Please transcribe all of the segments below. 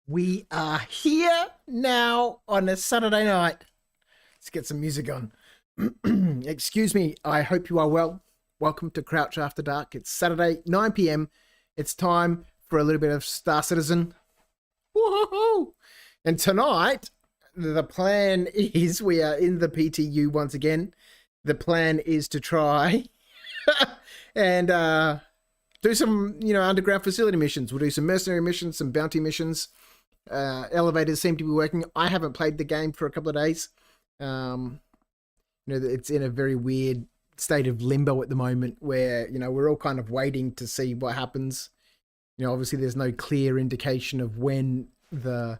We are here now on a Saturday night. Let's get some music on. Excuse me, I hope you are well. Welcome to Crouch After Dark. It's Saturday, 9 p.m. It's time for a little bit of Star Citizen. Woohoo! And tonight, the plan is we are in the PTU once again. The plan is to try and do some, underground facility missions. We'll do some mercenary missions, some bounty missions. Elevators seem to be working. I haven't played the game for a couple of days. It's in a very weird state of limbo at the moment where, we're all kind of waiting to see what happens. Obviously there's no clear indication of when the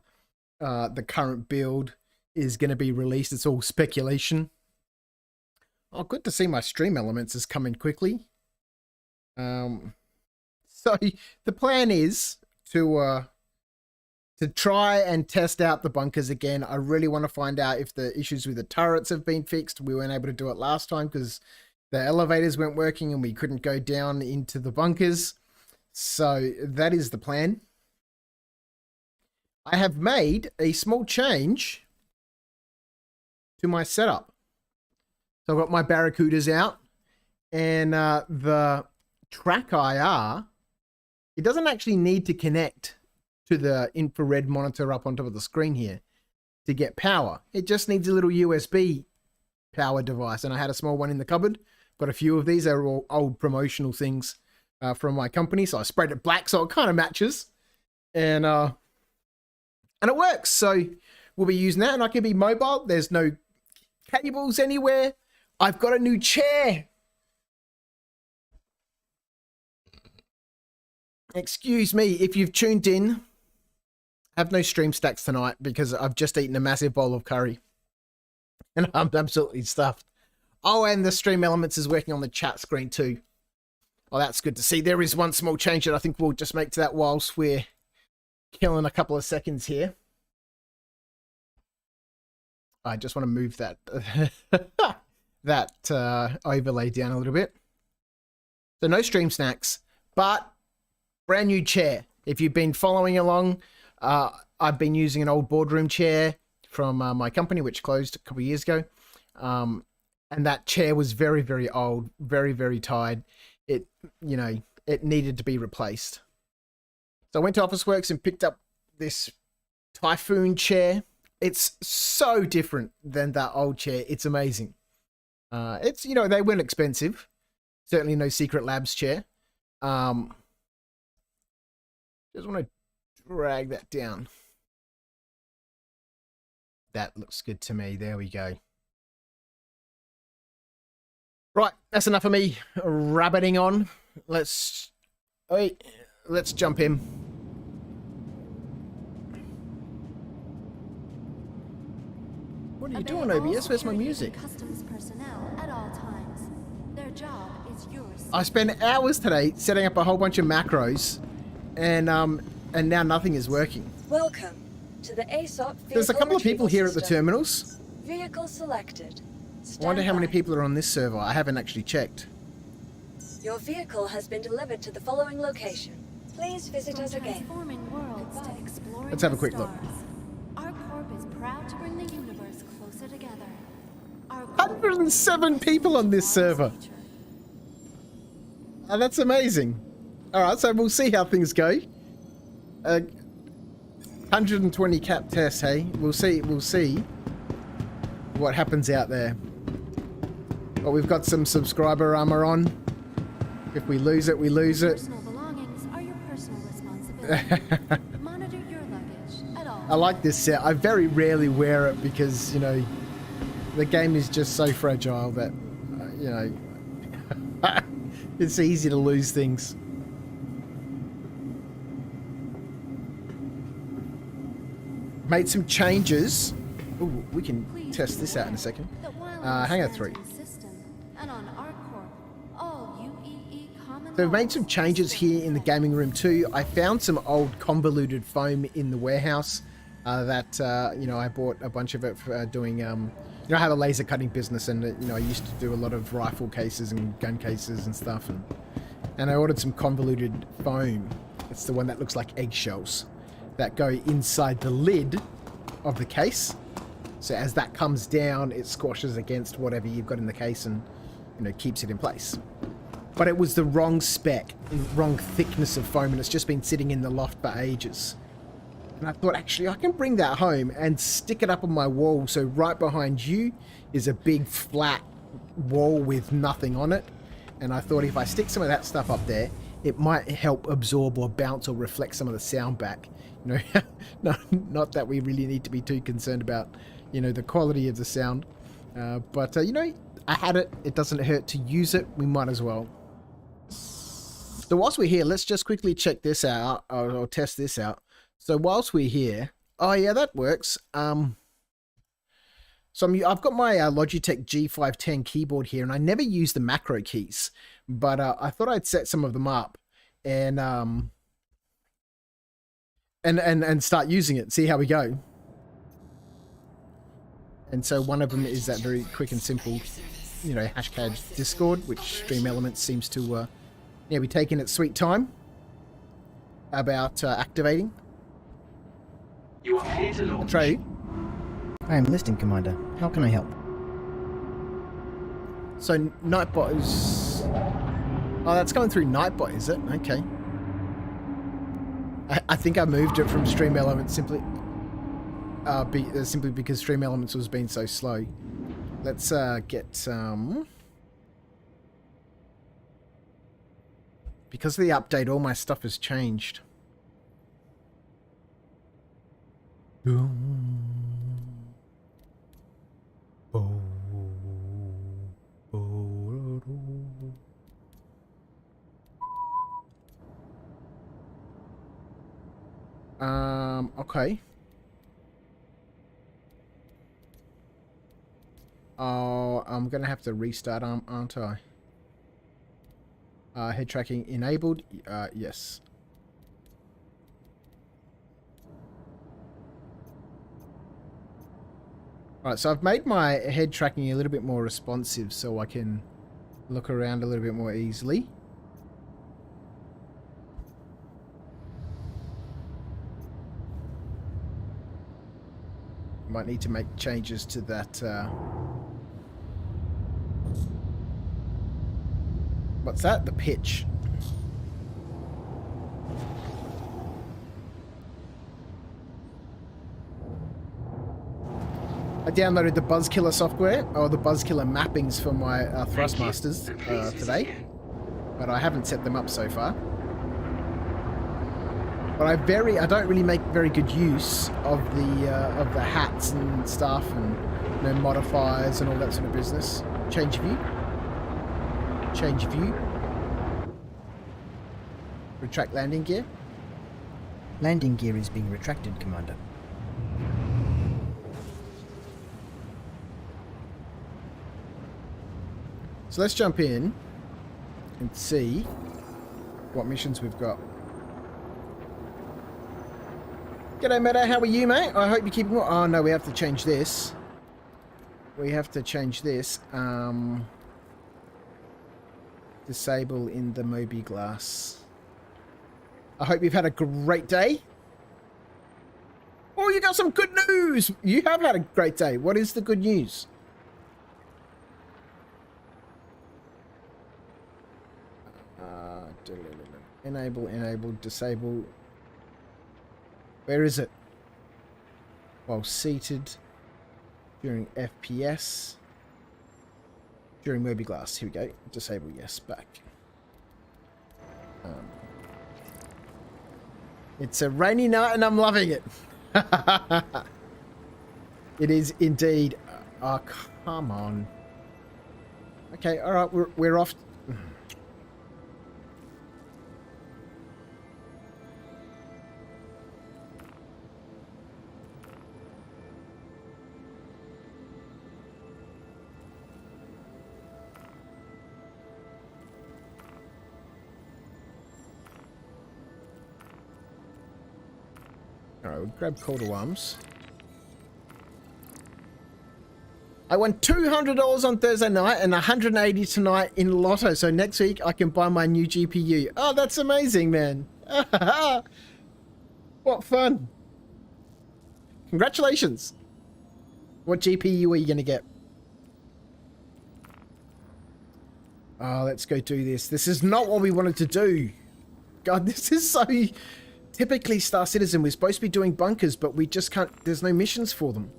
current build is going to be released. It's all speculation. Oh, good to see my stream elements is coming quickly. So the plan is to try and test out the bunkers again. I really want to find out if the issues with the turrets have been fixed. We weren't able to do it last time because the elevators weren't working and we couldn't go down into the bunkers. So that is the plan. I have made a small change to my setup. So I've got my Barracudas out and the track IR, it doesn't actually need to connect to the infrared monitor up on top of the screen here to get power. It just needs a little USB power device. And I had a small one in the cupboard. Got a few of these. They're all old promotional things from my company. So I sprayed it black so it kind of matches. And it works. So we'll be using that and I can be mobile. There's no cables anywhere. I've got a new chair. Excuse me if you've tuned in. I have no stream stacks tonight because I've just eaten a massive bowl of curry. And I'm absolutely stuffed. Oh, and the stream elements is working on the chat screen too. Oh, that's good to see. There is one small change that I think we'll just make to that whilst we're killing a couple of seconds here. I just want to move that overlay down a little bit. So no stream snacks, but brand new chair. If you've been following along, I've been using an old boardroom chair from my company, which closed a couple of years ago. And that chair was very, very old, very, very tired. It needed to be replaced. So I went to Officeworks and picked up this Typhoon chair. It's so different than that old chair. It's amazing. They weren't expensive. Certainly no Secret Labs chair. Just want to drag that down. That looks good to me. There we go. Right, that's enough of me rabbiting on. Let's jump in. What are you doing, OBS? Where's my music? Customs personnel at all times. Their job is yours. I spent hours today setting up a whole bunch of macros, and now nothing is working. Welcome to the ASOP. There's a couple of people here at the terminals. Vehicle selected. I wonder how many people are on this server. I haven't actually checked. Your vehicle has been delivered to the following location. Please visit us again. Transforming worlds to exploring Let's have a the quick look. stars. Our corp is proud to bring the universe closer together. Our 107 people on this server. Oh, that's amazing. All right, so we'll see how things go. 120 cap tests, hey? We'll see what happens out there. Well, we've got some subscriber armor on. If we lose it, we lose it. personal belongings are your personal responsibility. Monitor your luggage at all. I like this set. I very rarely wear it because, the game is just so fragile that, it's easy to lose things. Made some changes. Ooh, we can test this out in a second. Hang on 3. So we've made some changes here in the gaming room too. I found some old convoluted foam in the warehouse that, I bought a bunch of it for doing, I have a laser cutting business and, I used to do a lot of rifle cases and gun cases and stuff. And I ordered some convoluted foam. It's the one that looks like eggshells. that go inside the lid of the case. So as that comes down, it squashes against whatever you've got in the case and, you know, keeps it in place. But it was the wrong spec, wrong thickness of foam, and it's just been sitting in the loft for ages. And I thought, actually, I can bring that home and stick it up on my wall. So right behind you is a big flat wall with nothing on it. And I thought if I stick some of that stuff up there, it might help absorb or bounce or reflect some of the sound back. You know, not that we really need to be too concerned about, you know, the quality of the sound. But, you know, I had it. It doesn't hurt to use it. We might as well. So whilst we're here, let's just quickly check this out or test this out. So whilst we're here, oh yeah, that works. So I've got my Logitech G510 keyboard here, and I never use the macro keys, but I thought I'd set some of them up and start using it, see how we go. And so one of them is that very quick and simple, you know, hashtag Discord, which Stream Elements seems to be taking its sweet time about activating. You are here to launch. Trey. I am listening, Commander. How can I help? So Nightbot is... Oh, that's going through Nightbot, is it? Okay. I think I moved it from Stream Elements simply because Stream Elements was being so slow. Let's get some... Because of the update, all my stuff has changed. Boom. Okay. Oh, I'm gonna have to restart, aren't I? Head tracking enabled. Yes. Right, so I've made my head tracking a little bit more responsive so I can look around a little bit more easily. Might need to make changes to that. What's that? The pitch. I downloaded the Buzzkiller software, or the Buzzkiller mappings for my Thrustmasters today, but I haven't set them up so far. But I don't really make very good use of the hats and stuff, and, you know, modifiers and all that sort of business. Change view. Change view. Retract landing gear. Landing gear is being retracted, Commander. So let's jump in and see what missions we've got. G'day, Meta. How are you, mate? I hope you're keeping well. Oh, no, we have to change this. We have to change this. Disable in the Moby Glass. I hope you've had a great day. Oh, you got some good news. You have had a great day. What is the good news? Enable, disable. Where is it? While seated during FPS. During Moby Glass. Here we go. Disable, yes, back. It's a rainy night and I'm loving it. It is indeed. Oh, come on. Okay, alright, we're off. Alright, we'll grab Call to Arms. I won $200 on Thursday night and $180 tonight in Lotto. So next week I can buy my new GPU. Oh, that's amazing, man. Well, What fun. Congratulations. What GPU are you going to get? Oh, let's go do this. This is not what we wanted to do. God, this is so typically Star Citizen. We're supposed to be doing bunkers, but we just can't. There's no missions for them.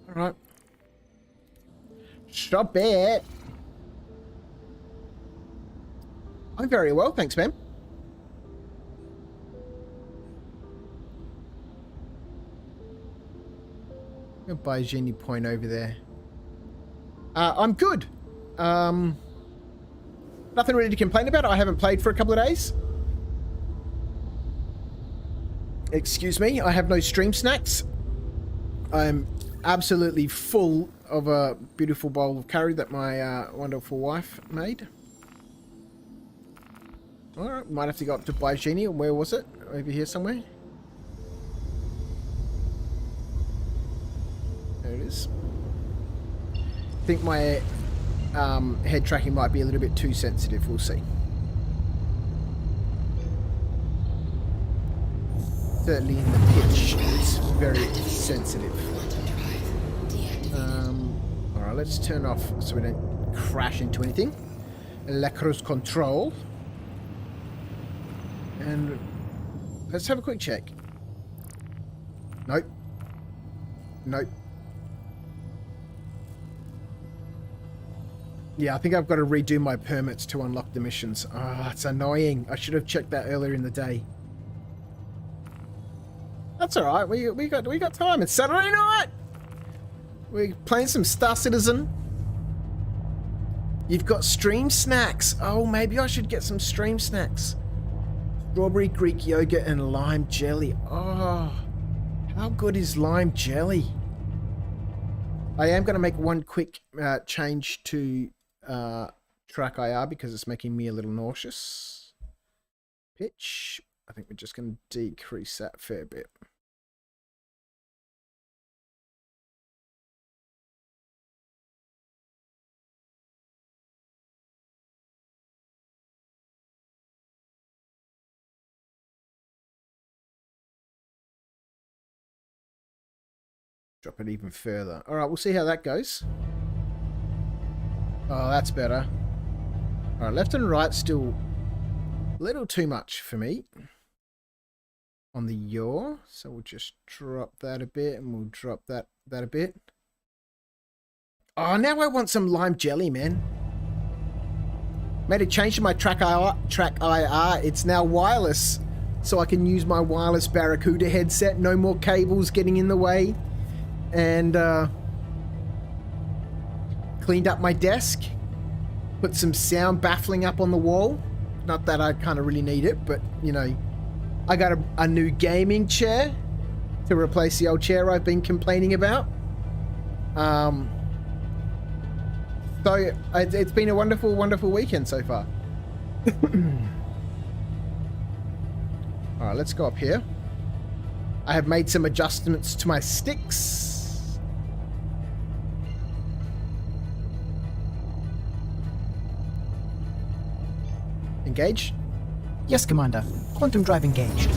Alright. Stop it. I'm very well, thanks, man. I'm gonna buy a Genie point over there. I'm good. Nothing really to complain about. I haven't played for a couple of days. Excuse me, I have no stream snacks. I'm absolutely full of a beautiful bowl of curry that my wonderful wife made. Alright, might have to go up to Genie. Where was it? Over here somewhere? There it is. I think my head tracking might be a little bit too sensitive. We'll see. Certainly in the pitch, it's very sensitive. Alright, let's turn off so we don't crash into anything. La cruise control. And let's have a quick check. Nope. Nope. Yeah, I think I've got to redo my permits to unlock the missions. Ah, it's annoying. I should have checked that earlier in the day. That's all right. We got time. It's Saturday night. We're playing some Star Citizen. You've got stream snacks. Oh, maybe I should get some stream snacks. Strawberry Greek yogurt and lime jelly. Oh, how good is lime jelly? I am going to make one quick change to track IR because it's making me a little nauseous. Pitch. I think we're just going to decrease that a fair bit. Drop it even further. Alright, we'll see how that goes. Oh, that's better. Alright, left and right still a little too much for me. On the yaw. So we'll just drop that a bit and we'll drop that a bit. Oh, now I want some lime jelly, man. Made a change to my track IR. It's now wireless. So I can use my wireless Barracuda headset. No more cables getting in the way. And cleaned up my desk, put some sound baffling up on the wall. Not that I kind of really need it, but you know, I got a new gaming chair to replace the old chair I've been complaining about. So it's been a wonderful, wonderful weekend so far. All right, let's go up here. I have made some adjustments to my sticks. Engage. Yes, Commander. Quantum drive engaged.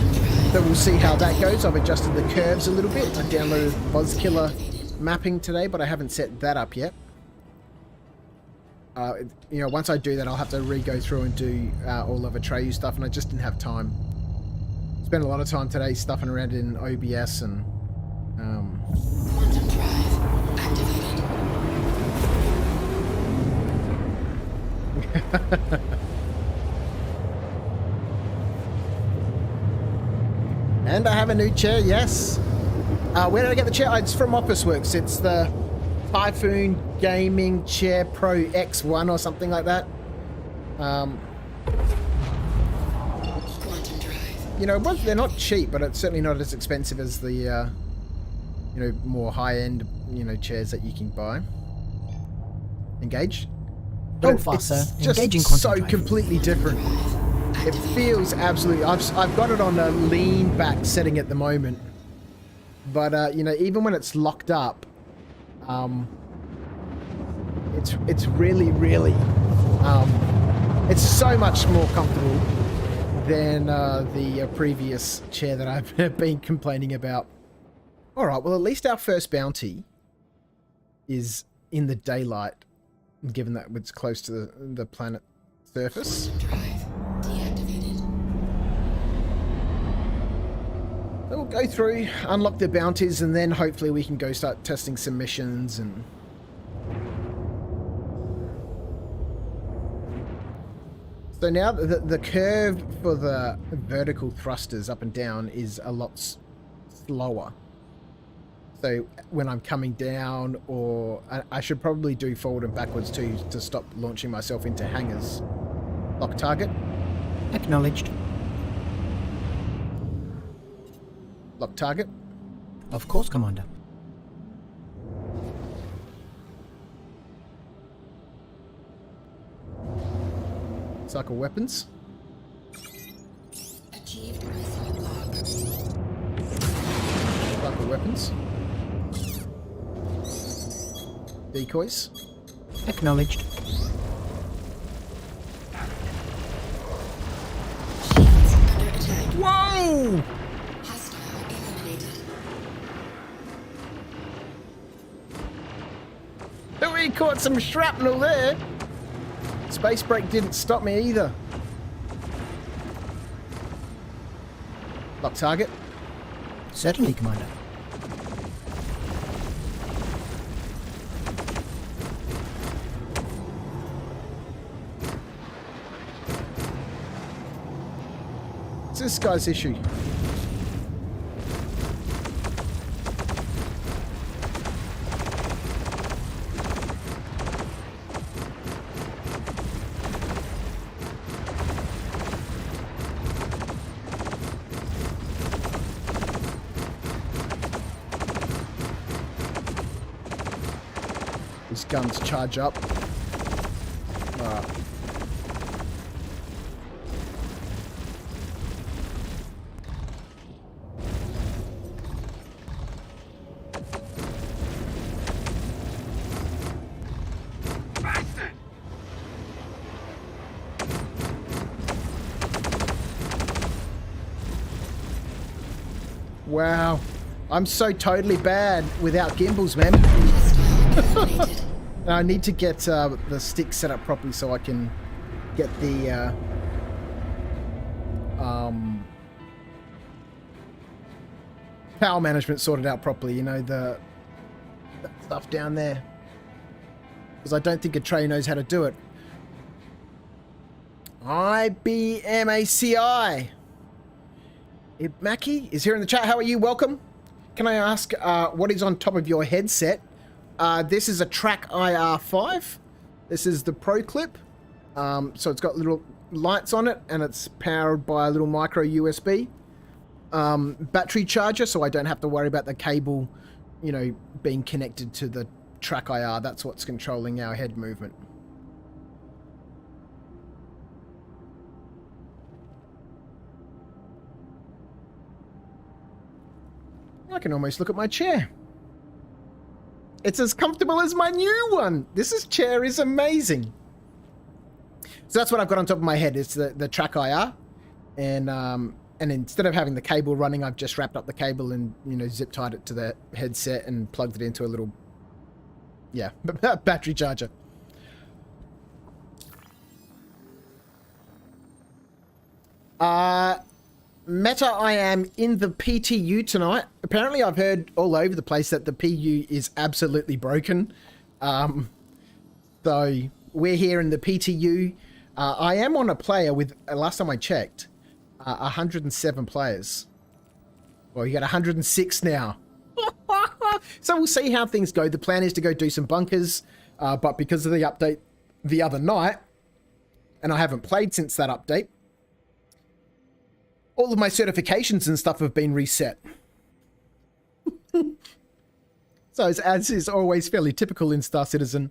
So we'll see how that goes. I've adjusted the curves a little bit. I downloaded Buzzkiller mapping today, but I haven't set that up yet. You know, once I do that, I'll have to re-go through and do all of Atreyu stuff, and I just didn't have time. Spent a lot of time today stuffing around in OBS and Quantum drive activated. And I have a new chair, yes. Where did I get the chair? It's from Officeworks. It's the Typhoon Gaming Chair Pro X1 or something like that. You know, they're not cheap, but it's certainly not as expensive as the, you know, more high-end, you know, chairs that you can buy. Engage. Go fast, sir. Just Engaging quantum so drive. completely different. It feels absolutely... I've got it on a lean back setting at the moment. But, you know, even when it's locked up, it's really, really... it's so much more comfortable. than the previous chair that I've been complaining about. All right, well, at least our first bounty is in the daylight, given that it's close to the planet surface. Drive deactivated. So we'll go through, unlock the bounties, and then hopefully we can go start testing some missions and... So now the curve for the vertical thrusters up and down is a lot slower. So when I'm coming down, or I should probably do forward and backwards too to stop launching myself into hangars. Lock target. Acknowledged. Lock target. Of course, Commander. Cycle weapons. Achieved eyesight lock. Cycle weapons. Decoys. Acknowledged. Shields under attack. Whoa! Hostile eliminated. We caught some shrapnel there. Space break didn't stop me either. Lock target. Certainly, Commander. What's this guy's issue? These guns charge up. Alright. Wow. I'm so totally bad without gimbals, man. I need to get the stick set up properly so I can get the power management sorted out properly. You know, that stuff down there. Because I don't think a tray knows how to do it. IBMACI. Mackie is here in the chat. How are you? Welcome. Can I ask what is on top of your headset? This is a Track IR5. This is the Pro Clip. So it's got little lights on it and it's powered by a little micro USB battery charger, so I don't have to worry about the cable, you know, being connected to the Track IR. That's what's controlling our head movement. I can almost look at my chair. It's as comfortable as my new one. This chair is amazing. So that's what I've got on top of my head. It's the Track IR, and instead of having the cable running, I've just wrapped up the cable and, you know, zip tied it to the headset and plugged it into a little, yeah, battery charger. Meta, I am in the PTU tonight. Apparently, I've heard all over the place that the PU is absolutely broken. So we're here in the PTU. I am on a player with, last time I checked, 107 players. Well, you got 106 now. So we'll see how things go. The plan is to go do some bunkers, but because of the update the other night, and I haven't played since that update, all of my certifications and stuff have been reset. So as is always fairly typical in Star Citizen,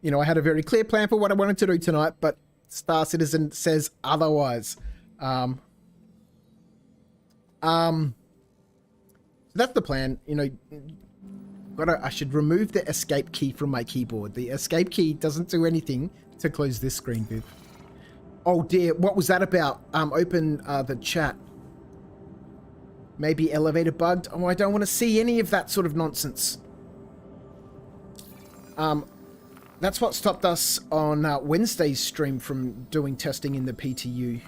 you know, I had a very clear plan for what I wanted to do tonight, but Star Citizen says otherwise. So that's the plan. You know, I should remove the escape key from my keyboard. The escape key doesn't do anything to close this screen, Viv. Oh dear, what was that about? Open the chat. Maybe elevator bugged. Oh, I don't want to see any of that sort of nonsense. That's what stopped us on Wednesday's stream from doing testing in the PTU.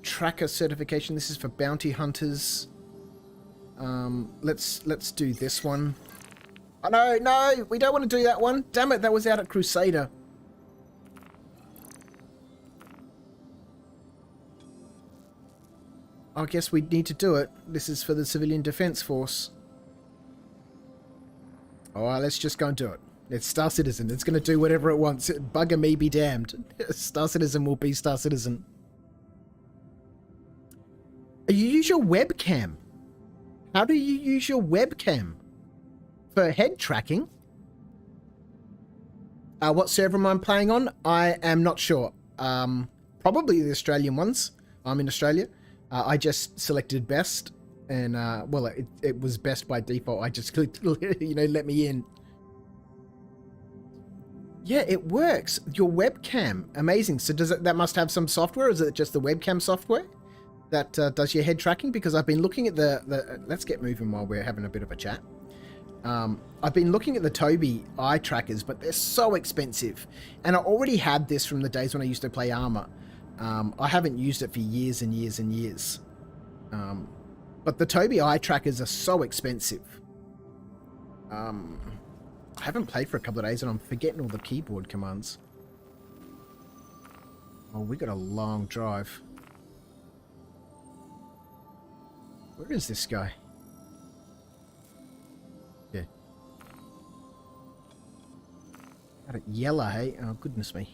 Tracker certification. This is for bounty hunters. Let's do this one. Oh no, we don't want to do that one. Damn it, that was out at Crusader. I guess we need to do it. This is for the Civilian Defense Force. Alright, let's just go and do it. It's Star Citizen. It's going to do whatever it wants. Bugger me be damned. Star Citizen will be Star Citizen. You use your webcam. How do you use your webcam? For head tracking? What server am I playing on? I am not sure. Probably the Australian ones. I'm in Australia. I just selected best. And, well, it was best by default. I just clicked, you know, let me in. Yeah, it works. Your webcam. Amazing. So that must have some software? Or is it just the webcam software that does your head tracking? Because I've been looking at the let's get moving while we're having a bit of a chat. I've been looking at the Tobii eye trackers, but they're so expensive. And I already had this from the days when I used to play Arma. I haven't used it for years and years and years. But the Tobii eye trackers are so expensive. I haven't played for a couple of days and I'm forgetting all the keyboard commands. Oh, we got a long drive. Where is this guy? Yeah. Got it yellow, hey? Oh, goodness me.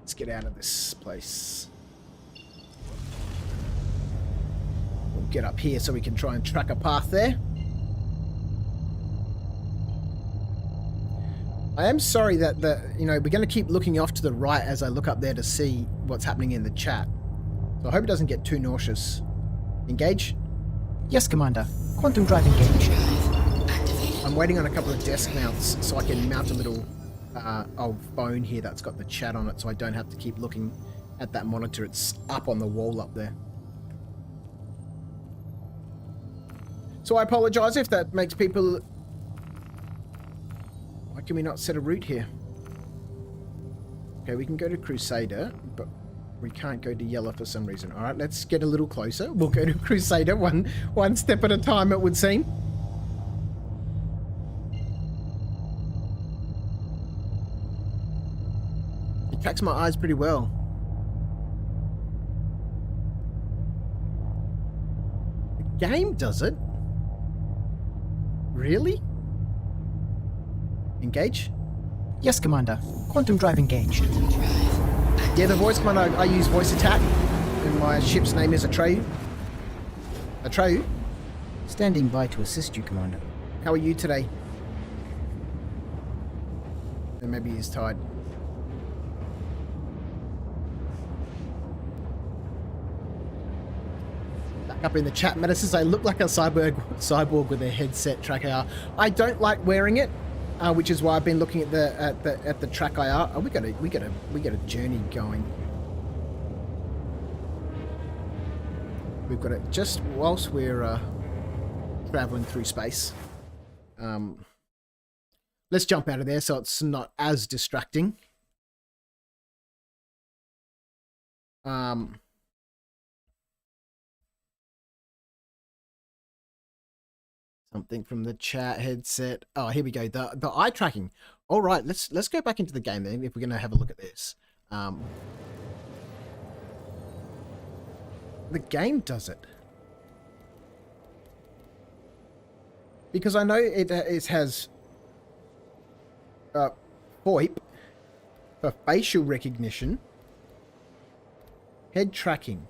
Let's get out of this place. We'll get up here so we can try and track a path there. I am sorry that we're going to keep looking off to the right as I look up there to see what's happening in the chat. So I hope it doesn't get too nauseous. Engage? Yes, Commander. Quantum drive engaged. I'm waiting on a couple of desk mounts so I can mount a little phone here that's got the chat on it so I don't have to keep looking at that monitor. It's up on the wall up there. So I apologize if that makes people... Why can we not set a route here? Okay, we can go to Crusader, but we can't go to Yellow for some reason. Alright, let's get a little closer. We'll go to Crusader one step at a time, it would seem. It tracks my eyes pretty well. The game does it? Really? Engage? Yes, Commander. Quantum drive engaged. Yeah, the voice command, I use voice attack, and my ship's name is Atreyu. Atreyu? Standing by to assist you, Commander. How are you today? And maybe he's tired. Back up in the chat, Meta says I look like a cyborg with a headset track IR. I don't like wearing it. Which is why I've been looking at the track IR. Oh, we got a journey going. We've got it just whilst we're traveling through space. Let's jump out of there so it's not as distracting. Something from the chat headset. Oh, here we go. The eye tracking. All right, let's go back into the game then if we're going to have a look at this. The game does it. Because I know it has VoIP for facial recognition, head tracking.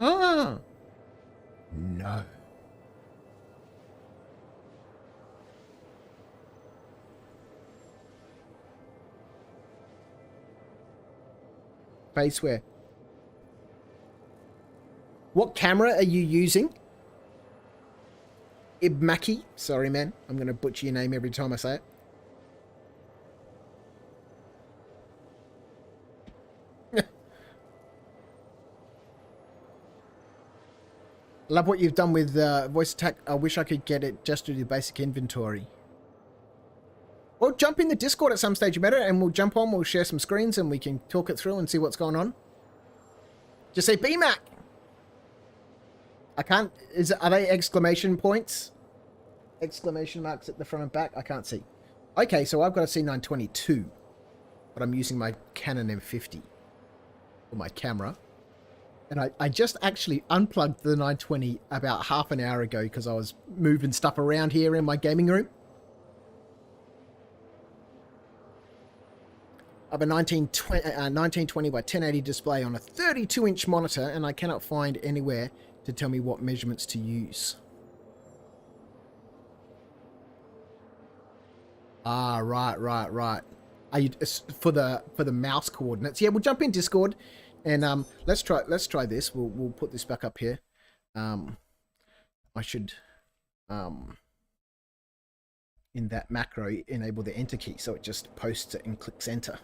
Ah. No. Baseware. What camera are you using? Ibmaki. Sorry, man. I'm going to butcher your name every time I say it. Love what you've done with voice attack. I wish I could get it just to the basic inventory. Well, jump in the Discord at some stage, better, and we'll jump on. We'll share some screens and we can talk it through and see what's going on. Just say BMAC. I can't. Are they exclamation points? Exclamation marks at the front and back. I can't see. Okay, so I've got a C922, but I'm using my Canon M50 for my camera. And I just actually unplugged the 920 about half an hour ago because I was moving stuff around here in my gaming room. I have a 1920 by 1080 display on a 32-inch monitor, and I cannot find anywhere to tell me what measurements to use. Ah, right. Are you for the mouse coordinates? Yeah, we'll jump in Discord. And let's try this. We'll put this back up here. I should in that macro enable the enter key so it just posts it and clicks enter.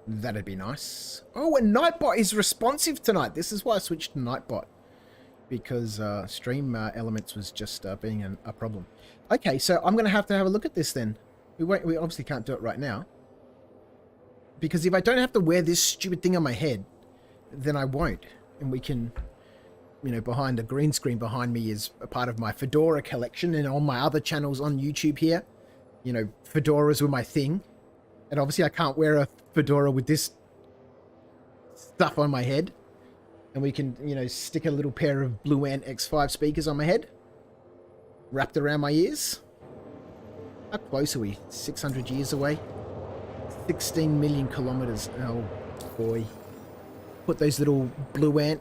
That'd be nice. Oh, and Nightbot is responsive tonight. This is why I switched to Nightbot, because Stream Elements was just being a problem. Okay, so I'm gonna have to have a look at this then. We obviously can't do it right now. Because if I don't have to wear this stupid thing on my head, then I won't. And we can, you know, behind the green screen behind me is a part of my fedora collection. And on my other channels on YouTube here, you know, fedoras were my thing. And obviously I can't wear a fedora with this stuff on my head. And we can, you know, stick a little pair of Blue Ant X5 speakers on my head. Wrapped around my ears. How close are we? 600 years away? 16 million kilometers. Oh boy. Put those little Blue Ant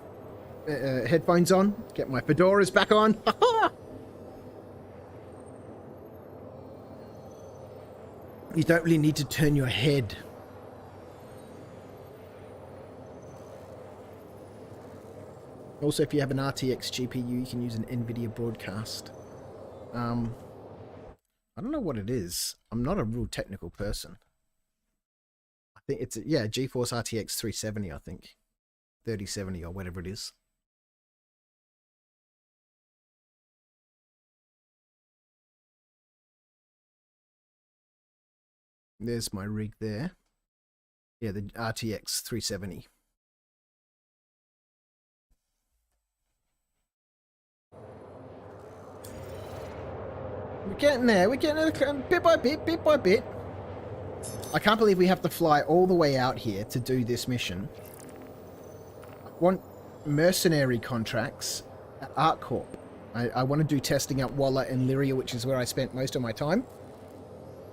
headphones on. Get my fedoras back on. You don't really need to turn your head. Also, if you have an RTX GPU, you can use an NVIDIA broadcast. I don't know what it is. I'm not a real technical person. I think it's, yeah, GeForce RTX 370, I think. 3070 or whatever it is. There's my rig there. Yeah, the RTX 370. We're getting there. We're getting there bit by bit, bit by bit. I can't believe we have to fly all the way out here to do this mission. I want mercenary contracts at ArtCorp. I want to do testing at Walla and Lyria, which is where I spent most of my time.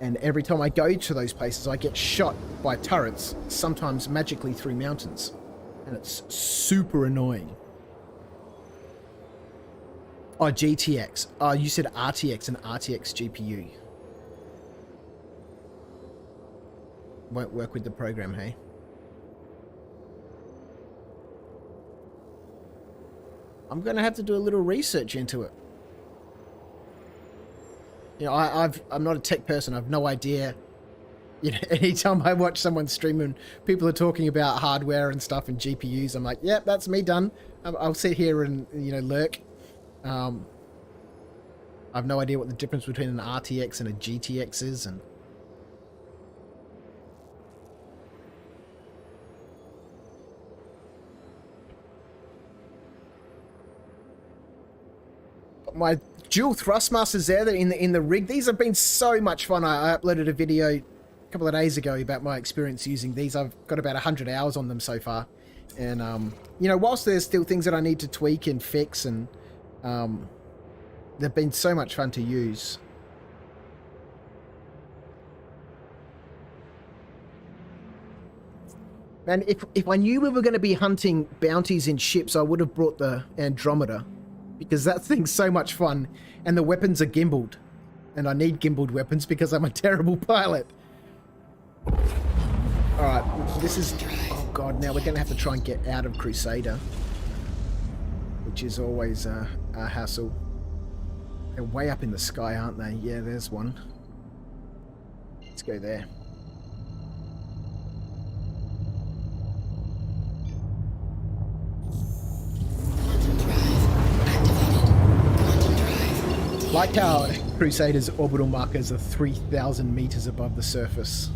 And every time I go to those places, I get shot by turrets, sometimes magically through mountains. And it's super annoying. Oh, GTX. Oh, you said RTX and RTX GPU. Won't work with the program, hey? I'm going to have to do a little research into it. You know, I'm not a tech person. I have no idea. You know, anytime I watch someone stream and people are talking about hardware and stuff and GPUs, I'm like, yep, that's me done. I'll sit here and, you know, lurk. I have no idea what the difference between an RTX and a GTX is, and my dual thrustmasters there in the rig. These have been so much fun. I uploaded a video a couple of days ago about my experience using these. I've got about 100 hours on them so far, and you know, whilst there's still things that I need to tweak and fix, and they've been so much fun to use. Man, if I knew we were going to be hunting bounties in ships, I would have brought the Andromeda, because that thing's so much fun, and the weapons are gimbaled, and I need gimbaled weapons because I'm a terrible pilot. All right, this is. Oh God, now we're going to have to try and get out of Crusader, which is always a hassle. They're way up in the sky, aren't they? Yeah, there's one. Let's go there. Like how Crusader's orbital markers are 3,000 meters above the surface.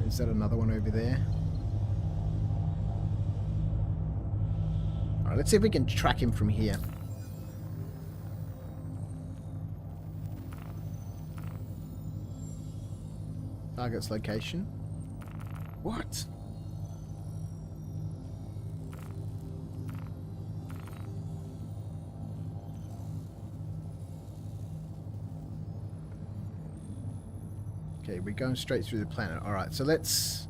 Is that another one over there? Alright, let's see if we can track him from here. Target's location. What? Okay, we're going straight through the planet. Alright, so let's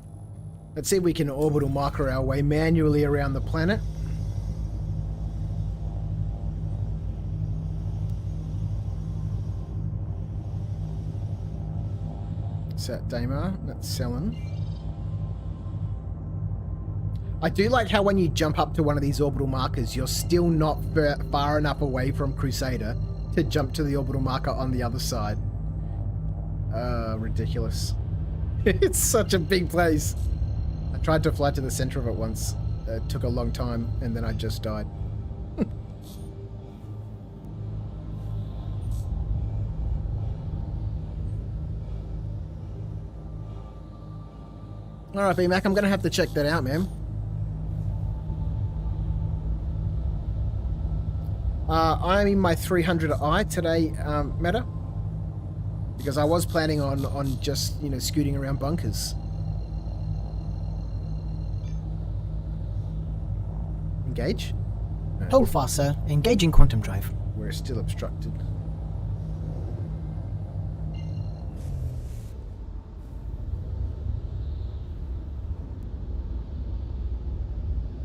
see if we can orbital marker our way manually around the planet. Set Damer, that's Selen. I do like how when you jump up to one of these orbital markers, you're still not far enough away from Crusader to jump to the orbital marker on the other side. Ridiculous. It's such a big place. I tried to fly to the center of it once. It took a long time, and then I just died. Alright, B-Mac, I'm going to have to check that out, man. I'm in my 300i today, Meta. Because I was planning on just, you know, scooting around bunkers. Engage? No. Hold fast, sir. Engaging quantum drive. We're still obstructed.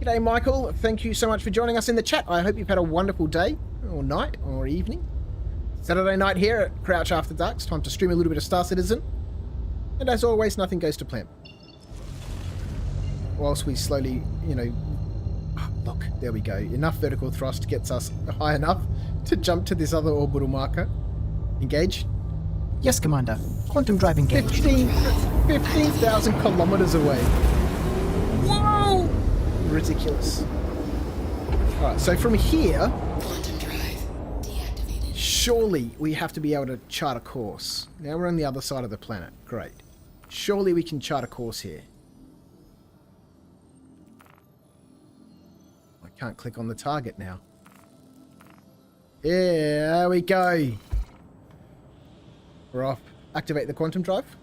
G'day, Michael. Thank you so much for joining us in the chat. I hope you've had a wonderful day, or night, or evening. Saturday night here at Crouch After Dark. It's time to stream a little bit of Star Citizen. And as always, nothing goes to plan. Whilst we slowly, you know... Oh, look, there we go. Enough vertical thrust gets us high enough to jump to this other orbital marker. Engage. Yes, Commander. Quantum drive engaged. 15,000 kilometers away. Whoa! Ridiculous. Alright, so from here... Quantum drive deactivated. Surely we have to be able to chart a course. Now we're on the other side of the planet. Great. Surely we can chart a course here. I can't click on the target now. Yeah, there we go. We're off. Activate the quantum drive.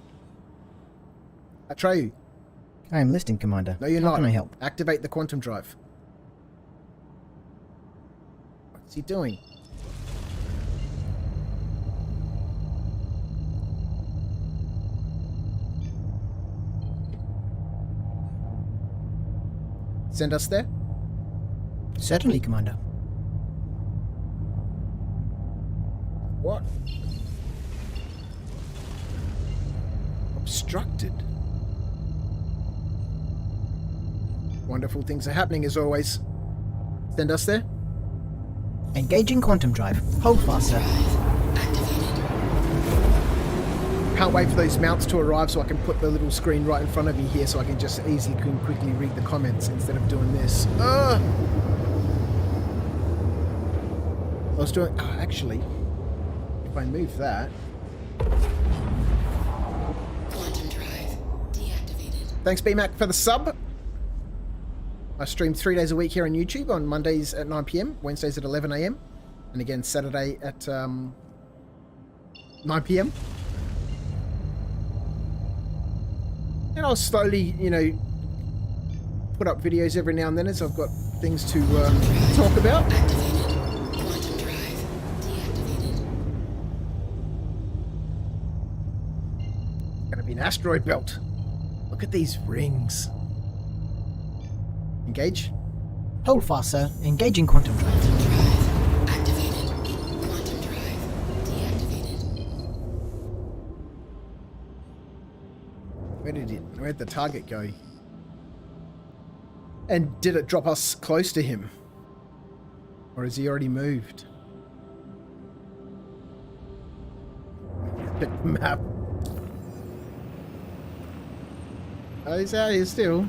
Atreyu. I am listening, Commander. No, you're How not. can I help? Activate the quantum drive. What's he doing? Send us there? Certainly, Commander. What? Obstructed. Wonderful things are happening as always. Send us there? Engaging quantum drive. Hold fast, sir. Can't wait for those mounts to arrive so I can put the little screen right in front of me here so I can just easily and quickly read the comments instead of doing this. I was doing... Oh, actually, if I move that... Quantum drive deactivated. Thanks, BMAC, for the sub. I stream 3 days a week here on YouTube, on Mondays at 9 PM, Wednesdays at 11 AM, and again Saturday at 9 PM. And I'll slowly, you know, put up videos every now and then as I've got things to talk about. Quantum drive deactivated. Gonna be an asteroid belt. Look at these rings. Engage. Hold fast, sir. Engaging quantum drive. Drive activated. Quantum drive deactivated. Where'd the target go? And did it drop us close to him? Or has he already moved? Check the map. Oh, he's out here still.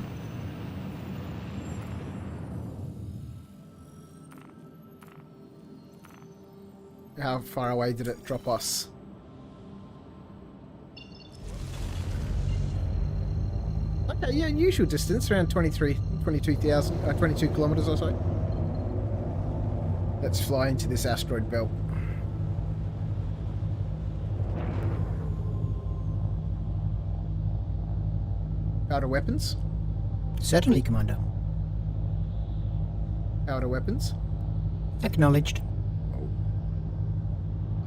How far away did it drop us? Okay, yeah, usual distance, around 22 kilometers or so. Let's fly into this asteroid belt. Powder weapons? Certainly, Commander. Powder weapons? Acknowledged.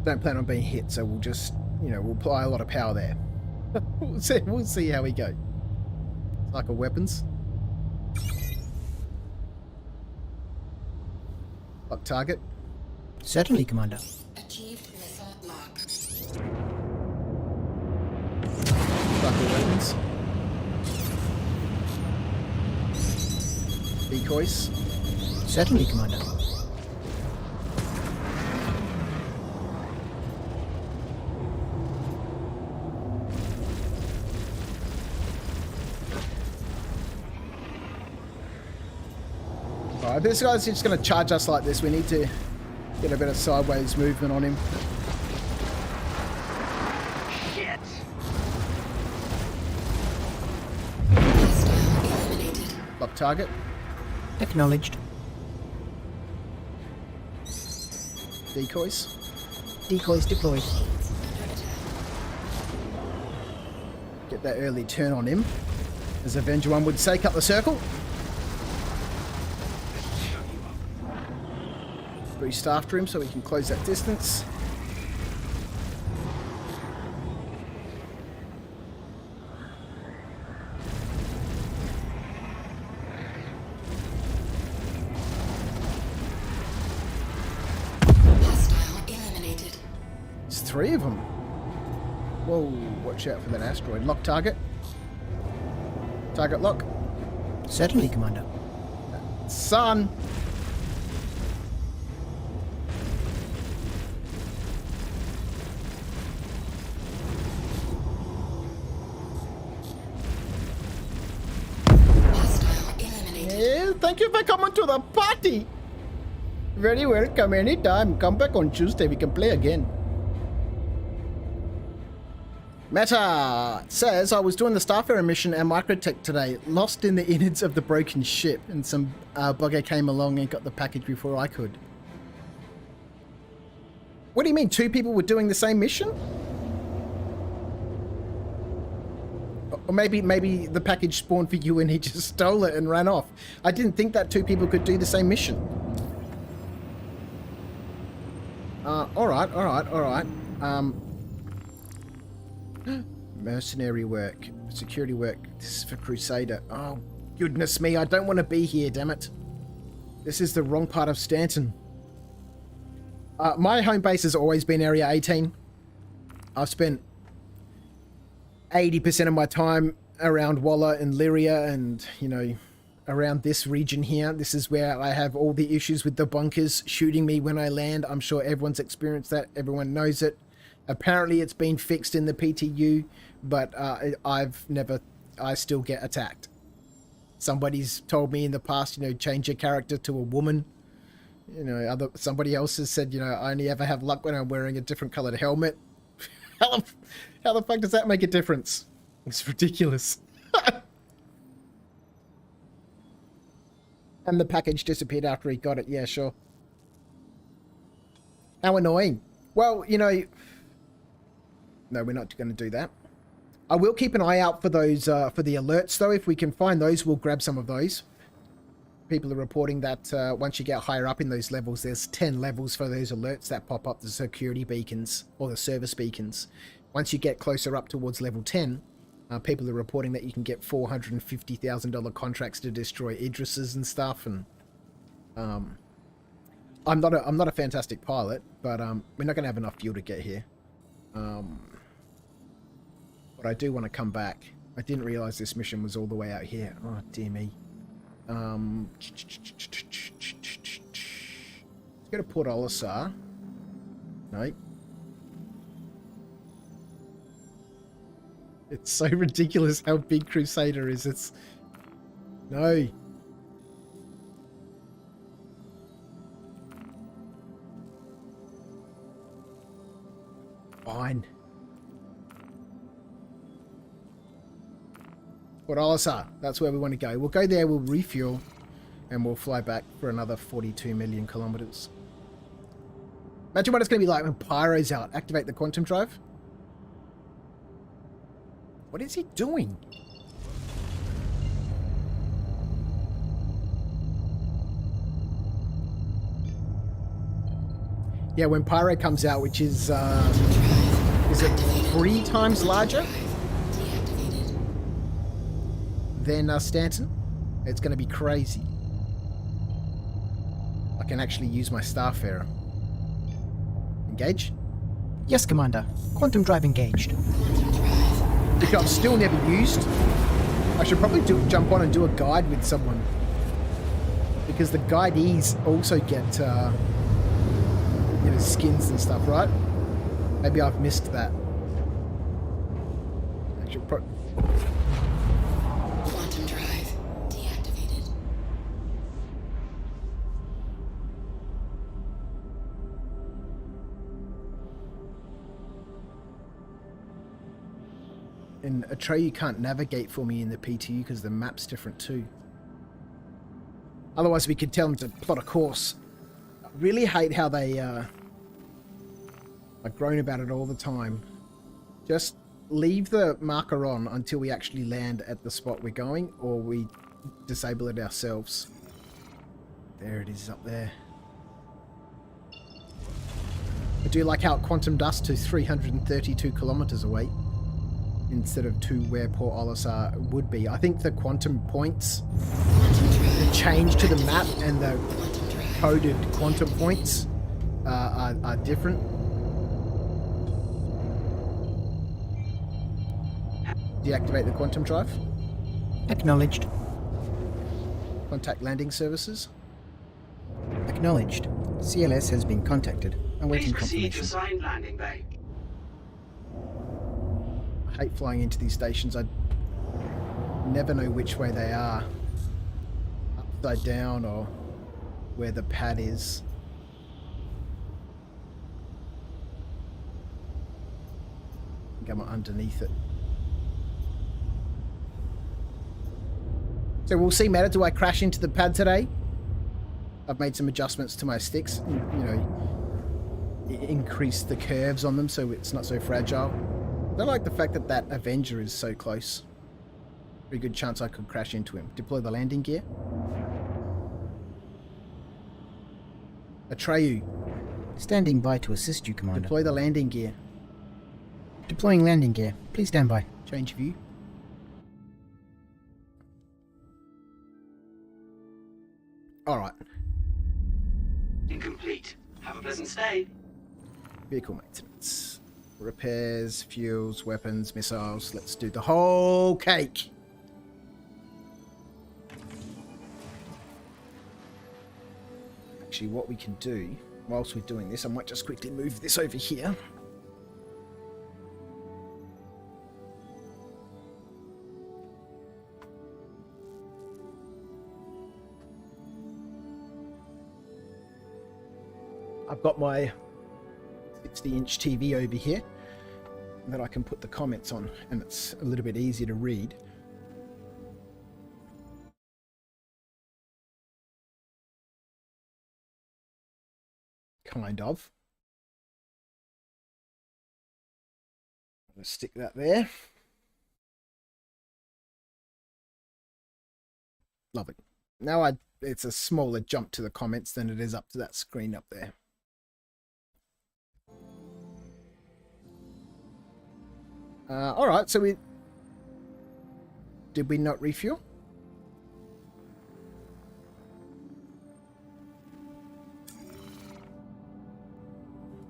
Don't plan on being hit, so we'll just, we'll apply a lot of power there. We'll see how we go. Cycle weapons. Lock target. Certainly, Commander. Achieved missile lock. Cycle weapons. Decoys. Certainly, Commander. Alright, this guy's just going to charge us like this. We need to get a bit of sideways movement on him. Shit. Hostile eliminated. Lock target. Acknowledged. Decoys. Decoys deployed. Get that early turn on him. As Avenger 1 would say, cut the circle. 3 staff to him so we can close that distance. Hostile eliminated. There's 3 of them. Whoa, watch out for that asteroid. Lock target. Target lock. Certainly, Commander. Sun. Hostile eliminated. Yeah, thank you for coming to the party. Very welcome anytime. Come back on Tuesday. We can play again. Meta says, I was doing the Starfarer mission and Microtech today, lost in the innards of the broken ship, and some bugger came along and got the package before I could. What do you mean, 2 people were doing the same mission? Or maybe the package spawned for you and he just stole it and ran off. I didn't think that 2 people could do the same mission. Alright. Mercenary work. Security work. This is for Crusader. Oh, goodness me. I don't want to be here, damn it. This is the wrong part of Stanton. My home base has always been Area 18. I've spent 80% of my time around Walla and Lyria and, around this region here. This is where I have all the issues with the bunkers shooting me when I land. I'm sure everyone's experienced that. Everyone knows it. Apparently it's been fixed in the PTU, but I still get attacked. Somebody's told me in the past, change your character to a woman. Somebody else has said, I only ever have luck when I'm wearing a different colored helmet. How the fuck does that make a difference? It's ridiculous. And the package disappeared after he got it. Yeah, sure. How annoying. Well, no, we're not going to do that. I will keep an eye out for those, for the alerts, though. If we can find those, we'll grab some of those. People are reporting that once you get higher up in those levels, there's 10 levels for those alerts that pop up, the security beacons or the service beacons. Once you get closer up towards level 10, people are reporting that you can get $450,000 contracts to destroy Idrises and stuff. And I'm not a fantastic pilot, but we're not going to have enough fuel to get here. But I do want to come back. I didn't realize this mission was all the way out here. Oh, dear me. Let's go to Port Olisar. No. It's so ridiculous how big Crusader is. It's... No. Fine. Port Olisar. That's where we want to go. We'll go there, we'll refuel, and we'll fly back for another 42 million kilometers. Imagine what it's going to be like when Pyro's out. Activate the quantum drive. What is he doing? Yeah, when Pyro comes out, which is it 3 times larger than Stanton? It's going to be crazy. I can actually use my Starfarer. Engage? Yes, Commander. Quantum drive engaged. Which I've still never used. I should probably jump on and do a guide with someone. Because the guidees also get, skins and stuff, right? Maybe I've missed that. I should Quantum drive deactivated. In Atreyu can't navigate for me in the PTU because the map's different too. Otherwise we could tell them to plot a course. I really hate how they I've grown about it all the time. Just leave the marker on until we actually land at the spot we're going, or we disable it ourselves. There it is up there. I do like how it quantum dust to 332 kilometers away instead of to where Port Olisar would be. I think the quantum points, the change to the map and the coded quantum points are different. Deactivate the quantum drive. Acknowledged. Contact landing services. Acknowledged. CLS has been contacted. Awaiting Please proceed to confirmation. assigned landing bay. I hate flying into these stations. I never know which way they are. Upside down or where the pad is. I think I'm underneath it. So we'll see, Meta. Do I crash into the pad today? I've made some adjustments to my sticks. Increase the curves on them so it's not so fragile. I like the fact that that Avenger is so close. Pretty good chance I could crash into him. Deploy the landing gear. Atreyu, Standing by to assist you, Commander. deploy the landing gear. Deploying landing gear. Please stand by. Change view. Alright. Incomplete. Have a pleasant stay. Vehicle maintenance. Repairs, fuels, weapons, missiles. Let's do the whole cake. Actually, what we can do, whilst we're doing this, I might just quickly move this over here. I've got my 60-inch TV over here that I can put the comments on, and it's a little bit easier to read. Kind of. Let's stick that there. Lovely. Now it's a smaller jump to the comments than it is up to that screen up there. All right, so did we not refuel?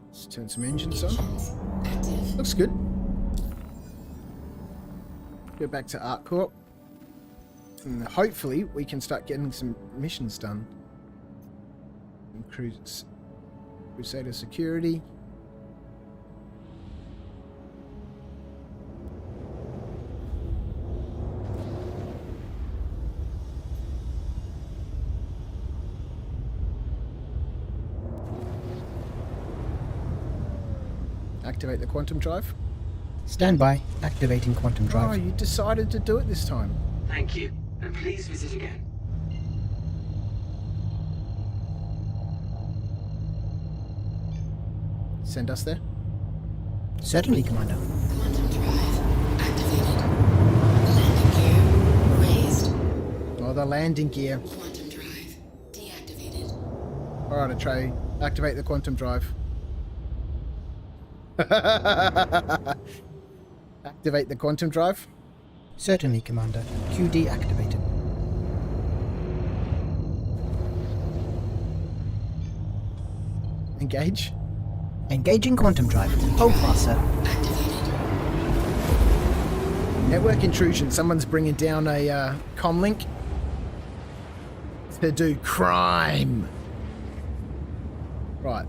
Let's turn some engines on. Looks good. Go back to Art Corp. And hopefully we can start getting some missions done. Crusader security. Activate the quantum drive. Stand by. Activating quantum Oh, drive. you decided to do it this time. Thank you, and please visit again. Send us there. Certainly, Commander. Quantum drive activated. Landing gear raised. Oh, the landing gear. Quantum drive deactivated. Alright, Atreyu. Activate the quantum drive. Activate the quantum drive. Certainly, Commander. QD activated. Engage. Engaging quantum drive. Hold fast, sir. Activated. Network intrusion. Someone's bringing down a comlink to do crime. Right.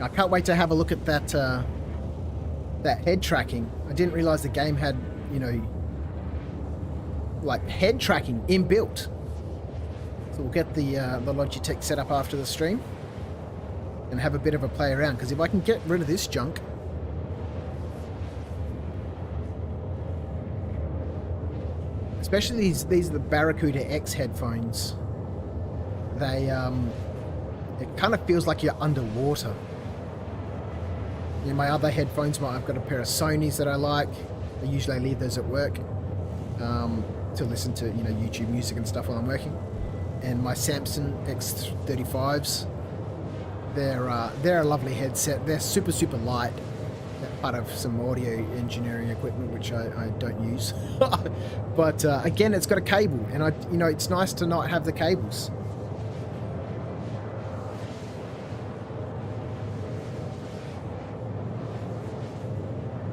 I can't wait to have a look at that that head tracking. I didn't realize the game had, you know, like head tracking inbuilt. So we'll get the Logitech set up after the stream and have a bit of a play around, because if I can get rid of this junk, especially these are the Barracuda X headphones. They it kind of feels like you're underwater. In my other headphones, I've got a pair of Sonys that I like. I usually leave those at work to listen to, you know, YouTube music and stuff while I'm working. And my Samsung X35s, they're a lovely headset. They're super light. They're part of some audio engineering equipment which I don't use. But again, it's got a cable, and you know, it's nice to not have the cables.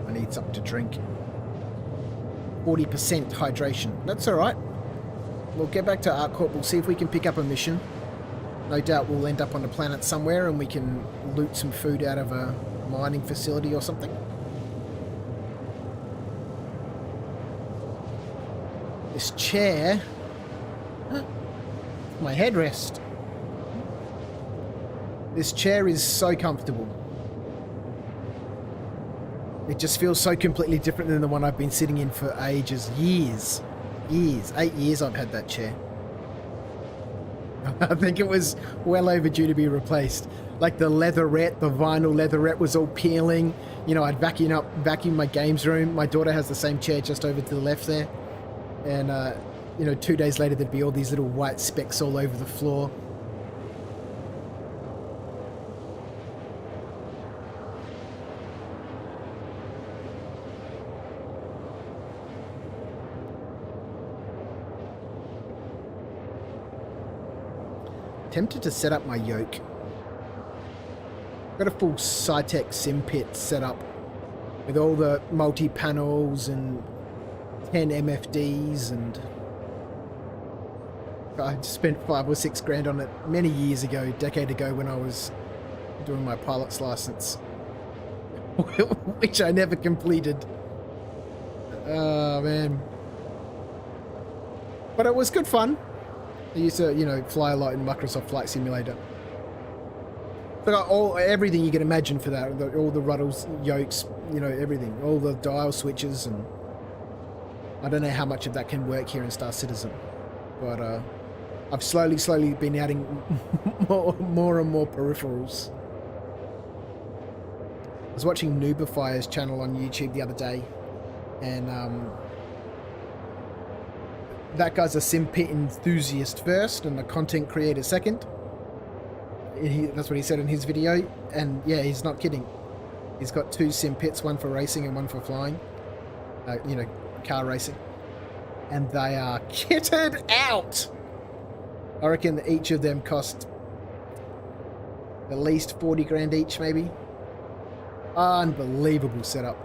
Need something to drink. 40% hydration. That's alright. We'll get back to ArcCorp. We'll see if we can pick up a mission. No doubt we'll end up on a planet somewhere and we can loot some food out of a mining facility or something. This chair. My headrest. This chair is so comfortable. It just feels so completely different than the one I've been sitting in for ages. Years. 8 years I've had that chair. I think it was well overdue to be replaced. Like the leatherette, the vinyl leatherette was all peeling. You know, I'd vacuum my games room. My daughter has the same chair just over to the left there. And, you know, 2 days later there'd be all these little white specks all over the floor. Tempted to set up my yoke. Got a full Cytec sim pit set up with all the multi-panels and 10 MFDs, and I spent 5 or 6 grand on it many years ago, a decade ago, when I was doing my pilot's license, which I never completed. Oh man. But it was good fun. I used to, you know, fly a lot in Microsoft Flight Simulator. So I got everything you can imagine for that. All the ruddles, yokes, you know, everything. All the dial switches, and I don't know how much of that can work here in Star Citizen. But I've slowly been adding more and more peripherals. I was watching Noobifier's channel on YouTube the other day, and that guy's a sim pit enthusiast first and a content creator second. That's what he said in his video, and yeah, he's not kidding. He's got 2 sim pits, one for racing and one for flying. You know, car racing. and they are kitted out. I reckon each of them cost at least 40 grand each, maybe. Unbelievable setup.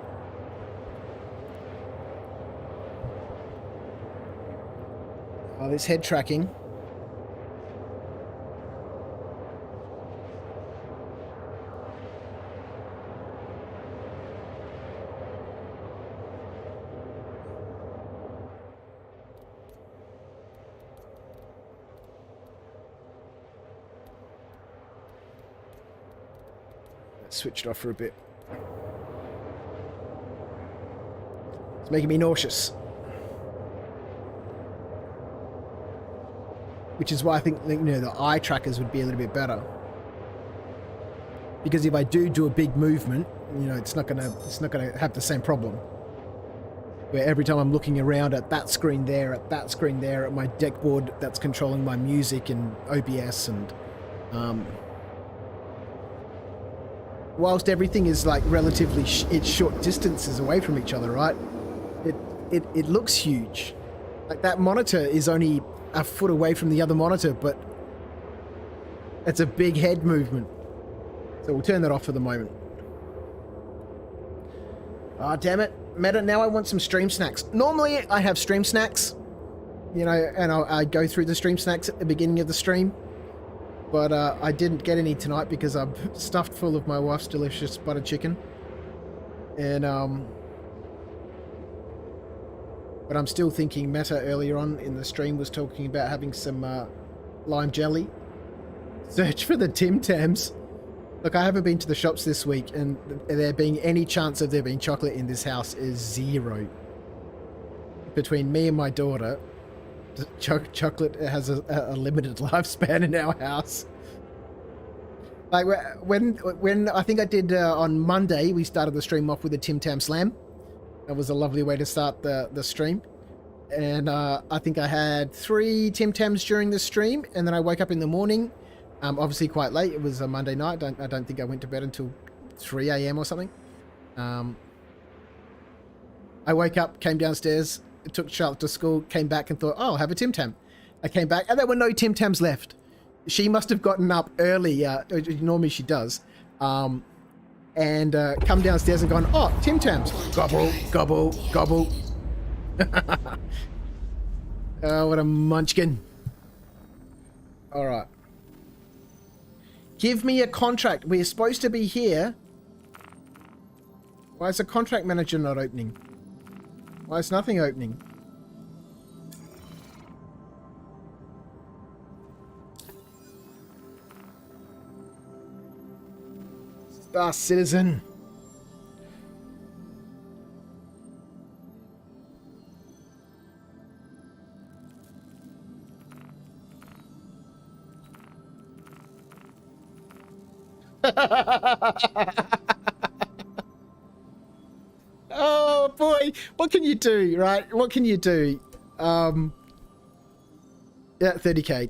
Oh, this head tracking. Switched off for a bit. It's making me nauseous. Which is why I think, you know, the eye trackers would be a little bit better. Because if I do a big movement, you know, it's not gonna have the same problem. Where every time I'm looking around at that screen there, at my deck board that's controlling my music and OBS and whilst everything is like relatively it's short distances away from each other, right? It looks huge. Like that monitor is only a foot away from the other monitor, but it's a big head movement. So we'll turn that off for the moment. Ah, damn it. Meta, now I want some stream snacks. Normally I have stream snacks, you know, and I go through the stream snacks at the beginning of the stream. But I didn't get any tonight because I'm stuffed full of my wife's delicious butter chicken. And, but I'm still thinking Meta earlier on in the stream was talking about having some lime jelly. Search for the Tim Tams. Look, I haven't been to the shops this week, and there being any chance of there being chocolate in this house is zero. Between me and my daughter, chocolate has a limited lifespan in our house. Like when I think I did on Monday, we started the stream off with a Tim Tam Slam. That was a lovely way to start the stream. And I think I had 3 Tim Tams during the stream, and then I woke up in the morning, obviously quite late. It was a Monday night. I don't think I went to bed until 3 a.m. or something. I woke up, came downstairs, took Charlotte to school, came back and thought, oh, I'll have a Tim Tam. I came back and there were no Tim Tams left. She must have gotten up early, normally she does, and come downstairs and gone, oh, Tim Tams. Gobble, gobble, gobble. Oh, what a munchkin. All right. Give me a contract. We're supposed to be here. Why is the contract manager not opening? Why is nothing opening? Star Citizen. Oh boy, what can you do, right? What can you do? Yeah, 30k.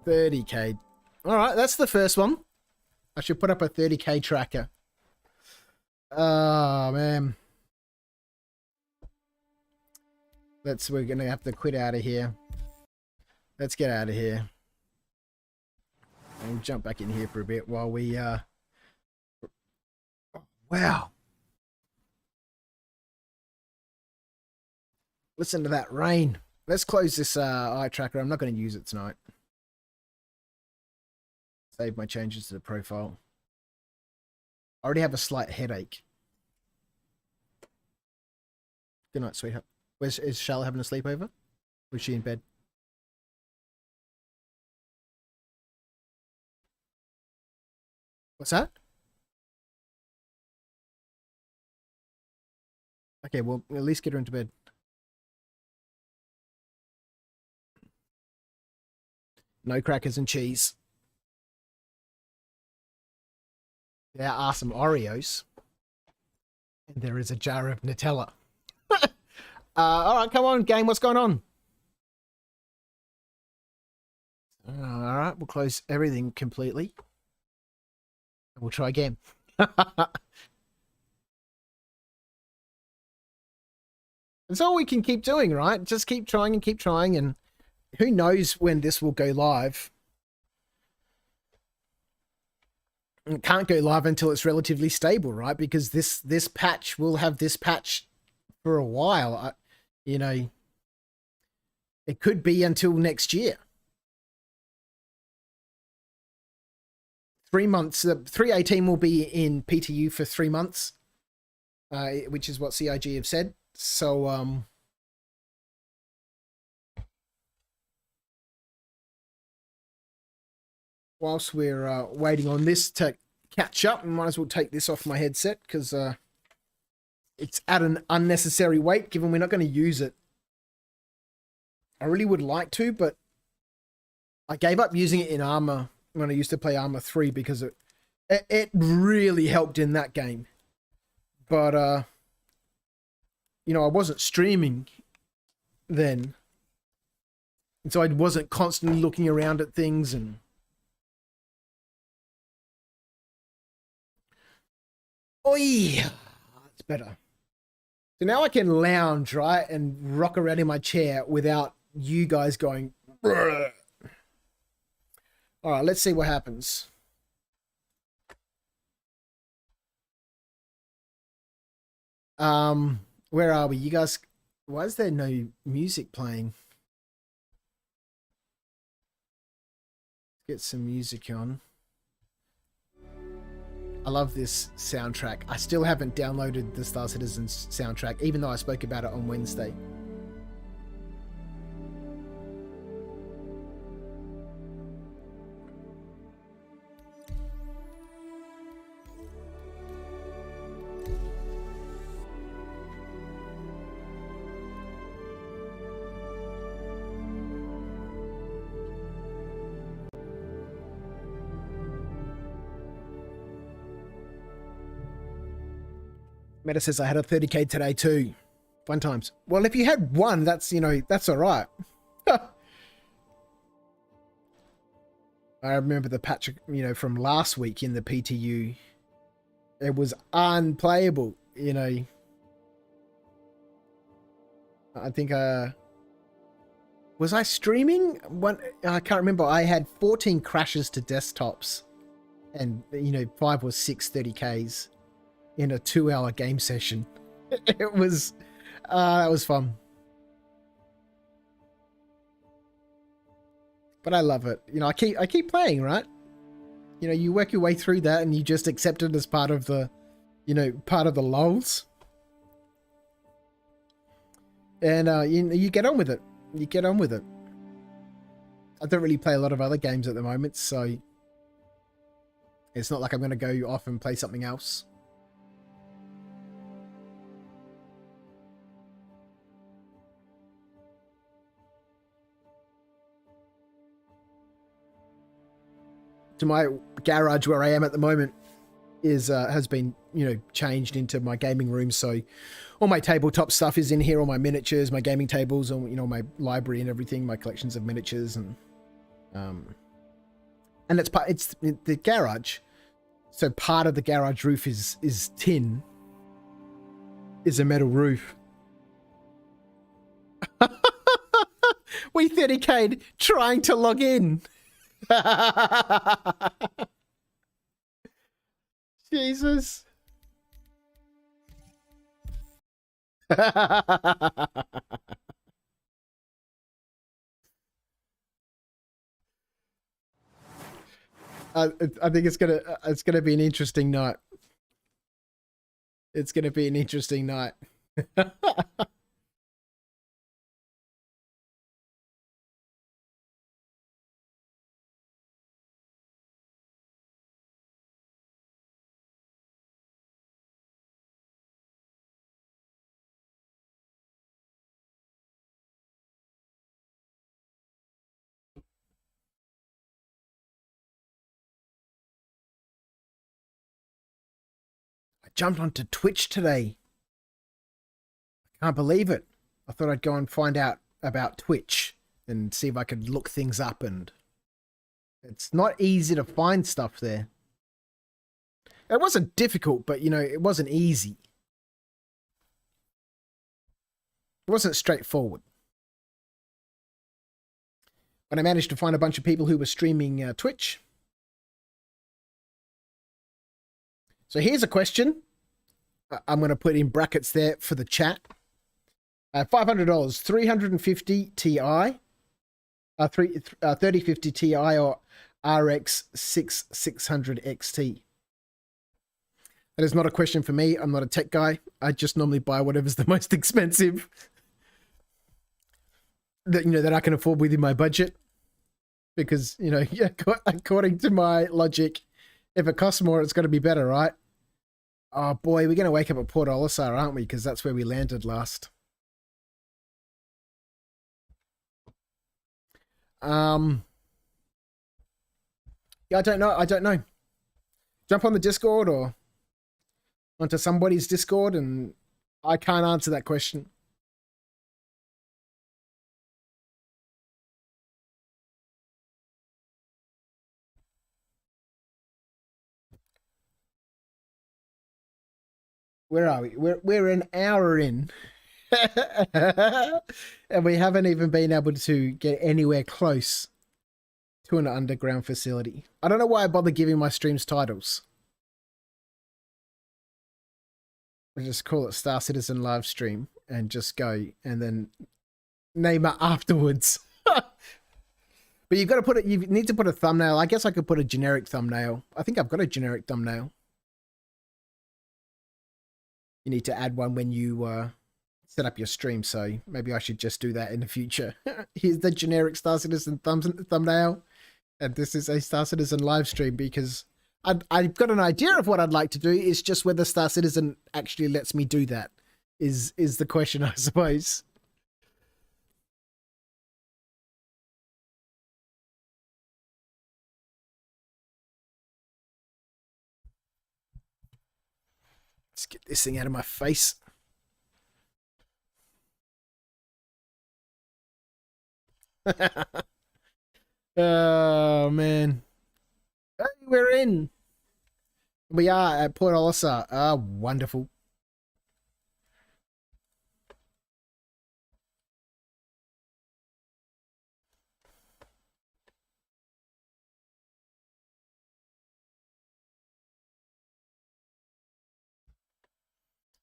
30k. All right, that's the first one. I should put up a 30k tracker. Oh man. We're gonna have to quit out of here. Let's get out of here. We'll jump back in here for a bit while we wow. Listen to that rain. Let's close this eye tracker. I'm not going to use it tonight. Save my changes to the profile. I already have a slight headache. Good night, sweetheart. Is Charlotte having a sleepover? Or is she in bed? What's that? Okay, well, at least get her into bed. No crackers and cheese. There are some Oreos. And there is a jar of Nutella. All right, come on, game. What's going on? All right, we'll close everything completely. And we'll try again. That's all we can keep doing, right? Just keep trying, and who knows when this will go live. It can't go live until it's relatively stable, right? Because this patch will have this patch for a while. You know, it could be until next year. 3 months. 3.18 will be in PTU for 3 months, which is what CIG have said. So, whilst we're waiting on this to catch up, I might as well take this off my headset because it's at an unnecessary weight given we're not going to use it. I really would like to, but I gave up using it in Armor when I used to play Armor 3 because it really helped in that game. But, you know, I wasn't streaming then. And so I wasn't constantly looking around at things and... Oh yeah, that's better. So now I can lounge, right, and rock around in my chair without you guys going... Brr. All right, let's see what happens. Where are we? You guys... Why is there no music playing? Get some music on. I love this soundtrack. I still haven't downloaded the Star Citizen soundtrack, even though I spoke about it on Wednesday. Meta says I had a 30k today too. Fun times. Well, if you had one, that's, you know, that's all right. I remember the patch, you know, from last week in the PTU. It was unplayable, you know. I think, was I streaming? I can't remember. I had 14 crashes to desktops and, you know, 5 or 6 30Ks. In a 2-hour game session. It was, that was fun. But I love it. You know, I keep playing, right? You know, you work your way through that and you just accept it as part of the, you know, part of the lulls. And you get on with it. You get on with it. I don't really play a lot of other games at the moment, so it's not like I'm going to go off and play something else. To my garage where I am at the moment is has been, you know, changed into my gaming room. So all my tabletop stuff is in here, all my miniatures, my gaming tables, and, you know, my library and everything, my collections of miniatures, and it's the garage. So part of the garage roof is tin, is a metal roof. We 30K'd trying to log in. Jesus. I think it's gonna be an interesting night. It's gonna be an interesting night. Jumped onto Twitch today. I can't believe it. I thought I'd go and find out about Twitch and see if I could look things up, and it's not easy to find stuff there. It wasn't difficult, but, you know, it wasn't easy. It wasn't straightforward. But I managed to find a bunch of people who were streaming Twitch. So here's a question. I'm going to put in brackets there for the chat. $500, 350 Ti, 3050 Ti or RX 600 XT. That is not a question for me. I'm not a tech guy. I just normally buy whatever's the most expensive that, you know, that I can afford within my budget. Because, you know, yeah, according to my logic, if it costs more, it's going to be better, right? Oh boy, we're going to wake up at Port Olisar, aren't we? Because that's where we landed last. Yeah, I don't know. Jump on the Discord or onto somebody's Discord, and I can't answer that question. Where are we? We're an hour in. And we haven't even been able to get anywhere close to an underground facility. I don't know why I bother giving my streams titles. I just call it Star Citizen live stream and just go and then name it afterwards. But you've got to put it, you need to put a thumbnail. I guess I could put a generic thumbnail. I think I've got a generic thumbnail. You need to add one when you set up your stream, so maybe I should just do that in the future. Here's the generic Star Citizen thumbnail, and this is a Star Citizen live stream, because I've got an idea of what I'd like to do. It's just whether Star Citizen actually lets me do that is the question, I suppose. Let's get this thing out of my face. Oh man. Hey, we're in. We are at Port Olisar. Ah, wonderful.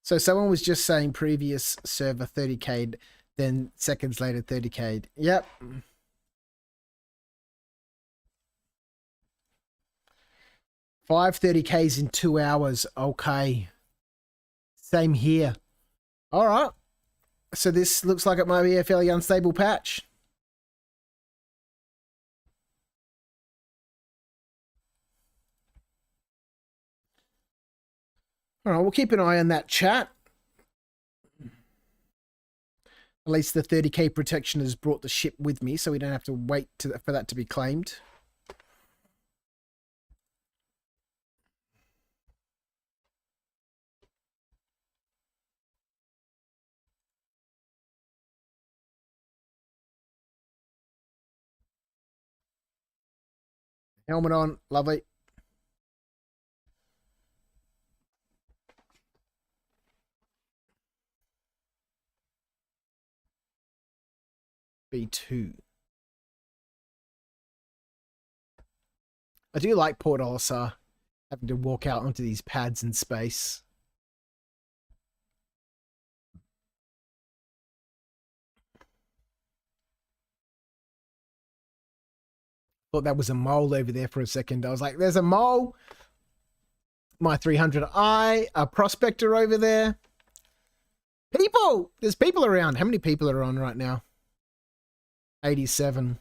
So someone was just saying previous server 30k, then seconds later 30k. Yep. 530Ks in 2 hours. Okay. Same here. All right. So this looks like it might be a fairly unstable patch. All right, we'll keep an eye on that chat. At least the 30k protection has brought the ship with me, so we don't have to wait for that to be claimed. Helmet on, lovely. B2. I do like Port Olisar, having to walk out onto these pads in space. Thought that was a mole over there for a second. I was like, there's a mole. My 300i, a prospector over there. People! There's people around. How many people are on right now? 87.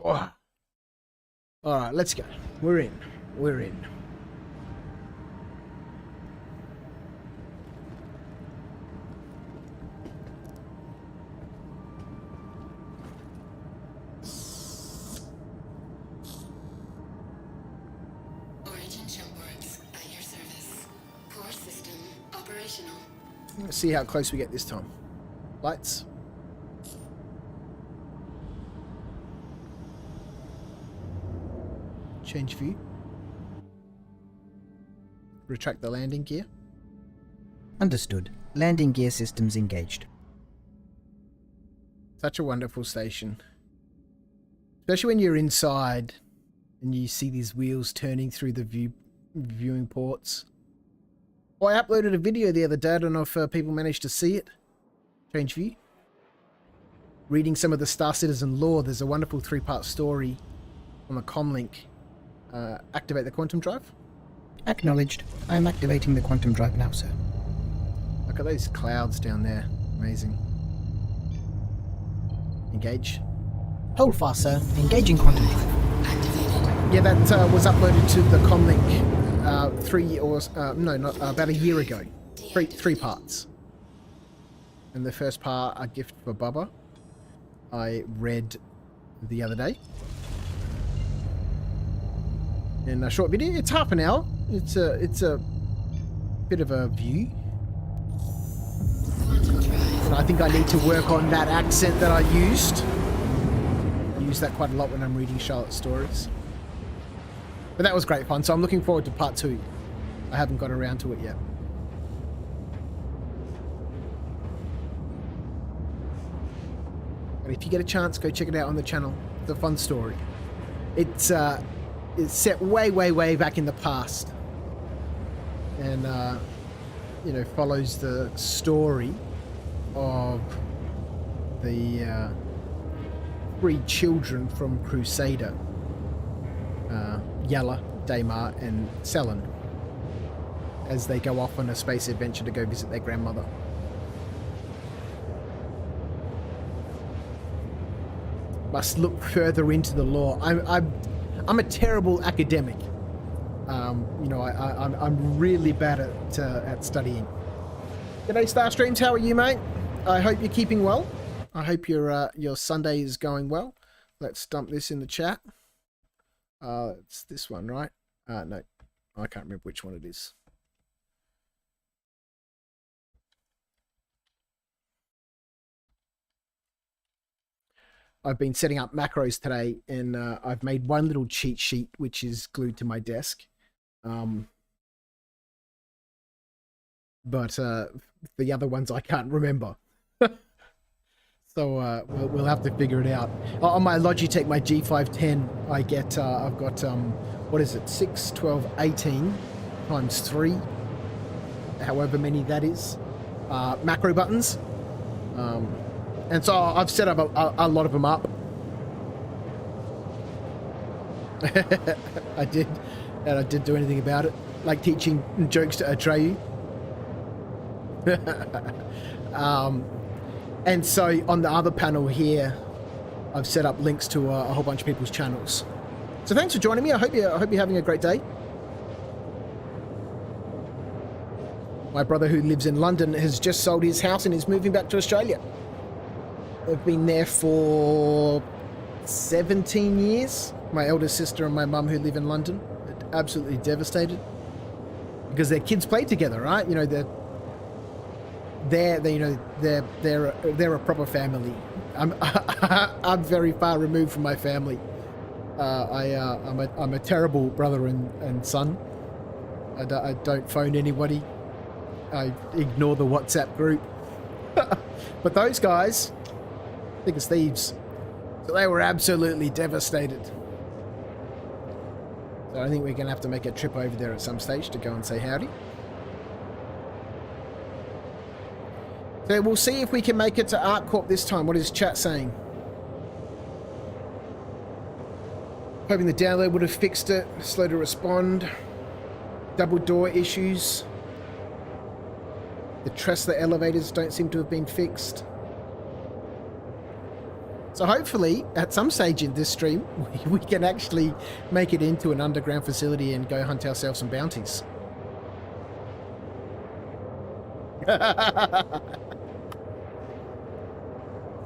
Oh. All right, let's go. We're in. We're in. Origin jump boards at your service. Let's see how close we get this time. Lights. Change view. Retract the landing gear. Understood. Landing gear systems engaged. Such a wonderful station. Especially when you're inside and you see these wheels turning through the viewing ports. Well, I uploaded a video the other day. I don't know if people managed to see it. Change view. Reading some of the Star Citizen lore, there's a wonderful 3-part story on the comlink. Activate the quantum drive. Acknowledged. I am activating the quantum drive now, sir. Look at those clouds down there. Amazing. Engage. Hold fast, sir. Engaging quantum drive. Activated. Yeah, that was uploaded to the comlink about a year ago. Three parts. And the first part, a gift for Bubba, I read the other day. In a short video, it's half an hour. It's a bit of a view. Quantum drive. And I think I need to work on that accent that I used. I use that quite a lot when I'm reading Charlotte's stories. But that was great fun, so I'm looking forward to part 2. I haven't got around to it yet. But if you get a chance, go check it out on the channel. It's a fun story. It's set way back in the past. And, follows the story of the 3 children from Crusader. Yella, Daymar, and Selen, as they go off on a space adventure to go visit their grandmother. Must look further into the lore. I'm a terrible academic. I'm really bad at studying. G'day, Starstreams. How are you, mate? I hope you're keeping well. I hope your Sunday is going well. Let's dump this in the chat. It's this one, right? No, I can't remember which one it is. I've been setting up macros today, and I've made one little cheat sheet which is glued to my desk. But the other ones I can't remember. So we'll have to figure it out. On my Logitech, my G510, I get, I've got, what is it, 6, 12, 18 times 3, however many that is, macro buttons. And so I've set up a lot of them up. I did, and I didn't do anything about it. Like teaching jokes to Atreyu. And so on the other panel here, I've set up links to a whole bunch of people's channels. So thanks for joining me. I hope you're having a great day. My brother, who lives in London, has just sold his house and is moving back to Australia. They've been there for 17 years. My eldest sister and my mum, who live in London, are absolutely devastated because their kids play together, right? You know, they're a proper family. I'm very far removed from my family. I'm a terrible brother and son. I don't phone anybody. I ignore the WhatsApp group. But those guys, thick as thieves. So they were absolutely devastated. So I think we're going to have to make a trip over there at some stage to go and say howdy. So we'll see if we can make it to ArtCorp this time. What is chat saying? Hoping the download would have fixed it. Slow to respond. Double door issues. The Tesla elevators don't seem to have been fixed. So hopefully, at some stage in this stream, we can actually make it into an underground facility and go hunt ourselves some bounties.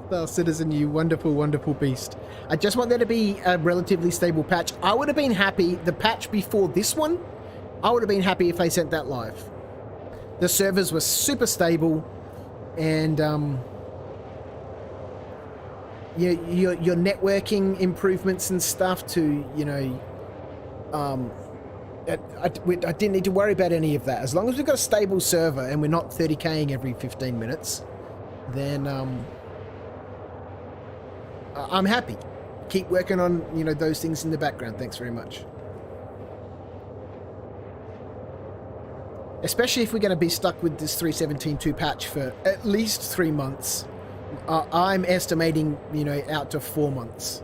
Star Citizen, you wonderful, wonderful beast. I just want there to be a relatively stable patch. I would have been happy, the patch before this one, I would have been happy if they sent that live. The servers were super stable, and your networking improvements and stuff to, you know, I didn't need to worry about any of that. As long as we've got a stable server and we're not 30k'ing every 15 minutes, then I'm happy. Keep working on, you know, those things in the background. Thanks very much. Especially if we're going to be stuck with this 3.17.2 patch for at least 3 months. I'm estimating, you know, out to 4 months.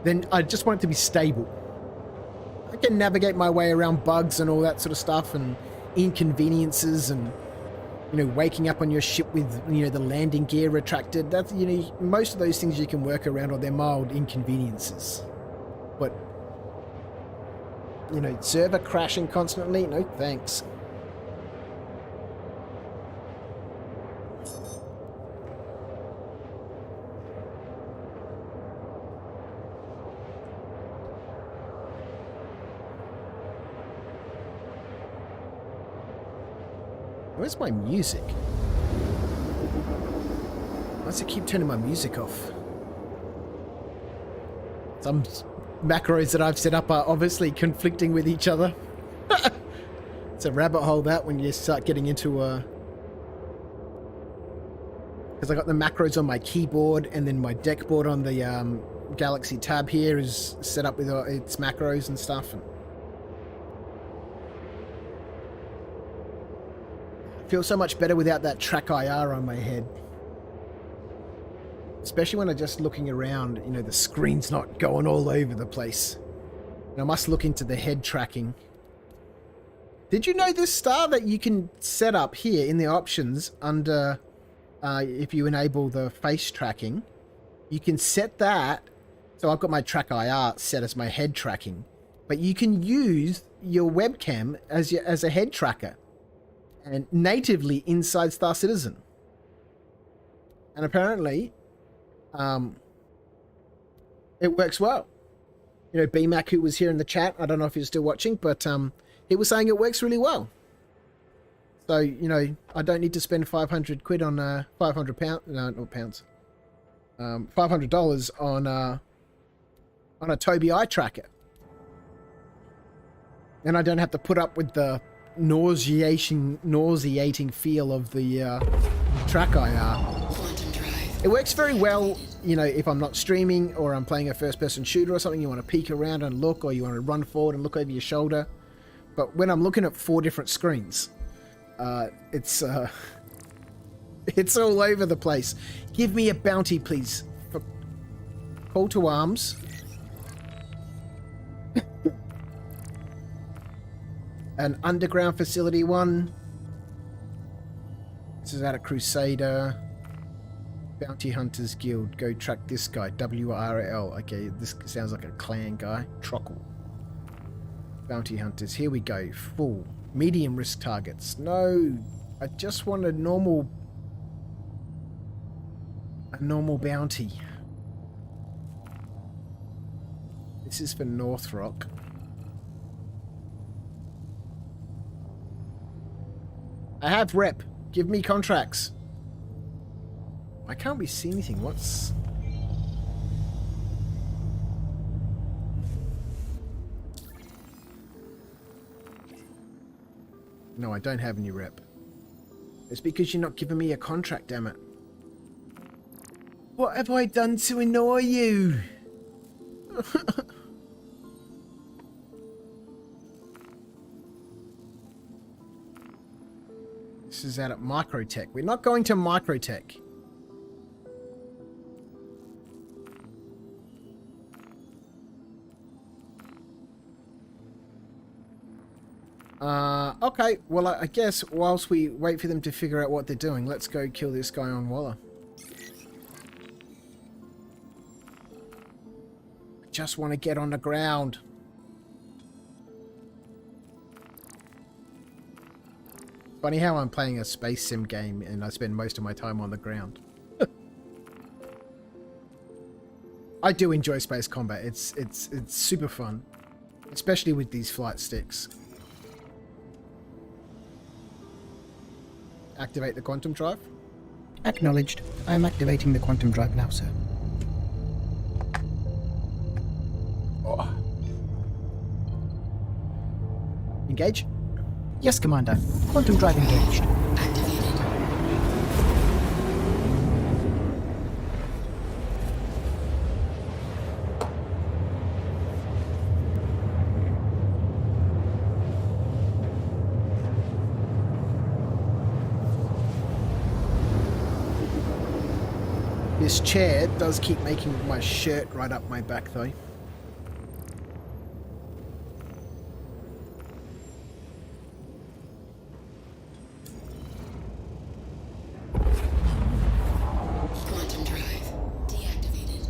Then I just want it to be stable. I can navigate my way around bugs and all that sort of stuff, and inconveniences, and, you know, waking up on your ship with, you know, the landing gear retracted. That's, you know, most of those things you can work around, or they're mild inconveniences. But, you know, server crashing constantly? No thanks. Where's my music? Why does it keep turning my music off? Some macros that I've set up are obviously conflicting with each other. It's a rabbit hole, that, when you start getting into because I got the macros on my keyboard, and then my deck board on the Galaxy Tab here is set up with its macros and stuff. And feel so much better without that track IR on my head. Especially when I'm just looking around, you know, the screen's not going all over the place. And I must look into the head tracking. Did you know this, Star, that you can set up here in the options under, if you enable the face tracking, you can set that. So I've got my track IR set as my head tracking, but you can use your webcam as a head tracker, and natively inside Star Citizen. And apparently, it works well. You know, BMAC, who was here in the chat, I don't know if he's still watching, but he was saying it works really well. So, you know, I don't need to spend 500 quid on 500 pounds, no, not pounds, $500 on a Tobii eye tracker. And I don't have to put up with the nauseating feel of the track IR. It works very well, you know, if I'm not streaming or I'm playing a first-person shooter or something. You want to peek around and look, or you want to run forward and look over your shoulder. But when I'm looking at 4 different screens, it's all over the place. Give me a bounty, please. Call to arms. An underground facility one. This is out of Crusader. Bounty Hunters Guild. Go track this guy. WRL. Okay, this sounds like a clan guy. Trockle. Bounty Hunters. Here we go. Full. Medium risk targets. No. I just want a normal bounty. This is for North Rock. I have rep. Give me contracts. I can't really see anything. What's... No, I don't have any rep. It's because you're not giving me a contract, damn it. What have I done to annoy you? This is out at Microtech. We're not going to Microtech. Okay, well, I guess whilst we wait for them to figure out what they're doing, let's go kill this guy on Walla. I just want to get on the ground. Funny how I'm playing a space sim game and I spend most of my time on the ground. I do enjoy space combat. It's super fun, especially with these flight sticks. activate the quantum drive. Acknowledged. I am activating the quantum drive now, sir. Oh. Engage. Yes, Commander. Quantum drive engaged. Activated. This chair does keep making my shirt right up my back, though. Quantum drive deactivated.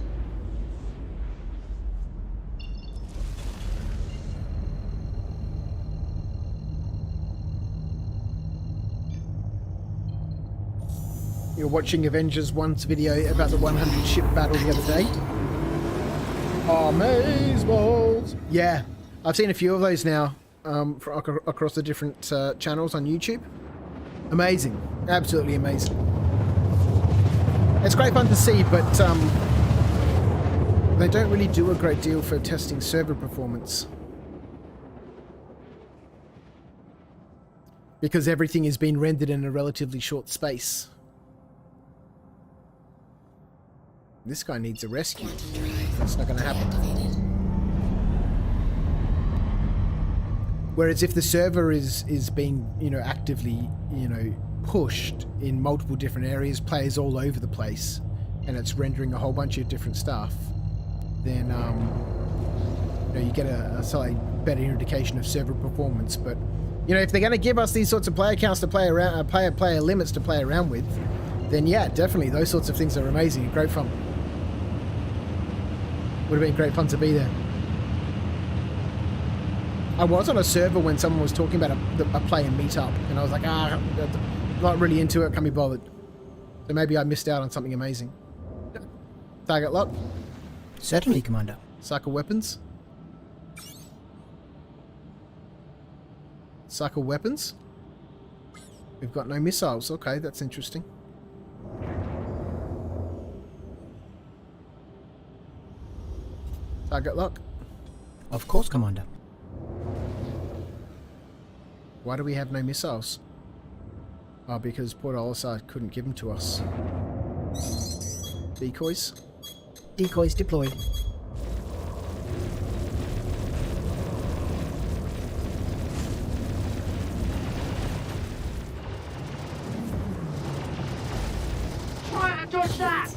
You were watching Avengers 1's video about the 100 ship battle the other day. Amazeballs! Yeah, I've seen a few of those now across the different channels on YouTube. Amazing. Absolutely amazing. It's great fun to see, but they don't really do a great deal for testing server performance. Because everything is being rendered in a relatively short space. This guy needs a rescue. Quantum drive That's not going to happen. deactivated. Whereas if the server is being, you know, actively, you know, pushed in multiple different areas, players all over the place, and it's rendering a whole bunch of different stuff, then you know, you get a slightly better indication of server performance. But you know, if they're going to give us these sorts of player counts to play around, player limits to play around with, then yeah, definitely those sorts of things are amazing and great fun. Would have been great fun to be there. I was on a server when someone was talking about a player meetup, and I was like, not really into it, can't be bothered. So maybe I missed out on something amazing. Target lock. Certainly, Commander. Cycle weapons. Cycle weapons. We've got no missiles. Okay, that's interesting. Target lock. Of course, Commander. Why do we have no missiles? Oh, because Port Olisar couldn't give them to us. Decoys. Decoys deployed. Under attack.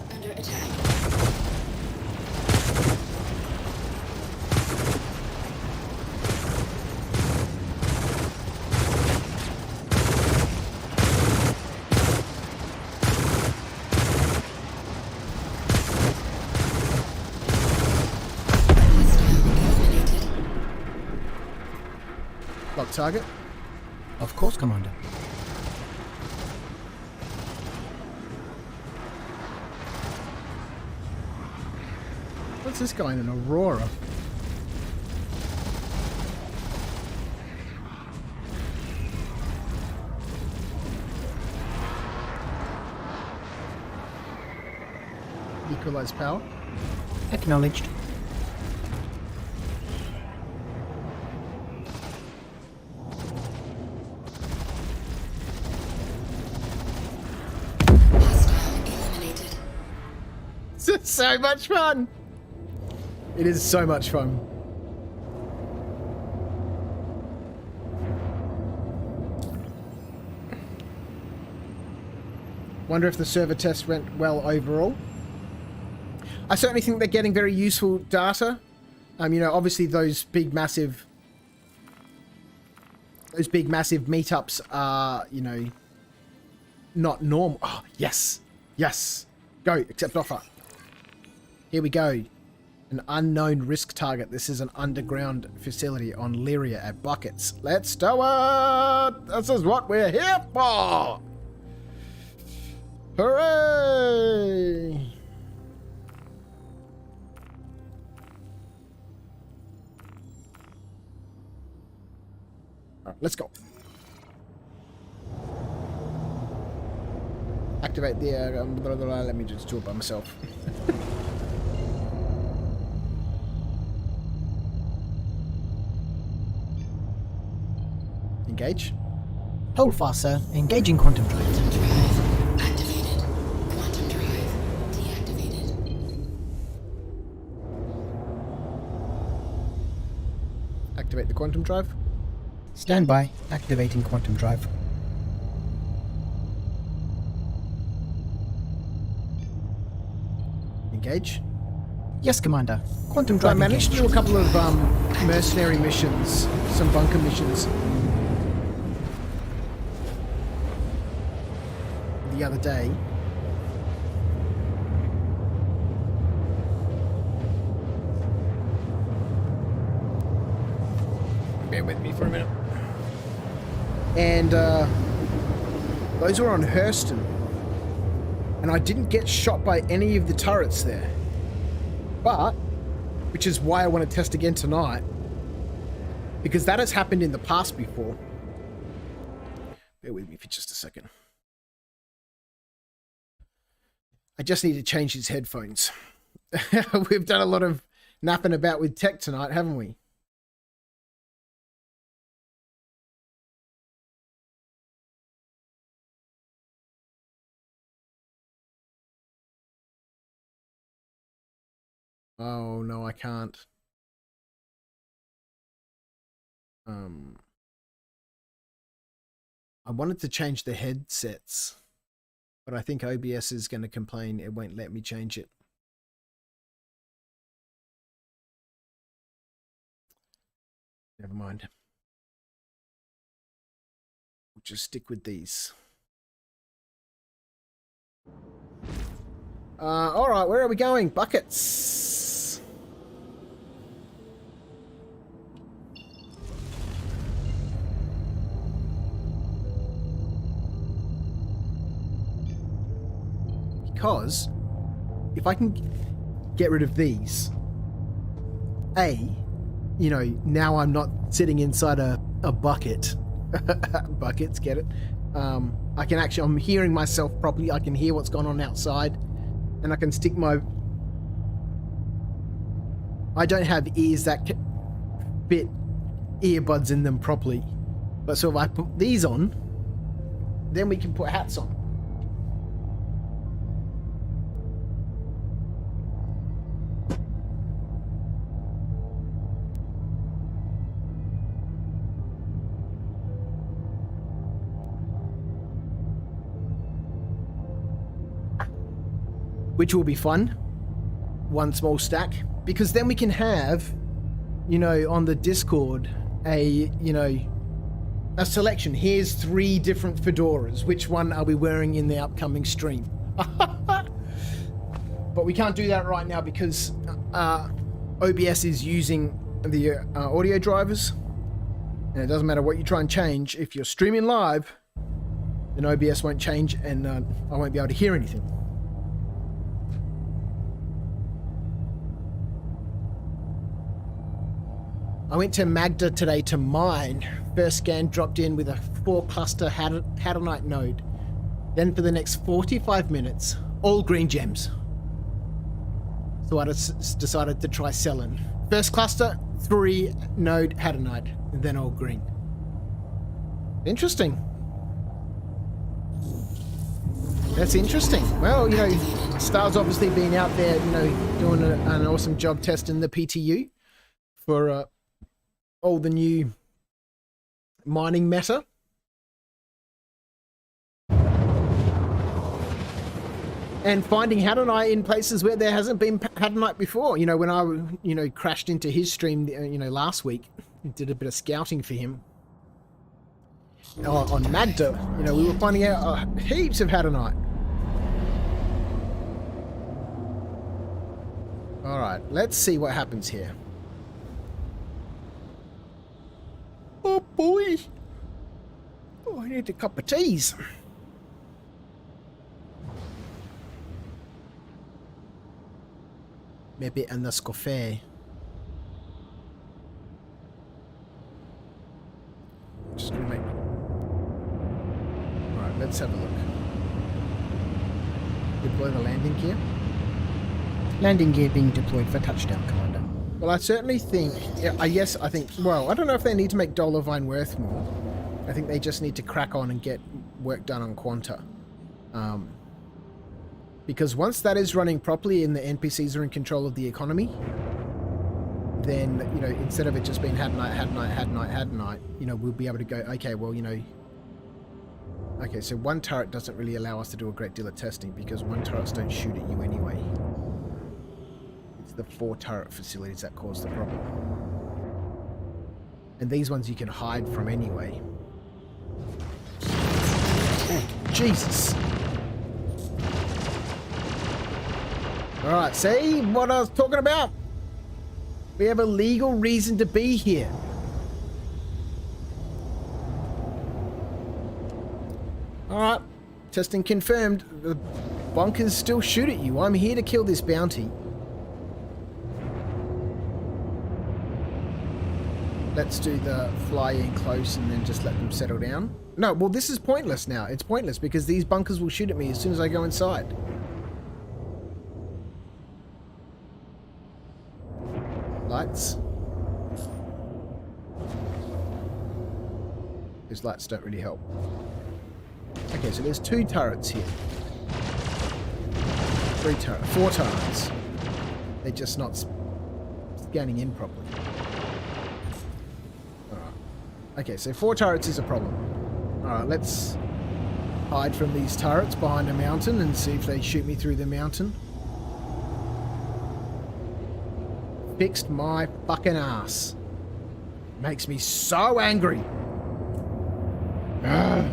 Lock target. Of course, Commander. What's this guy in an Aurora? Equalize power. Acknowledged. Hostile eliminated. It's so much fun! It is so much fun. Wonder if the server test went well overall. I certainly think they're getting very useful data. You know, obviously those big massive meetups are, you know, not normal. Oh, yes. Yes. Go, accept offer. Here we go. An unknown risk target. This is an underground facility on Lyria at Buckets. Let's do it! This is what we're here for! Hooray! Alright, let's go. activate the... blah, blah, blah. Let me just do it by myself. Engage. Hold fast, sir. Engaging quantum drive. Drive activated. Quantum drive deactivated. Activate the quantum drive. Stand by. Activating quantum drive. Engage. Yes, Commander. Quantum So I drive managed to engaged. do a couple of mercenary missions, some bunker missions, the other day. Bear with me for a minute. And those were on Hurston. And I didn't get shot by any of the turrets there. But, which is why I want to test again tonight, because that has happened in the past before. Bear with me for just a second. I just need to change his headphones. We've done a lot of napping about with tech tonight, haven't we? Oh, no, I can't. I wanted to change the headsets, but I think OBS is going to complain it won't let me change it. Never mind. We'll just stick with these. All right, where are we going? Buckets. Because if I can get rid of these, you know, now I'm not sitting inside a bucket. Buckets, get it? I can actually, I'm hearing myself properly. I can hear what's going on outside. And I can stick my... I don't have ears that fit earbuds in them properly. But so if I put these on, then we can put hats on. Which will be fun. One small stack. Because then we can have, you know, on the Discord, a selection. Here's 3 different fedoras. Which one are we wearing in the upcoming stream? But we can't do that right now because OBS is using the audio drivers. And it doesn't matter what you try and change. If you're streaming live, then OBS won't change and I won't be able to hear anything. I went to Magda today to mine. First scan dropped in with a 4-cluster Hadronite node. Then for the next 45 minutes, all green gems. So I just decided to try selling. First cluster, 3-node Hadronite, and then all green. Interesting. That's interesting. Well, you know, Star's obviously been out there, you know, doing an awesome job testing the PTU for all the new mining matter. And finding Hadronite in places where there hasn't been Hadronite before. You know, when I, you know, crashed into his stream, you know, last week, did a bit of scouting for him. On Magda, you know, we were finding out heaps of Hadronite. All right, let's see what happens here. Oh boy! Oh, I need a cup of teas. Maybe a Nescafé. Just gonna make. All right, let's have a look. Deploy the landing gear. Landing gear being deployed for touchdown, Commander. Well, I certainly think, well, I don't know if they need to make Dolovine worth more. I think they just need to crack on and get work done on Quanta. Because once that is running properly and the NPCs are in control of the economy, then, you know, instead of it just being had night, you know, we'll be able to go, okay, well, you know, okay, so one turret doesn't really allow us to do a great deal of testing because one turrets don't shoot at you anyway. It's the 4 turret facilities that cause the problem. And these ones you can hide from anyway. Oh, Jesus. Alright, see what I was talking about? We have a legal reason to be here. Alright, testing confirmed. The bonkers still shoot at you. I'm here to kill this bounty. Let's do the fly in close and then just let them settle down. No, well, this is pointless now. It's pointless because these bunkers will shoot at me as soon as I go inside. Lights. Those lights don't really help. Okay, so there's 2 turrets here. 3 turrets. 4 turrets. They're just not scanning in properly. Alright. Okay, so 4 turrets is a problem. Alright, let's hide from these turrets behind a mountain and see if they shoot me through the mountain. Fixed my fucking ass. Makes me so angry. Ugh.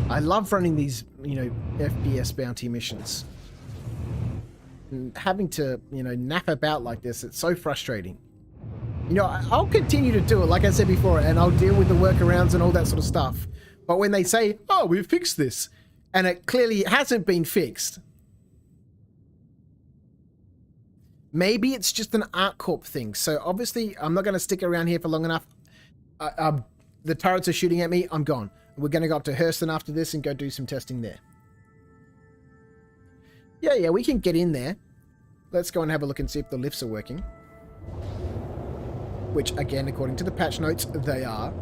I love running these, you know, FPS bounty missions. And having to, you know, nap about like this, it's so frustrating. You know, I'll continue to do it, like I said before, and I'll deal with the workarounds and all that sort of stuff. But when they say, oh, we've fixed this, and it clearly hasn't been fixed, maybe it's just an ArcCorp thing. So obviously, I'm not going to stick around here for long enough. The turrets are shooting at me. I'm gone. We're going to go up to Hurston after this and go do some testing there. Yeah, we can get in there. Let's go and have a look and see if the lifts are working. Which, again, according to the patch notes, they are.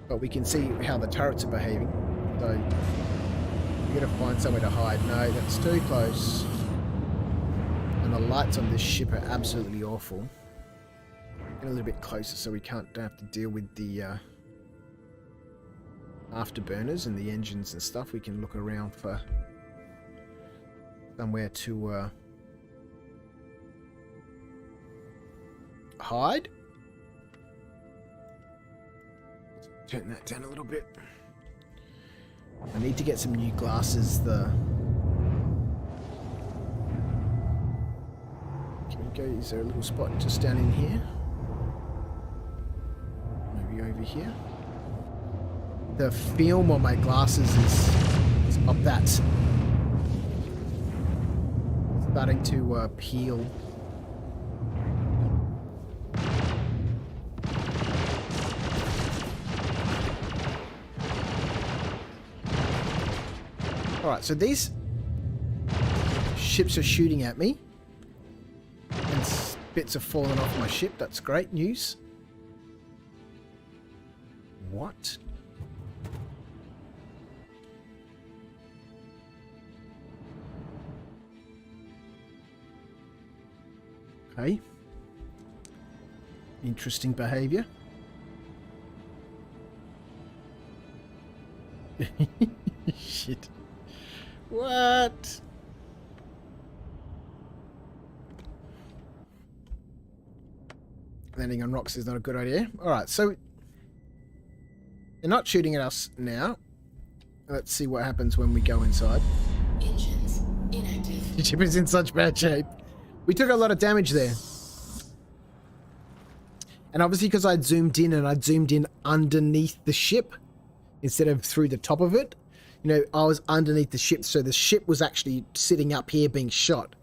But we can see how the turrets are behaving. So, we're going to find somewhere to hide. No, that's too close. And the lights on this ship are absolutely awful. Get a little bit closer so we don't have to deal with the afterburners and the engines and stuff. We can look around for somewhere to hide. Turn that down a little bit. I need to get some new glasses. Can we go? Is there a little spot just down in here? Maybe over here. The film on my glasses is up that. Starting to peel. Alright, so these ships are shooting at me. And bits are falling off my ship. That's great news. What? Okay. Interesting behavior. Shit. What? Landing on rocks is not a good idea. Alright, so they're not shooting at us now. Let's see what happens when we go inside. Engines inactive. The ship is in such bad shape. We took a lot of damage there. And obviously because I'd zoomed in and I'd zoomed in underneath the ship instead of through the top of it. You know, I was underneath the ship, so the ship was actually sitting up here being shot.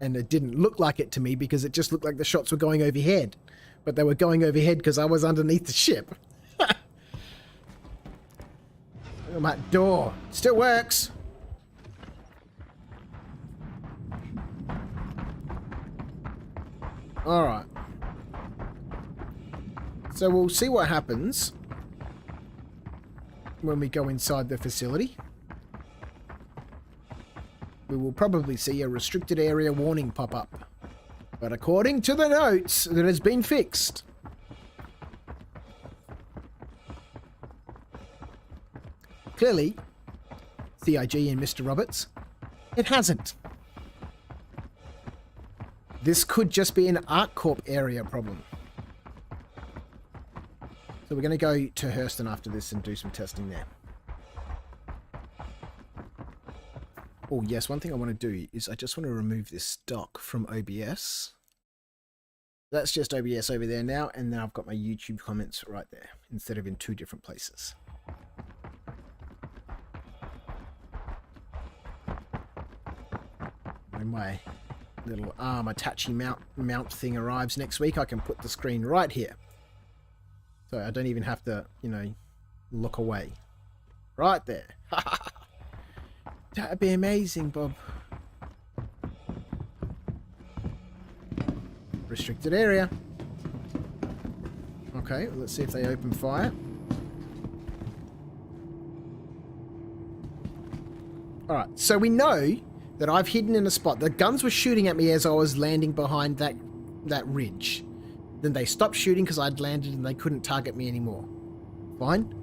And it didn't look like it to me because it just looked like the shots were going overhead. But they were going overhead because I was underneath the ship. Look at that door. Still works. Alright. So we'll see what happens when we go inside the facility. We will probably see a restricted area warning pop up. But according to the notes, that has been fixed. Clearly, CIG and Mr. Roberts, it hasn't. This could just be an ArcCorp area problem. So we're going to go to Hurston after this and do some testing there. Oh yes, one thing I want to do is I just want to remove this stock from OBS. That's just OBS over there now, and then I've got my YouTube comments right there, instead of in two different places. When my little arm attache mount thing arrives next week, I can put the screen right here. So I don't even have to, you know, look away. Right there. That'd be amazing, Bob. Restricted area. Okay, let's see if they open fire. Alright, so we know that I've hidden in a spot. The guns were shooting at me as I was landing behind that ridge. Then they stopped shooting because I'd landed and they couldn't target me anymore. Fine.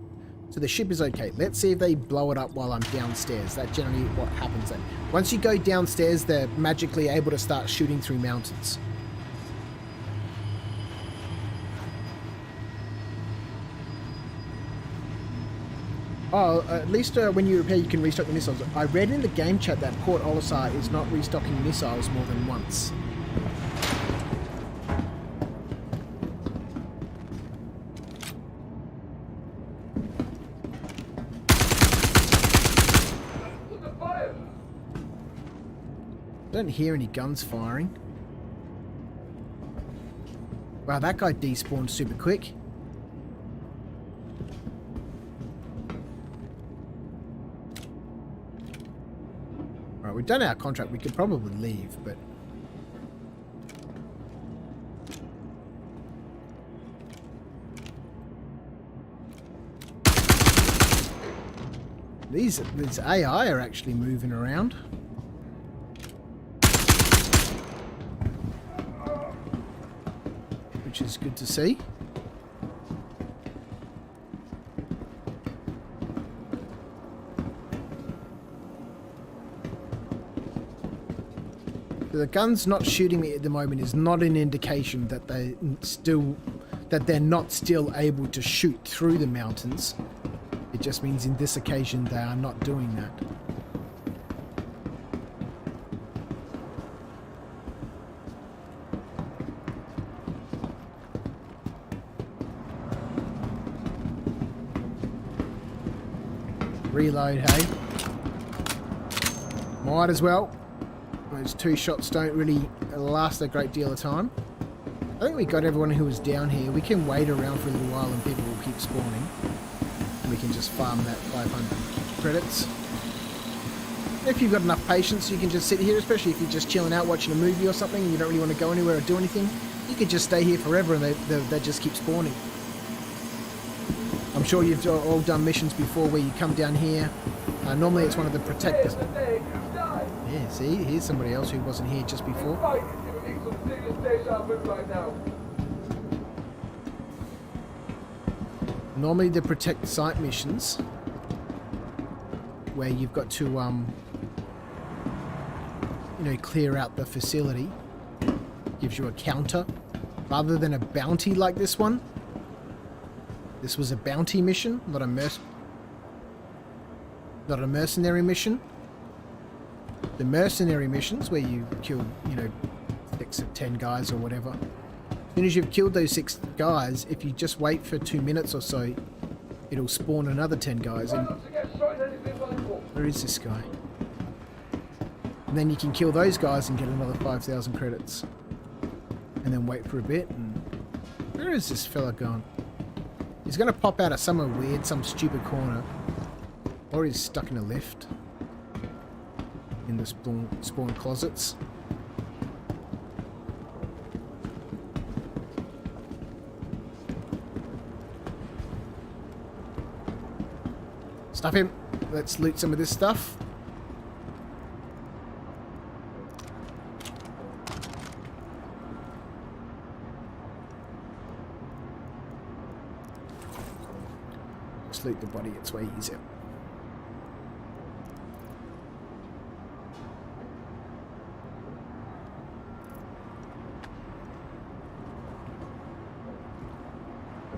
So the ship is okay. Let's see if they blow it up while I'm downstairs. That's generally what happens then. Once you go downstairs, they're magically able to start shooting through mountains. Oh, at least when you repair, you can restock the missiles. I read in the game chat that Port Olisar is not restocking missiles more than once. Don't hear any guns firing. Wow, that guy despawned super quick. Alright, we've done our contract. We could probably leave, but... These AI are actually moving around. Which is good to see. So the gun's not shooting me at the moment is not an indication that they're not still able to shoot through the mountains. It just means in this occasion they are not doing that. Reload, hey? Might as well. Those two shots don't really last a great deal of time. I think we got everyone who was down here. We can wait around for a little while and people will keep spawning. And we can just farm that 500 credits. If you've got enough patience, you can just sit here, especially if you're just chilling out watching a movie or something and you don't really want to go anywhere or do anything. You could just stay here forever and they just keep spawning. I'm sure you've all done missions before where you come down here. Normally it's one of the protectors. Yeah, see, here's somebody else who wasn't here just before. Normally the protect site missions, where you've got to, clear out the facility, gives you a counter, rather than a bounty like this one. This was a bounty mission, not a mercenary mission. The mercenary missions, where you kill, 6 or 10 guys or whatever. As soon as you've killed those 6 guys, if you just wait for 2 minutes or so, it'll spawn another 10 guys. And where is this guy? And then you can kill those guys and get another 5,000 credits. And then wait for a bit. And where is this fella gone? He's going to pop out of somewhere weird, some stupid corner. Or he's stuck in a lift. In the spawn closets. Stuff him. Let's loot some of this stuff. Let's loot the body. It's way easier.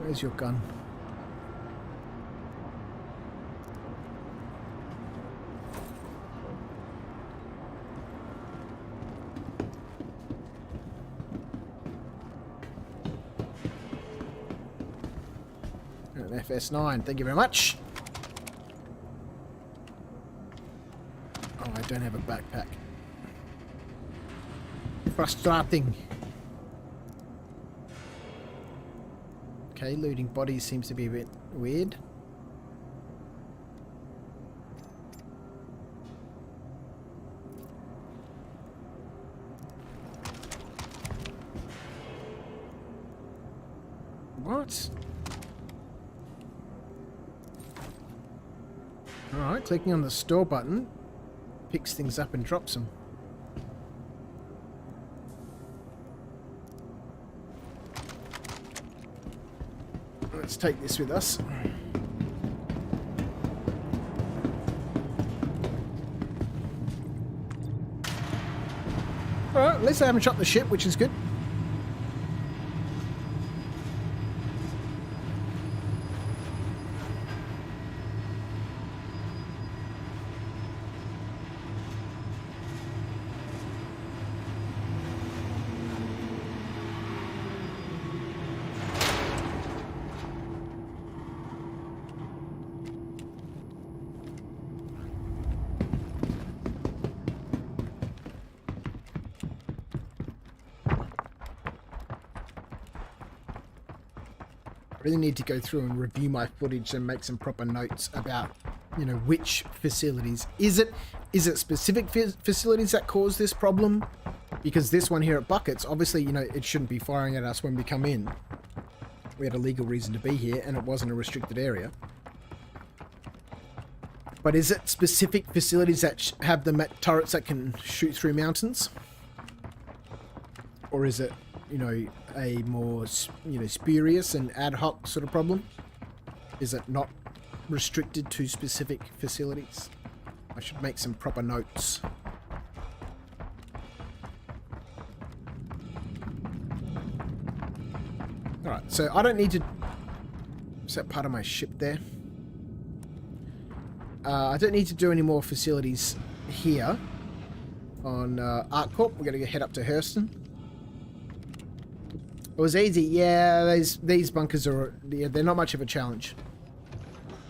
Where's your gun? An FS9, thank you very much. Oh, I don't have a backpack. Frustrating. Okay, looting bodies seems to be a bit weird. What? Alright, clicking on the store button picks things up and drops them. Let's take this with us. Alright, at least I haven't shot the ship, which is good. I really need to go through and review my footage and make some proper notes about, you know, which facilities. Is it specific facilities that cause this problem? Because this one here at Buckets, obviously, you know, it shouldn't be firing at us when we come in. We had a legal reason to be here, and it wasn't a restricted area. But is it specific facilities that have the turrets that can shoot through mountains? Or is it, you know, a more, you know, spurious and ad hoc sort of problem? Is it not restricted to specific facilities? I should make some proper notes. Alright, so I don't need to... Is that part of my ship there? I don't need to do any more facilities here on ArcCorp. We're going to head up to Hurston. It was easy. Yeah, these bunkers are... Yeah, they're not much of a challenge.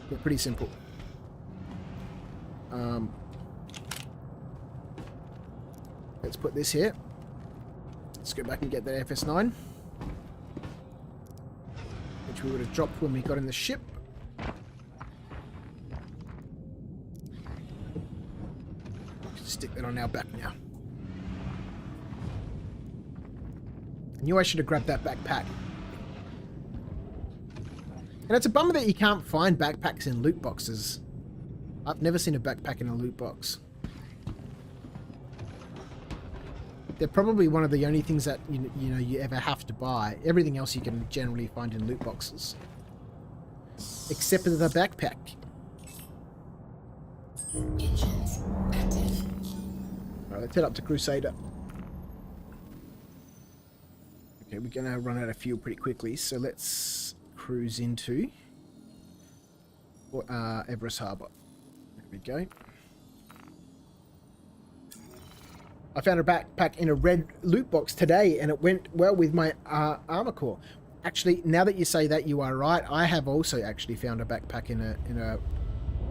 They're pretty simple. Let's put this here. Let's go back and get that FS9. Which we would have dropped when we got in the ship. Stick that on our back now. I knew I should have grabbed that backpack. And it's a bummer that you can't find backpacks in loot boxes. I've never seen a backpack in a loot box. They're probably one of the only things that you know you ever have to buy. Everything else you can generally find in loot boxes. Except for the backpack. Engines active. Alright, let's head up to Crusader. Okay, we're gonna run out of fuel pretty quickly, so let's cruise into Everest Harbour. There we go. I found a backpack in a red loot box today, and it went well with my armor core. Actually, now that you say that, you are right. I have also actually found a backpack in a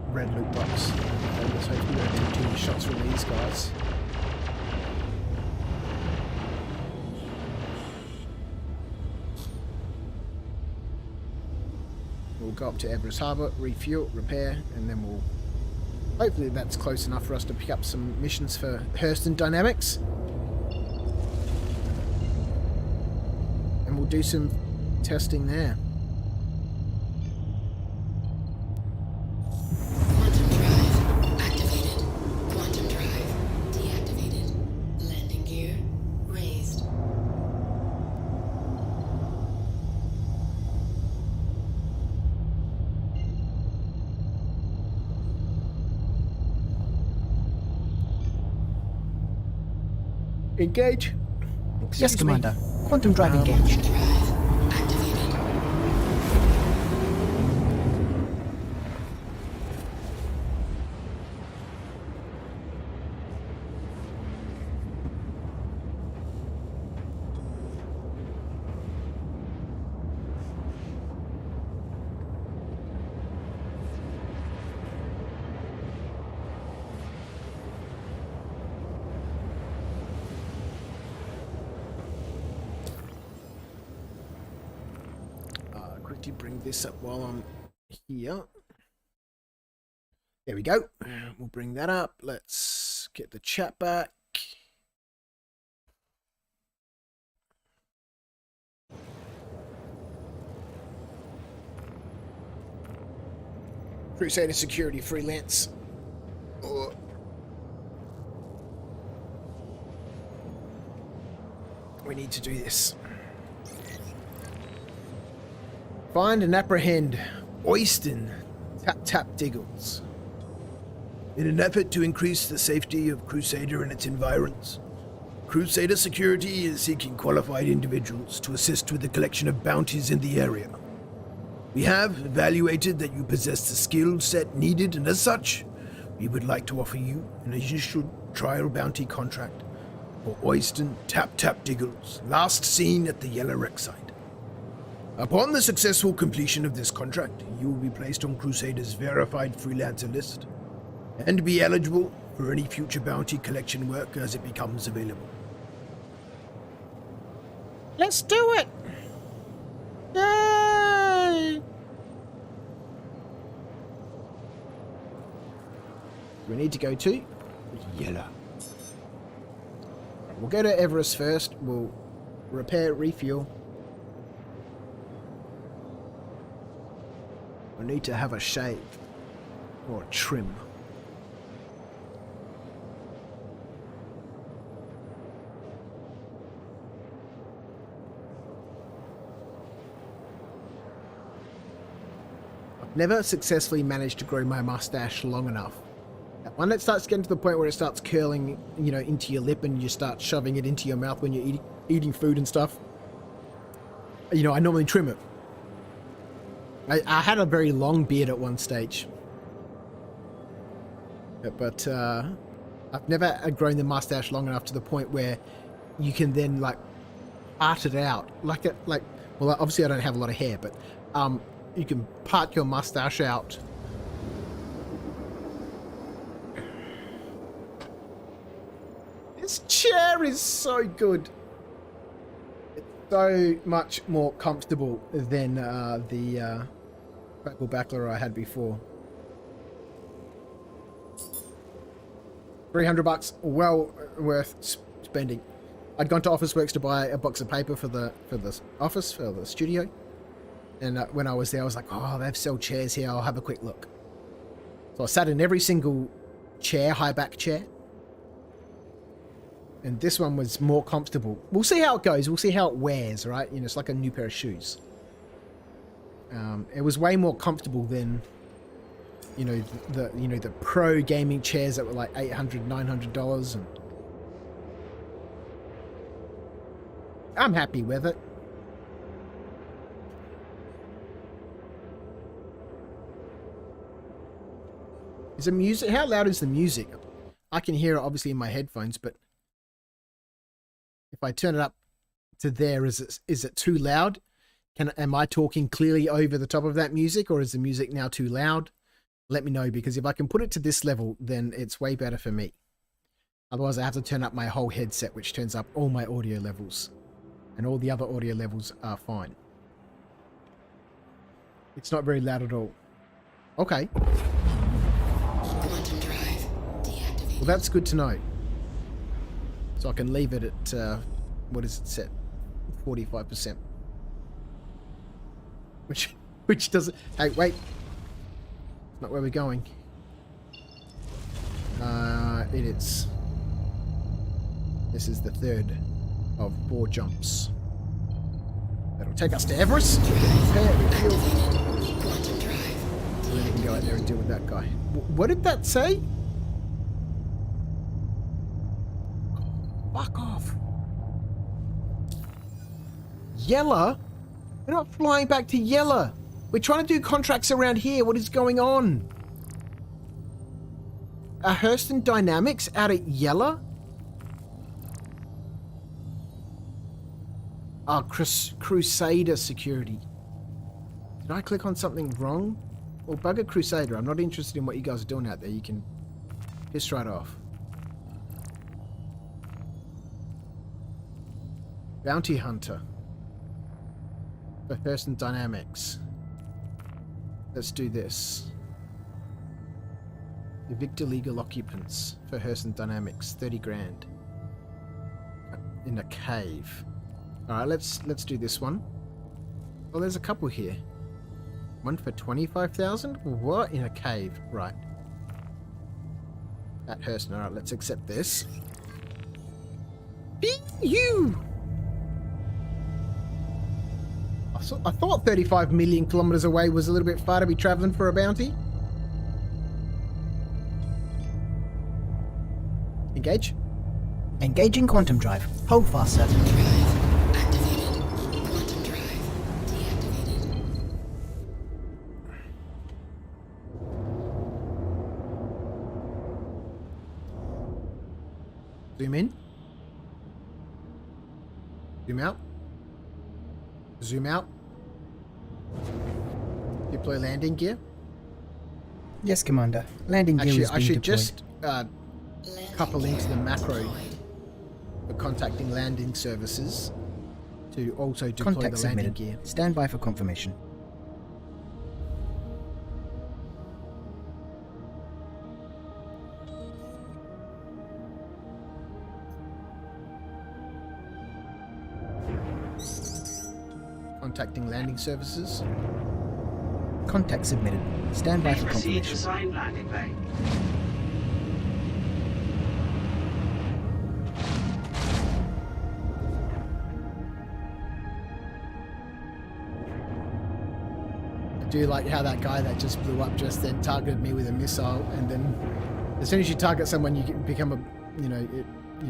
red loot box. Let's hopefully we don't take too many shots from these guys. we'll go up to Everest Harbour, refuel, repair, and then we'll... Hopefully that's close enough for us to pick up some missions for Hurston Dynamics. And we'll do some testing there. Quantum drive activated. Quantum drive deactivated. Landing gear raised. Engage. Yes, Excuse me. Commander. Quantum drive engaged. Drive activated. Quickly bring this up while I'm here. There we go. We'll bring that up. Let's get the chat back. Crusader Security Freelance. Oh. We need to do this. Find and apprehend Oyston Tap Diggles. In an effort to increase the safety of Crusader and its environs, Crusader Security is seeking qualified individuals to assist with the collection of bounties in the area. We have evaluated that you possess the skill set needed, and as such, we would like to offer you an initial trial bounty contract for Oyston Tap Diggles, last seen at the Yellow Wreck site. Upon the successful completion of this contract, you will be placed on Crusader's verified freelancer list and be eligible for any future bounty collection work as it becomes available. Let's do it! Yay! We need to go to Yellow. We'll go to Everest first. We'll repair, refuel. We need to have a shave or a trim. I've never successfully managed to grow my mustache long enough. When it starts getting to the point where it starts curling, you know, into your lip and you start shoving it into your mouth when you're eating food and stuff, you know, I normally trim it. I had a very long beard at one stage, but I've never grown the mustache long enough to the point where you can then like part it out well, obviously I don't have a lot of hair, but you can part your mustache out. This chair is so good. It's so much more comfortable than the backler I had before. $300, well worth spending. I'd gone to Officeworks to buy a box of paper for the office, for the studio, and when I was there I was like, oh, they sell chairs here, I'll have a quick look. So I sat in every single chair, high back chair, and this one was more comfortable. We'll see how it goes, we'll see how it wears, right? You know, it's like a new pair of shoes. It was way more comfortable than, you know, the pro gaming chairs that were like $800, $900, and I'm happy with it. Is the music? How loud is the music? I can hear it obviously in my headphones, but if I turn it up to there, is it too loud? Am I talking clearly over the top of that music, or is the music now too loud? Let me know, because if I can put it to this level, then it's way better for me. Otherwise, I have to turn up my whole headset, which turns up all my audio levels. And all the other audio levels are fine. It's not very loud at all. Okay. Quantum drive deactivated. Well, that's good to know. So I can leave it at, what is it set? 45%. Which doesn't... Hey, wait. Not where we're going. It is. This is the third of 4 jumps. That'll take us to Everest. Prepare, refuel. Quantum drive Then we can go out there and deal with that guy. What did that say? Fuck off. Yella? We're not flying back to Yella. We're trying to do contracts around here. What is going on? Are Hurston Dynamics out at Yella? Oh, Crusader security. Did I click on something wrong? Well, bugger Crusader. I'm not interested in what you guys are doing out there. You can piss right off. Bounty Hunter. For Hurston Dynamics. Let's do this. Evict illegal occupants for Hurston Dynamics. 30 grand. In a cave. Alright, let's do this one. Oh, there's a couple here. One for 25,000? What? In a cave. Right. At Hurston. Alright, let's accept this. You. I thought 35 million kilometers away was a little bit far to be traveling for a bounty. Engage. Engaging quantum drive. Hold fast, sir. drive activated. Quantum drive deactivated. Zoom in. Zoom out. Zoom out. Deploy landing gear. Yes, Commander. Landing gear Actually, is I being should deployed. just Landing couple gear into the macro deployed. for contacting landing services to also deploy Contact the landing submitted. gear. Stand by for confirmation. Contacting landing services. Contact submitted. Stand by Please for proceed to confirmation. assigned landing bay. I do like how that guy that just blew up just then targeted me with a missile, and then as soon as you target someone, you can become a,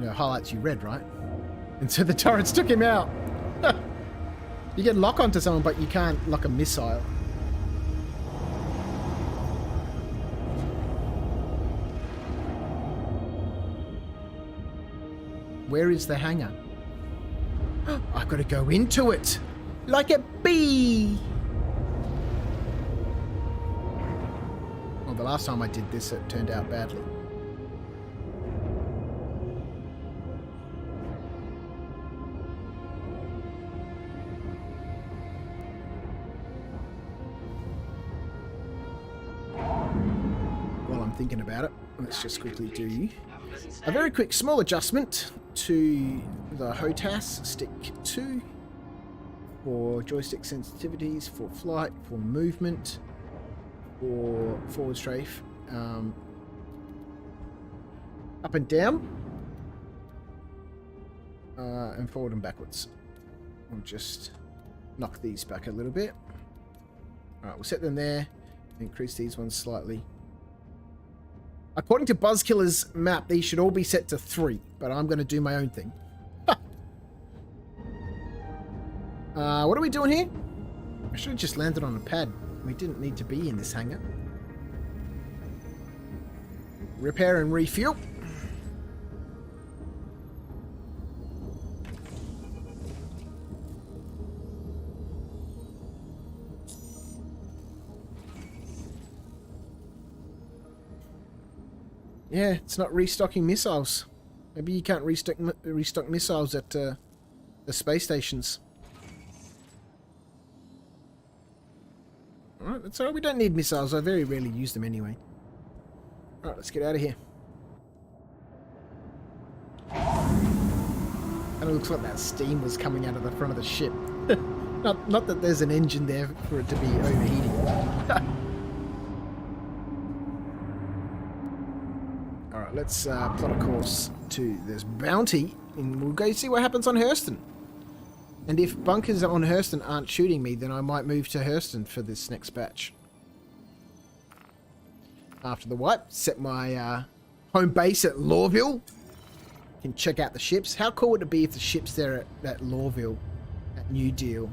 it highlights you red, right? And so the turrets took him out. You can lock onto someone, but you can't lock a missile. Where is the hangar? I've got to go into it like a bee. Well, the last time I did this, it turned out badly. While I'm thinking about it, let's just quickly do a very quick small adjustment to the HOTAS stick 2 for joystick sensitivities, for flight, for movement, for forward strafe, up and down, and forward and backwards. We'll just knock these back a little bit. Alright, we'll set them there, increase these ones slightly. According to Buzzkiller's map, these should all be set to 3, but I'm going to do my own thing. What are we doing here? I should have just landed on a pad. We didn't need to be in this hangar. Repair and refuel. Yeah, it's not restocking missiles. Maybe you can't restock missiles at the space stations. Alright, that's alright. We don't need missiles. I very rarely use them anyway. Alright, let's get out of here. And it looks like that steam was coming out of the front of the ship. Not that there's an engine there for it to be overheating. Alright, let's plot a course to this bounty, and we'll go see what happens on Hurston. And if bunkers on Hurston aren't shooting me, then I might move to Hurston for this next batch. After the wipe, set my home base at Lawville. Can check out the ships. How cool would it be if the ships there at Lawville, at New Deal,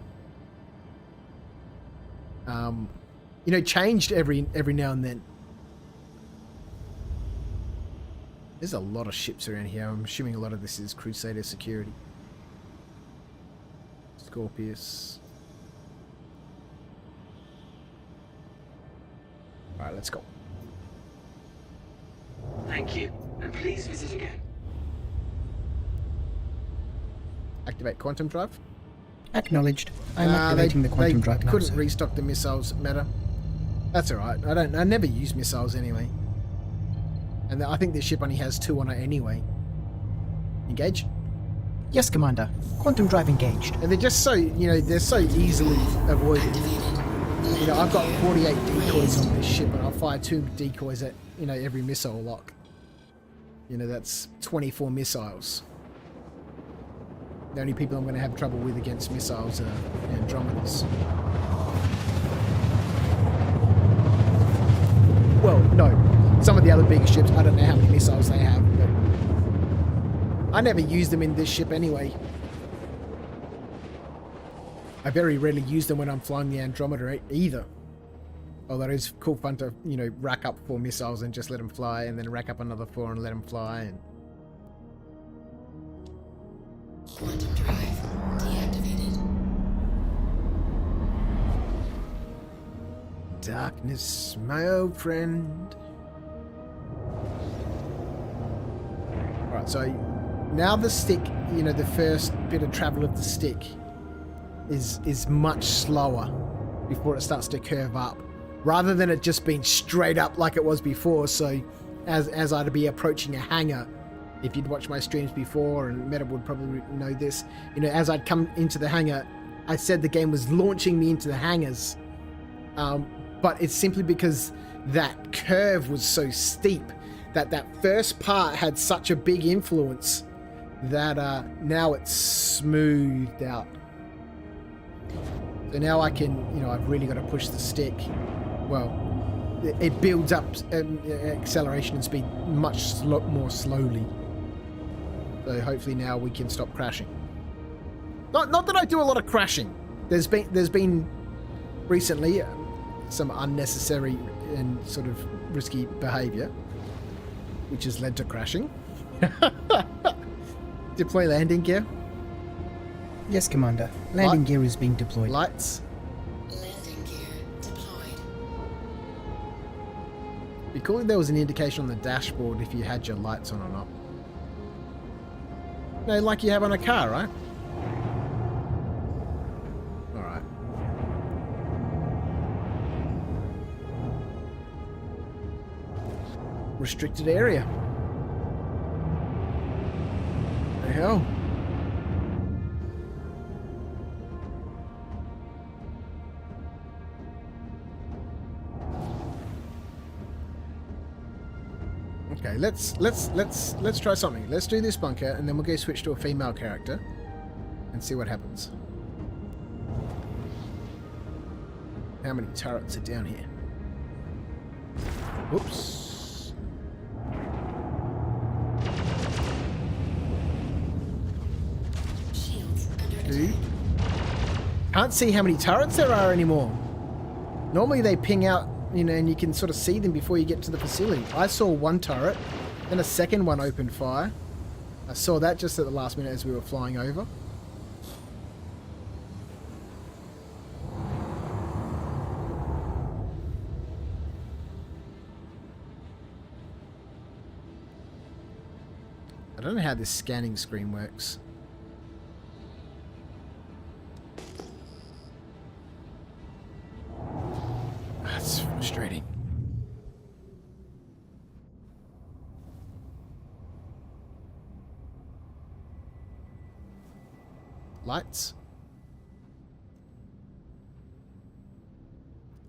you know, changed every now and then. There's a lot of ships around here. I'm assuming a lot of this is Crusader security. Scorpius. Alright, let's go. Thank you, and please visit again. Activate quantum drive. Acknowledged. I'm activating the quantum drive They now, couldn't sir. restock the missiles, matter. That's alright. I never use missiles anyway. And I think this ship only has 2 on it anyway. Engage. Yes, Commander. Quantum drive engaged. And they're just so, you know, they're so easily avoided. You know, I've got 48 decoys on this ship, and I'll fire 2 decoys at, you know, every missile lock. You know, that's 24 missiles. The only people I'm going to have trouble with against missiles are Andromedas. Well, no. Some of the other bigger ships, I don't know how many missiles they have, but I never use them in this ship anyway. I very rarely use them when I'm flying the Andromeda either. Although it's cool fun to, you know, rack up 4 missiles and just let them fly, and then rack up another 4 and let them fly. And Quantum drive deactivated. darkness, my old friend. Alright, so now the stick, you know, the first bit of travel of the stick is much slower before it starts to curve up, rather than it just being straight up like it was before. So as I'd be approaching a hangar, if you'd watched my streams before, and Meta would probably know this, you know, as I'd come into the hangar, I said the game was launching me into the hangars, but it's simply because that curve was so steep, that first part had such a big influence that now it's smoothed out. So now I can, you know, I've really got to push the stick. Well, it builds up acceleration and speed much more slowly. So hopefully now we can stop crashing. Not that I do a lot of crashing. There's been recently some unnecessary and sort of risky behavior, which has led to crashing. Deploy landing gear. Yes, Commander. Landing gear is being deployed. Lights. Landing gear deployed. Be cool if there was an indication on the dashboard if you had your lights on or not. No, like you have on a car, right? Alright. Restricted area. The hell? Okay, let's try something. Let's do this bunker, and then we'll go switch to a female character and see what happens. How many turrets are down here? Whoops. Shields under attack. Dude. Can't see how many turrets there are anymore. Normally they ping out, you know, and you can sort of see them before you get to the facility. I saw 1 turret, then a second one opened fire. I saw that just at the last minute as we were flying over. I don't know how this scanning screen works. frustrating. Lights.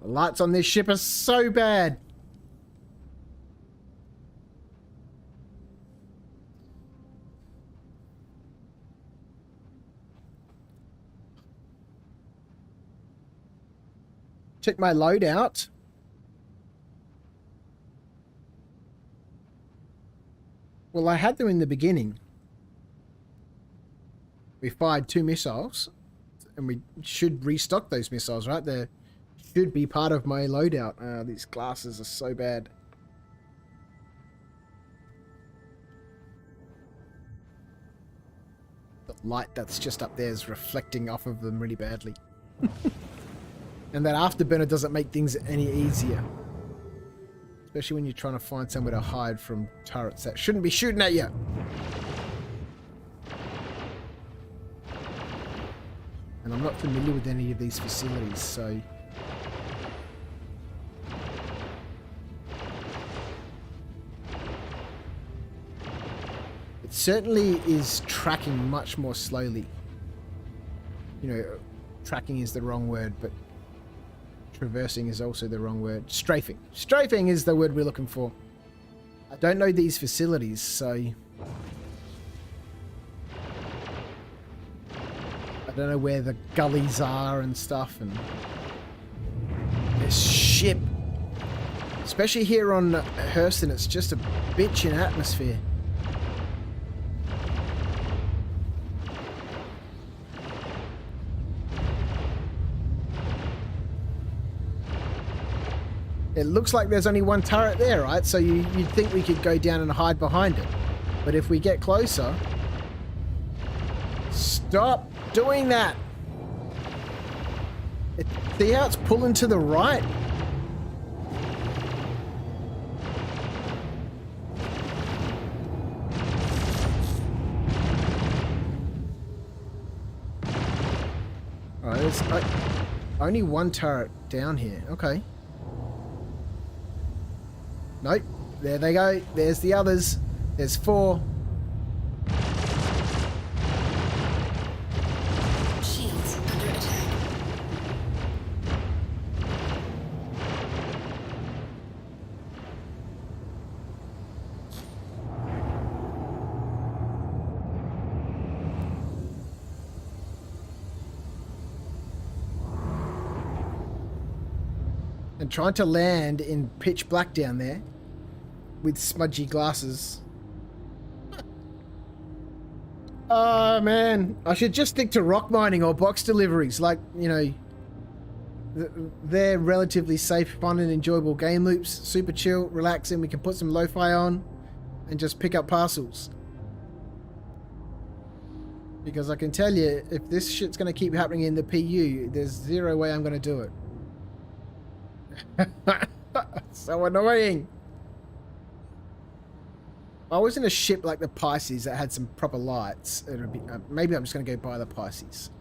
The lights on this ship are so bad. Check my loadout. Well, I had them in the beginning. We fired 2 missiles, and we should restock those missiles, right? They should be part of my loadout. These glasses are so bad. The light that's just up there is reflecting off of them really badly. And that afterburner doesn't make things any easier. Especially when you're trying to find somewhere to hide from turrets that shouldn't be shooting at you. And I'm not familiar with any of these facilities, so... It certainly is tracking much more slowly. You know, tracking is the wrong word, but traversing is also the wrong word. Strafing. Strafing is the word we're looking for. I don't know these facilities, so... I don't know where the gullies are and stuff, and... This ship... Especially here on Hurston, it's just a bitchin' atmosphere. It looks like there's only one turret there, right? So you'd think we could go down and hide behind it. But if we get closer... Stop doing that! See how it's pulling to the right? Alright, there's only one turret down here. Okay. Nope. There they go. There's the others. There's 4. Shields under attack. And trying to land in pitch black down there with smudgy glasses. Oh man, I should just stick to rock mining or box deliveries. Like, you know, they're relatively safe, fun and enjoyable game loops. Super chill, relaxing. We can put some lo-fi on and just pick up parcels. Because I can tell you, if this shit's going to keep happening in the PU, there's zero way I'm going to do it. So annoying. If I was in a ship like the Pisces that had some proper lights, it would be, maybe I'm just going to go buy the Pisces.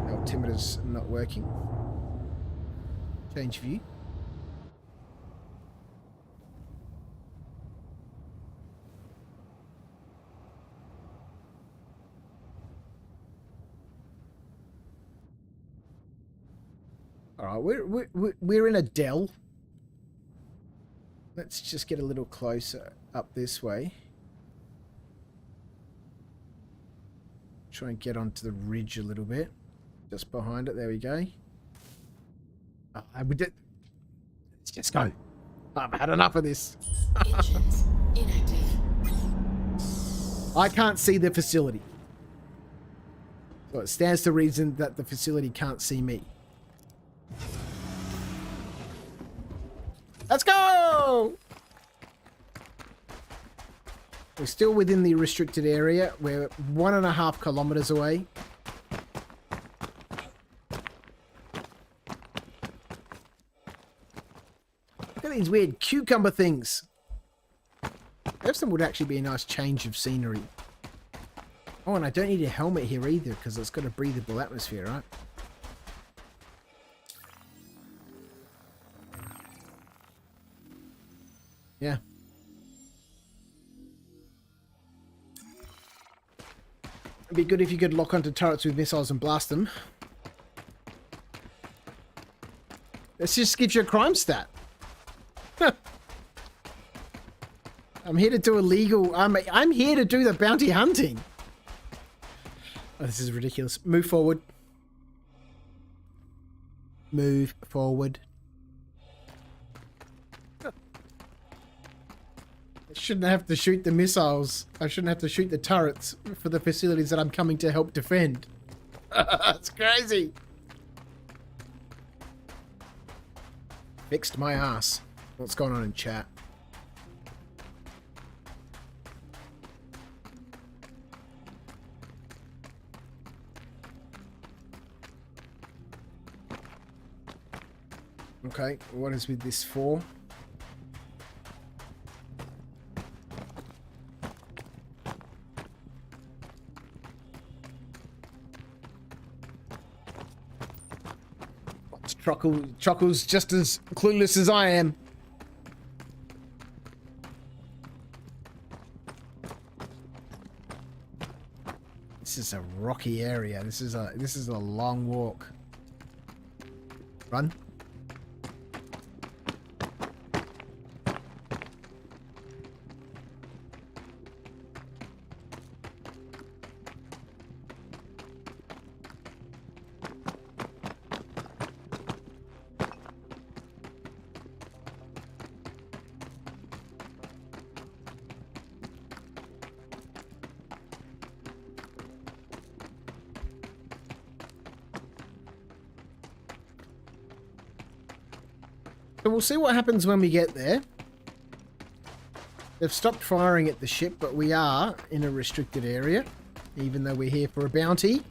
The altimeter's not working. Change view. All right, we're in a dell. Let's just get a little closer up this way. Try and get onto the ridge a little bit. Just behind it. There we go. We did. Let's just go. I've had enough of this. Engines inactive. I can't see the facility. So it stands to reason that the facility can't see me. Let's go! We're still within the restricted area. We're 1.5 kilometers away. Look at these weird cucumber things. Epsom would actually be a nice change of scenery. Oh, and I don't need a helmet here either because it's got a breathable atmosphere, right? Yeah. It'd be good if you could lock onto turrets with missiles and blast them. This just gives you a crime stat. I'm here to do illegal. I'm here to do the bounty hunting. Oh, this is ridiculous. Move forward. Move forward. I shouldn't have to shoot the missiles. I shouldn't have to shoot the turrets for the facilities that I'm coming to help defend. That's crazy. Fixed my ass. What's going on in chat? Okay, what is with this for? Truckle's just as clueless as I am. This is a rocky area. This is a long walk. Run. So we'll see what happens when we get there. They've stopped firing at the ship, but we are in a restricted area, even though we're here for a bounty.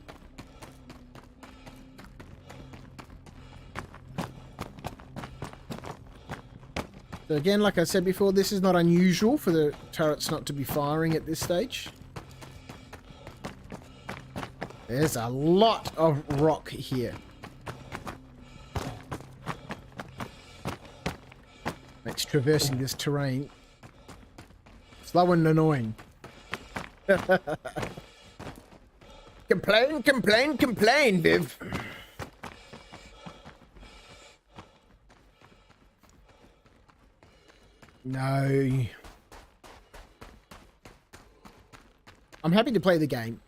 So again, like I said before, this is not unusual for the turrets not to be firing at this stage. There's a lot of rock here. Makes traversing this terrain slow and annoying. Complain, complain, complain, Viv. No. I'm happy to play the game.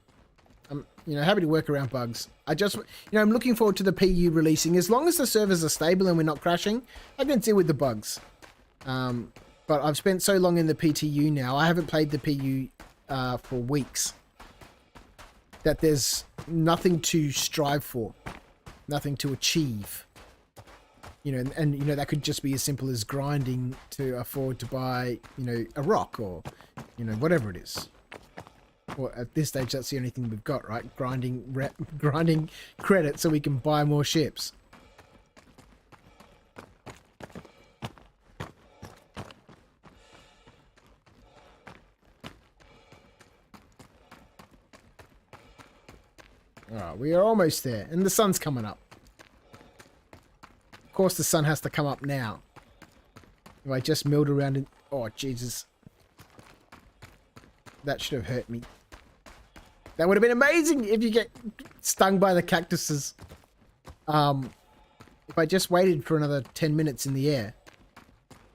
I'm, happy to work around bugs. I'm looking forward to the PU releasing. As long as the servers are stable and we're not crashing, I can deal with the bugs. But I've spent so long in the PTU now, I haven't played the PU for weeks, that there's nothing to strive for, nothing to achieve. That could just be as simple as grinding to afford to buy, a rock or, whatever it is. Well, at this stage, that's the only thing we've got, right? Grinding credit so we can buy more ships. Alright, we are almost there, and the sun's coming up. Of course the sun has to come up now. If I just milled around in... Oh, Jesus. That should have hurt me. That would have been amazing if you get stung by the cactuses. If I just waited for another 10 minutes in the air.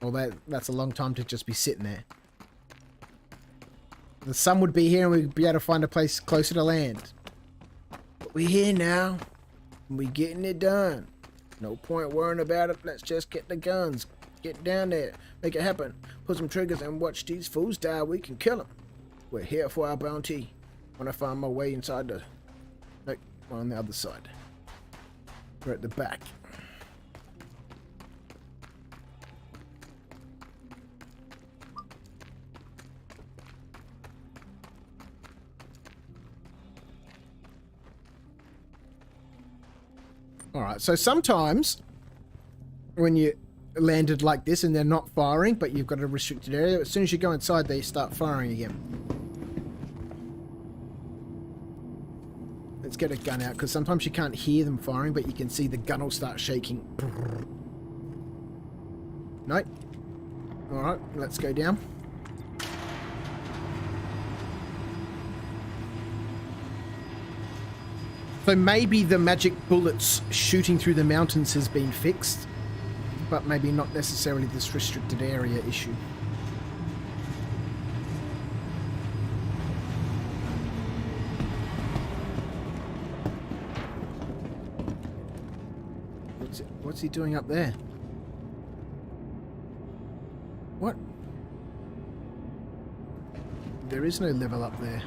Well, that's a long time to just be sitting there. The sun would be here and we'd be able to find a place closer to land. But we're here now. And we're getting it done. No point worrying about it. Let's just get the guns. Get down there. Make it happen. Put some triggers and watch these fools die. We can kill them. We're here for our bounty. When I find my way inside the... Nope, we're on the other side. We're at the back. Alright, so sometimes when you landed like this and they're not firing, but you've got a restricted area, as soon as you go inside, they start firing again. Let's get a gun out, because sometimes you can't hear them firing, but you can see the gun will start shaking. Nope. Alright, let's go down. So maybe the magic bullets shooting through the mountains has been fixed, but maybe not necessarily this restricted area issue. What's he doing up there? What? There is no level up there.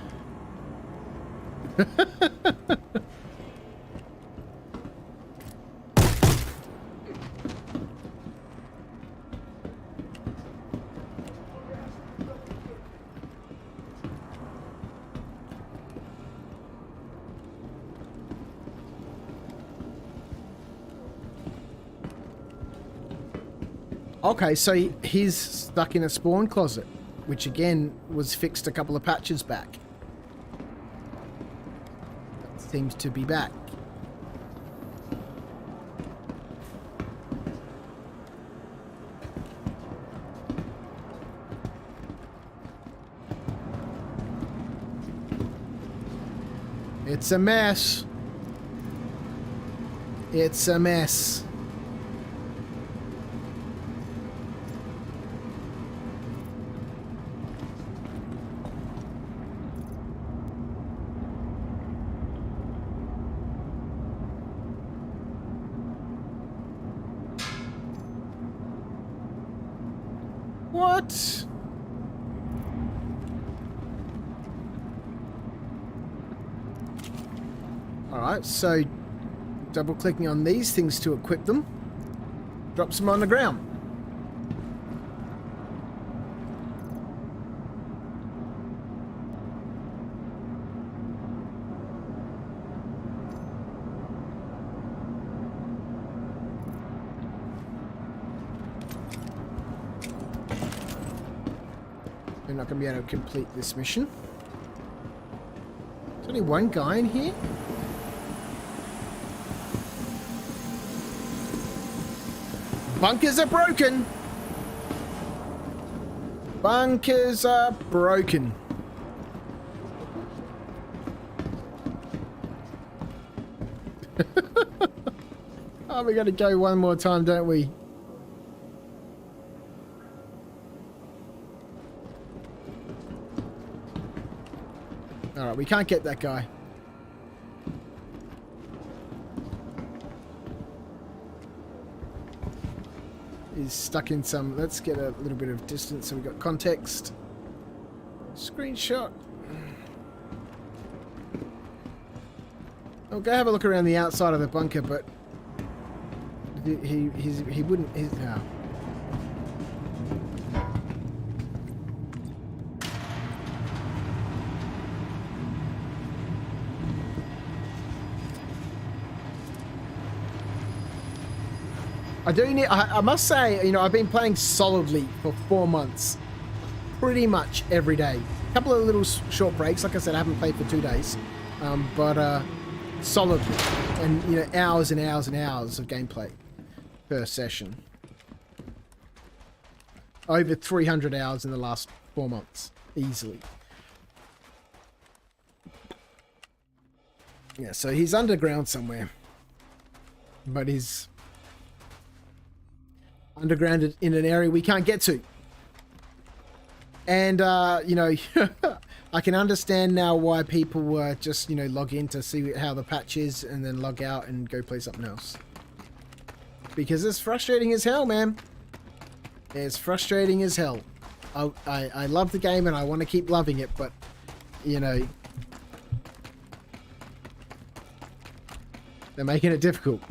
Okay, so he's stuck in a spawn closet, which again was fixed a couple of patches back. That seems to be back. It's a mess. It's a mess. What? Alright, so double clicking on these things to equip them drops them on the ground. We're not going to be able to complete this mission. There's only one guy in here? Bunkers are broken! Bunkers are broken. Oh, we got to go one more time, don't we? Alright, we can't get that guy. He's stuck in some... Let's get a little bit of distance so we got context. Screenshot. I'll go have a look around the outside of the bunker, but... He wouldn't... No. I must say, you know, I've been playing solidly for 4 months. Pretty much every day. A couple of little short breaks. Like I said, I haven't played for 2 days. But solidly. And, you know, hours and hours and hours of gameplay per session. Over 300 hours in the last 4 months. Easily. Yeah, so he's underground somewhere. But he's... underground in an area we can't get to. And, you know, I can understand now why people just, you know, log in to see how the patch is and then log out and go play something else. Because it's frustrating as hell, man. It's frustrating as hell. I love the game and I want to keep loving it, but, you know, they're making it difficult.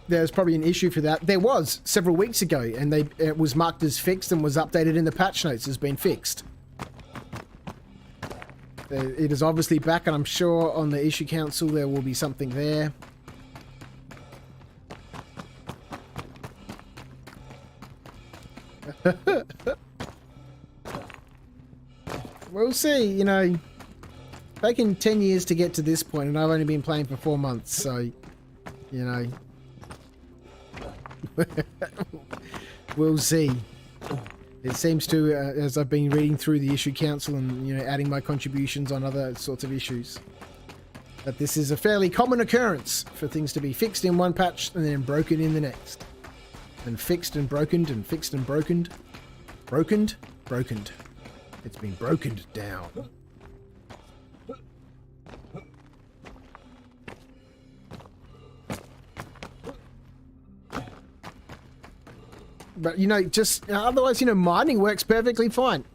There's probably an issue for that. There was several weeks ago, and it was marked as fixed and was updated in the patch notes as being fixed. It is obviously back, and I'm sure on the issue council there will be something there. We'll see, you know. Taken 10 years to get to this point, and I've only been playing for 4 months, so, you know. We'll see. It seems to, as I've been reading through the issue council and, you know, adding my contributions on other sorts of issues, that this is a fairly common occurrence for things to be fixed in one patch and then broken in the next. And fixed and brokened and fixed and brokened. Brokened? Brokened. It's been brokened down. But, you know, just otherwise, you know, mining works perfectly fine.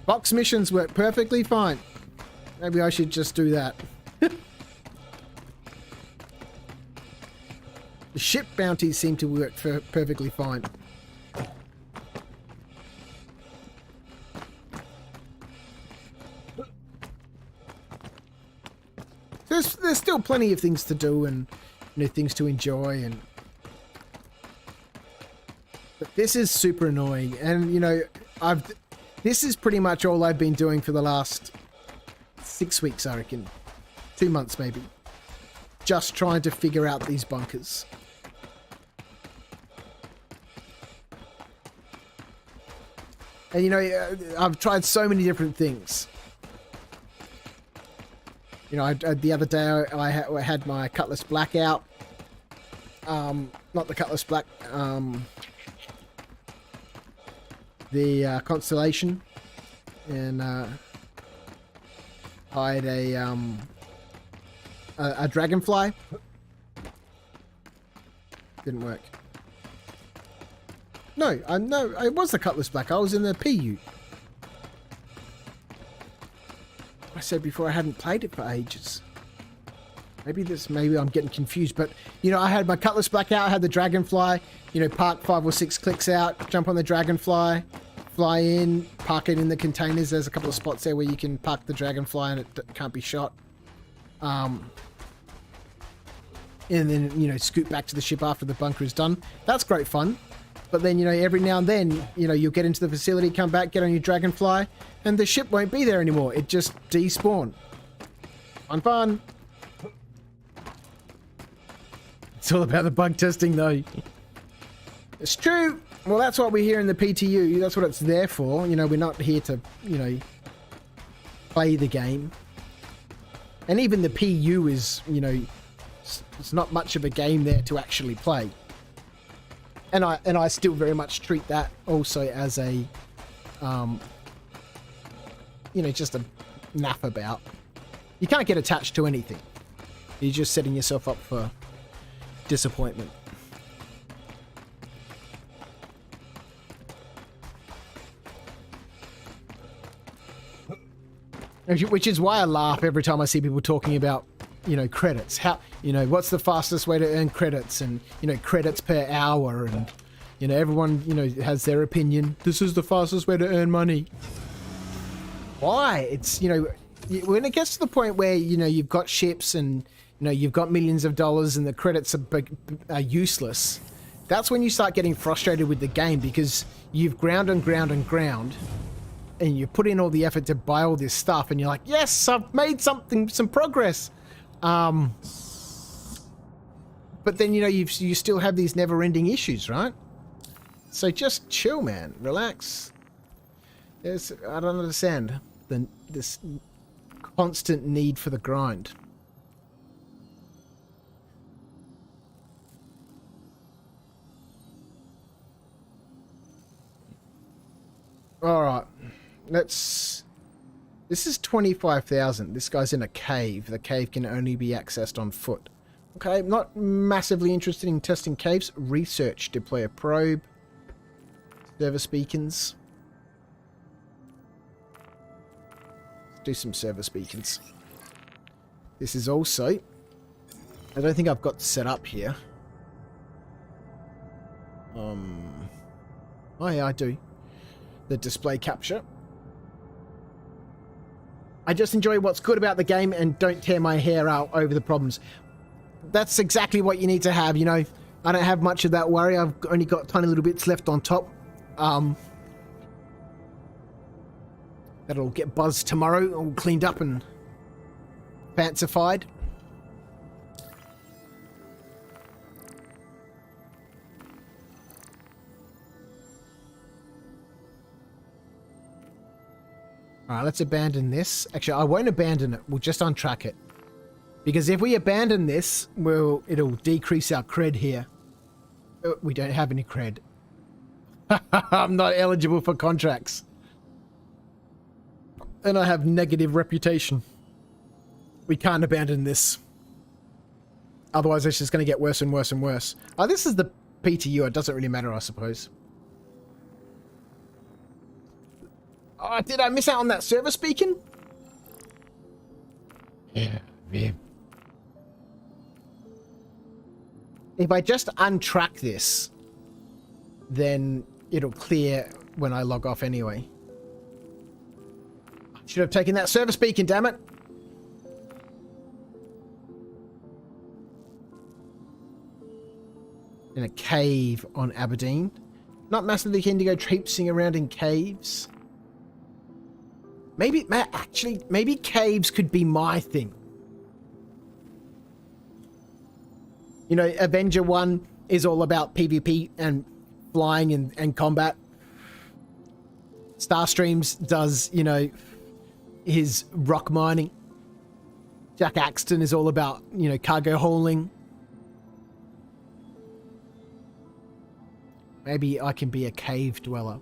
Box missions work perfectly fine. Maybe I should just do that. The ship bounties seem to work perfectly fine. There's still plenty of things to do and, you know, things to enjoy, and but this is super annoying. And, you know, this is pretty much all I've been doing for the last 6 weeks, I reckon. 2 months maybe. Just trying to figure out these bunkers. And, you know, I've tried so many different things. You know, the other day I had my Cutlass Black out. Not the Cutlass Black. The Constellation. And I had a Dragonfly. Didn't work. No, it was the Cutlass Black. I was in the PU. I said before I hadn't played it for ages. Maybe I'm getting confused, but you know, I had my Cutlass Black out, I had the Dragonfly, you know, park 5 or 6 clicks out, jump on the Dragonfly, fly in, park it in the containers. There's a couple of spots there where you can park the Dragonfly and it can't be shot. And then, you know, scoot back to the ship after the bunker is done. That's great fun. But then, you know, every now and then, you know, you'll get into the facility, come back, get on your Dragonfly, and the ship won't be there anymore. It just despawn. Fun. It's all about the bug testing, though. It's true. Well, that's what we're here in the PTU. That's what it's there for. You know, we're not here to, you know, play the game. And even the PU is, you know, it's not much of a game there to actually play. And I still very much treat that also as a, you know, just a naff about. You can't get attached to anything. You're just setting yourself up for disappointment. Which is why I laugh every time I see people talking about, you know, credits. How, you know, what's the fastest way to earn credits, and, you know, credits per hour, and, you know, everyone, you know, has their opinion. This is the fastest way to earn money. Why? It's, you know, when it gets to the point where, you know, you've got ships and, you know, you've got millions of dollars and the credits are useless, that's when you start getting frustrated with the game, because you've ground and ground and ground, and you put in all the effort to buy all this stuff, and you're like, yes, I've made some progress. But then, you know, you still have these never-ending issues, right? So just chill, man. Relax. I don't understand this constant need for the grind. All right. This is 25,000. This guy's in a cave. The cave can only be accessed on foot. Okay, not massively interested in testing caves. Research. Deploy a probe. Service beacons. Let's do some service beacons. This is also... I don't think I've got set up here. Oh yeah, I do. The display capture. I just enjoy what's good about the game and don't tear my hair out over the problems. That's exactly what you need to have, you know. I don't have much of that worry. I've only got tiny little bits left on top. That'll get buzzed tomorrow, all cleaned up and fancified. Alright, let's abandon this. Actually, I won't abandon it. We'll just untrack it. Because if we abandon this, it'll decrease our cred here. We don't have any cred. I'm not eligible for contracts. And I have negative reputation. We can't abandon this. Otherwise, it's just going to get worse and worse and worse. Oh, this is the PTU. It doesn't really matter, I suppose. Oh, did I miss out on that service beacon? Yeah. If I just untrack this, then it'll clear when I log off anyway. I should have taken that service beacon, damn it. In a cave on Aberdeen. Not massively keen to go traipsing around in caves. Maybe caves could be my thing. You know, Avenger 1 is all about PvP and flying and combat. Starstreams does, you know, his rock mining. Jack Axton is all about, you know, cargo hauling. Maybe I can be a cave dweller.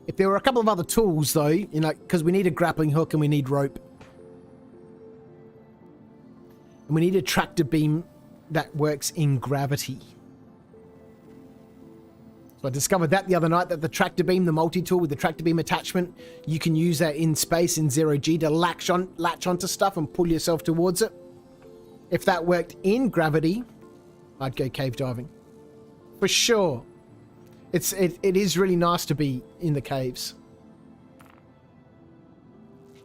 If there were a couple of other tools, though, you know, because we need a grappling hook and we need rope. And we need a tractor beam that works in gravity. So I discovered that the other night, that the tractor beam, the multi-tool with the tractor beam attachment, you can use that in space in 0G to latch onto stuff and pull yourself towards it. If that worked in gravity, I'd go cave diving. For sure. It is really nice to be in the caves.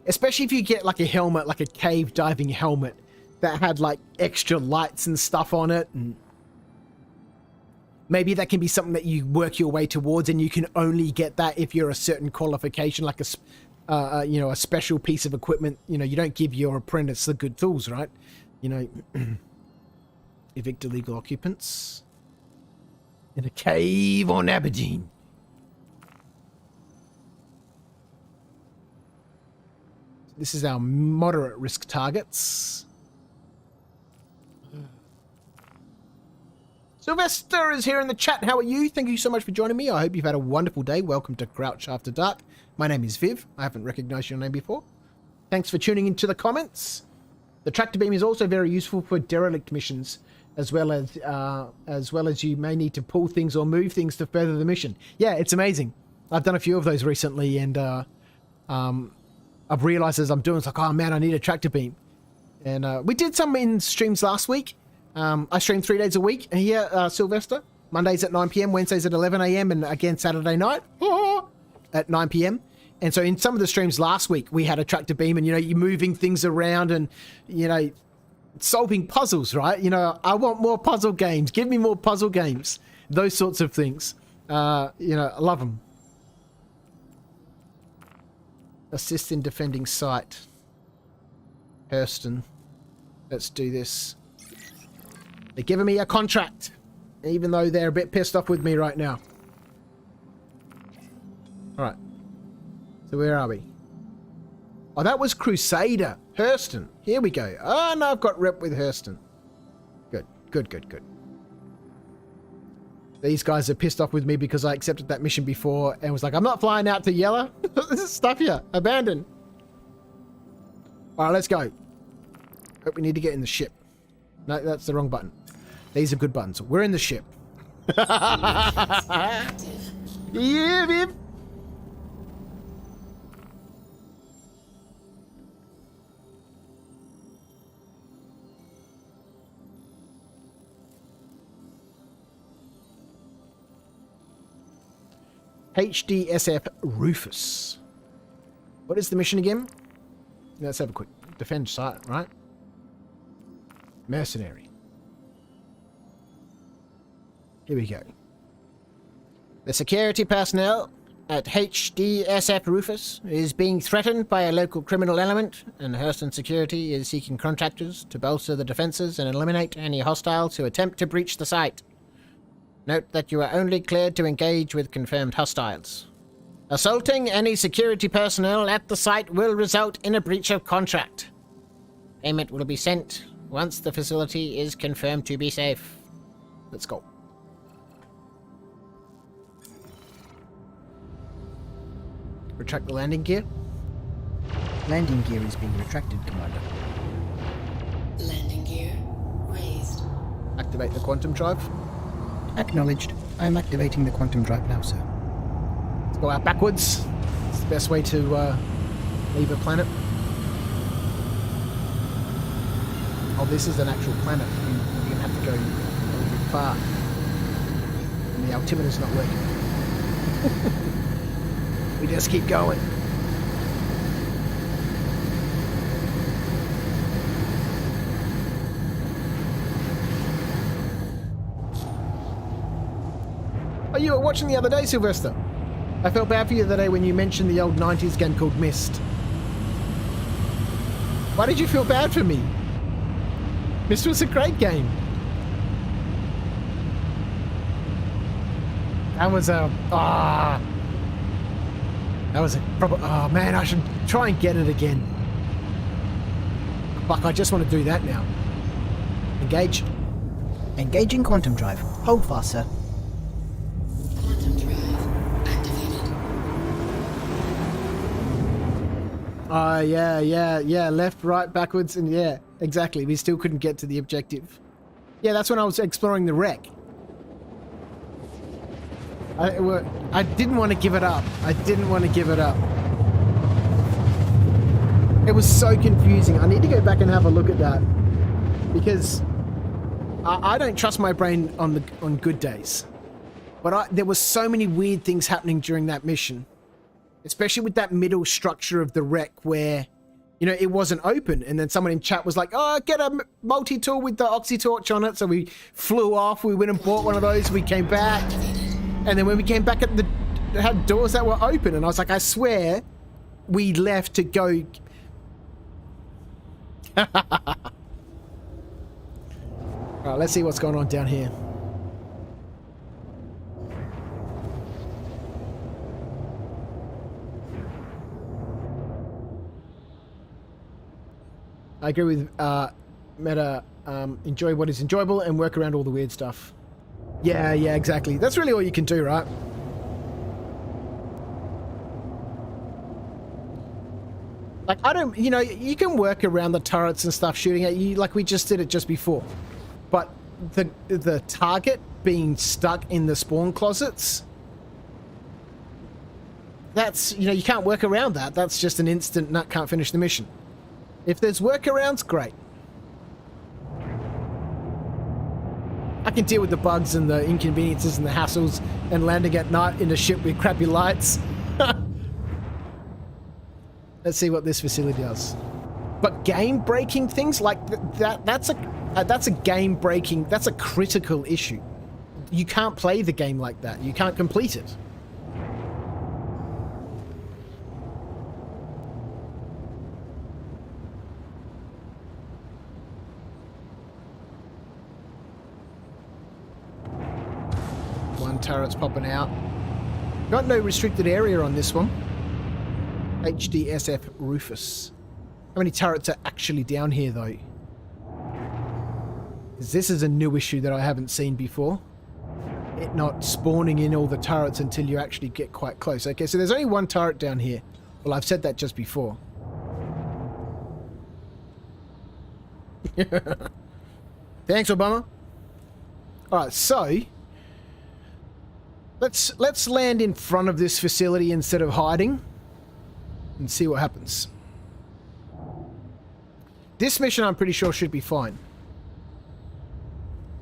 Especially if you get like a helmet, like a cave diving helmet that had like extra lights and stuff on it, and maybe that can be something that you work your way towards, and you can only get that if you're a certain qualification, like a you know, a special piece of equipment. You know, you don't give your apprentice the good tools, right? You know, evict illegal occupants. In a cave on Aberdeen. This is our moderate risk targets. Sylvester is here in the chat. How are you? Thank you so much for joining me. I hope you've had a wonderful day. Welcome to Crouch After Dark. My name is Viv. I haven't recognized your name before. Thanks for tuning into the comments. The tractor beam is also very useful for derelict missions, as well as you may need to pull things or move things to further the mission. Yeah, it's amazing. I've done a few of those recently, and I've realized as I'm doing, it's like, oh man, I need a tractor beam. And we did some in streams last week. I stream 3 days a week here, Sylvester. Mondays at 9 p.m, Wednesdays at 11 a.m, and again Saturday night at 9 p.m. And so in some of the streams last week, we had a tractor beam, and, you know, you're moving things around and, you know, solving puzzles, right? You know, I want more puzzle games. Give me more puzzle games. Those sorts of things. You know, I love them. Assist in defending site. Hurston. Let's do this. They're giving me a contract, even though they're a bit pissed off with me right now. All right. So where are we? Oh, that was Crusader. Hurston. Here we go. Oh, no, I've got rep with Hurston. Good, good, good, good. These guys are pissed off with me because I accepted that mission before and was like, I'm not flying out to Yella. This is stuff here. Abandon. All right, let's go. But we need to get in the ship. No, that's the wrong button. These are good buttons. We're in the ship. Yeah, babe. HDSF Rufus. What is the mission again? Let's have a quick defend site, right? Mercenary. Here we go. The security personnel at HDSF Rufus is being threatened by a local criminal element, and Hurston Security is seeking contractors to bolster the defenses and eliminate any hostiles who attempt to breach the site. Note that you are only cleared to engage with confirmed hostiles. Assaulting any security personnel at the site will result in a breach of contract. Payment will be sent once the facility is confirmed to be safe. Let's go. Retract the landing gear. Landing gear is being retracted, Commander. Landing gear raised. Activate the quantum drive. Acknowledged. I am activating the quantum drive now, sir. Let's go out backwards. It's the best way to leave a planet. Oh, this is an actual planet. You're going to have to go a little bit far. And the altimeter's not working. We just keep going. Oh, you were watching the other day, Sylvester. I felt bad for you the day when you mentioned the old 90s game called Myst. Why did you feel bad for me? Myst was a great game. That was a... That was a proper... Oh, man, I should try and get it again. Fuck, I just want to do that now. Engage. Engaging quantum drive. Hold fast, sir. Quantum drive activated. Yeah. Left, right, backwards, and yeah, exactly. We still couldn't get to the objective. Yeah, that's when I was exploring the wreck. I didn't want to give it up. It was so confusing. I need to go back and have a look at that. Because I don't trust my brain on good days. But there was so many weird things happening during that mission. Especially with that middle structure of the wreck where, you know, it wasn't open. And then someone in chat was like, oh, get a multi-tool with the oxy-torch on it. So we flew off. We went and bought one of those. We came back. And then when we came back at it had doors that were open. And I was like, I swear we left to go... Alright, let's see what's going on down here. I agree with Meta. Enjoy what is enjoyable and work around all the weird stuff. Yeah, exactly. That's really all you can do, right? Like, I don't, you know, you can work around the turrets and stuff shooting at you like we just did it just before. But the target being stuck in the spawn closets, that's, you know, you can't work around that. That's just an instant nut, can't finish the mission. If there's workarounds, great. I can deal with the bugs and the inconveniences and the hassles and landing at night in a ship with crappy lights. Let's see what this facility does. But game-breaking things like that's a game-breaking, that's a critical issue. You can't play the game like that. You can't complete it. One turret's popping out. Got no restricted area on this one. HDSF Rufus. How many turrets are actually down here, though? This is a new issue that I haven't seen before. It not spawning in all the turrets until you actually get quite close. Okay, so there's only one turret down here. Well, I've said that just before. Thanks, Obama. Alright, so... Let's land in front of this facility instead of hiding. And see what happens. This mission, I'm pretty sure, should be fine.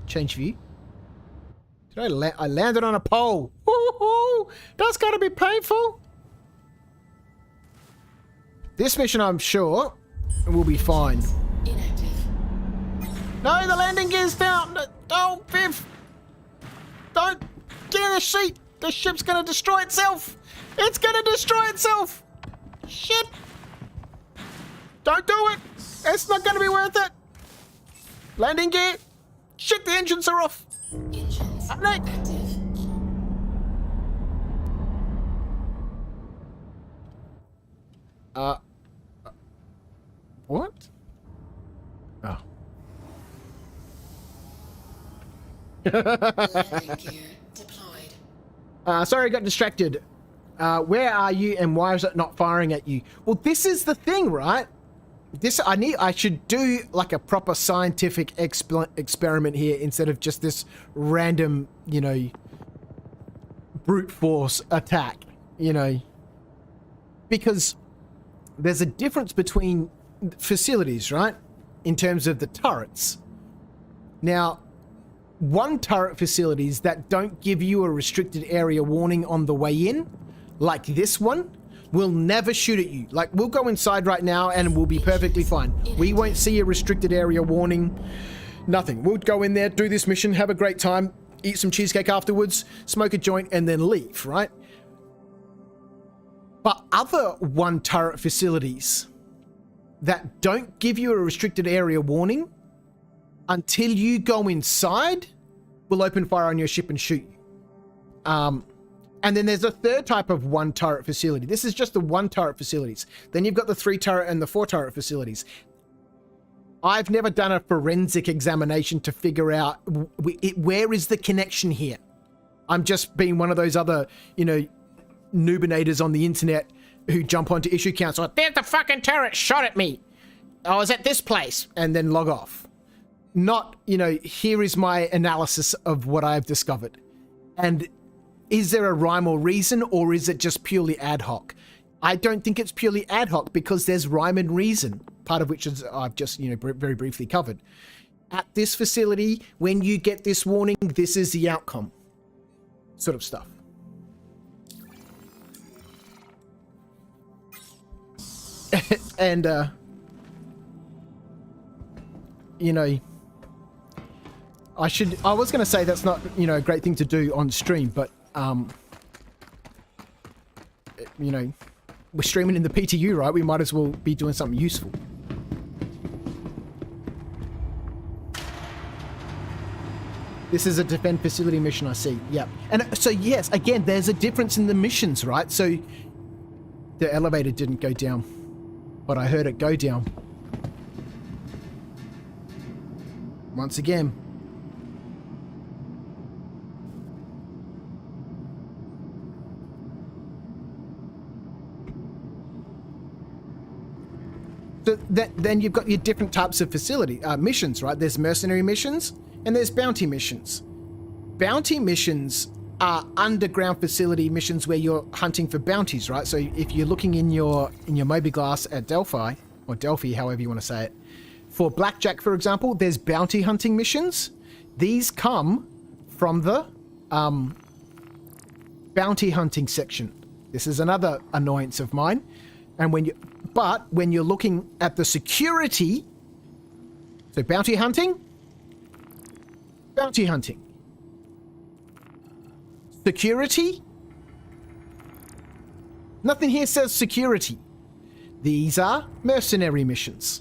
Change view. Did I landed on a pole. Woohoo! That's gotta be painful. This mission, I'm sure, will be fine. Inactive. No, the landing gear's down. Oh, Biff! Don't get in the seat. The ship's gonna destroy itself! It's gonna destroy itself! Shit! Don't do it! It's not gonna be worth it! Landing gear! Shit, the engines are off! Engines No. active. What? Oh. Landing gear deployed. Sorry, I got distracted. Where are you and why is it not firing at you? Well, this is the thing, right? I should do like a proper scientific experiment here instead of just this random, brute force attack, because there's a difference between facilities, right? In terms of the turrets. Now, one turret facilities that don't give you a restricted area warning on the way in, like this one, will never shoot at you. Like, we'll go inside right now and we'll be perfectly fine. We won't see a restricted area warning. Nothing. We'll go in there, do this mission, have a great time, eat some cheesecake afterwards, smoke a joint, and then leave, right? But other one turret facilities that don't give you a restricted area warning until you go inside will open fire on your ship and shoot you. And then there's a third type of one turret facility. This is just the one turret facilities. Then you've got the 3 turret and the 4 turret facilities. I've never done a forensic examination to figure out where is the connection here. I'm just being one of those other, noobinators on the internet who jump onto issue council. There's the fucking turret shot at me. I was at this place, and then log off. Not, here is my analysis of what I've discovered. And is there a rhyme or reason, or is it just purely ad hoc? I don't think it's purely ad hoc because there's rhyme and reason, part of which is I've just, very briefly covered. At this facility, when you get this warning, this is the outcome. Sort of stuff. And, I was going to say that's not, a great thing to do on stream, but, we're streaming in the PTU, right? We might as well be doing something useful. This is a defend facility mission, I see. Yep. And so, yes, again, there's a difference in the missions, right? So the elevator didn't go down, but I heard it go down. Once again. So then you've got your different types of facility missions, right? There's mercenary missions and there's bounty missions. Bounty missions are underground facility missions where you're hunting for bounties, right? So if you're looking in your Moby Glass at Delphi, or Delphi, however you want to say it, for Blackjack, for example, there's bounty hunting missions. These come from the bounty hunting section. This is another annoyance of mine. And when you're looking at the security, so bounty hunting, security, nothing here says security. These are mercenary missions.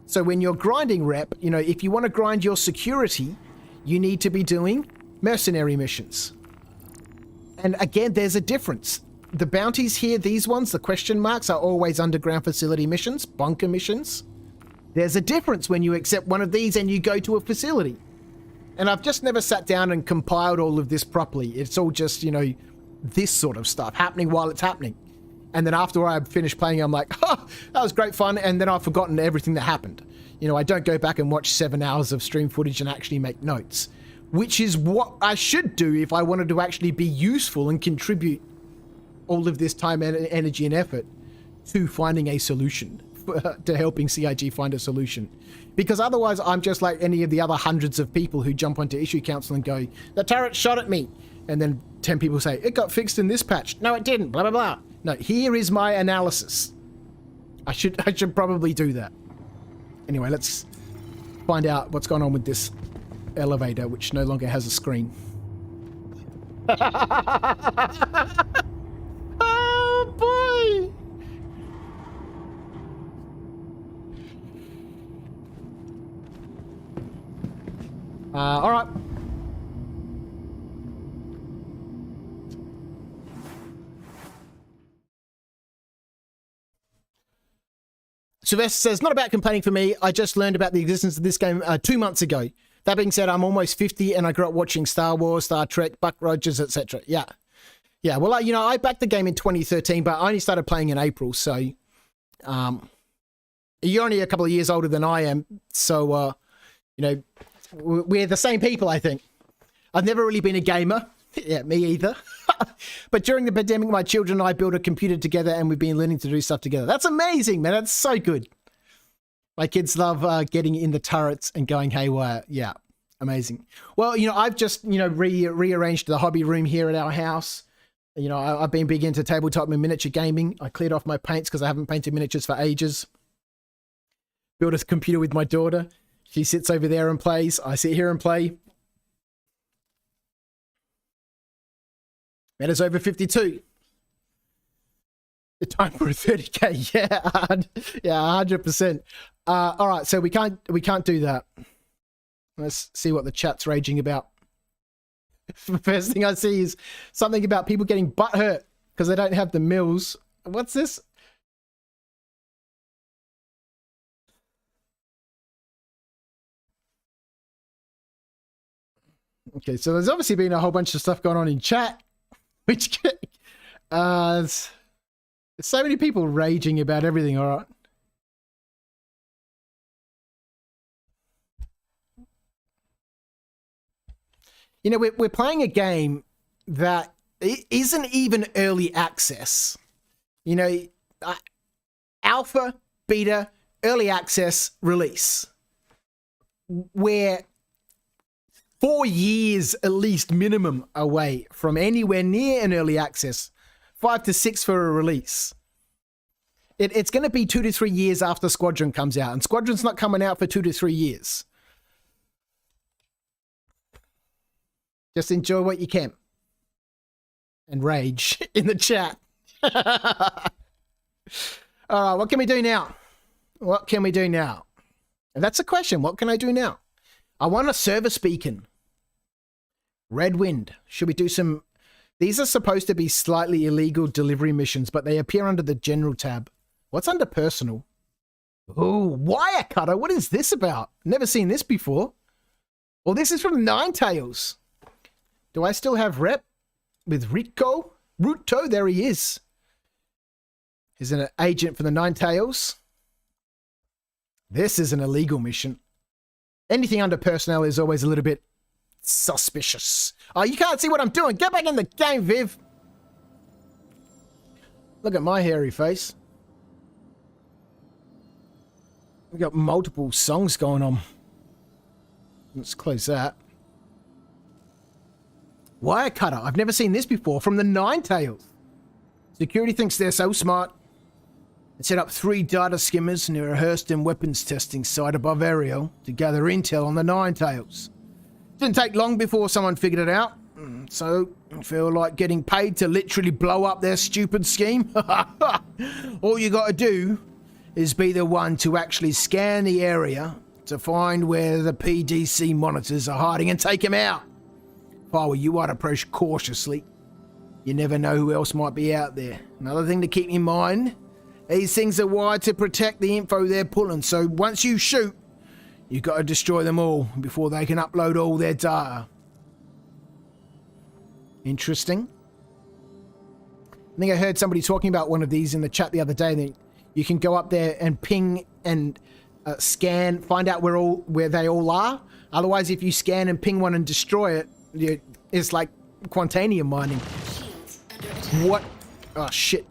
So when you're grinding rep, if you want to grind your security, you need to be doing mercenary missions. And again, there's a difference. The bounties here, these ones, the question marks, are always underground facility missions, bunker missions. There's a difference when you accept one of these and you go to a facility. And I've just never sat down and compiled all of this properly. It's all just, this sort of stuff happening while it's happening. And then after I finished playing, I'm like, oh, that was great fun. And then I've forgotten everything that happened. I don't go back and watch 7 hours of stream footage and actually make notes, which is what I should do if I wanted to actually be useful and contribute all of this time and energy and effort to finding a solution, to helping CIG find a solution. Because otherwise I'm just like any of the other hundreds of people who jump onto issue council and go, the turret shot at me. And then 10 people say, it got fixed in this patch. No, it didn't, blah, blah, blah. No, here is my analysis. I should probably do that. Anyway, let's find out what's going on with this elevator, which no longer has a screen. Oh boy! All right. Sylvester says, not about complaining for me. I just learned about the existence of this game 2 months ago. That being said, I'm almost 50 and I grew up watching Star Wars, Star Trek, Buck Rogers, etc. Yeah. Yeah, well, I backed the game in 2013, but I only started playing in April, so you're only a couple of years older than I am, so, we're the same people, I think. I've never really been a gamer. Yeah, me either. But during the pandemic, my children and I built a computer together and we've been learning to do stuff together. That's amazing, man. That's so good. My kids love getting in the turrets and going haywire. Yeah, amazing. Well, I've just, rearranged the hobby room here at our house. I've been big into tabletop and miniature gaming. I cleared off my paints because I haven't painted miniatures for ages. Built a computer with my daughter. She sits over there and plays. I sit here and play. Meta's over 52. The time for a 30k. Yeah, 100%. All right, so we can't do that. Let's see what the chat's raging about. The first thing I see is something about people getting butthurt because they don't have the mills. What's this? Okay, so there's obviously been a whole bunch of stuff going on in chat. Which, there's so many people raging about everything, all right? We're playing a game that isn't even early access. Alpha, beta, early access, release. We're 4 years at least minimum away from anywhere near an early access. 5 to 6 for a release. It's going to be 2 to 3 years after Squadron comes out, and Squadron's not coming out for 2 to 3 years. Just enjoy what you can. And rage in the chat. All right, what can we do now? What can we do now? And that's a question. What can I do now? I want a service beacon. Red Wind. Should we do some... These are supposed to be slightly illegal delivery missions, but they appear under the general tab. What's under personal? Oh, wire cutter. What is this about? Never seen this before. Well, this is from Ninetales. Do I still have rep with Ritko? Ruto, there he is. He's an agent for the Ninetales. This is an illegal mission. Anything under personnel is always a little bit suspicious. Oh, you can't see what I'm doing. Get back in the game, Viv. Look at my hairy face. We've got multiple songs going on. Let's close that. Wire cutter. I've never seen this before. From the Ninetales. Security thinks they're so smart. They set up 3 data skimmers near a Hurston weapons testing site above Ariel to gather intel on the Ninetales. Didn't take long before someone figured it out. So, I feel like getting paid to literally blow up their stupid scheme. All you gotta do is be the one to actually scan the area to find where the PDC monitors are hiding and take them out. If I were you, I'd approach cautiously. You never know who else might be out there. Another thing to keep in mind, these things are wired to protect the info they're pulling, so once you shoot, you've got to destroy them all before they can upload all their data. Interesting. I think I heard somebody talking about one of these in the chat the other day, that you can go up there and ping and scan, find out where they all are. Otherwise, if you scan and ping one and destroy it, it's like Quantanium mining. What? Oh, shit.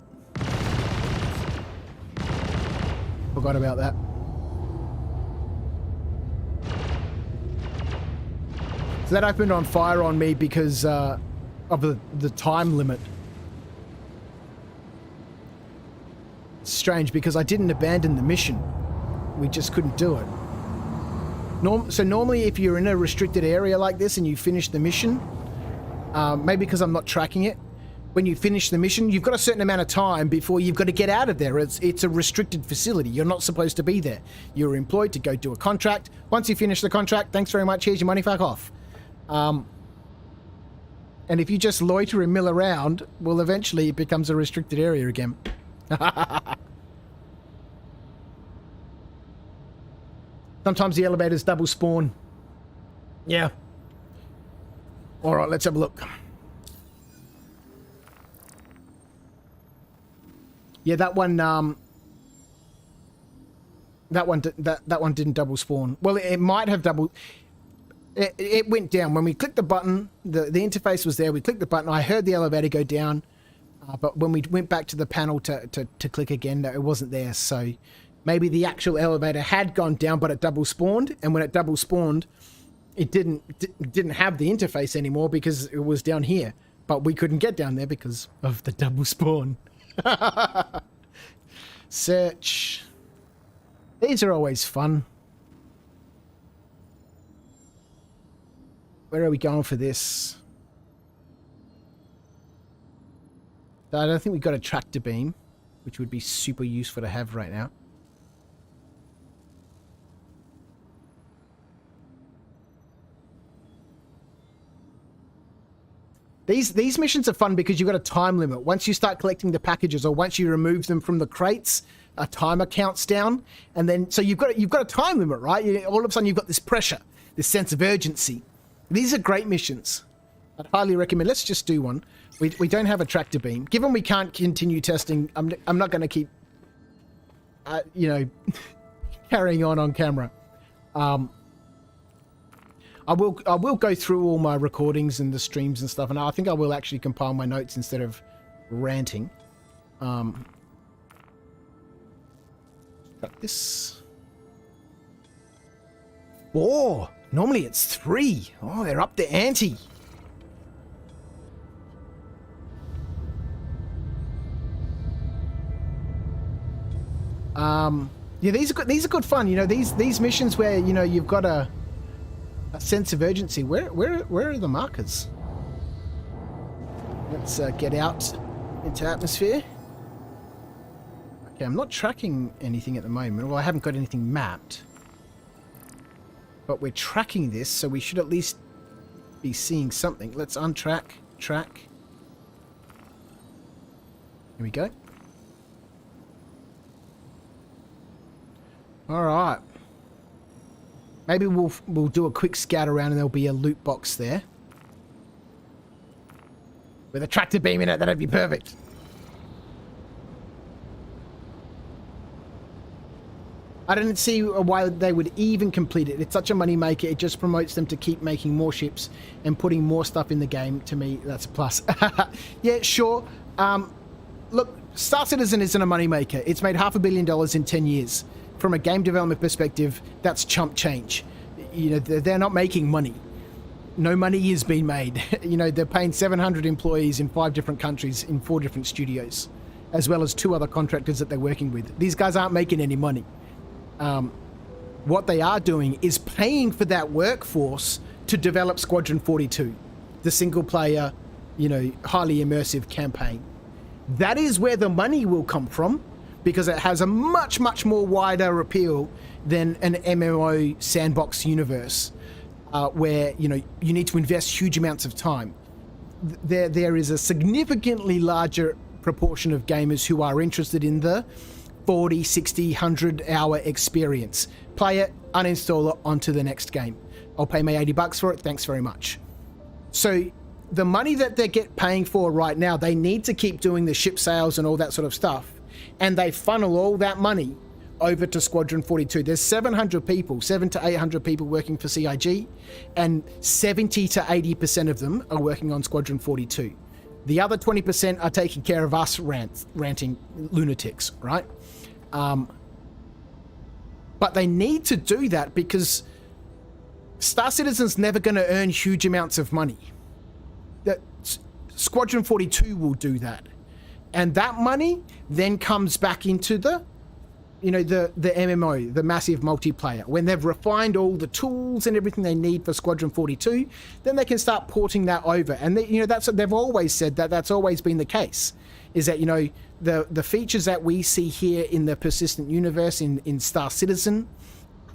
Forgot about that. So that opened on fire on me because of the time limit. It's strange because I didn't abandon the mission. We just couldn't do it. So normally if you're in a restricted area like this and you finish the mission, Maybe because I'm not tracking it. When you finish the mission, you've got a certain amount of time before you've got to get out of there. It's a restricted facility. You're not supposed to be there. You're employed to go do a contract. Once you finish the contract, thanks very much. Here's your money. Fuck off. And if you just loiter and mill around, well, eventually it becomes a restricted area again. Sometimes the elevators double spawn. Yeah. All right, let's have a look. Yeah, that one didn't double spawn. Well, it might have double. It went down when we clicked the button. The interface was there. We clicked the button. I heard the elevator go down, but when we went back to the panel to click again, it wasn't there. So maybe the actual elevator had gone down, but it double spawned. And when it double spawned, it didn't have the interface anymore because it was down here. But we couldn't get down there because of the double spawn. Search. These are always fun. Where are we going for this? I don't think we've got a tractor beam, which would be super useful to have right now. These missions are fun because you've got a time limit. Once you start collecting the packages or once you remove them from the crates, a timer counts down. And then, so you've got a time limit, right? All of a sudden you've got this pressure, this sense of urgency. These are great missions. I'd highly recommend. Let's just do one. We don't have a tractor beam. Given we can't continue testing, I'm not going to keep, carrying on camera. I will go through all my recordings and the streams and stuff, and I think I will actually compile my notes instead of ranting. Got this. 4. Normally it's 3. Oh, they're up the ante. Yeah, these are good fun. You know, these missions where you've got a sense of urgency. Where are the markers? Let's get out into atmosphere. Okay, I'm not tracking anything at the moment. Well, I haven't got anything mapped. But we're tracking this, so we should at least be seeing something. Let's untrack, track. Here we go. All right. Maybe we'll do a quick scout around and there'll be a loot box there. With a tractor beam in it, that'd be perfect. I didn't see why they would even complete it. It's such a money maker. It just promotes them to keep making more ships and putting more stuff in the game. To me, that's a plus. Yeah, sure. Look, Star Citizen isn't a money maker. It's made $500 million in 10 years. From a game development perspective, that's chump change. They're not making money. No money is being made. They're paying 700 employees in 5 different countries in 4 different studios, as well as 2 other contractors that they're working with. These guys aren't making any money. What they are doing is paying for that workforce to develop Squadron 42, the single player, highly immersive campaign. That is where the money will come from, because it has a much, much more wider appeal than an MMO sandbox universe, where, you need to invest huge amounts of time. There is a significantly larger proportion of gamers who are interested in the 40, 60, 100-hour experience. Play it, uninstall it, onto the next game. I'll pay my $80 for it, thanks very much. So the money that they're paying for right now, they need to keep doing the ship sales and all that sort of stuff. And they funnel all that money over to Squadron 42. There's 700 people, 700 to 800 people working for CIG, and 70 to 80% of them are working on Squadron 42. The other 20% are taking care of us ranting lunatics, right? But they need to do that because Star Citizen's never going to earn huge amounts of money. That Squadron 42 will do that. And that money then comes back into the you know, the MMO, the massive multiplayer, when they've refined all the tools and everything they need for Squadron 42, then they can start porting that over. And they, you know, that's what they've always said, that that's always been the case, is that, you know, the features that we see here in the persistent universe in Star Citizen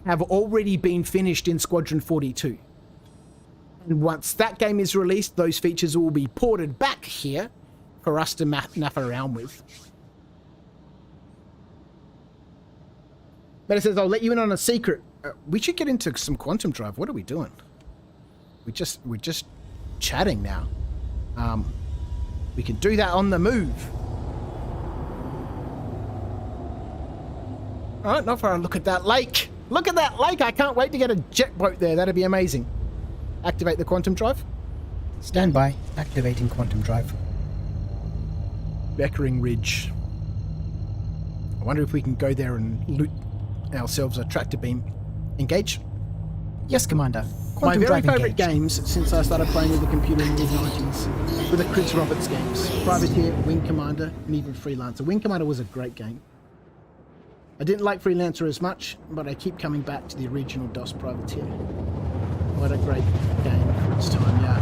have already been finished in Squadron 42. And once that game is released, those features will be ported back here for us to naff around with. But it says, I'll let you in on a secret. We should get into some quantum drive. What are we doing? We're just chatting now. We can do that on the move. All right, not for a look at that lake. Look at that lake. I can't wait to get a jet boat there. That'd be amazing. Activate the quantum drive. Stand by. Activating quantum drive. Beckering Ridge. I wonder if we can go there and loot ourselves a tractor beam. Engage. Yes, Commander. My Quantum very drive favourite engaged. games since I started playing with the computer in the mid-90s were the Chris Roberts games. Privateer, Wing Commander, and even Freelancer. Wing Commander was a great game. I didn't like Freelancer as much, but I keep coming back to the original DOS Privateer. What a great game for its time, yeah.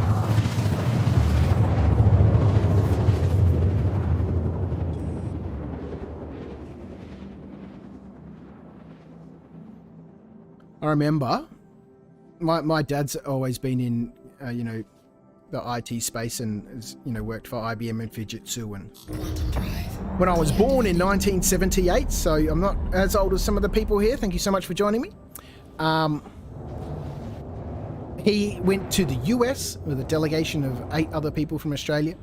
I remember my dad's always been in, you know, the IT space and has, you know, worked for IBM and Fujitsu. And when I was born in 1978, so I'm not as old as some of the people here. Thank you so much for joining me. He went to the US with a delegation of 8 other people from Australia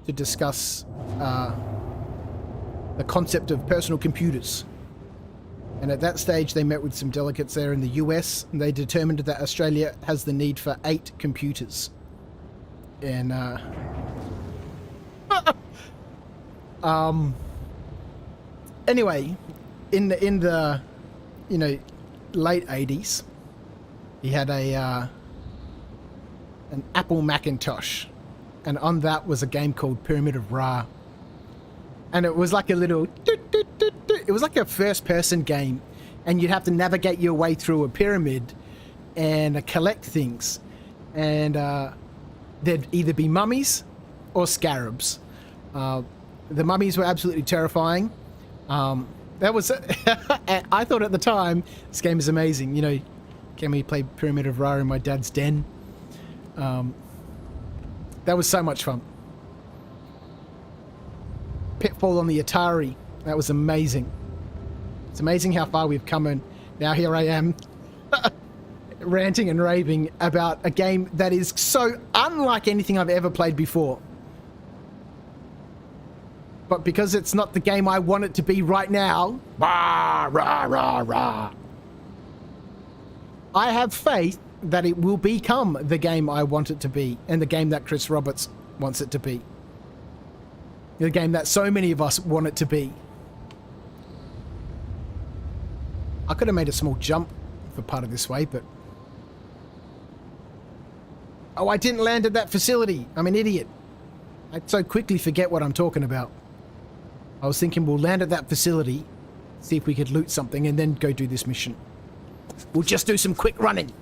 to discuss the concept of personal computers. And at that stage, they met with some delegates there in the US, and they determined that Australia has the need for 8 computers. And, anyway, in the, you know, late 80s, he had an Apple Macintosh, and on that was a game called Pyramid of Ra. And it was like a little... It was like a first-person game, and you'd have to navigate your way through a pyramid and collect things. And there'd either be mummies or scarabs. The mummies were absolutely terrifying. That was... I thought at the time, this game is amazing. You know, can we play Pyramid of Ra in my dad's den? That was so much fun. Pitfall on the Atari. That was amazing. It's amazing how far we've come, and now here I am ranting and raving about a game that is so unlike anything I've ever played before. But because it's not the game I want it to be right now, rah, rah, rah, rah, I have faith that it will become the game I want it to be, and the game that Chris Roberts wants it to be. The game that so many of us want it to be. I could have made a small jump for part of this way, but... Oh, I didn't land at that facility. I'm an idiot. I so quickly forget what I'm talking about. I was thinking we'll land at that facility, see if we could loot something, and then go do this mission. We'll just do some quick running.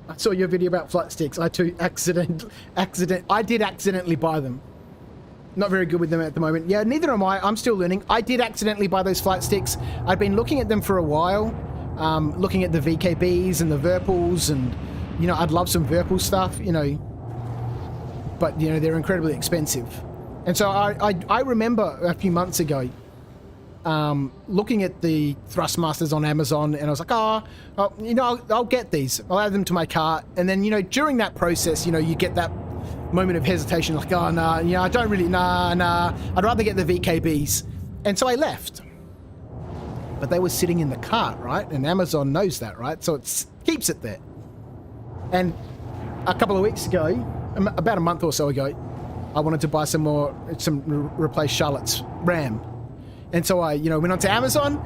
I saw your video about flight sticks. I too I did accidentally buy them. Not very good with them at the moment. Yeah, neither am I. I'm still learning. I did accidentally buy those flight sticks. I'd been looking at them for a while, looking at the VKBs and the Virpals, and, you know, I'd love some Virpal stuff, you know, but, you know, they're incredibly expensive. And so I remember a few months ago looking at the Thrustmasters on Amazon, and I was like, oh you know, I'll get these. I'll add them to my cart. And then, you know, during that process, you know, you get that moment of hesitation, like, oh, nah, you know, I don't really, nah, I'd rather get the VKBs. And so I left. But they were sitting in the cart, right? And Amazon knows that, right? So it keeps it there. And a couple of weeks ago, about a month or so ago, I wanted to buy replace Charlotte's RAM. And so I, you know, went onto Amazon,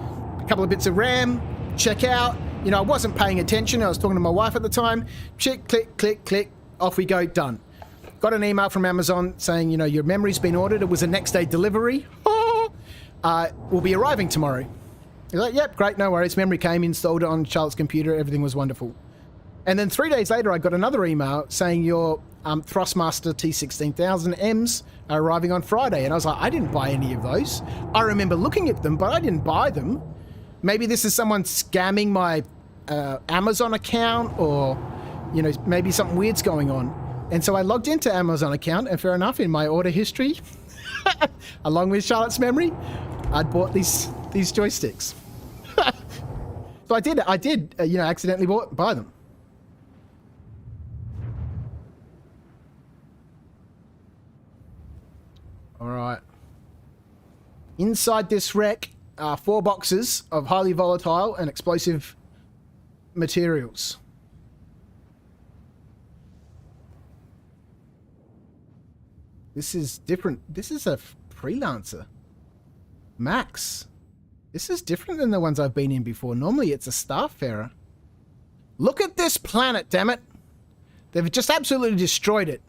a couple of bits of RAM, check out. You know, I wasn't paying attention. I was talking to my wife at the time. Click, click, click, click. Off we go, done. got an email from Amazon saying, you know, your memory's been ordered. It was a next day delivery. Will be arriving tomorrow. He's like, yep, great, no worries. Memory came, installed it on Charlotte's computer. Everything was wonderful. And then 3 days later, I got another email saying your Thrustmaster T16000Ms are arriving on Friday. And I was like, I didn't buy any of those. I remember looking at them, but I didn't buy them. Maybe this is someone scamming my Amazon account, or, you know, maybe something weird's going on. And so I logged into Amazon account, and fair enough, in my order history, along with Charlotte's memory, I'd bought these joysticks. So I did, you know, accidentally buy them. All right. Inside this wreck are 4 boxes of highly volatile and explosive materials. This is different. This is a freelancer. Max. This is different than the ones I've been in before. Normally it's a starfarer. Look at this planet, damn it. They've just absolutely destroyed it.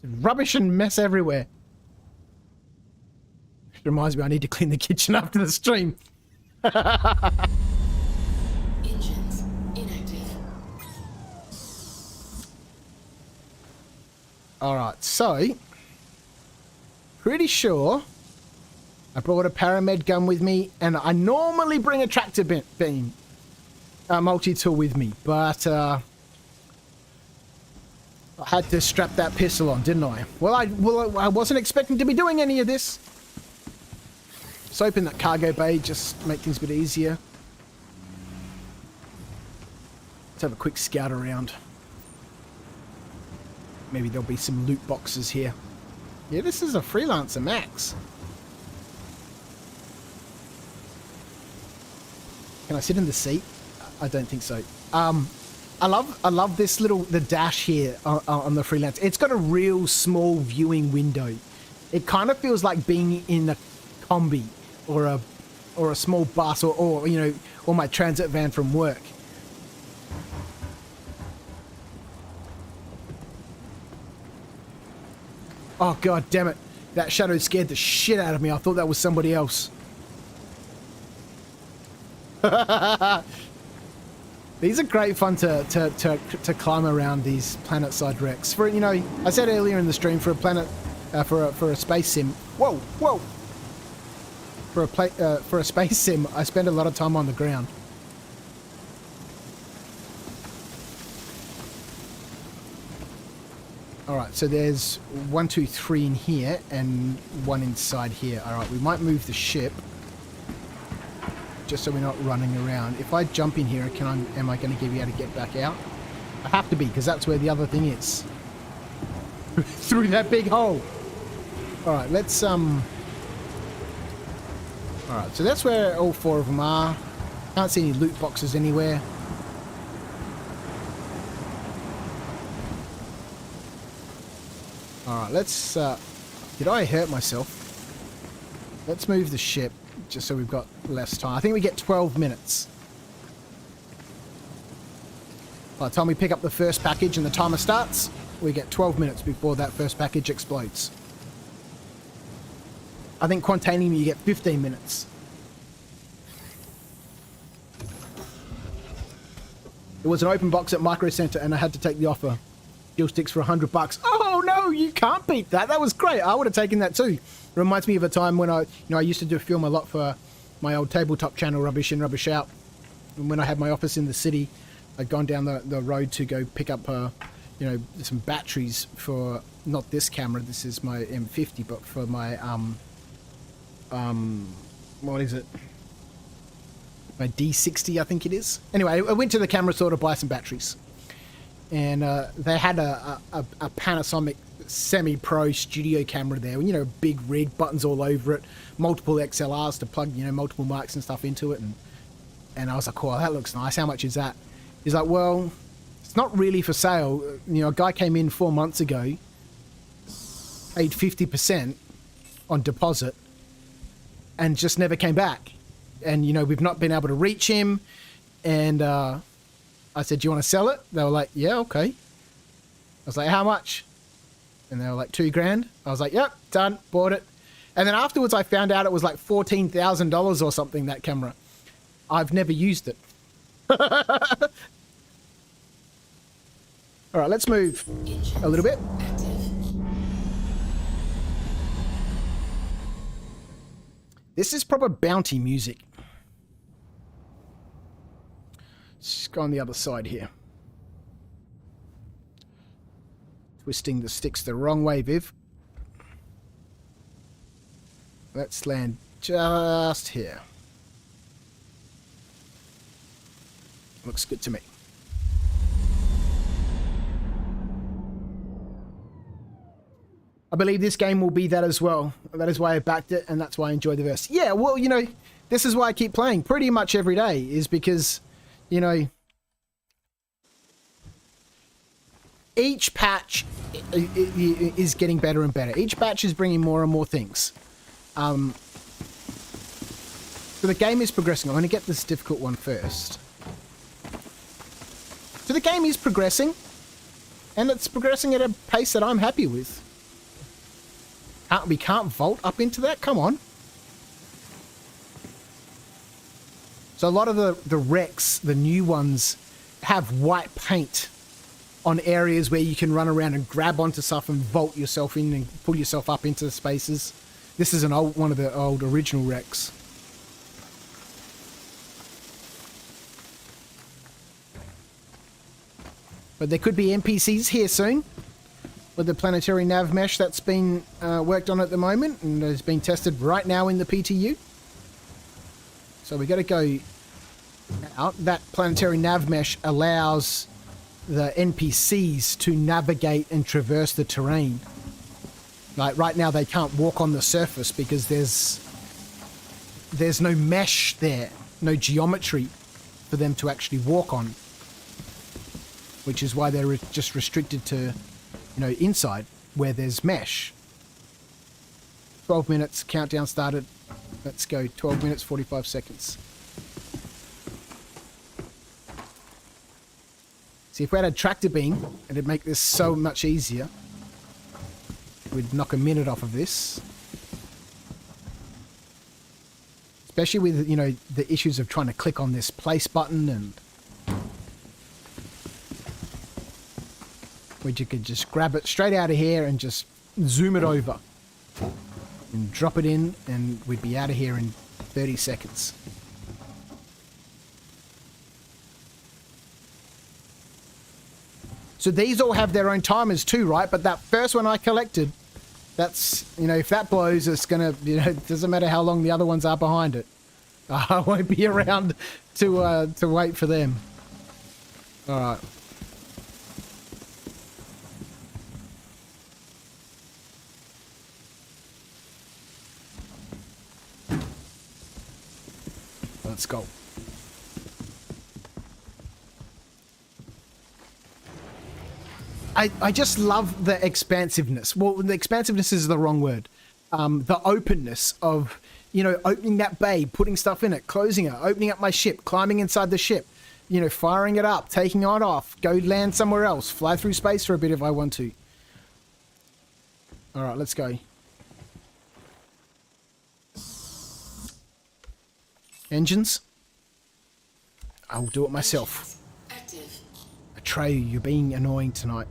Rubbish and mess everywhere. It reminds me I need to clean the kitchen after the stream. Engines inactive. Alright, so pretty sure I brought a paramed gun with me, and I normally bring a tractor beam multi-tool with me, but I had to strap that pistol on, didn't I? Well, I wasn't expecting to be doing any of this. Let's open that cargo bay, just make things a bit easier. Let's have a quick scout around. Maybe there'll be some loot boxes here. Yeah, this is a freelancer, Max. Can I sit in the seat? I don't think so. I love this the dash here on the freelancer. It's got a real small viewing window. It kind of feels like being in a combi or a small bus or you know, or my transit van from work. Oh, god damn it. That shadow scared the shit out of me. I thought that was somebody else. These are great fun to climb around these planet-side wrecks. For, you know, I said earlier in the stream, for a planet, for a space sim. Whoa, whoa. For a space sim, I spend a lot of time on the ground. Alright, so there's 1, 2, 3 in here and 1 inside here. Alright, we might move the ship just so we're not running around. If I jump in here, am I going to be able to get back out? I have to be, because that's where the other thing is. Through that big hole. Alright, let's Alright, so that's where all 4 of them are. Can't see any loot boxes anywhere. Alright, let's, did I hurt myself? Let's move the ship, just so we've got less time. I think we get 12 minutes. By the time we pick up the first package and the timer starts, we get 12 minutes before that first package explodes. I think Quantanium, you get 15 minutes. It was an open box at Micro Center and I had to take the offer. Dual sticks for $100. Oh no, you can't beat that. That was great. I would have taken that too. Reminds me of a time when I used to film a lot for my old tabletop channel, Rubbish In, Rubbish Out. And when I had my office in the city, I'd gone down the road to go pick up, some batteries for, not this camera, this is my M50, but for my, what is it? My D60, I think it is. Anyway, I went to the camera store to buy some batteries. And they had a Panasonic semi-pro studio camera there, you know, big rig, buttons all over it, multiple XLRs to plug, you know, multiple mics and stuff into it. And I was like, oh, that looks nice. How much is that? He's like, well, it's not really for sale. You know, a guy came in 4 months ago, paid 50% on deposit, and just never came back. And, you know, we've not been able to reach him. And I said, do you want to sell it? They were like, yeah, okay. I was like, how much? And they were like $2,000. I was like, yep, done, bought it. And then afterwards I found out it was like $14,000 or something, that camera. I've never used it. All right, let's move a little bit. This is proper bounty music. Let's just go on the other side here. Twisting the sticks the wrong way, Viv. Let's land just here. Looks good to me. I believe this game will be that as well. That is why I backed it, and that's why I enjoy the verse. Yeah, well, you know, this is why I keep playing pretty much every day, is because, you know, each patch is getting better and better. Each patch is bringing more and more things. So the game is progressing. I'm going to get this difficult one first. So the game is progressing, and it's progressing at a pace that I'm happy with. We can't vault up into that? Come on. So a lot of the wrecks, the new ones, have white paint on areas where you can run around and grab onto stuff and vault yourself in and pull yourself up into spaces. This is one of the old original wrecks. But there could be NPCs here soon with the planetary nav mesh that's been worked on at the moment and is being tested right now in the PTU. So we got to go out. That planetary nav mesh allows the NPCs to navigate and traverse the terrain. Like right now they can't walk on the surface because there's no mesh there, no geometry for them to actually walk on, which is why they're just restricted to, you know, inside where there's mesh. 12 minutes, countdown started. Let's go. 12 minutes, 45 seconds. See, if we had a tractor beam, it'd make this so much easier. We'd knock a minute off of this. Especially with, you know, the issues of trying to click on this place button, and where you could just grab it straight out of here and just zoom it over and drop it in, and we'd be out of here in 30 seconds. So these all have their own timers too, right? But that first one I collected, that's, you know, if that blows, it's gonna, you know, it doesn't matter how long the other ones are behind it. I won't be around to wait for them. All right. Let's go. I just love the expansiveness. Well, the expansiveness is the wrong word. The openness of, you know, opening that bay, putting stuff in it, closing it, opening up my ship, climbing inside the ship, you know, firing it up, taking it off, go land somewhere else, fly through space for a bit if I want to. All right, let's go. Engines. I'll do it myself. Active. Atreyu, you're being annoying tonight.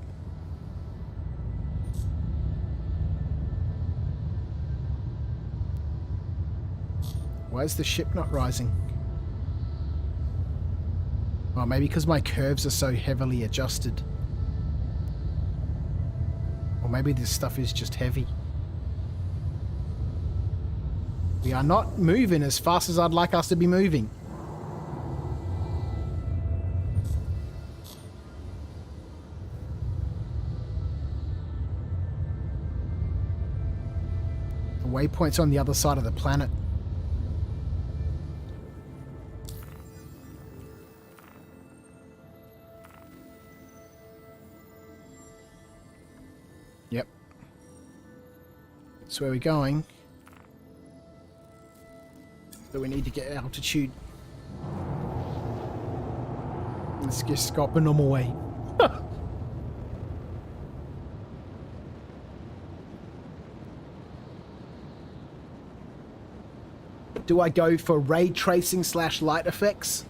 Why is the ship not rising? Well, maybe because my curves are so heavily adjusted. Or maybe this stuff is just heavy. We are not moving as fast as I'd like us to be moving. The waypoint's on the other side of the planet. Yep. That's where we're going. So we need to get altitude. Let's just go up a normal way. Do I go for ray tracing / light effects?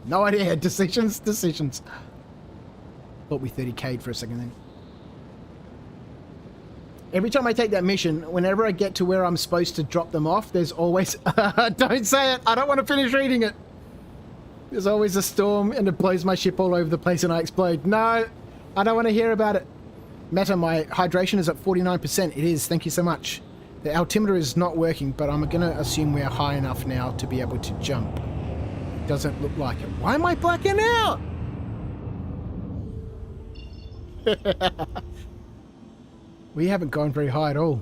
No idea. Decisions. Thought we 30k'd for a second then. Every time I take that mission, whenever I get to where I'm supposed to drop them off, there's always... Don't say it! I don't want to finish reading it! There's always a storm and it blows my ship all over the place and I explode. No! I don't want to hear about it. Meta, my hydration is at 49%. It is. Thank you so much. The altimeter is not working, but I'm going to assume we're high enough now to be able to jump. Doesn't look like it. Why am I blacking out? We haven't gone very high at all.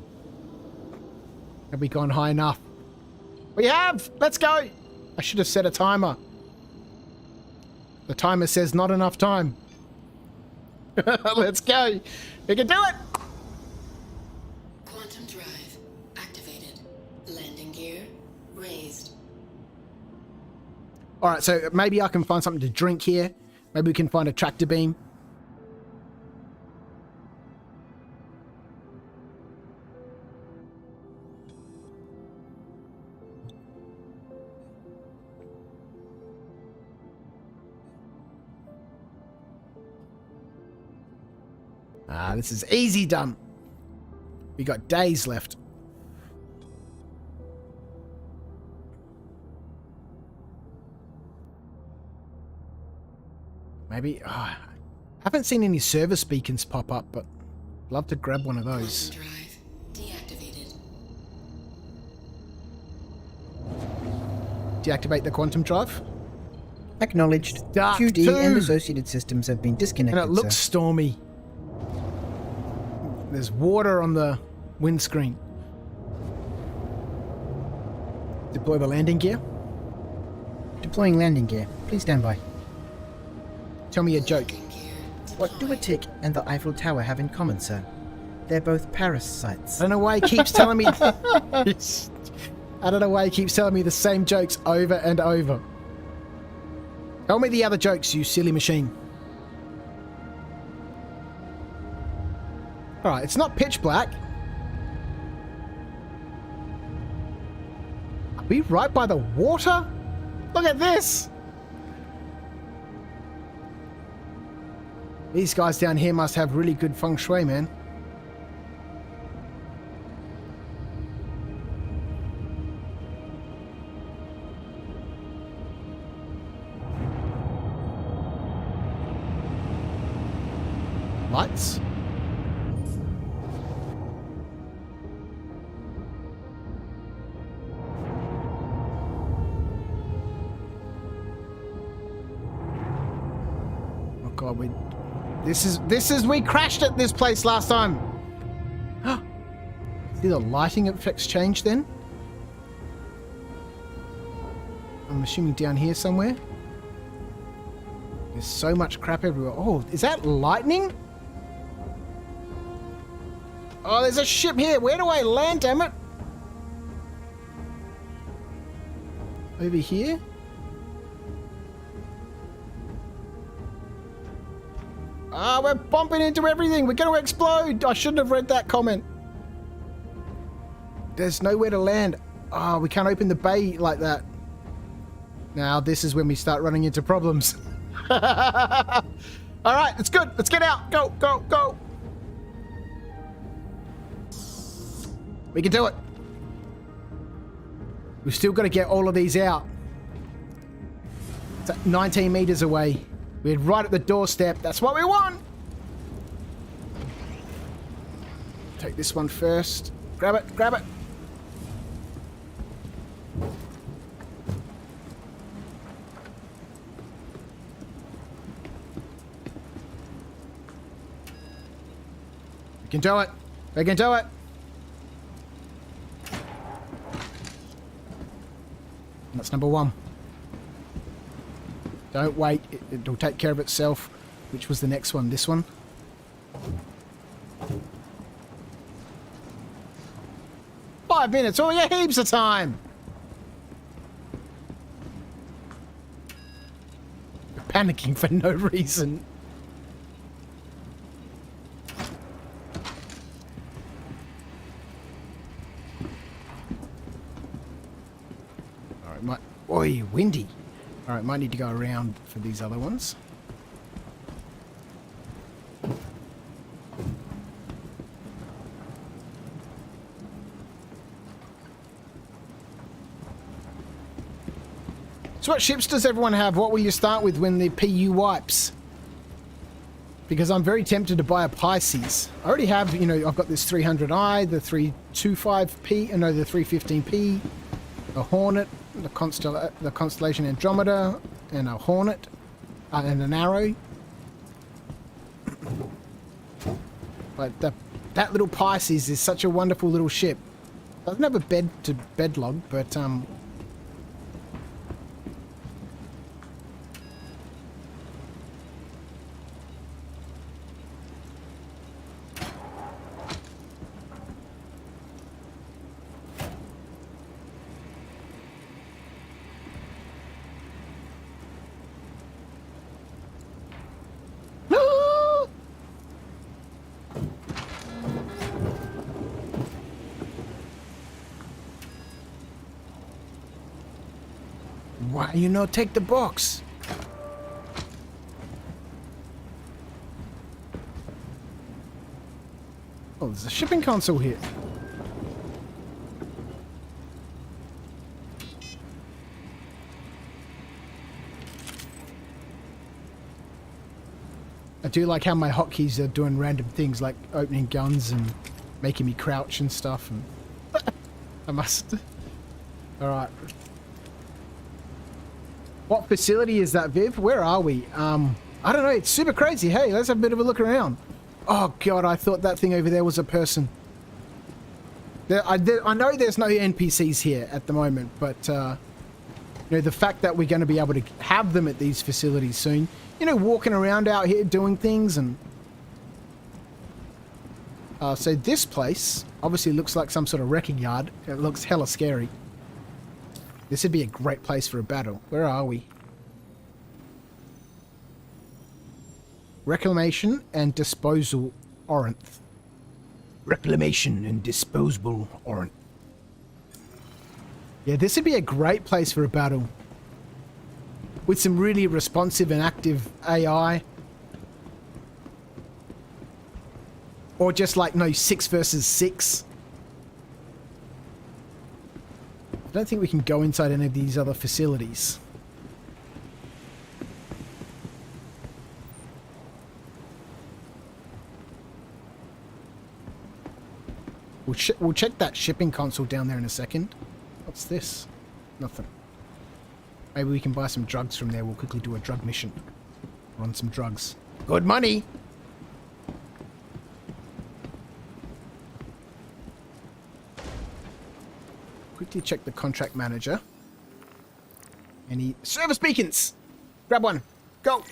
Have we gone high enough? We have! Let's go! I should have set a timer. The timer says not enough time. Let's go! We can do it! Quantum drive activated. Landing gear raised. Alright, so maybe I can find something to drink here. Maybe we can find a tractor beam. Ah, this is easy done. We got days left. Maybe... Oh, I haven't seen any service beacons pop up, but I'd love to grab one of those. Quantum drive deactivated. Deactivate the quantum drive. Acknowledged. Dark 2D 2. and associated systems have been disconnected, And it looks sir. stormy. There's water on the windscreen. Deploy the landing gear. Deploying landing gear. Please stand by. Tell me a joke. Landing gear What do a tick and the Eiffel Tower have in common, sir? They're both Paris sites. I don't know why he keeps telling me... I don't know why he keeps telling me the same jokes over and over. Tell me the other jokes, you silly machine. Alright, it's not pitch black. Are we right by the water? Look at this! These guys down here must have really good feng shui, man. Lights? Oh god, we crashed at this place last time. See the lighting effects change then? I'm assuming down here somewhere. There's so much crap everywhere. Oh, is that lightning? Oh, there's a ship here. Where do I land, damn it? Over here? Ah, we're bumping into everything. We're going to explode. I shouldn't have read that comment. There's nowhere to land. Ah, we can't open the bay like that. Now, this is when we start running into problems. All right, it's good. Let's get out. Go, go, go. We can do it. We've still got to get all of these out. It's at 19 meters away. We're right at the doorstep. That's what we want. Take this one first. Grab it, grab it. We can do it. We can do it. That's number one. Don't wait. It'll take care of itself. Which was the next one? This one? Five minutes. Oh, yeah, heaps of time. Panicking for no reason. Oi, windy. All right, might need to go around for these other ones. So what ships does everyone have? What will you start with when the PU wipes? Because I'm very tempted to buy a Pisces. I already have, you know, I've got this 300i, the 325p, no, the 315p, a Hornet, the Constellation Andromeda, and a Hornet, and an Arrow. But that little Pisces is such a wonderful little ship. Doesn't have a bed log, but why you not take the box? Oh, there's a shipping console here. I do like how my hotkeys are doing random things like opening guns and making me crouch and stuff. And I must. All right. What facility is that, Viv? Where are we? I don't know. It's super crazy. Hey, let's have a bit of a look around. Oh, God, I thought that thing over there was a person. I know there's no NPCs here at the moment, but, you know, the fact that we're going to be able to have them at these facilities soon, you know, walking around out here doing things and... so this place obviously looks like some sort of wrecking yard. It looks hella scary. This would be a great place for a battle. Where are we? Reclamation and Disposal Orinth. Reclamation and Disposable Orinth. Yeah, this would be a great place for a battle. With some really responsive and active AI. Or just like, no, 6 versus 6. I don't think we can go inside any of these other facilities. We'll check that shipping console down there in a second. What's this? Nothing. Maybe we can buy some drugs from there. We'll quickly do a drug mission. Run some drugs. Good money! Quickly check the contract manager. Any service beacons? Grab one. Go!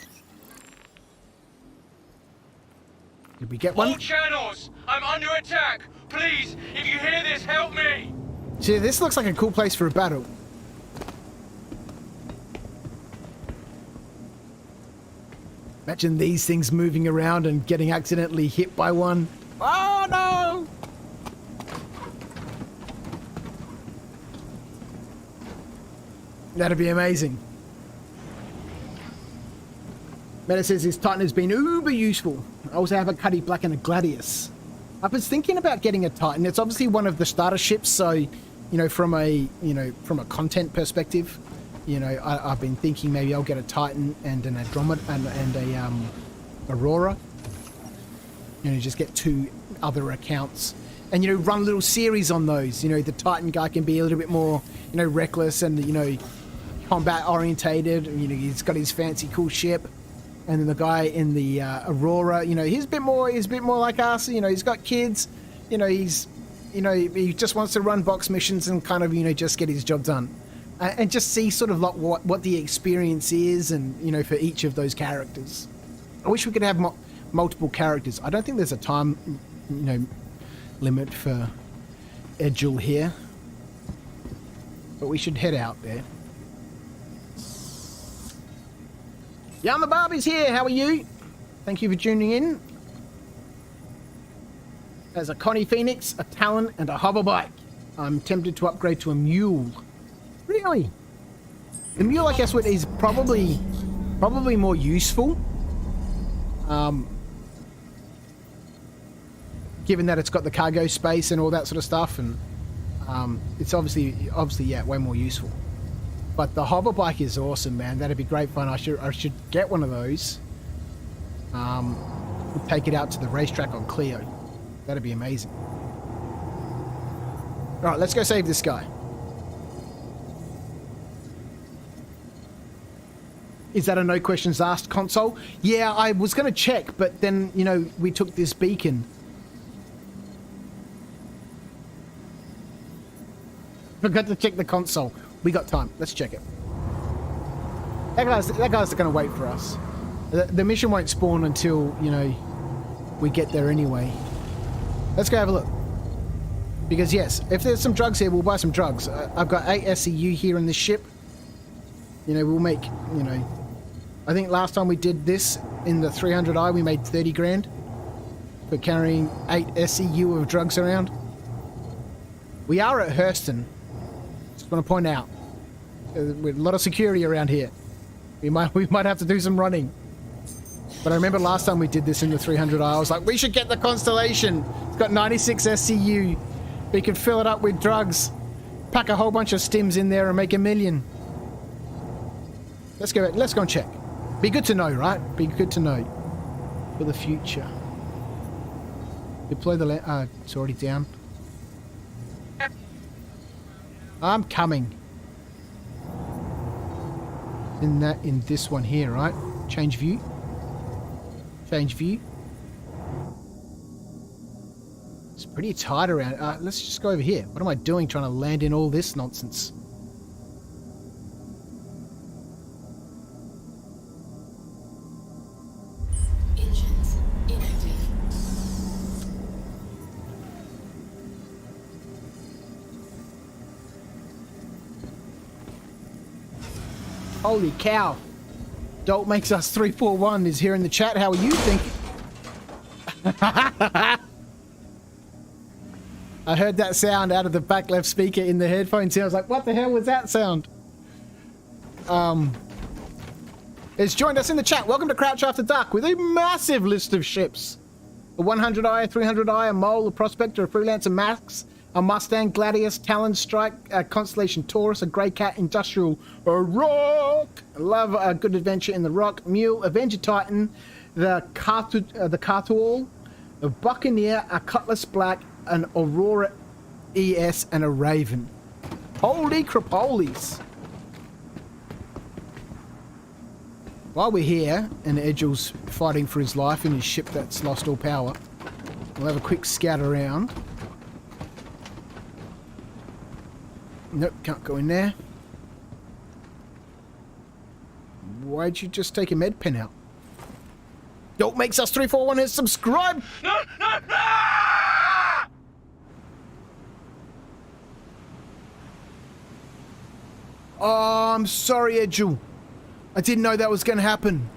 Did we get one? All channels! I'm under attack! Please, if you hear this, help me! See, this looks like a cool place for a battle. Imagine these things moving around and getting accidentally hit by one. Oh no! That'd be amazing. Meta says his Titan has been uber useful. I also have a Cuddy Black and a Gladius. I was thinking about getting a Titan. It's obviously one of the starter ships, so you know, from a content perspective, you know, I've been thinking maybe I'll get a Titan and an Andromeda and a Aurora. You know, just get 2 other accounts. And, you know, run a little series on those. You know, the Titan guy can be a little bit more, you know, reckless and, you know, combat orientated. You know, he's got his fancy cool ship. And then the guy in the Aurora, you know, he's a bit more like us. You know, he's got kids. You know, he just wants to run box missions and kind of, you know, just get his job done. And just see sort of like what the experience is and, you know, for each of those characters. I wish we could have multiple characters. I don't think there's a time, you know, limit for Edgel here. But we should head out there. Jan the Barbie's here. How are you? Thank you for tuning in. There's a Connie Phoenix, a Talon, and a hover bike. I'm tempted to upgrade to a mule. Really? The mule, I guess, is probably more useful. Given that it's got the cargo space and all that sort of stuff, and it's obviously, yeah, way more useful. But the hover bike is awesome, man. That'd be great fun. I should get one of those. Take it out to the racetrack on Clio. That'd be amazing. All right, let's go save this guy. Is that a no questions asked console? Yeah, I was going to check, but then, you know, we took this beacon. Forgot to check the console. We got time. Let's check it. That guy's going to wait for us. The mission won't spawn until, you know, we get there anyway. Let's go have a look. Because, yes, if there's some drugs here, we'll buy some drugs. I've got 8 SCU here in this ship. You know, we'll make, you know... I think last time we did this in the 300i, we made 30 grand for carrying 8 SCU of drugs around. We are at Hurston. Just want to point out. With a lot of security around here. We might have to do some running. But I remember last time we did this in the 300i, I was like, we should get the Constellation. It's got 96 SCU. We could fill it up with drugs. Pack a whole bunch of stims in there and make $1 million. Let's go and check. Be good to know, right? Be good to know for the future. Deploy the it's already down. I'm coming. In this one here, right? Change view. Change view. It's pretty tight around. Let's just go over here. What am I doing trying to land in all this nonsense? Engines inactive. Holy cow. Dolt makes us 341 is here in the chat. How are you thinking? I heard that sound out of the back left speaker in the headphones here. I was like, what the hell was that sound? It's joined us in the chat. Welcome to Crouch After Dark with a massive list of ships. A 100i, a 300i, a Mole, a Prospector, a Freelancer Max, a Mustang, Gladius, Talon Strike, a Constellation Taurus, a Grey Cat, Industrial, a Rock, Love, a Good Adventure in the Rock, Mule, Avenger Titan, the Cartual, a Buccaneer, a Cutlass Black, an Aurora ES, and a Raven. Holy crapoles! While we're here, and Edgel's fighting for his life in his ship that's lost all power, we'll have a quick scout around. Nope, can't go in there. Why'd you just take a med pen out? Don't makes us 341 and subscribe! No, no, no! Oh, I'm sorry, Edgel. I didn't know that was going to happen.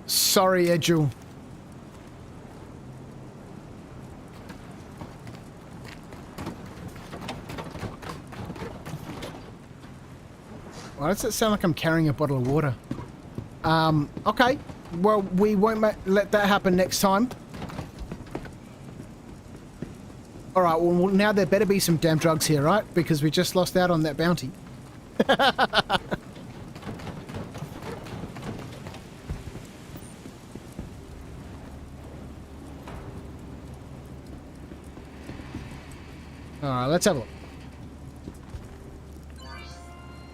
Sorry, Edgel. Why does it sound like I'm carrying a bottle of water? Okay. Well, we won't let that happen next time. Alright, well, now there better be some damn drugs here, right? Because we just lost out on that bounty. Alright, let's have a look.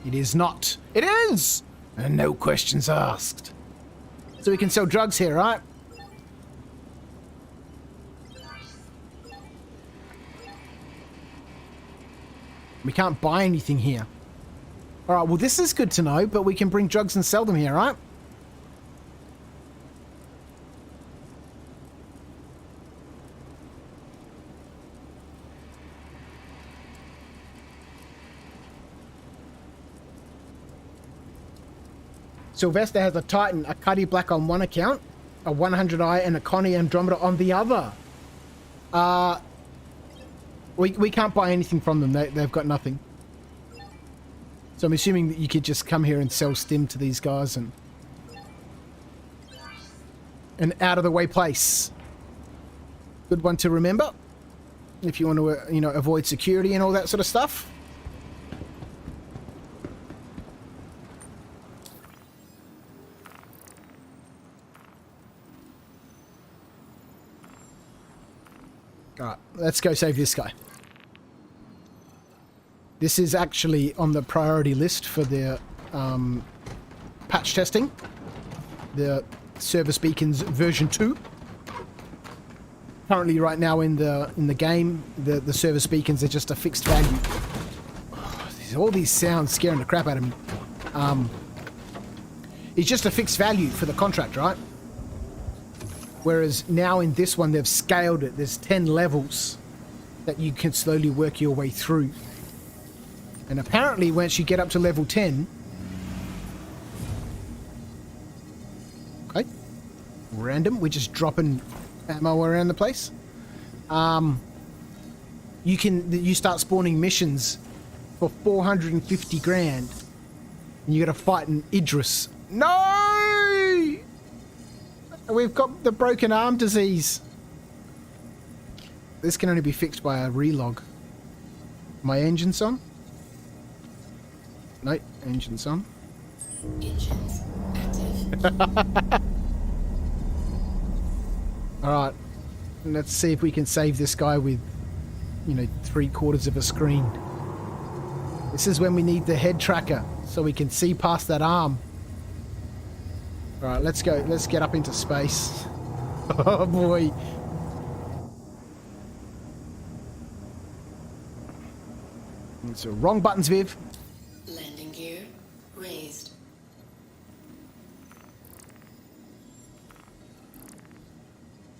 It is not. It is! And no questions asked. So we can sell drugs here, right? We can't buy anything here. Alright, well this is good to know, but we can bring drugs and sell them here, right? Sylvester has a Titan, a Cuddy Black on one account, a 100i, and a Connie Andromeda on the other. We can't buy anything from them. They've got nothing. So I'm assuming that you could just come here and sell stim to these guys and an out-of-the-way place. Good one to remember if you want to, you know, avoid security and all that sort of stuff. Alright, let's go save this guy. This is actually on the priority list for the patch testing. The service beacons version 2. Currently right now in the game, the service beacons are just a fixed value. All these sounds scaring the crap out of me. It's just a fixed value for the contract, right? Whereas now in this one, they've scaled it. There's 10 levels that you can slowly work your way through. And apparently, once you get up to level 10... Okay. Random. We're just dropping ammo around the place. You start spawning missions for 450 grand. And you gotta fight an Idris. No! We've got the broken arm disease. This can only be fixed by a relog. My engine's on? No, engine's on. Engines active. Alright. Let's see if we can save this guy with, you know, 3/4 of a screen. This is when we need the head tracker so we can see past that arm. Alright, let's go. Let's get up into space. Oh boy. It's the wrong buttons, Viv. Landing gear raised.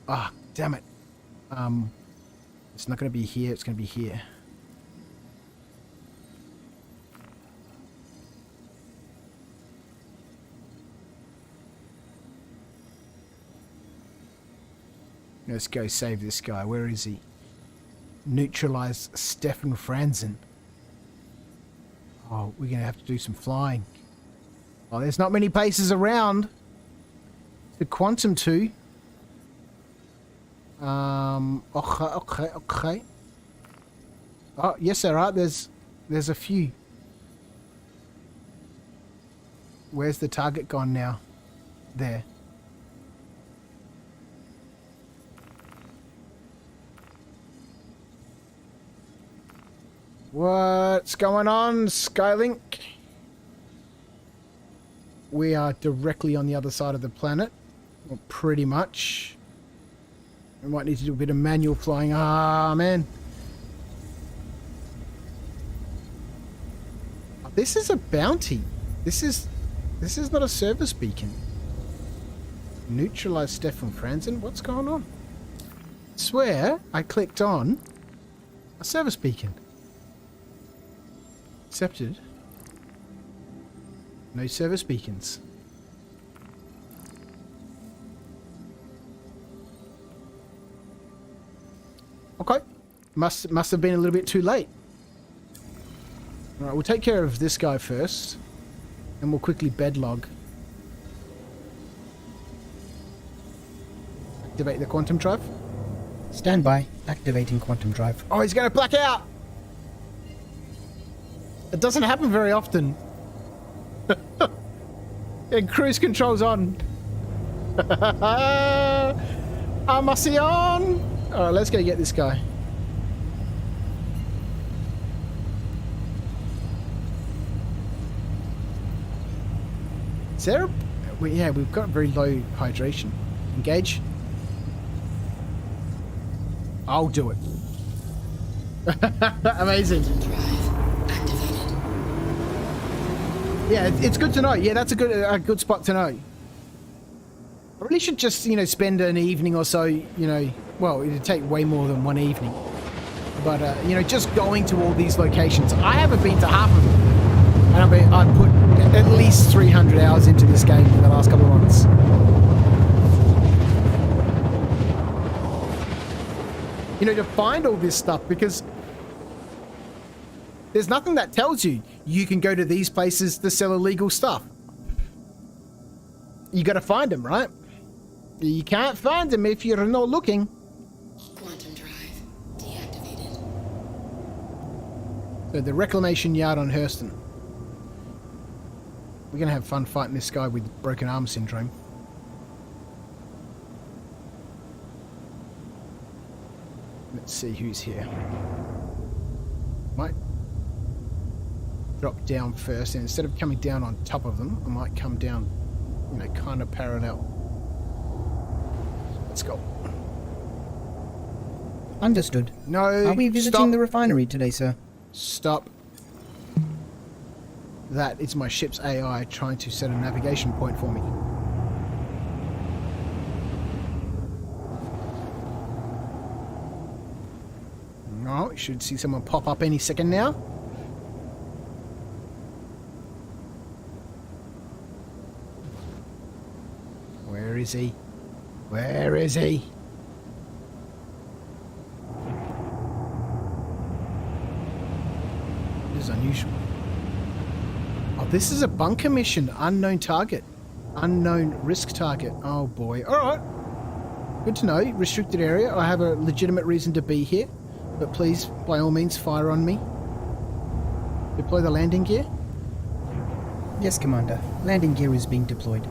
Ah, damn it. It's not going to be here. It's going to be here. Let's go save this guy. Where is he? Neutralize Stefan Franzen. Oh, we're going to have to do some flying. Oh, there's not many places around the quantum to. Okay. Oh, yes, there are. There's a few. Where's the target gone now? There. What's going on, Skylink? We are directly on the other side of the planet. Well, pretty much. We might need to do a bit of manual flying. Ah, man. This is a bounty. This is not a service beacon. Neutralize Stefan Franzen. What's going on? I swear I clicked on a service beacon. Accepted. No service beacons. Okay. Must have been a little bit too late. Alright, we'll take care of this guy first. And we'll quickly bedlog. Activate the quantum drive. Stand by. Activating quantum drive. Oh, he's going to black out! It doesn't happen very often. And cruise control's on. Armacion! Alright, let's go get this guy. Is there a... Yeah, we've got very low hydration. Engage. I'll do it. Amazing. Drive activated. Yeah, it's good to know. Yeah, that's a good spot to know. I really should just, you know, spend an evening or so, you know, well, it'd take way more than one evening. But, you know, just going to all these locations. I haven't been to half of them. And I put at least 300 hours into this game in the last couple of months. You know, to find all this stuff, because there's nothing that tells you you can go to these places to sell illegal stuff. You got to find them, right? You can't find them if you're not looking. Quantum drive deactivated. So the reclamation yard on Hurston. We're going to have fun fighting this guy with broken arm syndrome. Let's see who's here. Might drop down first, and instead of coming down on top of them, I might come down, you know, kind of parallel. Let's go. Understood. No, Are we visiting stop. the refinery today, sir? Stop. That is my ship's AI trying to set a navigation point for me. No, you should see someone pop up any second now. Where is he? Where is he? This is unusual. Oh, this is a bunker mission. Unknown target. Unknown risk target. Oh boy. Alright. Good to know. Restricted area. I have a legitimate reason to be here. But please, by all means, fire on me. Deploy the landing gear. Yes, Commander. Landing gear is being deployed.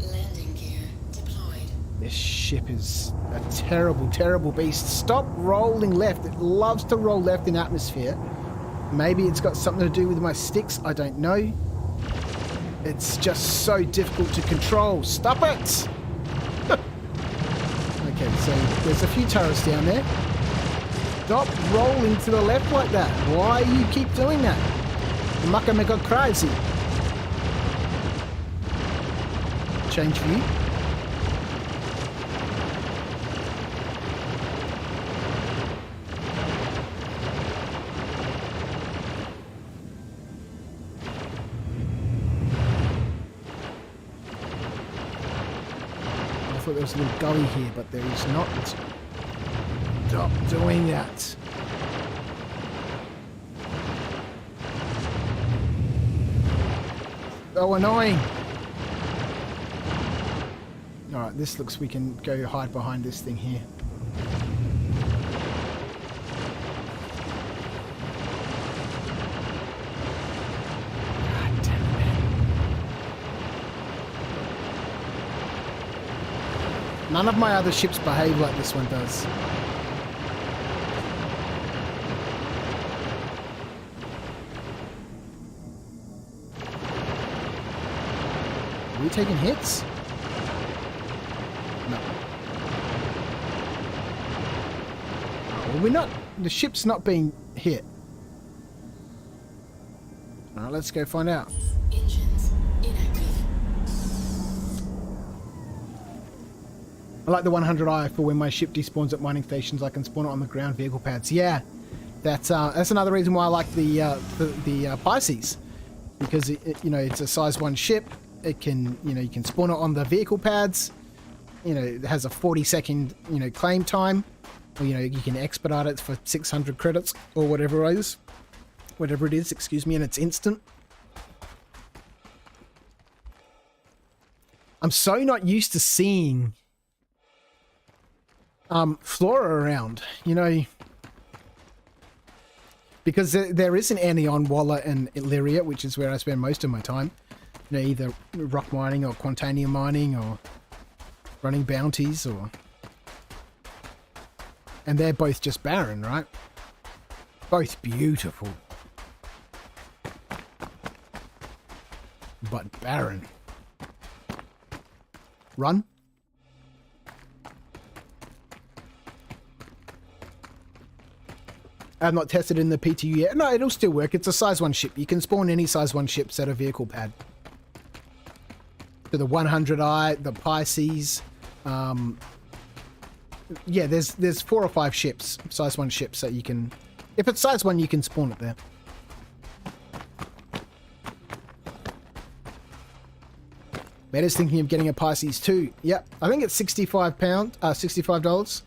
Landing gear deployed. This ship is a terrible, terrible beast. Stop rolling left. It loves to roll left in atmosphere. Maybe it's got something to do with my sticks. I don't know. It's just so difficult to control. Stop it! Okay, so there's a few turrets down there. Stop rolling to the left like that. Why you keep doing that? You're making me go crazy. Change view. I thought there was a little gully here, but there is not. Stop doing that. So annoying. Alright, this looks we can go hide behind this thing here. God damn it. None of my other ships behave like this one does. Are we taking hits? No. Well, we're not. The ship's not being hit. Alright, let's go find out. Engines inactive. I like the 100i for when my ship despawns at mining stations, I can spawn it on the ground vehicle pads. Yeah, that's another reason why I like the Pisces, because you know, it's a size 1 ship. It can, you know, you can spawn it on the vehicle pads. You know, it has a 40-second, you know, claim time. Or, you know, you can expedite it for 600 credits or whatever it is. Whatever it is, excuse me, and it's instant. I'm so not used to seeing flora around, you know, because there is an Anion, Walla, and Illyria, which is where I spend most of my time. You know, either rock mining or Quantanium mining or running bounties, or... And they're both just barren, right? Both beautiful. But barren. Run. I've not tested in the PTU yet. No, it'll still work. It's a size 1 ship. You can spawn any size 1 ships at a vehicle pad. To the 100i, the Pisces. Yeah, there's 4 or 5 ships, size 1 ships that you can... If it's size 1, you can spawn it there. Meta's thinking of getting a Pisces too. Yep, I think it's $65.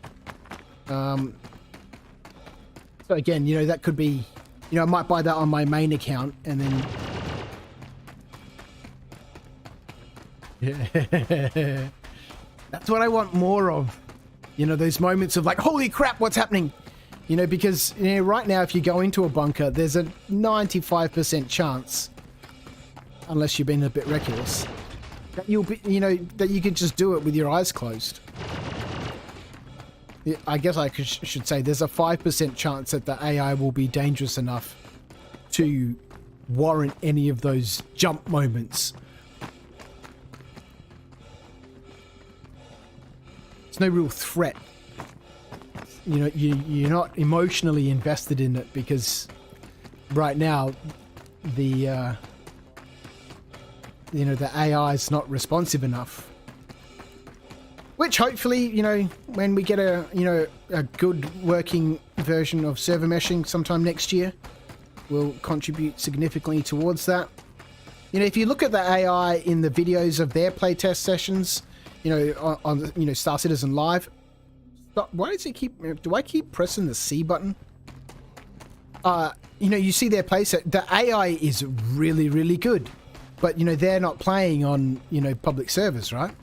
So again, you know, that could be, you know, I might buy that on my main account and then. Yeah. That's what I want more of. You know, those moments of like, holy crap, what's happening? You know, because you know, right now, if you go into a bunker, there's a 95% chance, unless you've been a bit reckless, that you'll be, you know, that you could just do it with your eyes closed. I guess I should say there's a 5% chance that the AI will be dangerous enough to warrant any of those jump moments. It's no real threat. You know, you're not emotionally invested in it because right now the you know, the AI is not responsive enough. Which hopefully, you know, when we get a, you know, a good working version of server meshing sometime next year, will contribute significantly towards that. You know, if you look at the AI in the videos of their playtest sessions, you know, on you know, Star Citizen Live. Why does it keep? Do I keep pressing the C button? You know, you see their playset. The AI is really, really good, but you know, they're not playing on, you know, public servers, right?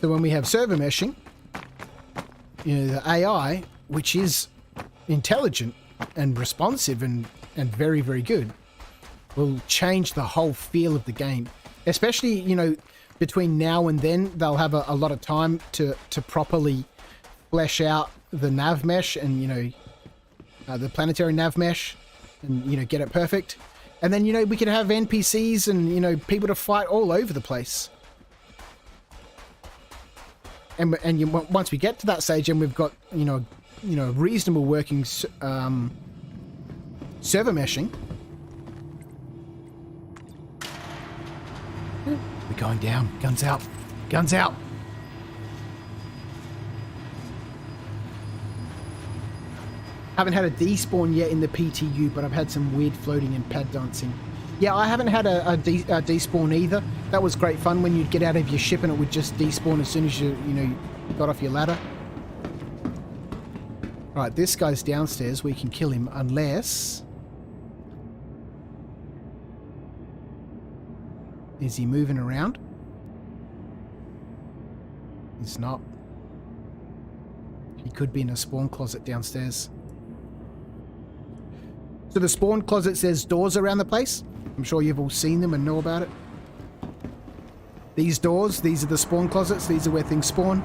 So when we have server meshing, you know, the AI, which is intelligent and responsive and very, very good, will change the whole feel of the game. Especially, you know, between now and then, they'll have a lot of time to properly flesh out the nav mesh and, you know, the planetary nav mesh and, you know, get it perfect. And then, you know, we could have NPCs and, you know, people to fight all over the place. And once we get to that stage and we've got, you know, reasonable working server meshing. We're going down. Guns out. Guns out. Haven't had a despawn yet in the PTU, but I've had some weird floating and pad dancing. Yeah, I haven't had a despawn either. That was great fun when you'd get out of your ship and it would just despawn as soon as you got off your ladder. Right, this guy's downstairs. We can kill him unless... Is he moving around? He's not. He could be in a spawn closet downstairs. So the spawn closets, there's doors around the place. I'm sure you've all seen them and know about it. These doors, these are the spawn closets. These are where things spawn.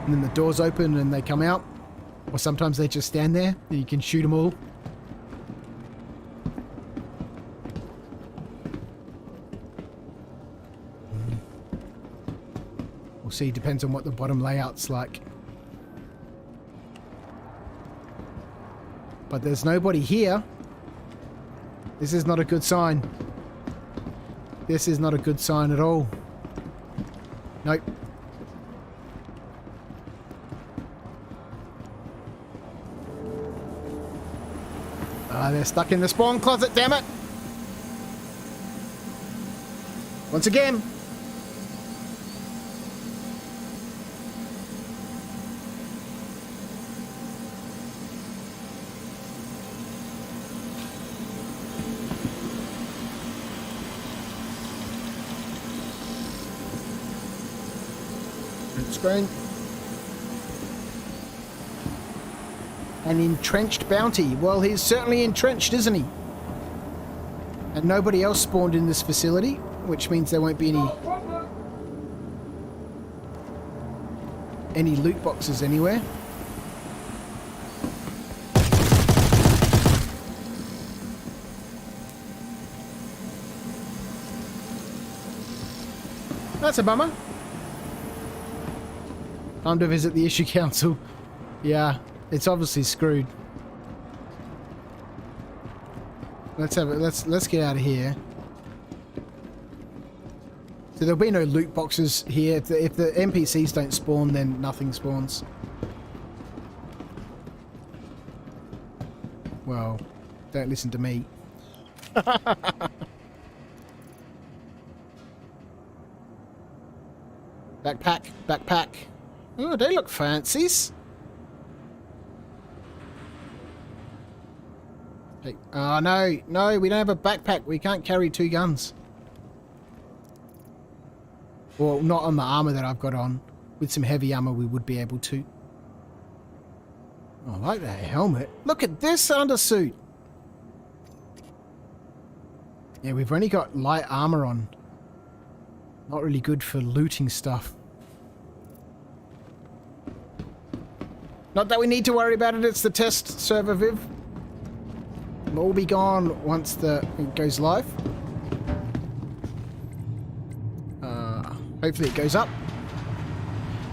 And then the doors open and they come out. Or sometimes they just stand there and you can shoot them all. We'll see, depends on what the bottom layout's like. But there's nobody here. This is not a good sign. This is not a good sign at all. Nope. They're stuck in the spawn closet, damn it! Once again. Screen. An entrenched bounty. Well, he's certainly entrenched, isn't he? And nobody else spawned in this facility, which means there won't be any loot boxes anywhere. That's a bummer. Time to visit the issue council. Yeah, it's obviously screwed. Let's have it. Let's get out of here. So there'll be no loot boxes here. If the NPCs don't spawn, then nothing spawns. Well, don't listen to me. Backpack, backpack. Oh, they look fancies. Hey, oh, no, we don't have a backpack. We can't carry 2 guns. Well, not on the armor that I've got on. With some heavy armor, we would be able to. Oh, I like that helmet. Look at this undersuit. Yeah, we've only got light armor on. Not really good for looting stuff. Not that we need to worry about it. It's the test server, Viv. It'll all be gone once it goes live. Hopefully it goes up.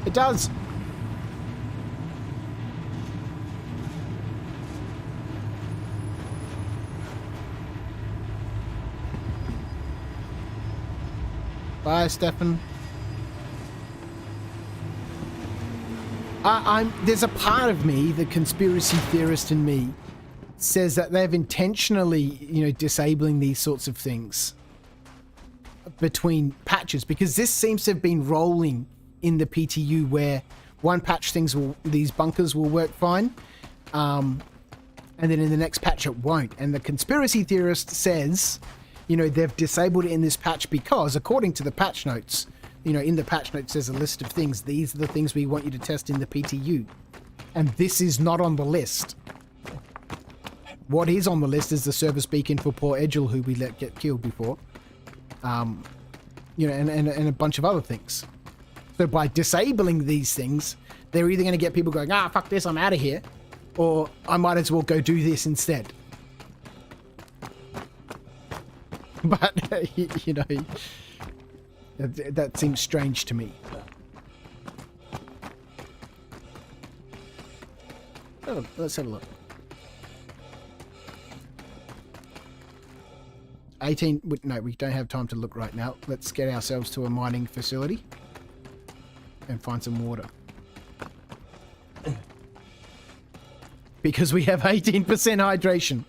It does. Bye, Stefan. There's a part of me, the conspiracy theorist in me, says that they've intentionally, disabling these sorts of things between patches, because this seems to have been rolling in the PTU where one patch these bunkers will work fine, and then in the next patch it won't. And the conspiracy theorist says, they've disabled it in this patch because, according to the patch notes, in the patch notes there's a list of things. These are the things we want you to test in the PTU. And this is not on the list. What is on the list is the service beacon for poor Edgel, who we let get killed before. And a bunch of other things. So by disabling these things, they're either going to get people going, fuck this, I'm out of here. Or I might as well go do this instead. But, that seems strange to me. Oh, let's have a look. 18... No, we don't have time to look right now. Let's get ourselves to a mining facility and find some water. Because we have 18% hydration.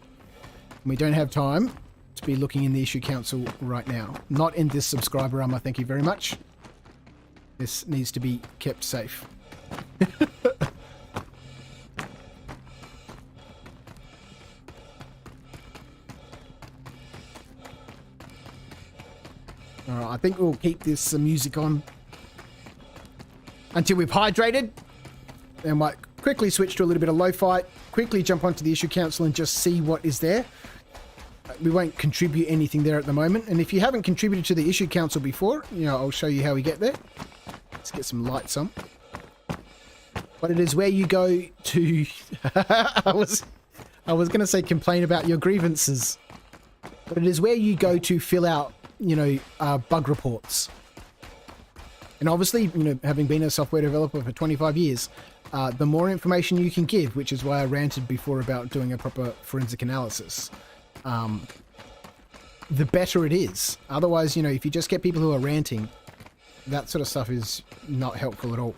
We don't have time to be looking in the issue council right now. Not in this subscriber armor, thank you very much. This needs to be kept safe. Alright, I think we'll keep this music on until we've hydrated. And might quickly switch to a little bit of lo-fi, quickly jump onto the issue council and just see what is there. We won't contribute anything there at the moment. And if you haven't contributed to the issue council before, I'll show you how we get there. Let's get some lights on. But it is where you go to... I was going to say complain about your grievances. But it is where you go to fill out, bug reports. And obviously, having been a software developer for 25 years, the more information you can give, which is why I ranted before about doing a proper forensic analysis, the better it is. Otherwise, if you just get people who are ranting, that sort of stuff is not helpful at all.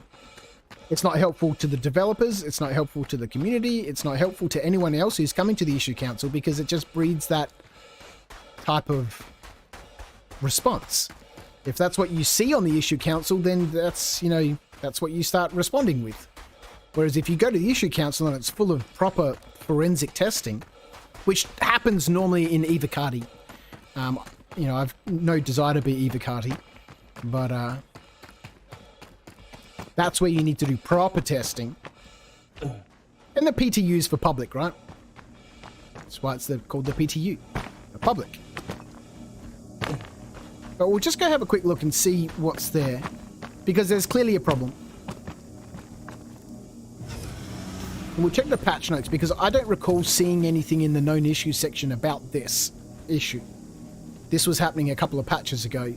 It's not helpful to the developers, it's not helpful to the community, it's not helpful to anyone else who's coming to the issue council, because it just breeds that type of response. If that's what you see on the issue council, then that's what you start responding with. Whereas if you go to the issue council and it's full of proper forensic testing, which happens normally in Evocati. I've no desire to be Evocati, but that's where you need to do proper testing. And the PTU is for public, right? That's why it's called the PTU, the public. But we'll just go have a quick look and see what's there, because there's clearly a problem. And we'll check the patch notes, because I don't recall seeing anything in the known issues section about this issue. This was happening a couple of patches ago.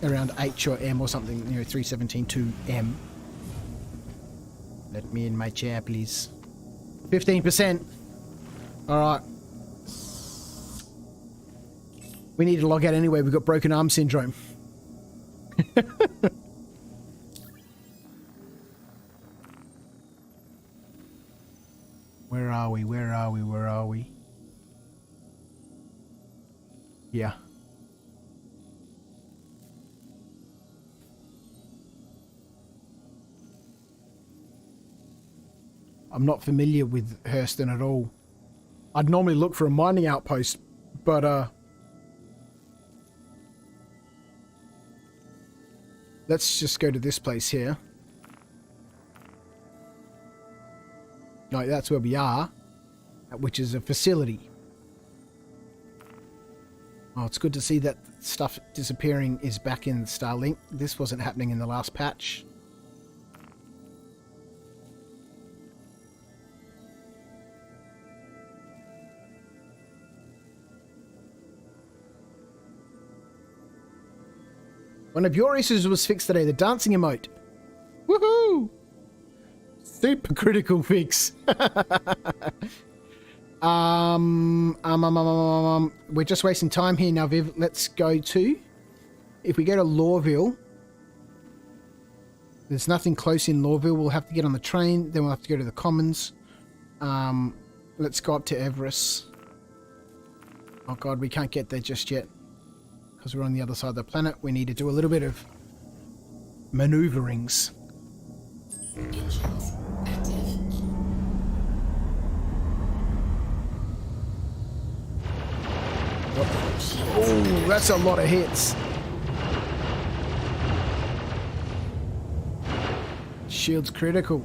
Around H or M or something, 317.2M. Let me in my chair, please. 15%. Alright. We need to log out anyway, we've got broken arm syndrome. Where are we? Where are we? Where are we? Yeah. I'm not familiar with Hurston at all. I'd normally look for a mining outpost, but let's just go to this place here. No, that's where we are, which is a facility. Oh, it's good to see that stuff disappearing is back in Starlink. This wasn't happening in the last patch. One of your issues was fixed today, the dancing emote. Woohoo! Super critical fix. We're just wasting time here now, Viv. Let's go to... If we go to Lawville, there's nothing close in Lawville. We'll have to get on the train. Then we'll have to go to the Commons. Let's go up to Everest. Oh god, we can't get there just yet. Because we're on the other side of the planet. We need to do a little bit of maneuverings. Engines active. Oh, that's a lot of hits. Shields critical.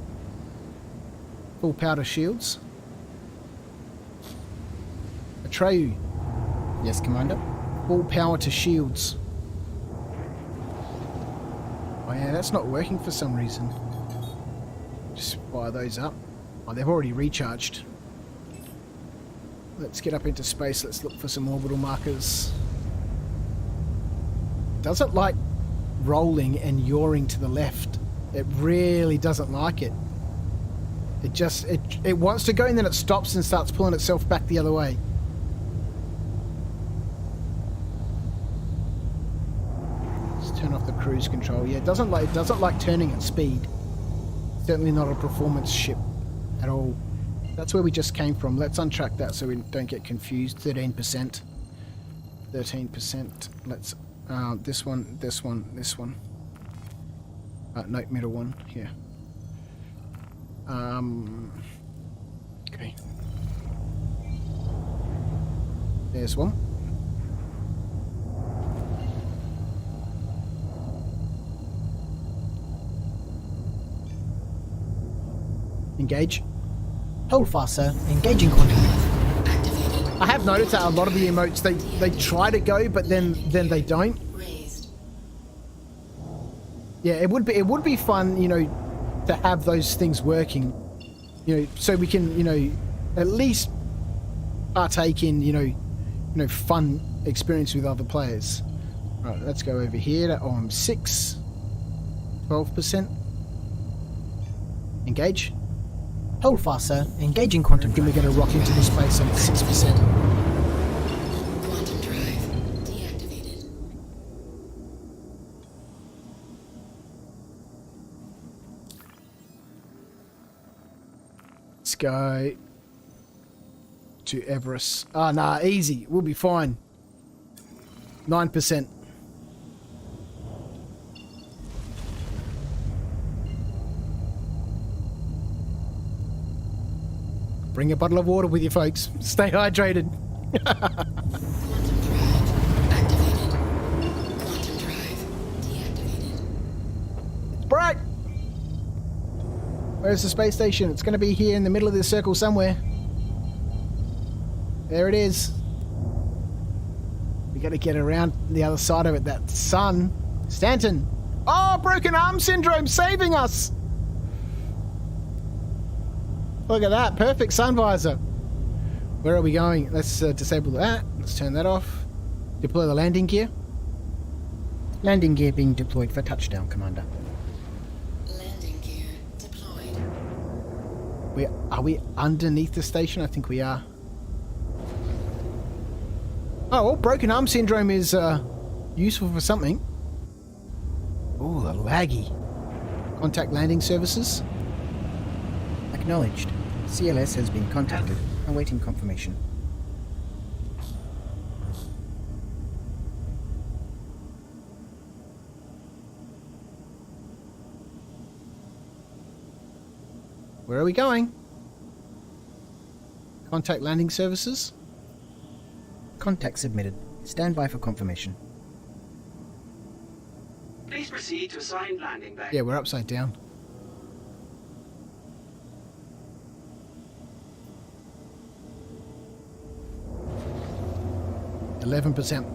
Full powder shields. Atreyu. Yes, Commander. Full power to shields. Oh yeah, that's not working for some reason. Just fire those up. Oh, they've already recharged. Let's get up into space. Let's look for some orbital markers. Doesn't like rolling and yawing to the left. It really doesn't like it. It wants to go and then it stops and starts pulling itself back the other way. Let's turn off the cruise control. Yeah, it doesn't like turning at speed. Certainly not a performance ship at all. That's where we just came from. Let's untrack that so we don't get confused. 13%. 13%. Let's... this one, this one, this one. No, middle one. Here. Okay. There's one. Engage. Hold fast, sir. Engaging quantum. I have noticed that a lot of the emotes they try to go, but then they don't. Raised. Yeah, it would be fun, you know, to have those things working, you know, so we can, you know, at least partake in, you know, fun experience with other players. Right, let's go over here to OM6. 12%. Engage. Hold fast, sir. Engaging quantum. Then we're going to rock into the space on 6%. Quantum drive deactivated. Let's go to Everest. Ah, nah, easy. We'll be fine. 9%. Bring a bottle of water with you, folks. Stay hydrated. Quantum drive activated. Quantum drive deactivated. It's bright. Where's the space station? It's going to be here in the middle of this circle somewhere. There it is. We got to get around the other side of it. That sun. Stanton. Oh, broken arm syndrome saving us. Look at that. Perfect sun visor. Where are we going? Let's disable that. Let's turn that off. Deploy the landing gear. Landing gear being deployed for touchdown, Commander. Landing gear deployed. Are we underneath the station? I think we are. Oh, well, broken arm syndrome is useful for something. Oh, the laggy. Contact landing services. Acknowledged. CLS has been contacted. Awaiting confirmation. Where are we going? Contact landing services. Contact submitted. Stand by for confirmation. Please proceed to assigned landing bay. Yeah, we're upside down. %.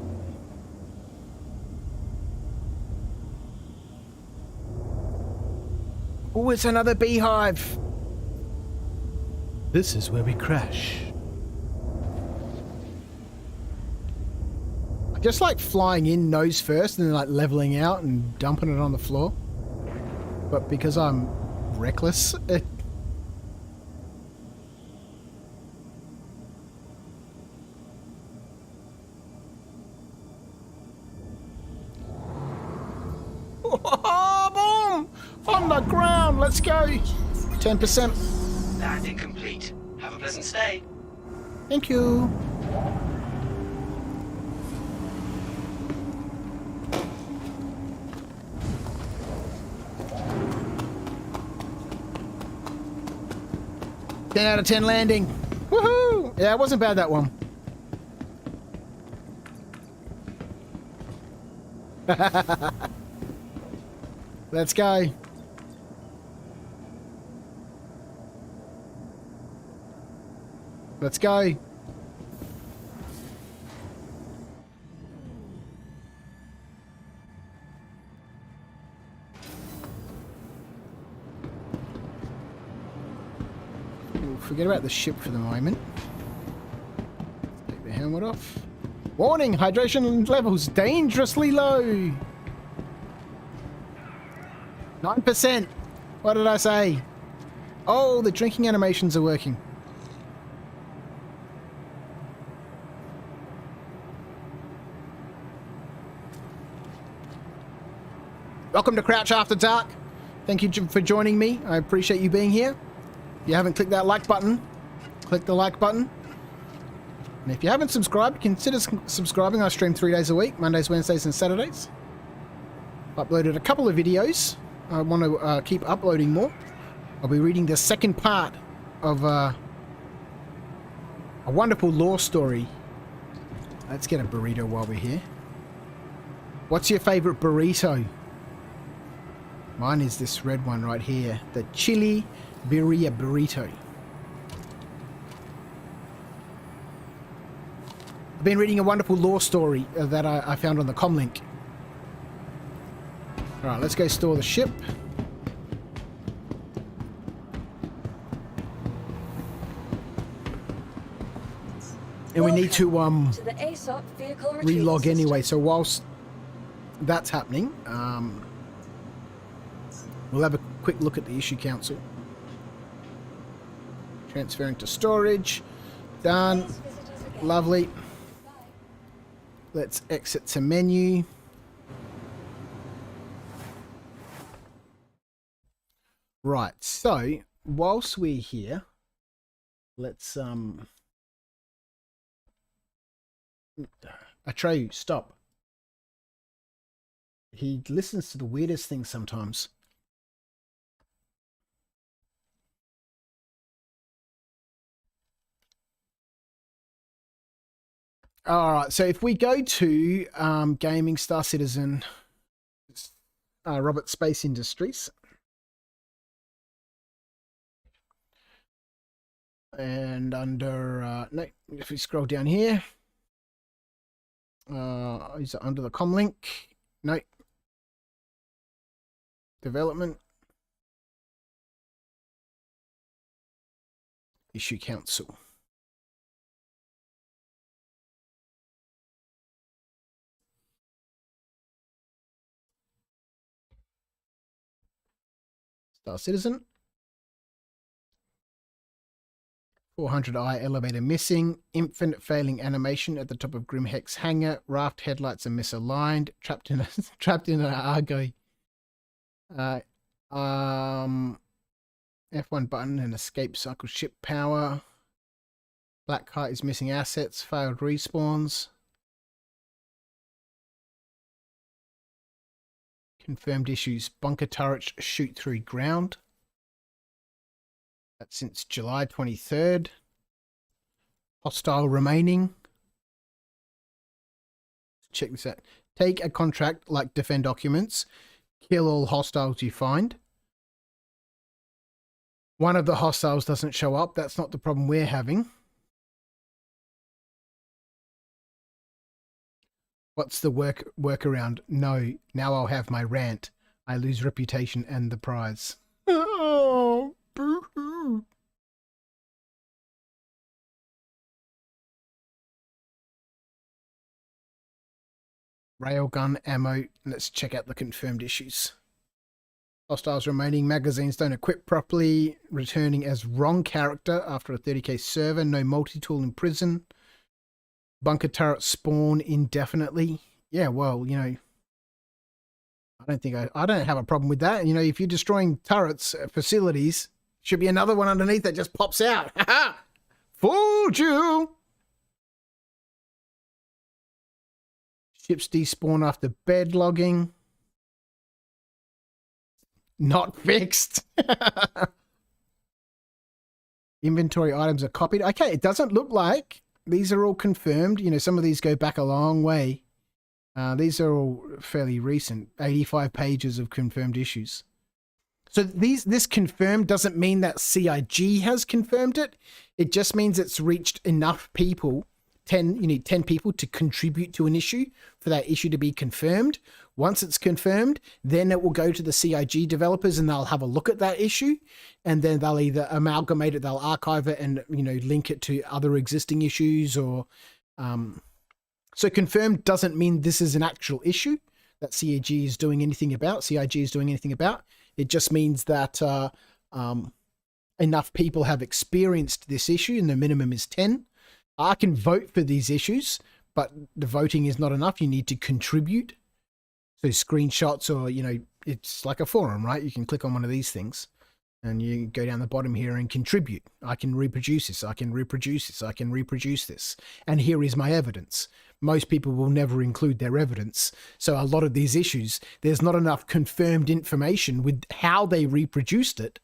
Oh, it's another beehive. This is where we crash. I just like flying in nose first and then like leveling out and dumping it on the floor. But because I'm reckless, boom! On the ground, let's go. 10%. Landing complete. Have a pleasant stay. Thank you. Ten out of 10 landing. Woohoo! Yeah, it wasn't bad, that one. Let's go. Let's go. We'll forget about the ship for the moment. Take the helmet off. Warning, hydration levels dangerously low. 9%. What did I say? Oh, the drinking animations are working. Welcome to Crouch After Dark. Thank you for joining me. I appreciate you being here. If you haven't clicked that like button, click the like button. And if you haven't subscribed, consider subscribing. I stream 3 days a week, Mondays, Wednesdays, and Saturdays. I've uploaded a couple of videos. I want to keep uploading more. I'll be reading the second part of a wonderful lore story. Let's get a burrito while we're here. What's your favorite burrito? Mine is this red one right here, the chili birria burrito. I've been reading a wonderful lore story that I found on the comlink. Alright, let's go store the ship. And we need to the ASOP vehicle retrieval relog system. anyway, so whilst that's happening, we'll have a quick look at the issue council. Transferring to storage. Done. Please visit us again. Lovely. Bye. Let's exit to menu. Right, so whilst we're here, let's Atreyu, stop. He listens to the weirdest things sometimes. All right, so if we go to Gaming Star Citizen, Robert Space Industries, and under no, if we scroll down here, is it under the comlink? No. Development. Issue council. Star Citizen. 400i elevator missing. Infinite failing animation at the top of Grimheck's hangar. Raft headlights are misaligned. Trapped in an Argo. F1 button and escape cycle ship power. Black Kite is missing assets. Failed respawns. Confirmed issues. Bunker turrets shoot through ground. That's since July 23rd. Hostile remaining. Check this out. Take a contract like defend documents. Kill all hostiles you find. One of the hostiles doesn't show up. That's not the problem we're having. What's the workaround? No, now I'll have my rant. I lose reputation and the prize. Oh, boo-hoo. Railgun ammo. Let's check out the confirmed issues. Hostiles remaining. Magazines don't equip properly. Returning as wrong character after a 30k server. No multi-tool in prison. Bunker turrets spawn indefinitely. Yeah, well, you know, I don't have a problem with that. You know, if you're destroying turrets, facilities, should be another one underneath that just pops out. Ha! Fooled you! Ships despawn after bed logging. Not fixed. Inventory items are copied. Okay, it doesn't look like these are all confirmed. You know, some of these go back a long way. These are all fairly recent. 85 pages of confirmed issues. So this confirmed doesn't mean that CIG has confirmed it. It just means it's reached enough people. You need 10 people to contribute to an issue for that issue to be confirmed. Once it's confirmed, then it will go to the CIG developers and they'll have a look at that issue, and then they'll either amalgamate it, they'll archive it, and link it to other existing issues. Or so confirmed doesn't mean this is an actual issue that CIG is doing anything about. It just means that enough people have experienced this issue, and the minimum is 10. I can vote for these issues, but the voting is not enough. You need to contribute. So screenshots, or, it's like a forum, right? You can click on one of these things and you go down the bottom here and contribute. I can reproduce this. I can reproduce this. I can reproduce this. And here is my evidence. Most people will never include their evidence. So a lot of these issues, there's not enough confirmed information with how they reproduced it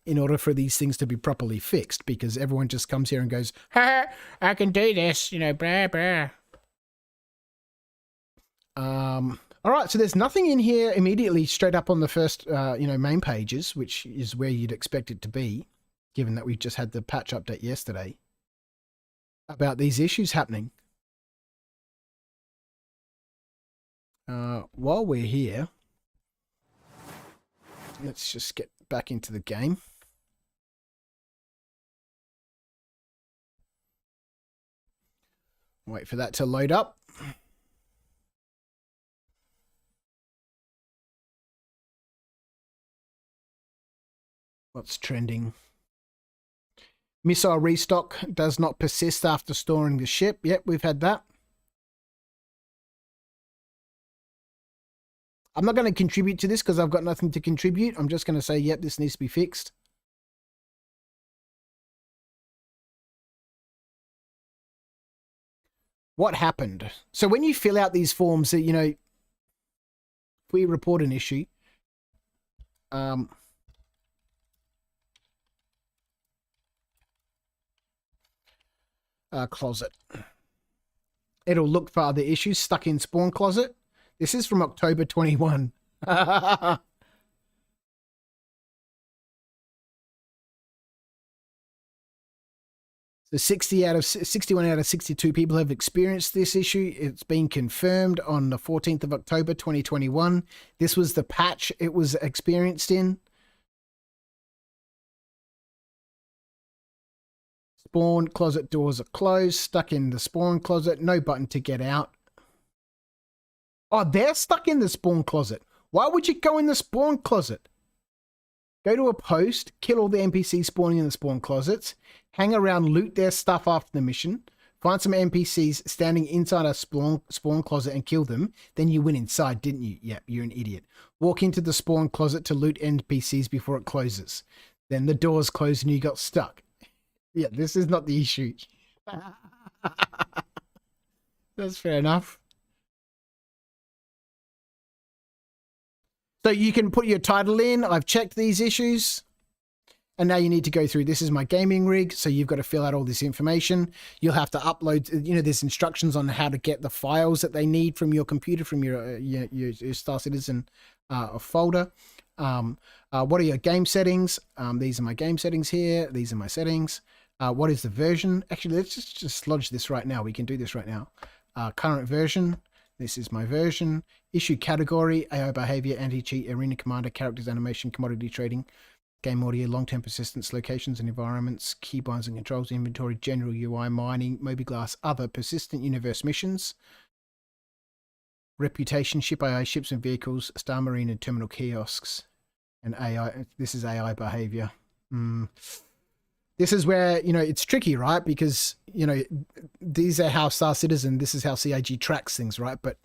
in order for these things to be properly fixed, because everyone just comes here and goes, ha, I can do this, blah, blah. All right, so there's nothing in here immediately straight up on the first, main pages, which is where you'd expect it to be, given that we just had the patch update yesterday about these issues happening. While we're here, let's just get back into the game. Wait for that to load up. What's trending? Missile restock does not persist after storing the ship. Yep, we've had that. I'm not going to contribute to this because I've got nothing to contribute. I'm just going to say, yep, this needs to be fixed. What happened? So when you fill out these forms that, if we report an issue, closet. It'll look for other issues stuck in spawn closet. This is from October 21. So 61 out of 62 people have experienced this issue. It's been confirmed on the 14th of October 2021. This was the patch it was experienced in. Spawn closet doors are closed. Stuck in the spawn closet. No button to get out. Oh, they're stuck in the spawn closet. Why would you go in the spawn closet? Go to a post, kill all the NPCs spawning in the spawn closets, hang around, loot their stuff after the mission, find some NPCs standing inside a spawn closet and kill them. Then you went inside, didn't you? Yep, you're an idiot. Walk into the spawn closet to loot NPCs before it closes. Then the doors closed and you got stuck. Yeah, this is not the issue. That's fair enough. So you can put your title in. I've checked these issues. And now you need to go through, this is my gaming rig. So you've got to fill out all this information. You'll have to upload, there's instructions on how to get the files that they need from your computer, from your Star Citizen folder. What are your game settings? These are my game settings here. These are my settings. What is the version? Actually, let's just lodge this right now. We can do this right now. Current version. This is my version. Issue category, AI behavior, anti-cheat, arena commander, characters, animation, commodity trading, game audio, long-term persistence, locations and environments, keybinds and controls, inventory, general UI, mining, mobiGlass, other, persistent universe missions, reputation, ship AI, ships and vehicles, star marine and terminal kiosks, and AI. This is AI behavior. This is where, it's tricky, right? Because, these are how Star Citizen, this is how CIG tracks things, right? But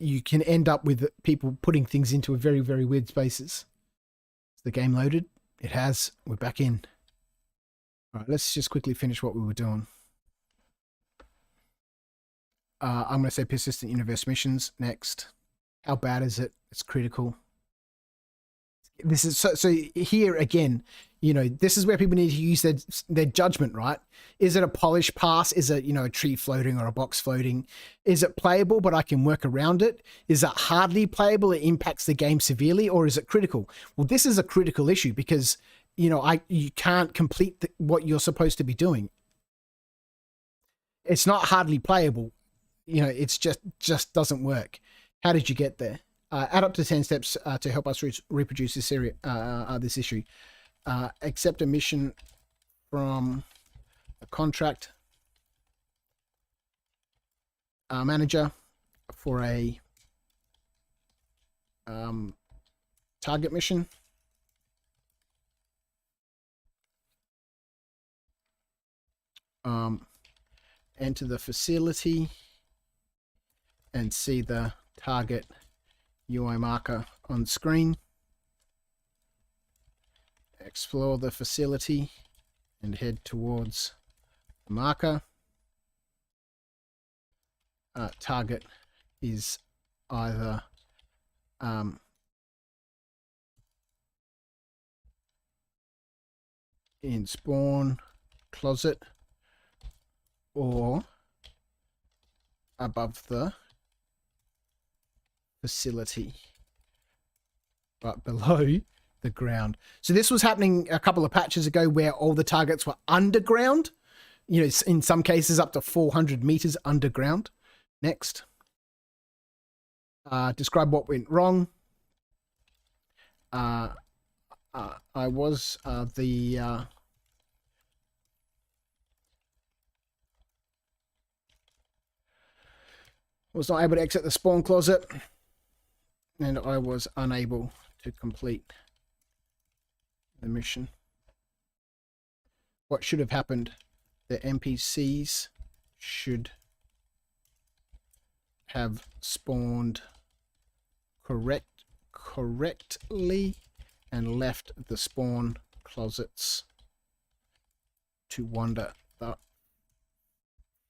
you can end up with people putting things into a very, very weird spaces. Is the game loaded? It has. We're back in. All right, let's just quickly finish what we were doing. I'm going to say persistent universe missions next. How bad is it? It's critical. This is so here again, this is where people need to use their judgment, right? Is it a polished pass? Is it, a tree floating or a box floating? Is it playable, but I can work around it? Is it hardly playable? It impacts the game severely, or is it critical? Well, this is a critical issue because, you can't complete what you're supposed to be doing. It's not hardly playable. It's just doesn't work. How did you get there? Add up to 10 steps to help us reproduce this issue. Accept a mission from a contract manager for a target mission. Enter the facility and see the target UI marker on screen. Explore the facility and head towards the marker. Target is either in spawn closet or above the facility, but below the ground. So this was happening a couple of patches ago where all the targets were underground, in some cases up to 400 meters underground. Next. Describe what went wrong. I was not able to exit the spawn closet, and I was unable to complete the mission. What should have happened? The NPCs should have spawned correctly and left the spawn closets to wander the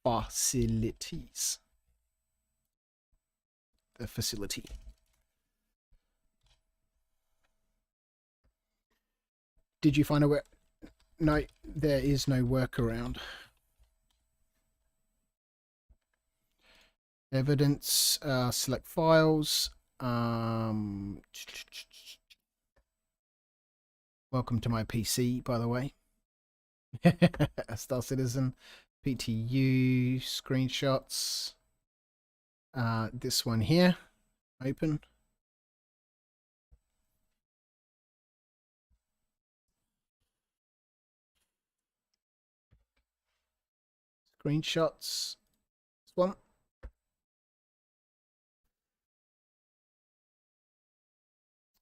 facilities. The facility. Did you find a work? No, there is no workaround. Evidence, select files. Welcome to my PC, by the way. Star Citizen, PTU, screenshots. This one here, open. Screenshots. This one.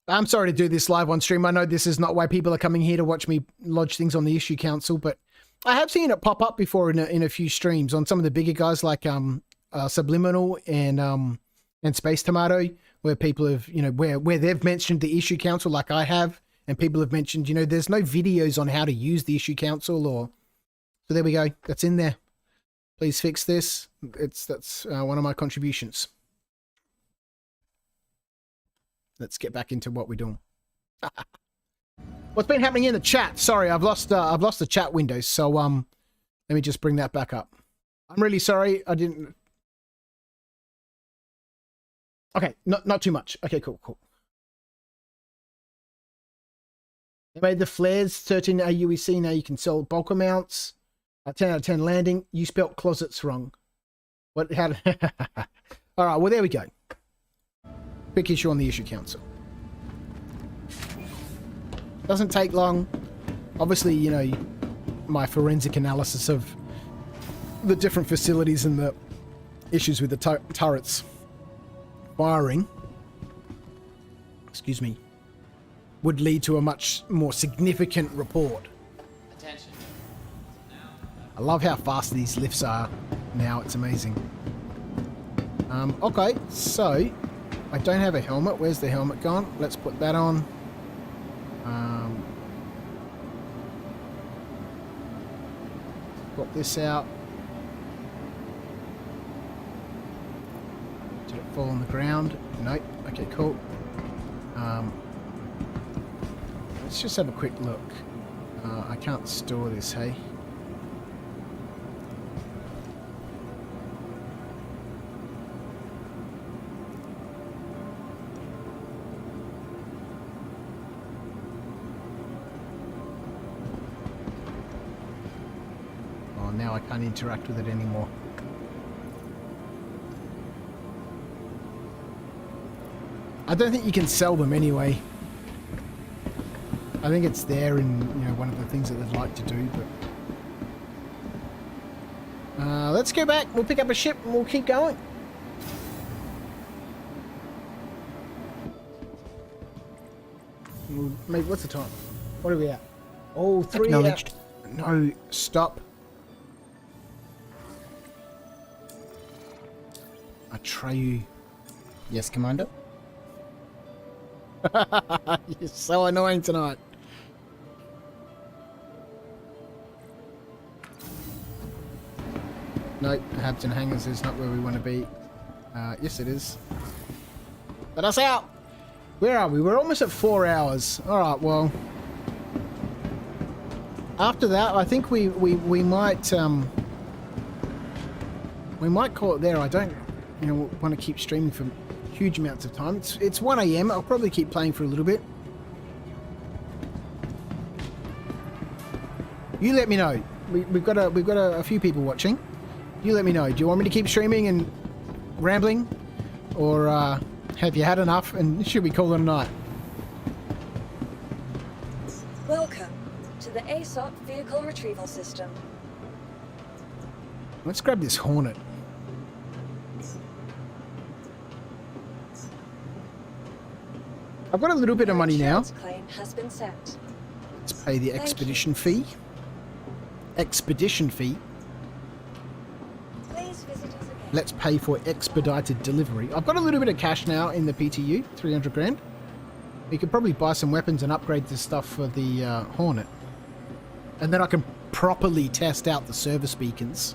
I'm sorry to do this live on stream. I know this is not why people are coming here to watch me lodge things on the issue council, but I have seen it pop up before in a few streams on some of the bigger guys like Subliminal and Space Tomato, where people have, where they've mentioned the issue council like I have, and people have mentioned, there's no videos on how to use the issue council, or so there we go. That's in there. Please fix this. That's one of my contributions. Let's get back into what we're doing. What's been happening in the chat? Sorry, I've lost the chat window. So let me just bring that back up. I'm really sorry. I didn't. Okay, not too much. Okay, cool. They made the flares 13 AUEC. Now you can sell bulk amounts. 10 out of 10 landing. You spelt closets wrong. What? How? All right. Well, there we go. Quick issue on the issue council. Doesn't take long. Obviously, you know, my forensic analysis of the different facilities and the issues with the turrets firing, excuse me, would lead to a much more significant report. Attention. I love how fast these lifts are now. It's amazing. Okay, so I don't have a helmet. Where's the helmet gone? Let's put that on. Swap this out. Did it fall on the ground? Nope. Okay, cool. Let's just have a quick look. I can't store this, hey? Oh, now I can't interact with it anymore. I don't think you can sell them anyway. I think it's there in, you know, one of the things that they'd like to do, but let's go back. We'll pick up a ship and we'll keep going. Maybe what's the time? What are we at? Oh, 3 Acknowledged. No, stop. Atreyu. Yes, Commander. You're so annoying tonight. Nope, Hampton Hangars is not where we want to be. Yes, it is. Let us out! Where are we? We're almost at 4 hours. Alright, well. After that, I think we might call it there. I don't, you know, want to keep streaming for huge amounts of time. It's 1 AM. I'll probably keep playing for a little bit. You let me know. We've got a few people watching. You let me know. Do you want me to keep streaming and rambling, or have you had enough and should we call it a night? Welcome to the ASOP Vehicle Retrieval System. Let's grab this Hornet. I've got a little bit of money now. Insurance claim has been sent. Let's pay the Thank expedition fee. Expedition fee. Please visit us again. Let's pay for expedited delivery. I've got a little bit of cash now in the PTU, 300 grand. We could probably buy some weapons and upgrade this stuff for the Hornet. And then I can properly test out the service beacons.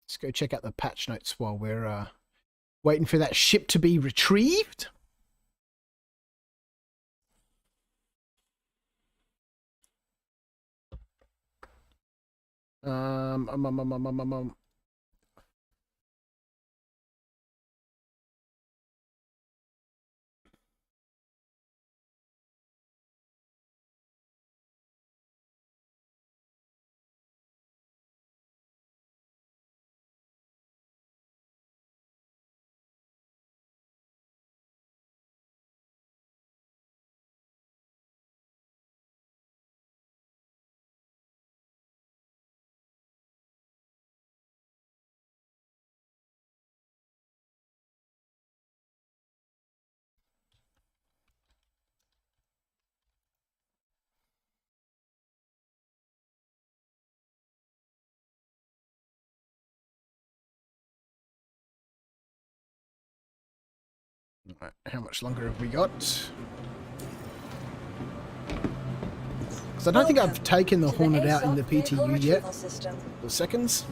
Let's go check out the patch notes while we're waiting for that ship to be retrieved. Right, how much longer have we got? So I don't think I've Welcome taken the to Hornet out in ASOP the vehicle PTU yet. retrieval system. For seconds.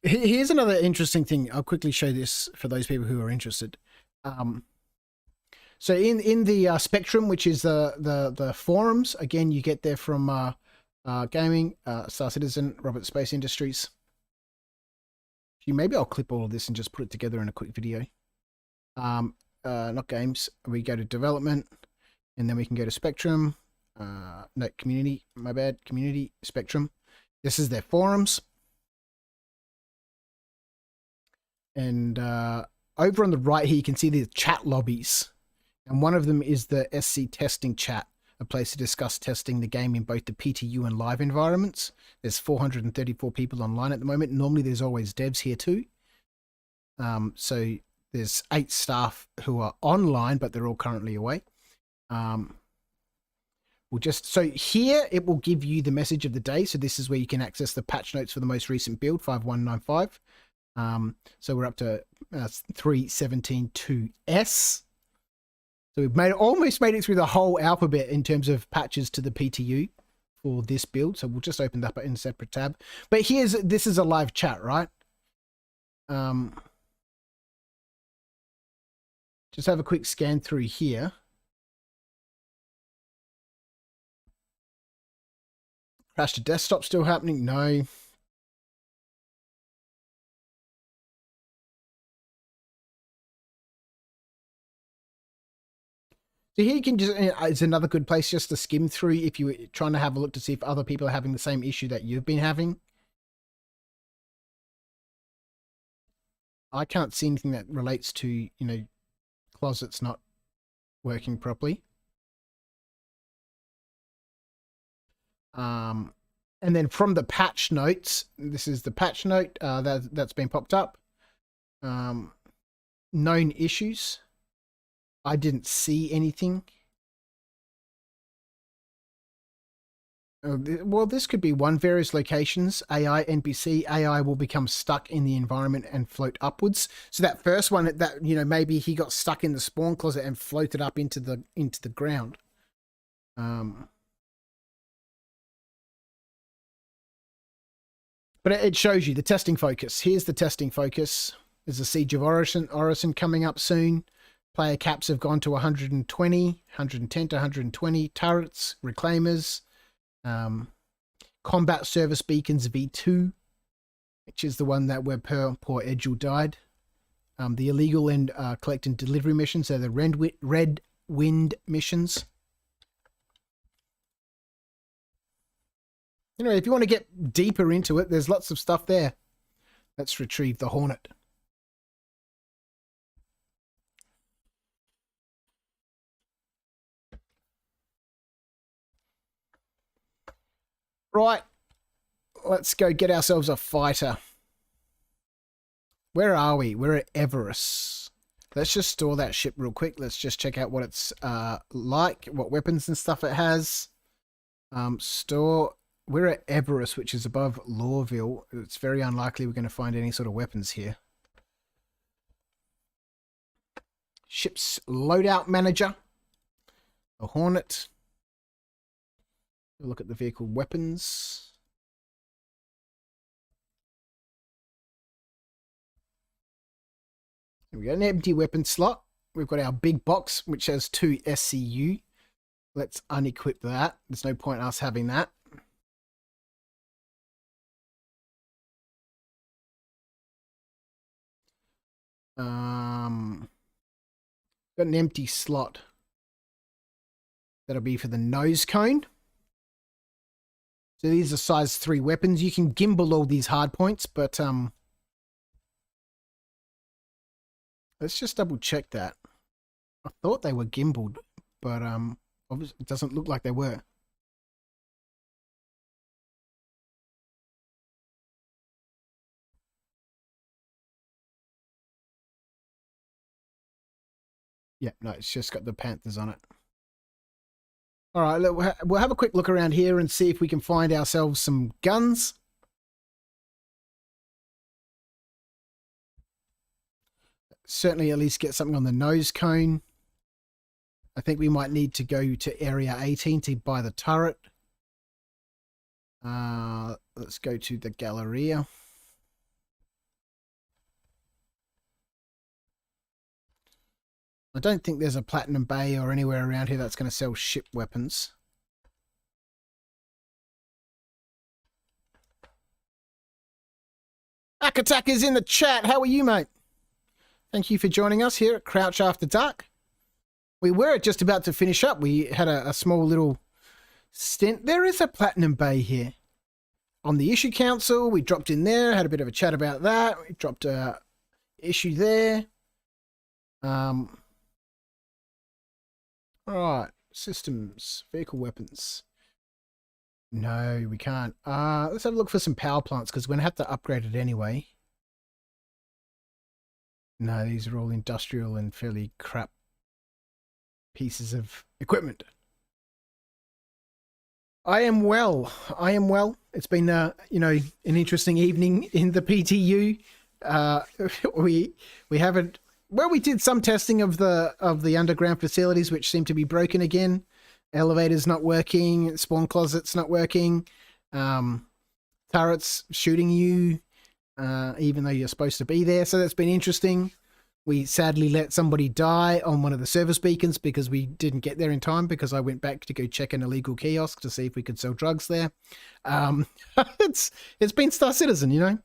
Here's another interesting thing. I'll quickly show this for those people who are interested. So in the Spectrum, which is the forums, again, you get there from Gaming, Star Citizen, Robert Space Industries. Maybe I'll clip all of this and just put it together in a quick video. Not games. We go to development, and then we can go to Spectrum. No, community. My bad. Community, Spectrum. This is their forums. And over on the right here, you can see the chat lobbies. And one of them is the SC testing chat, a place to discuss testing the game in both the PTU and live environments. There's 434 people online at the moment. Normally there's always devs here too. So there's 8 staff who are online, but they're all currently away. So here it will give you the message of the day. So this is where you can access the patch notes for the most recent build, 5195. So we're up to 3.17.2s. So we've almost made it through the whole alphabet in terms of patches to the PTU for this build. So we'll just open that up in a separate tab. But this is a live chat, right? Just have a quick scan through here. Crash to desktop still happening? No. So here you can just, it's another good place just to skim through if you're trying to have a look to see if other people are having the same issue that you've been having. I can't see anything that relates to, closets not working properly. And then from the patch notes, this is the patch note that's been popped up. Known issues. I didn't see anything. Well, this could be one. Various locations, AI, NPC. AI will become stuck in the environment and float upwards. So that first one, that maybe he got stuck in the spawn closet and floated up into the ground. But it shows you the testing focus. Here's the testing focus. There's a Siege of Orison coming up soon. Player caps have gone to 120, 110 to 120. Turrets, reclaimers, combat service beacons V2, which is the one that where poor Edgel died. The illegal and collect and delivery missions, so the Red Wind missions. Anyway, if you want to get deeper into it, there's lots of stuff there. Let's retrieve the Hornet. Right, let's go get ourselves a fighter. Where are we? We're at Everest. Let's just store that ship real quick. Let's just check out what it's like, what weapons and stuff it has. Store. We're at Everest, which is above Lawville. It's very unlikely we're going to find any sort of weapons here. Ship's loadout manager. A Hornet. Look at the vehicle weapons. Here we go, an empty weapon slot. We've got our big box, which has 2 SCU. Let's unequip that. There's no point us having that. Got an empty slot. That'll be for the nose cone. So these are size 3 weapons. You can gimbal all these hard points, but let's just double check that. I thought they were gimbaled, but obviously it doesn't look like they were. Yeah, no, it's just got the Panthers on it. All right, look, we'll have a quick look around here and see if we can find ourselves some guns. Certainly at least get something on the nose cone. I think we might need to go to area 18 to buy the turret. Let's go to the Galleria. I don't think there's a Platinum Bay or anywhere around here that's going to sell ship weapons. Akatak is in the chat. How are you, mate? Thank you for joining us here at Crouch After Dark. We were just about to finish up. We had a small little stint. There is a Platinum Bay here. On the Issue Council, we dropped in there, had a bit of a chat about that. We dropped a issue there. Alright, systems, vehicle weapons. No, we can't. Let's have a look for some power plants because we're going to have to upgrade it anyway. No, these are all industrial and fairly crap pieces of equipment. I am well. I am well. It's been, you know, an interesting evening in the PTU. We haven't. Well, we did some testing of the underground facilities, which seem to be broken again. Elevators not working. Spawn closets not working. Turrets shooting you, even though you're supposed to be there. So that's been interesting. We sadly let somebody die on one of the service beacons because we didn't get there in time because I went back to go check an illegal kiosk to see if we could sell drugs there. It's been Star Citizen, you know.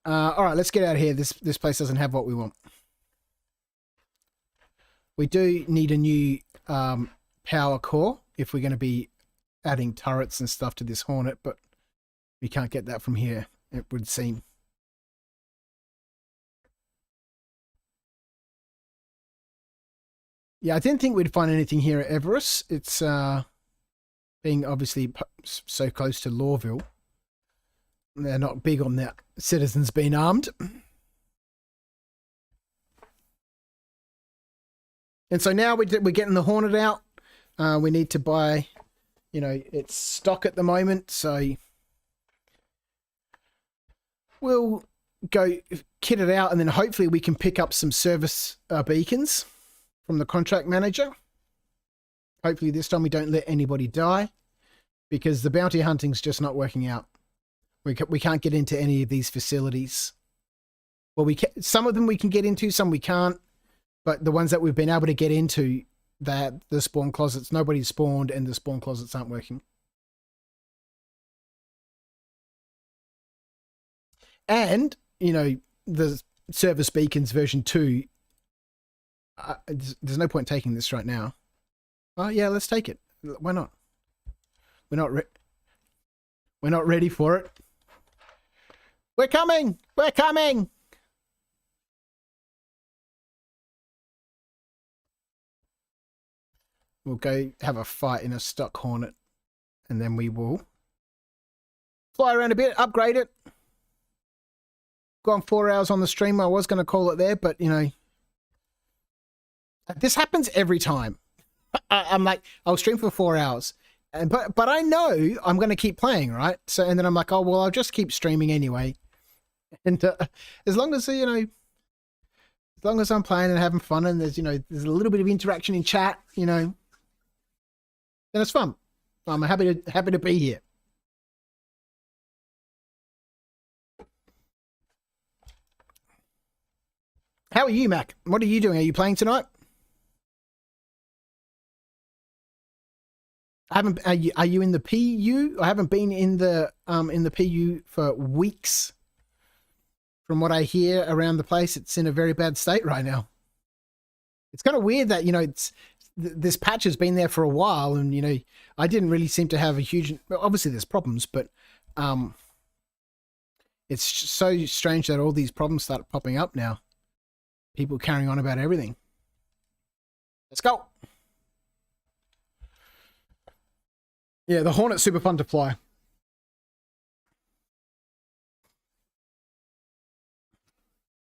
All right, let's get out of here. This place doesn't have what we want. We do need a new power core if we're going to be adding turrets and stuff to this Hornet, but we can't get that from here, it would seem. Yeah, I didn't think we'd find anything here at Everest. It's being obviously so close to Lawville. They're not big on their citizens being armed. And so now we're getting the Hornet out. We need to buy, you know, it's stock at the moment. So we'll go kit it out and then hopefully we can pick up some service beacons from the contract manager. Hopefully this time we don't let anybody die because the bounty hunting's just not working out. We can't get into any of these facilities. Well, some of them we can get into, some we can't. But the ones that we've been able to get into, that the spawn closets, nobody's spawned and the spawn closets aren't working. And, you know, the service beacons version 2, there's no point taking this right now. Oh, yeah, let's take it. Why not? We're not ready for it. We're coming! We're coming! We'll go have a fight in a stock Hornet. And then we will fly around a bit, upgrade it. Gone 4 hours on the stream. I was going to call it there, but, you know. This happens every time. I'm like, I'll stream for 4 hours. But I know I'm going to keep playing, right? So, and then I'm like, oh, well, I'll just keep streaming anyway. And as long as, you know, as long as I'm playing and having fun and there's, you know, there's a little bit of interaction in chat, you know, then it's fun. I'm happy to be here. How are you, Mac? What are you doing? Are you playing tonight? Are you in the PU? I haven't been in the PU for weeks. From what I hear around the place, it's in a very bad state right now. It's kind of weird that, you know, this patch has been there for a while, and, you know, I didn't really seem to have a huge. Obviously, there's problems, but it's so strange that all these problems start popping up now. People carrying on about everything. Let's go. Yeah, the Hornet's super fun to fly.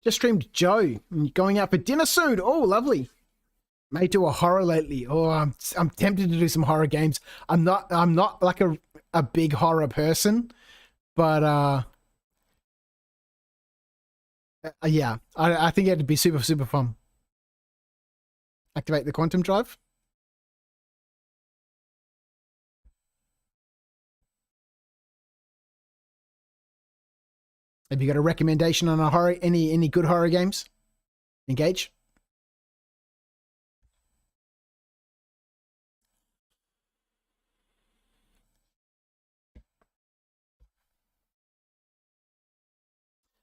Just streamed Joe. Going out for dinner soon. Oh, lovely. May do a horror lately. Oh, I'm tempted to do some horror games. I'm not like a big horror person, but yeah, I think it'd be super fun. Activate the quantum drive. Have you got a recommendation on a horror? Any good horror games? Engage.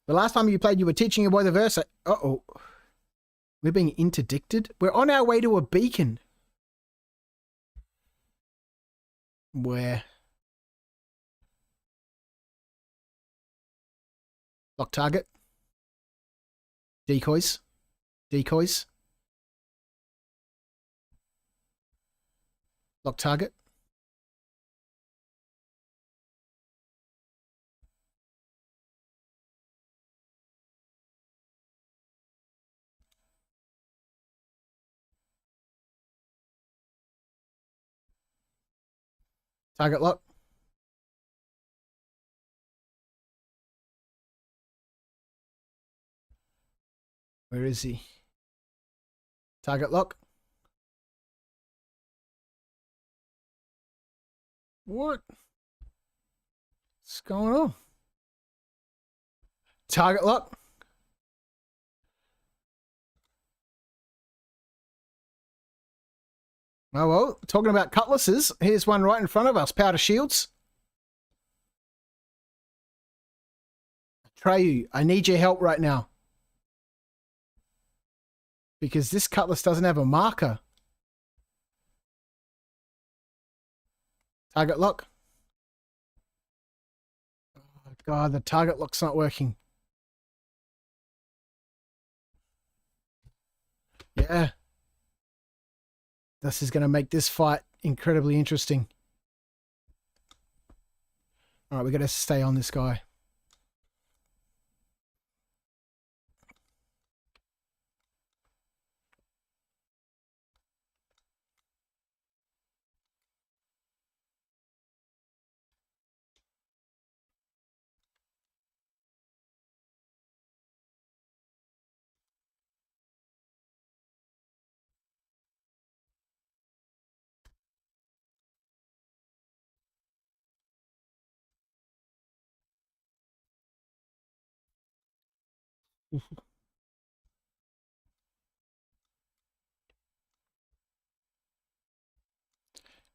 The last time you played, you were teaching your boy the verse. Uh-oh. We're being interdicted? We're on our way to a beacon. Where? Lock target. Decoys. Decoys. Lock target. Target lock. Where is he? Target lock. What's going on? Target lock. Oh, well, talking about cutlasses, here's one right in front of us. Powder shields. Atreyu, I need your help right now. Because this cutlass doesn't have a marker. Target lock. Oh, God, the target lock's not working. Yeah. This is going to make this fight incredibly interesting. All right, we got to stay on this guy.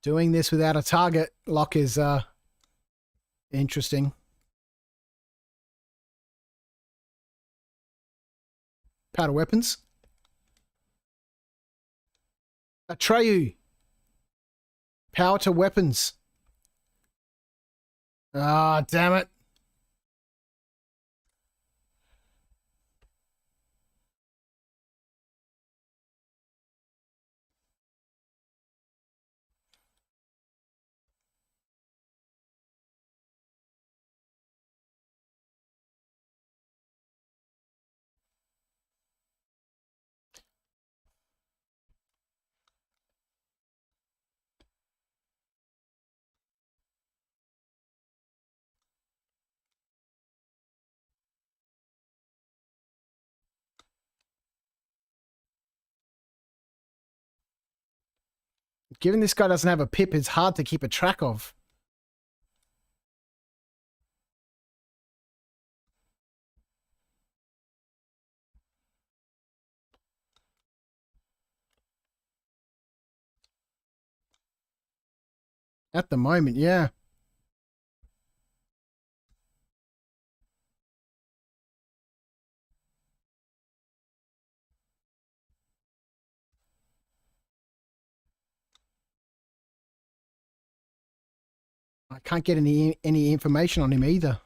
Doing this without a target lock is interesting. Powder weapons. Atreyu. Power to weapons. Ah, damn it. Given this guy doesn't have a pip, it's hard to keep a track of. At the moment, yeah. I can't get any information on him either.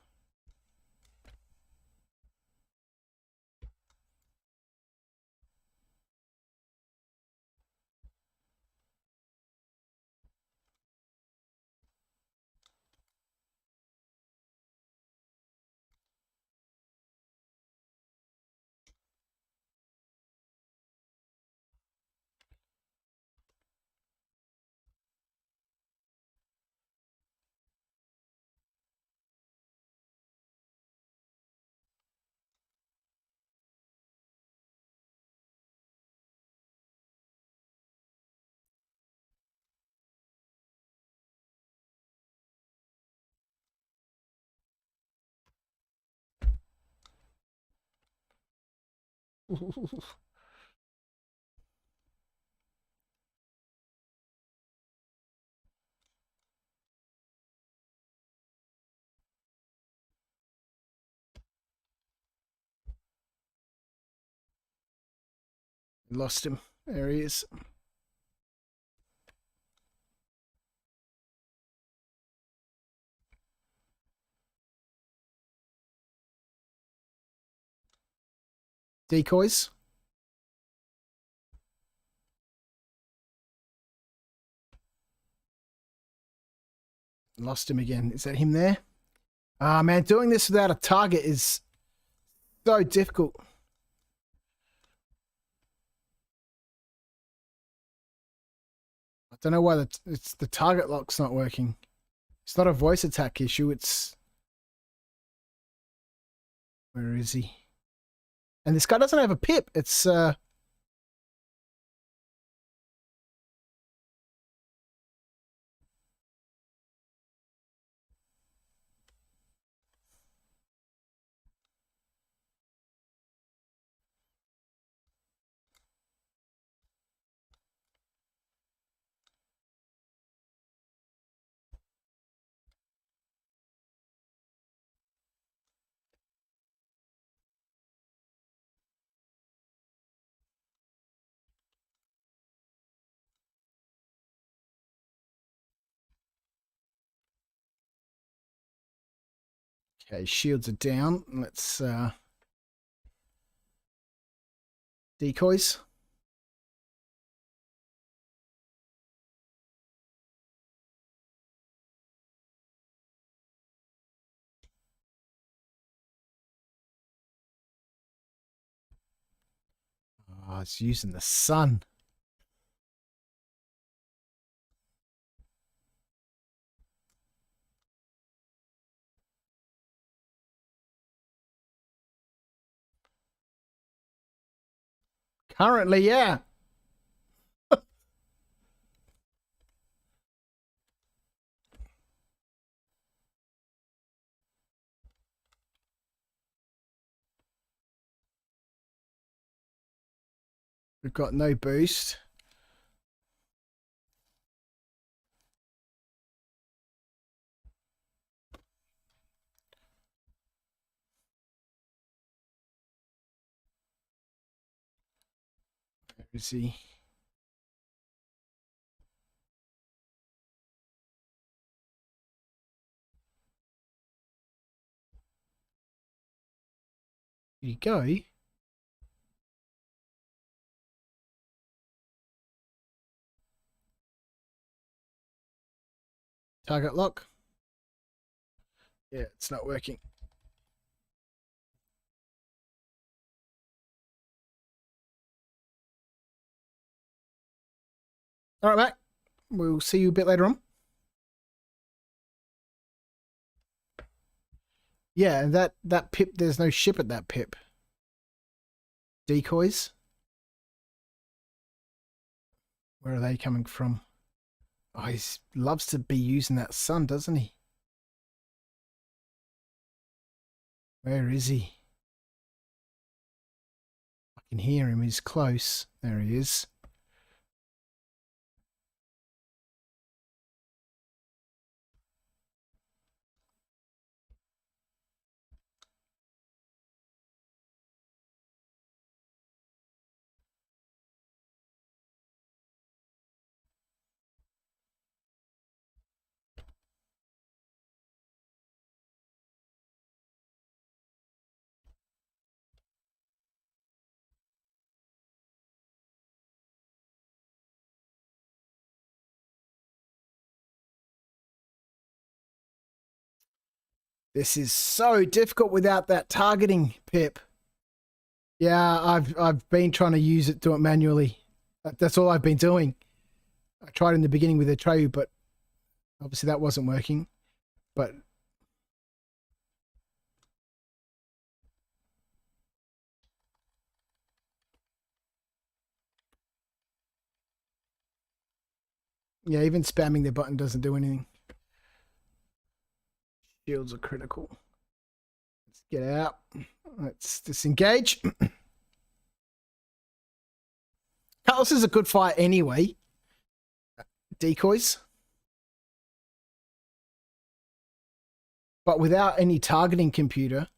Lost him. There he is. Decoys. Lost him again. Is that him there? Ah, man, doing this without a target is so difficult. I don't know why it's the target lock's not working. It's not a voice attack issue. It's... Where is he? And this guy doesn't have a pip. It's okay, shields are down. Let's decoys. Oh, it's using the sun. Currently, yeah. We've got no boost. Where is he? Did he go? Target lock. Yeah, it's not working. All right, Mac. We'll see you a bit later on. Yeah, that pip, there's no ship at that pip. Decoys. Where are they coming from? Oh, he loves to be using that sun, doesn't he? Where is he? I can hear him. He's close. There he is. This is so difficult without that targeting pip. Yeah, I've been trying to do it manually. That's all I've been doing. I tried in the beginning with Atreyu, but obviously that wasn't working. But yeah, even spamming the button doesn't do anything. Shields are critical. Let's get out. Let's disengage. Atlas is a good fight anyway. Decoys. But without any targeting computer,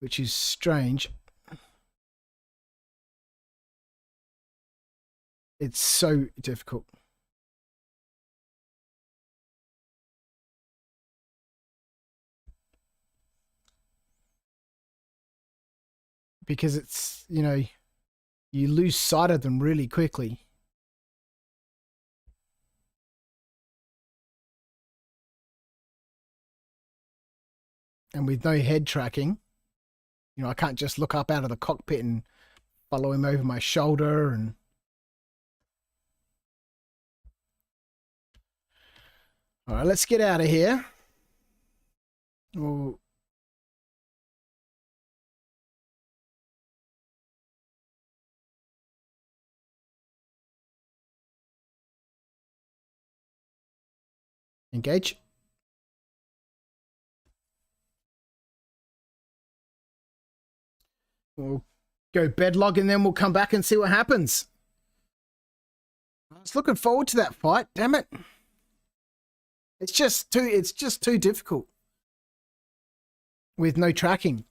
which is strange, it's so difficult. Because it's, you know, you lose sight of them really quickly. And with no head tracking, you know, I can't just look up out of the cockpit and follow him over my shoulder. And all right, let's get out of here. Oh. Engage. We'll go bedlog and then we'll come back and see what happens. I was looking forward to that fight. Damn it. It's just too difficult with no tracking.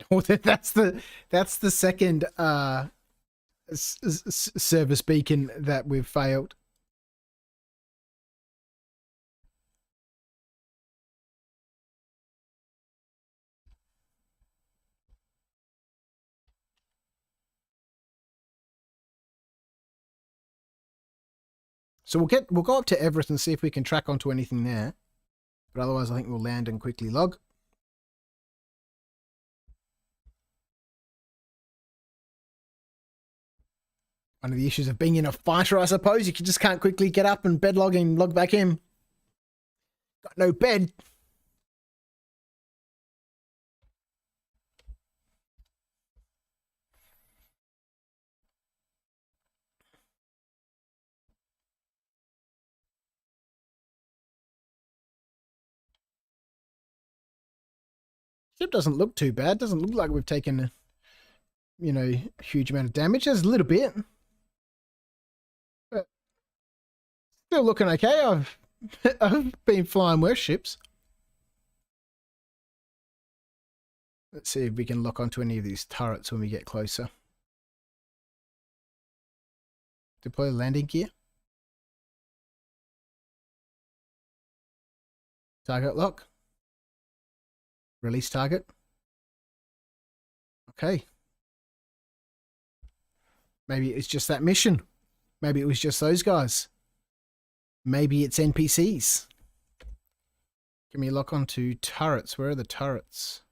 Well, that's the second service beacon that we've failed. So we'll go up to Everest and see if we can track onto anything there. But otherwise I think we'll land and quickly log. One of the issues of being in a fighter, I suppose, you just can't quickly get up and bedlog and log back in. Got no bed. Ship doesn't look too bad. Doesn't look like we've taken a, you know, huge amount of damage. There's a little bit. But still looking okay. I've been flying worse ships. Let's see if we can lock onto any of these turrets when we get closer. Deploy landing gear. Target lock. Release target. Okay. Maybe it's just that mission. Maybe it was just those guys. Maybe it's NPCs. Give me a lock onto turrets. Where are the turrets?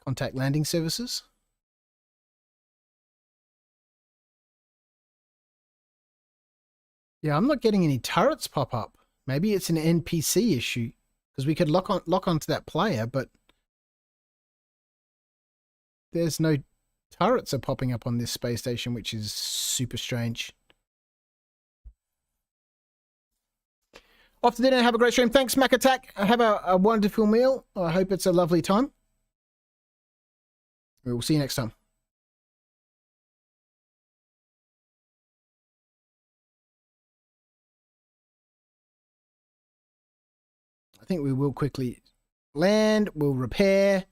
Contact landing services. Yeah, I'm not getting any turrets pop up. Maybe it's an NPC issue because we could lock onto that player, but there's no turrets are popping up on this space station, which is super strange. Off to dinner. Have a great stream. Thanks, Mac Attack. Have a wonderful meal. I hope it's a lovely time. We'll see you next time. I think we will quickly land, we'll repair,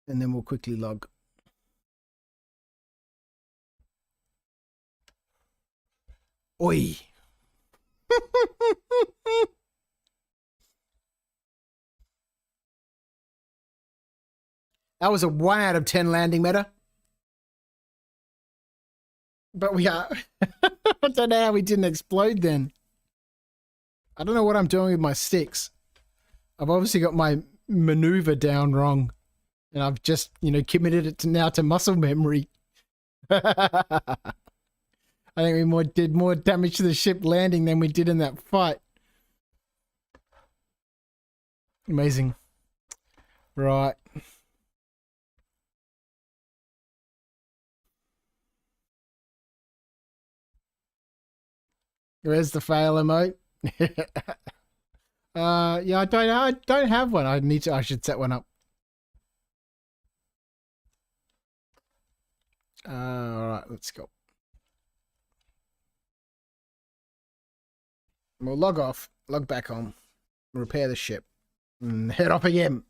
and then we'll quickly log. Oi. That was a 1 out of 10 landing meta. But we are... I don't know how we didn't explode then. I don't know what I'm doing with my sticks. I've obviously got my maneuver down wrong. And I've just, you know, committed it to muscle memory. I think we did more damage to the ship landing than we did in that fight. Amazing. Right. Where's the fail emote? Yeah, I don't have one. I should set one up. All right, let's go. We'll log off, log back on, repair the ship, and head off again.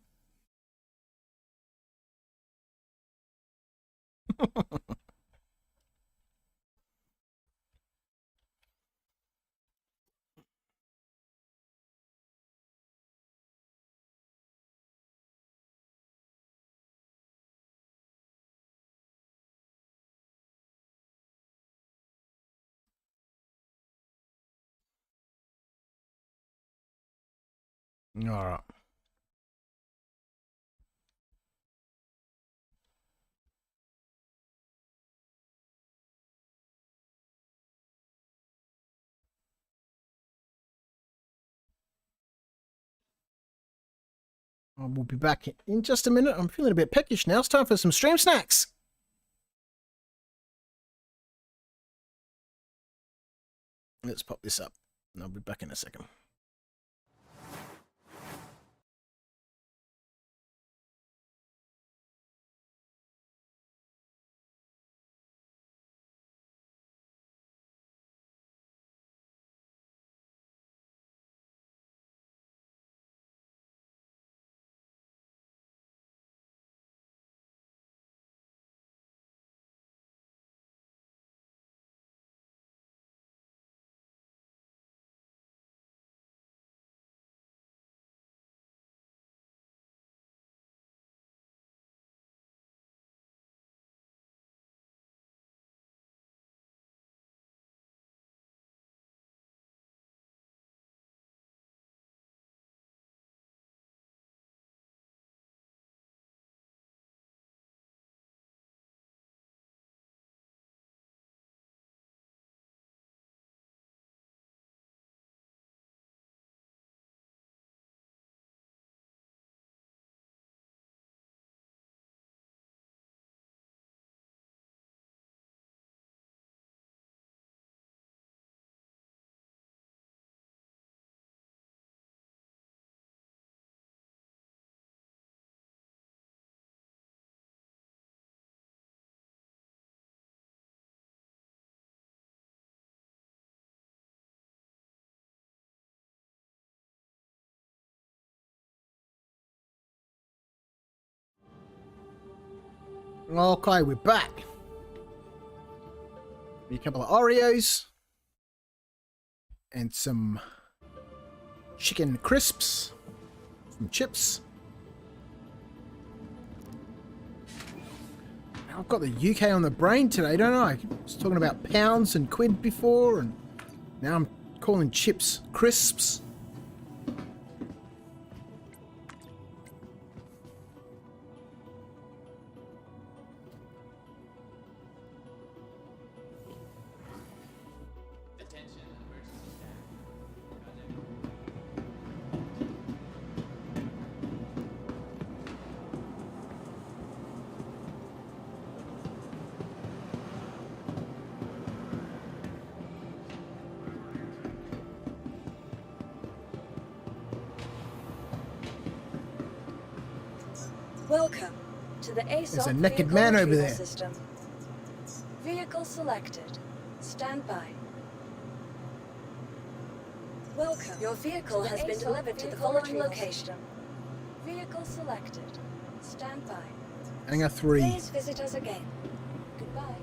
All right. I will be back in just a minute. I'm feeling a bit peckish now. It's time for some stream snacks. Let's pop this up, and I'll be back in a second. Okay, we're back. A couple of Oreos and some chicken crisps, some chips. I've got the UK on the brain today, don't I? I was talking about pounds and quid before, and now I'm calling chips crisps. Welcome to the ASOP There's a naked vehicle man over retrieval there. System. Vehicle selected. Stand by. Welcome. Your vehicle has been delivered to the following location. Vehicle selected. Stand by. Hangar 3. Please visit us again. Goodbye.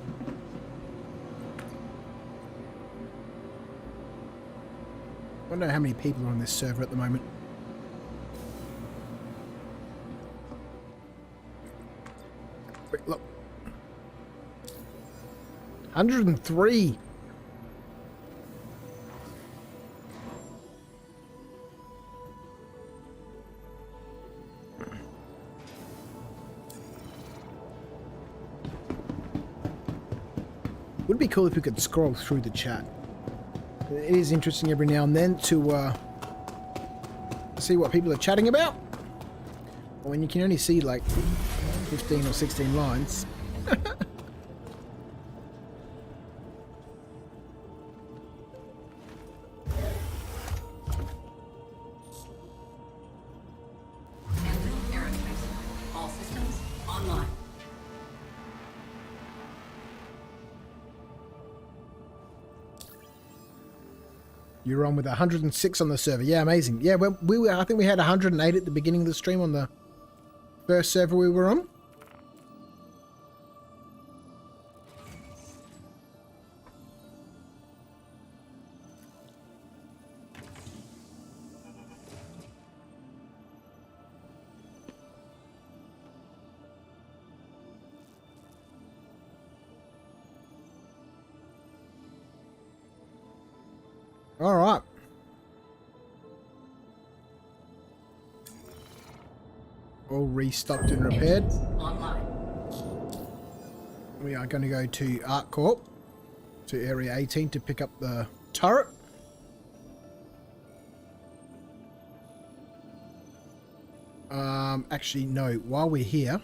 I don't know how many people are on this server at the moment. Quick look. 103. Would be cool if we could scroll through the chat. It is interesting every now and then to see what people are chatting about. When you can only see like 15 or 16 lines. All systems online. You're on with 106 on the server. Yeah, amazing. Yeah, we were, I think we had 108 at the beginning of the stream on the first server we were on. All right. All restocked and repaired. Online. We are going to go to ArcCorp, to Area 18 to pick up the turret. Actually, no. While we're here,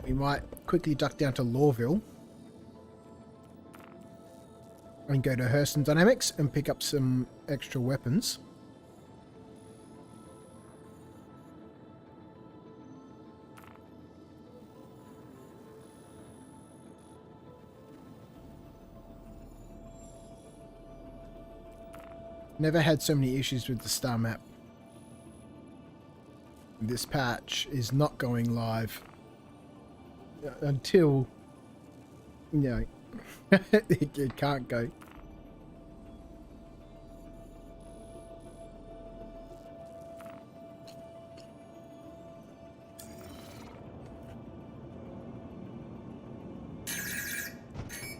we might quickly duck down to Lawville and go to Hurston Dynamics and pick up some extra weapons. Never had so many issues with the star map. This patch is not going live until, you know, it can't go.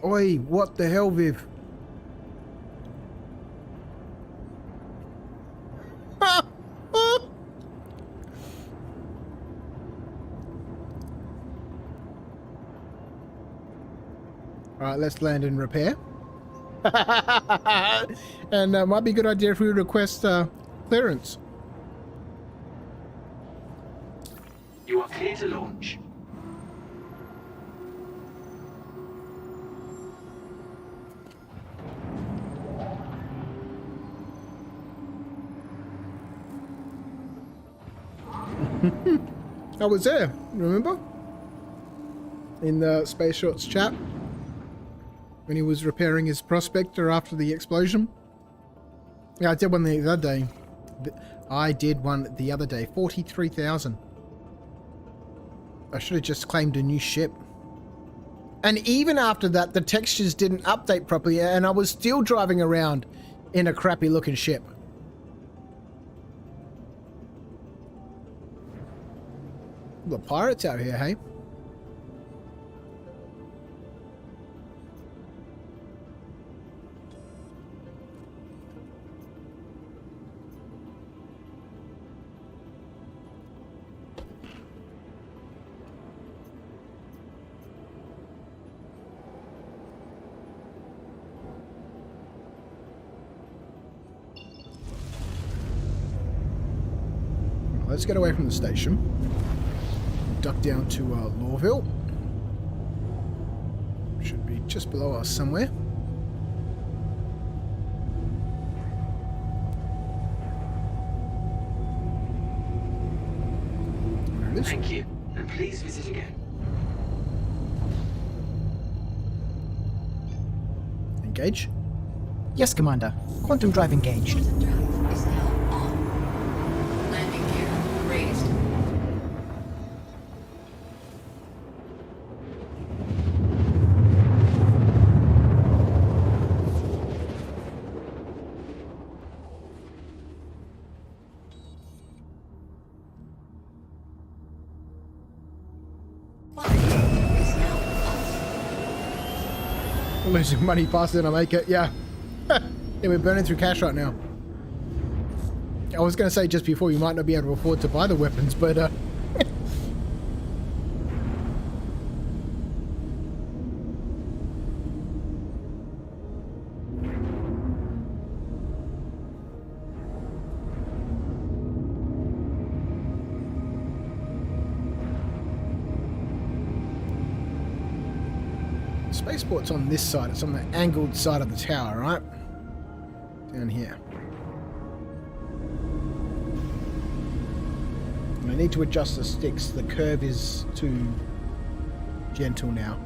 Oi, what the hell, Viv? Alright, let's land and repair. And might be a good idea if we request clearance. You are clear to launch. I was there, remember? In the Space Shorts chat. When he was repairing his Prospector after the explosion. Yeah, I did one the other day. I did one the other day. 43,000. I should have just claimed a new ship. And even after that, the textures didn't update properly, and I was still driving around in a crappy looking ship. The pirates out here, hey? Let's get away from the station. Duck down to Lawville. Should be just below us somewhere. There it is. Thank you, and please visit again. Engage. Yes, Commander. Quantum drive engaged. Quantum drive is now on. Landing gear raised. I'm losing money faster than I make it, yeah. Yeah, we're burning through cash right now. I was going to say just before, you might not be able to afford to buy the weapons, but Spaceport's on this side. It's on the angled side of the tower, right? Down here. And I need to adjust the sticks. The curve is too gentle now.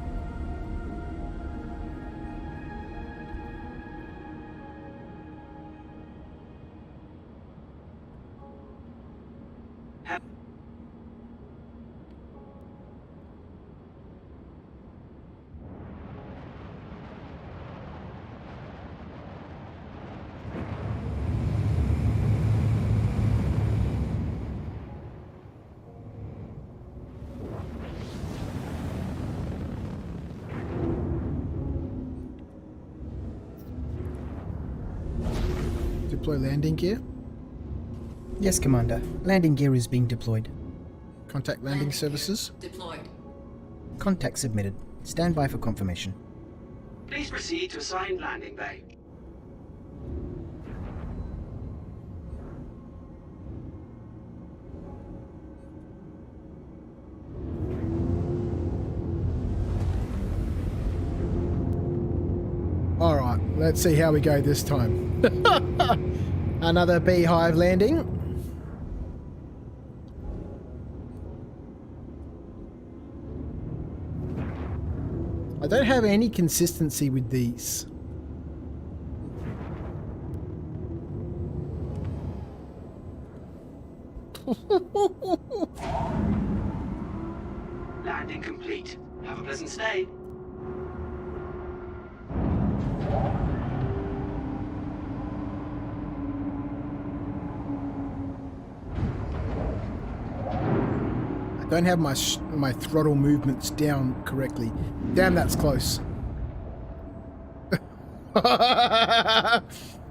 Deploy landing gear. Yes, Commander. Landing gear is being deployed. Contact landing services. Deployed. Contact submitted. Stand by for confirmation. Please proceed to assigned landing bay. Alright, let's see how we go this time. Another beehive landing. I don't have any consistency with these. Landing complete. Have a pleasant stay. I don't have my throttle movements down correctly. Damn, that's close.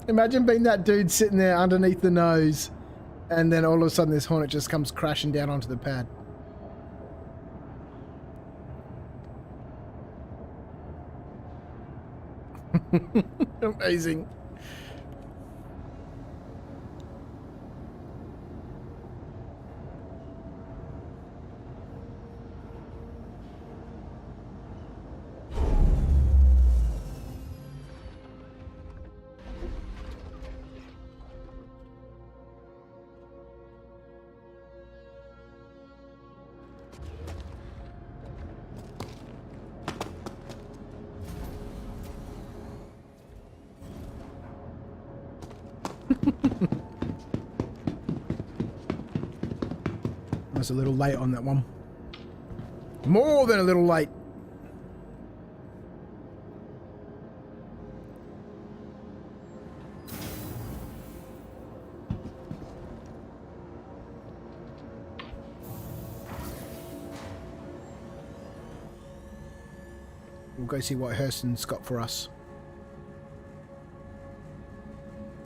Imagine being that dude sitting there underneath the nose, and then all of a sudden this Hornet just comes crashing down onto the pad. Amazing. I was a little late on that one. More than a little late. We'll go see what Hurston's got for us.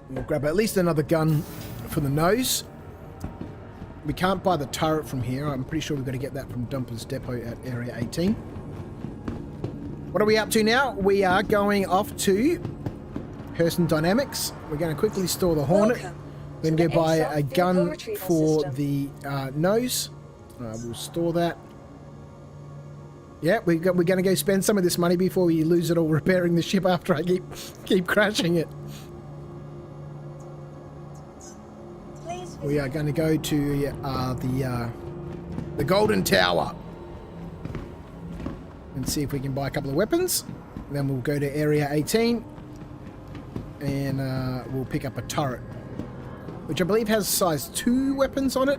We'll grab at least another gun for the nose. We can't buy the turret from here. I'm pretty sure we've got to get that from Dumper's Depot at Area 18. What are we up to now? We are going off to Hurston Dynamics. We're going to quickly store the Hornet. We're going to go buy a gun for the nose. We'll store that. Yeah, we're going to go spend some of this money before we lose it all repairing the ship after I keep crashing it. We are going to go to the Golden Tower and see if we can buy a couple of weapons. And then we'll go to Area 18 and we'll pick up a turret, which I believe has size 2 weapons on it.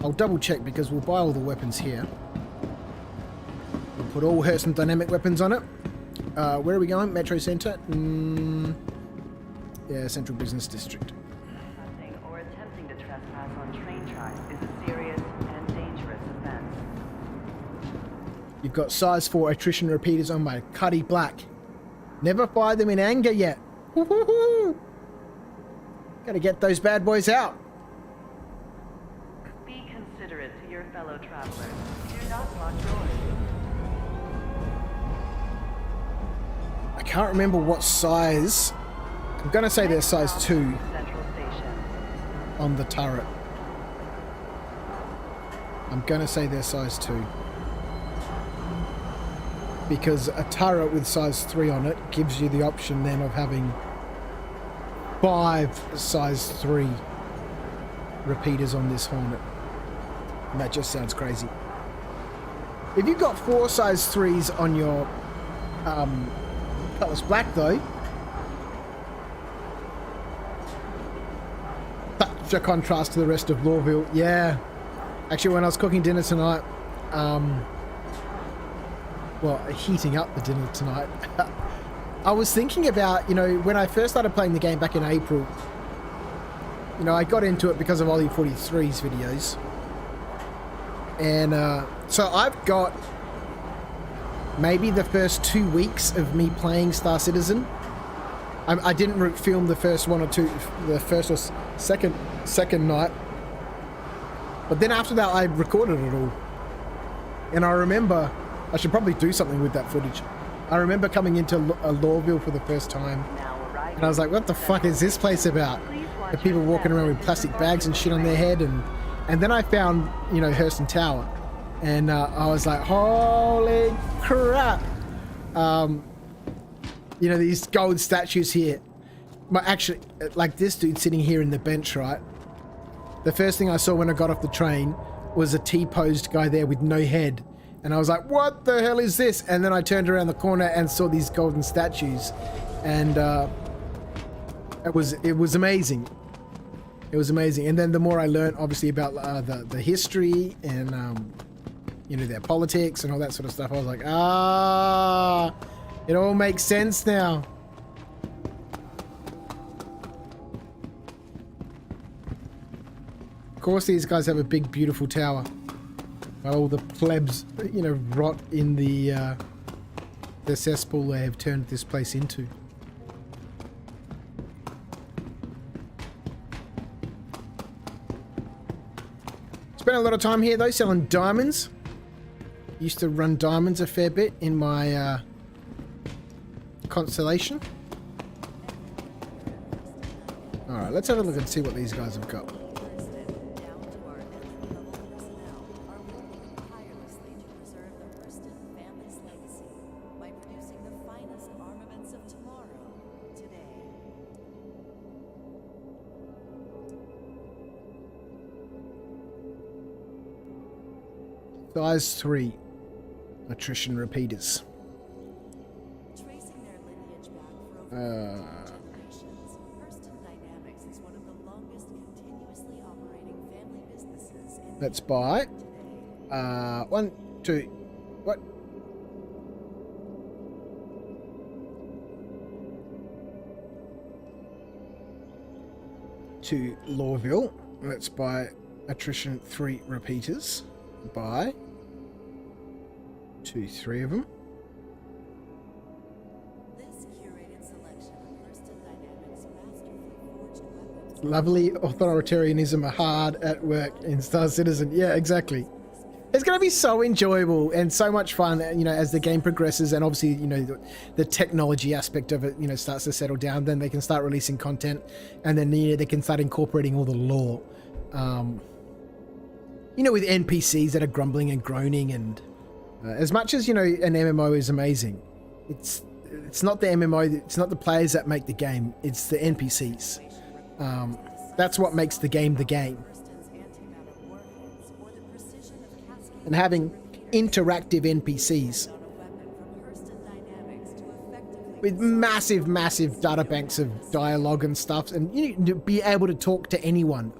I'll double check because we'll buy all the weapons here. We'll put all Hurston Dynamic weapons on it. Where are we going? Metro Center? Yeah, Central Business District. You've got size 4 attrition repeaters on my Cuddy Black. Never fired them in anger yet. Woo-hoo-hoo. Gotta get those bad boys out. Be considerate to your fellow travelers. Do not lock doors. I can't remember what size. I'm gonna say they're size 2 Central Station. on the turret. I'm gonna say they're size 2. because a turret with size 3 on it gives you the option then of having 5 size 3 repeaters on this Hornet. And that just sounds crazy. If you've got 4 size 3s on your Cutlass Black though, such a contrast to the rest of Lawville. Yeah. Actually, when I was cooking dinner tonight, well, heating up the dinner tonight, I was thinking about, you know, when I first started playing the game back in April, you know, I got into it because of Ollie 43's videos. And so I've got maybe the first 2 weeks of me playing Star Citizen. I didn't film the first one or two, the first or second night. But then after that, I recorded it all. And I remember, I should probably do something with that footage. I remember coming into Lawville for the first time. And I was like, what the fuck is this place about? The people walking around with plastic bags and shit on their head. And then I found, you know, Hurston Tower. And I was like, holy crap. You know, these gold statues here. Actually, like this dude sitting here in the bench, right? The first thing I saw when I got off the train was a T-posed guy there with no head. And I was like, what the hell is this? And then I turned around the corner and saw these golden statues. And it was amazing. It was amazing. And then the more I learned, obviously, about the history and, you know, their politics and all that sort of stuff, I was like, it all makes sense now. Of course, these guys have a big, beautiful tower. All the plebs, you know, rot in the cesspool they have turned this place into. Spent a lot of time here though, selling diamonds. Used to run diamonds a fair bit in my Constellation. Alright, let's have a look and see what these guys have got. Size 3 attrition repeaters. Let's buy 1, 2, what? To Lawville. Let's buy attrition 3 repeaters. Buy 2, 3 of them. Lovely authoritarianism hard at work in Star Citizen. Yeah, exactly. It's going to be so enjoyable and so much fun, you know, as the game progresses, and obviously, you know, the technology aspect of it, you know, starts to settle down. Then they can start releasing content, and then, you know, they can start incorporating all the lore. You know, with NPCs that are grumbling and groaning, and as much as, you know, an MMO is amazing, it's not the MMO, it's not the players that make the game, it's the NPCs. That's what makes the game the game. And having interactive NPCs with massive, massive data banks of dialogue and stuff, and you know, be able to talk to anyone.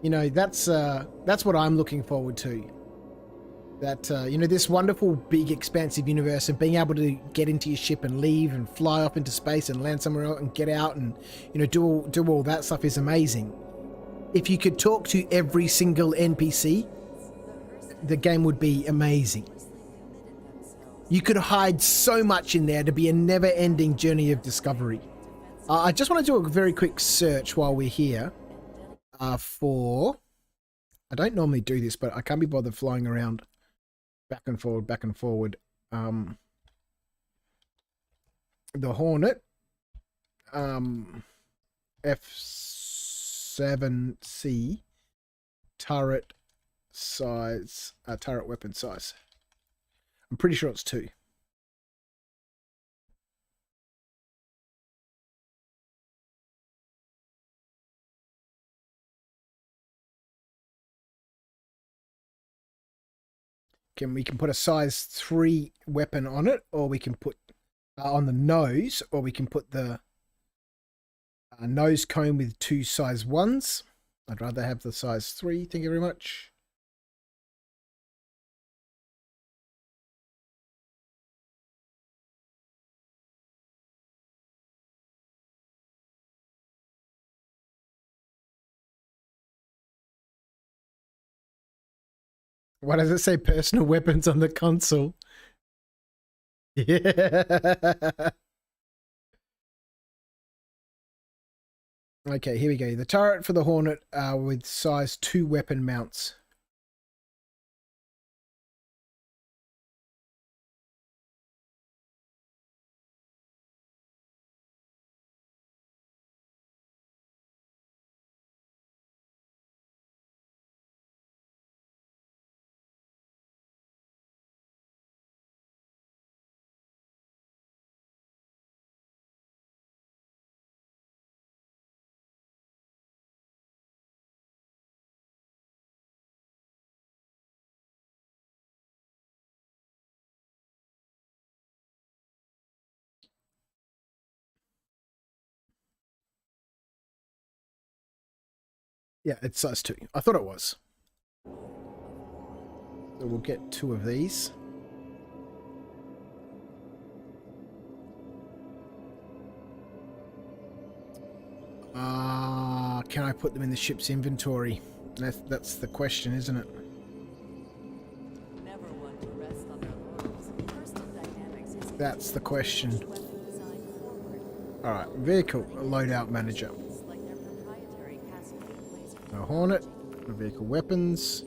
You know, that's what I'm looking forward to. That, you know, this wonderful, big, expansive universe, and being able to get into your ship and leave and fly off into space and land somewhere else and get out and, you know, do all that stuff is amazing. If you could talk to every single NPC, the game would be amazing. You could hide so much in there to be a never-ending journey of discovery. I just want to do a very quick search while we're here for... I don't normally do this, but I can't be bothered flying around back and forward, back and forward. The Hornet, F7C, turret size, turret weapon size. I'm pretty sure it's 2. we can put a size 3 weapon on it, or we can put on the nose, or we can put the nose cone with 2 size 1s. I'd rather have the size 3. Thank you very much. Why does it say personal weapons on the console? Yeah. Okay, here we go. The turret for the Hornet with size 2 weapon mounts. Yeah, it's size 2. I thought it was. So we'll get 2 of these. Can I put them in the ship's inventory? That's the question, isn't it? Never one to rest on their laurels. Hurston Dynamics is That's the question. weapon design forward. Alright, vehicle loadout manager. Like their proprietary cascade laser. So Hornet, vehicle weapons.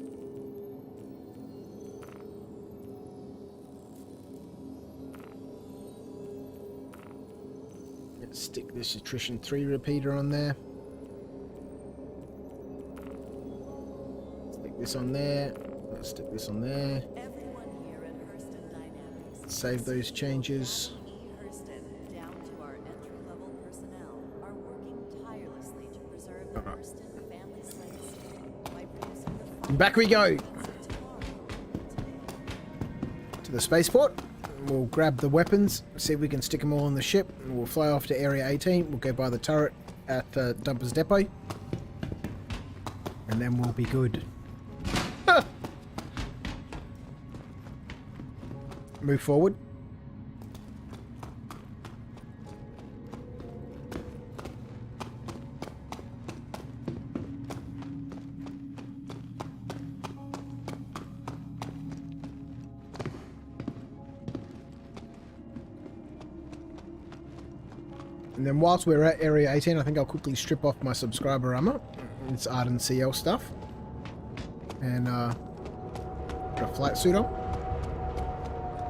Let's stick this attrition 3 repeater on there. Stick this on there. Let's stick this on there. Everyone here at Hurston Dynamics. Save those changes. Hurston, down to our entry-level personnel, are working tirelessly to preserve the Hurston family's legacy by producing the Back we go tomorrow. to the spaceport. We'll grab the weapons, see if we can stick them all on the ship, and we'll fly off to Area 18. We'll go by the turret at the Dumpers Depot, and then we'll be good. Ah! Move forward. And then whilst we're at Area 18, I think I'll quickly strip off my subscriber armor. It's Arden CL stuff. And put a flight suit on.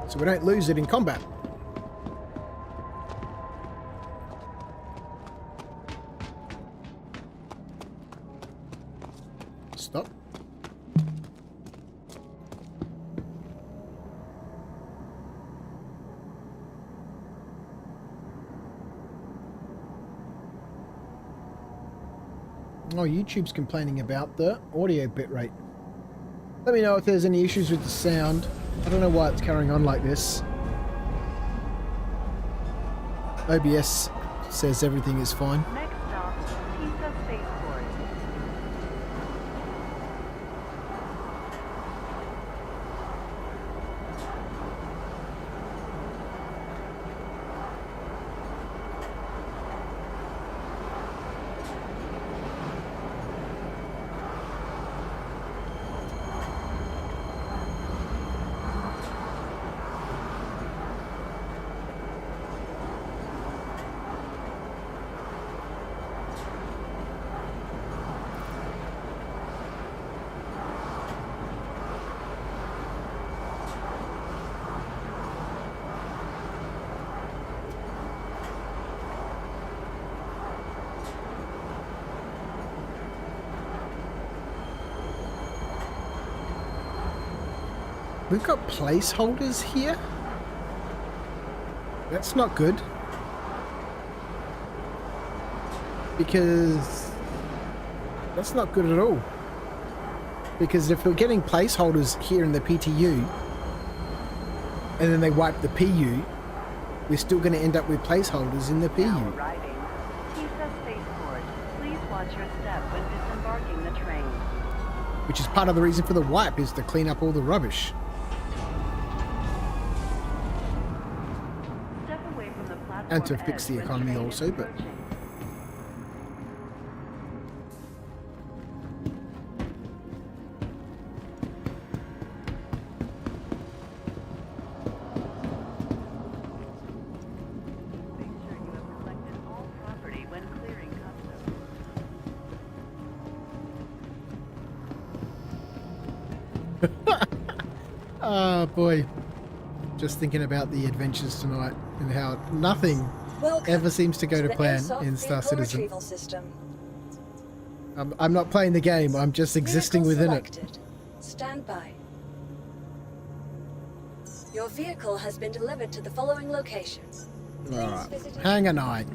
So we don't lose it in combat. Stop. Oh, YouTube's complaining about the audio bitrate. Let me know if there's any issues with the sound. I don't know why it's carrying on like this. OBS says everything is fine. Next stop, Pisa Spaceport. We've got placeholders here. That's not good. Because that's not good at all. Because if we're getting placeholders here in the PTU, and then they wipe the PU, we're still going to end up with placeholders in the Now PU. arriving. Kisa Spaceport. Please watch your step when disembarking the train. Which is part of the reason for the wipe, is to clean up all the rubbish. Step away from the platform And to fix edge the when economy train also, is but... approaching. Make sure you have collected all property when clearing customs. Oh boy. Just thinking about the adventures tonight and how nothing Welcome ever seems to go to the plan Airsoft in Star Vehicle Citizen. Retrieval System. I'm not playing the game, I'm just existing Vehicle within it. selected. Stand by. Your vehicle has been delivered to the following locations. Please Alright, visit hang a night.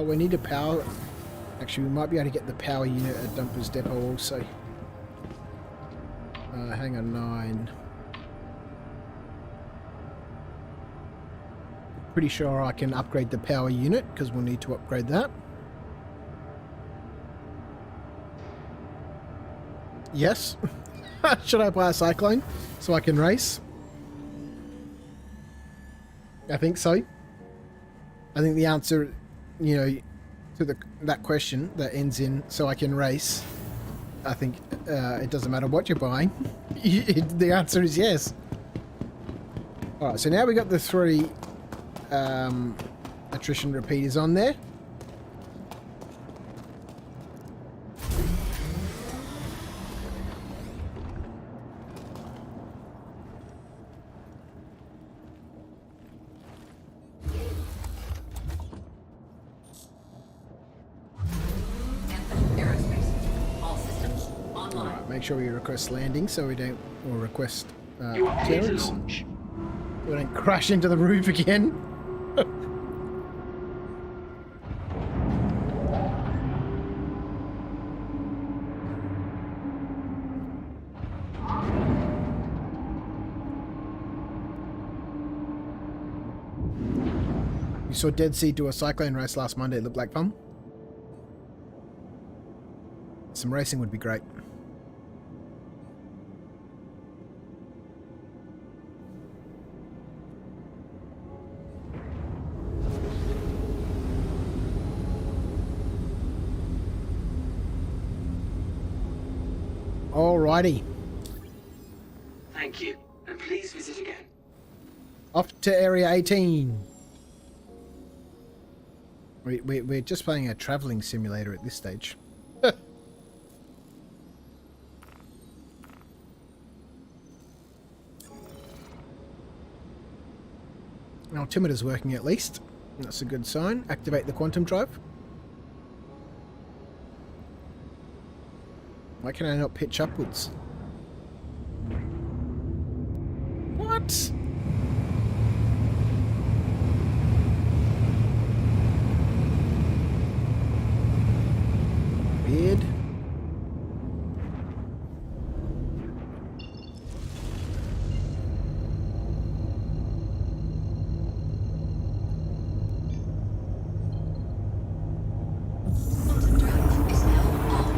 We need a power. Actually, we might be able to get the power unit at Dumper's Depot also. Hang on, 9. Pretty sure I can upgrade the power unit because we'll need to upgrade that. Yes. Should I buy a Cyclone so I can race? I think so. I think the answer, you know, to that question that ends in "so I can race," I think it doesn't matter what you're buying. The answer is yes. All right, so now we got the 3 attrition repeaters on there. Aerospace. All systems online. Alright, make sure we request landing so we don't, or request You are clear to clearance. launch. We don't crash into the roof again. You saw Dead Sea do a cyclone race last Monday. It looked like fun. Some racing would be great. Alrighty. Thank you, and please visit again. Off to Area 18. We're just playing a traveling simulator at this stage. Altimeter's working at least. That's a good sign. Activate the quantum drive. Why can I not pitch upwards? What? Weird. Drive is now on.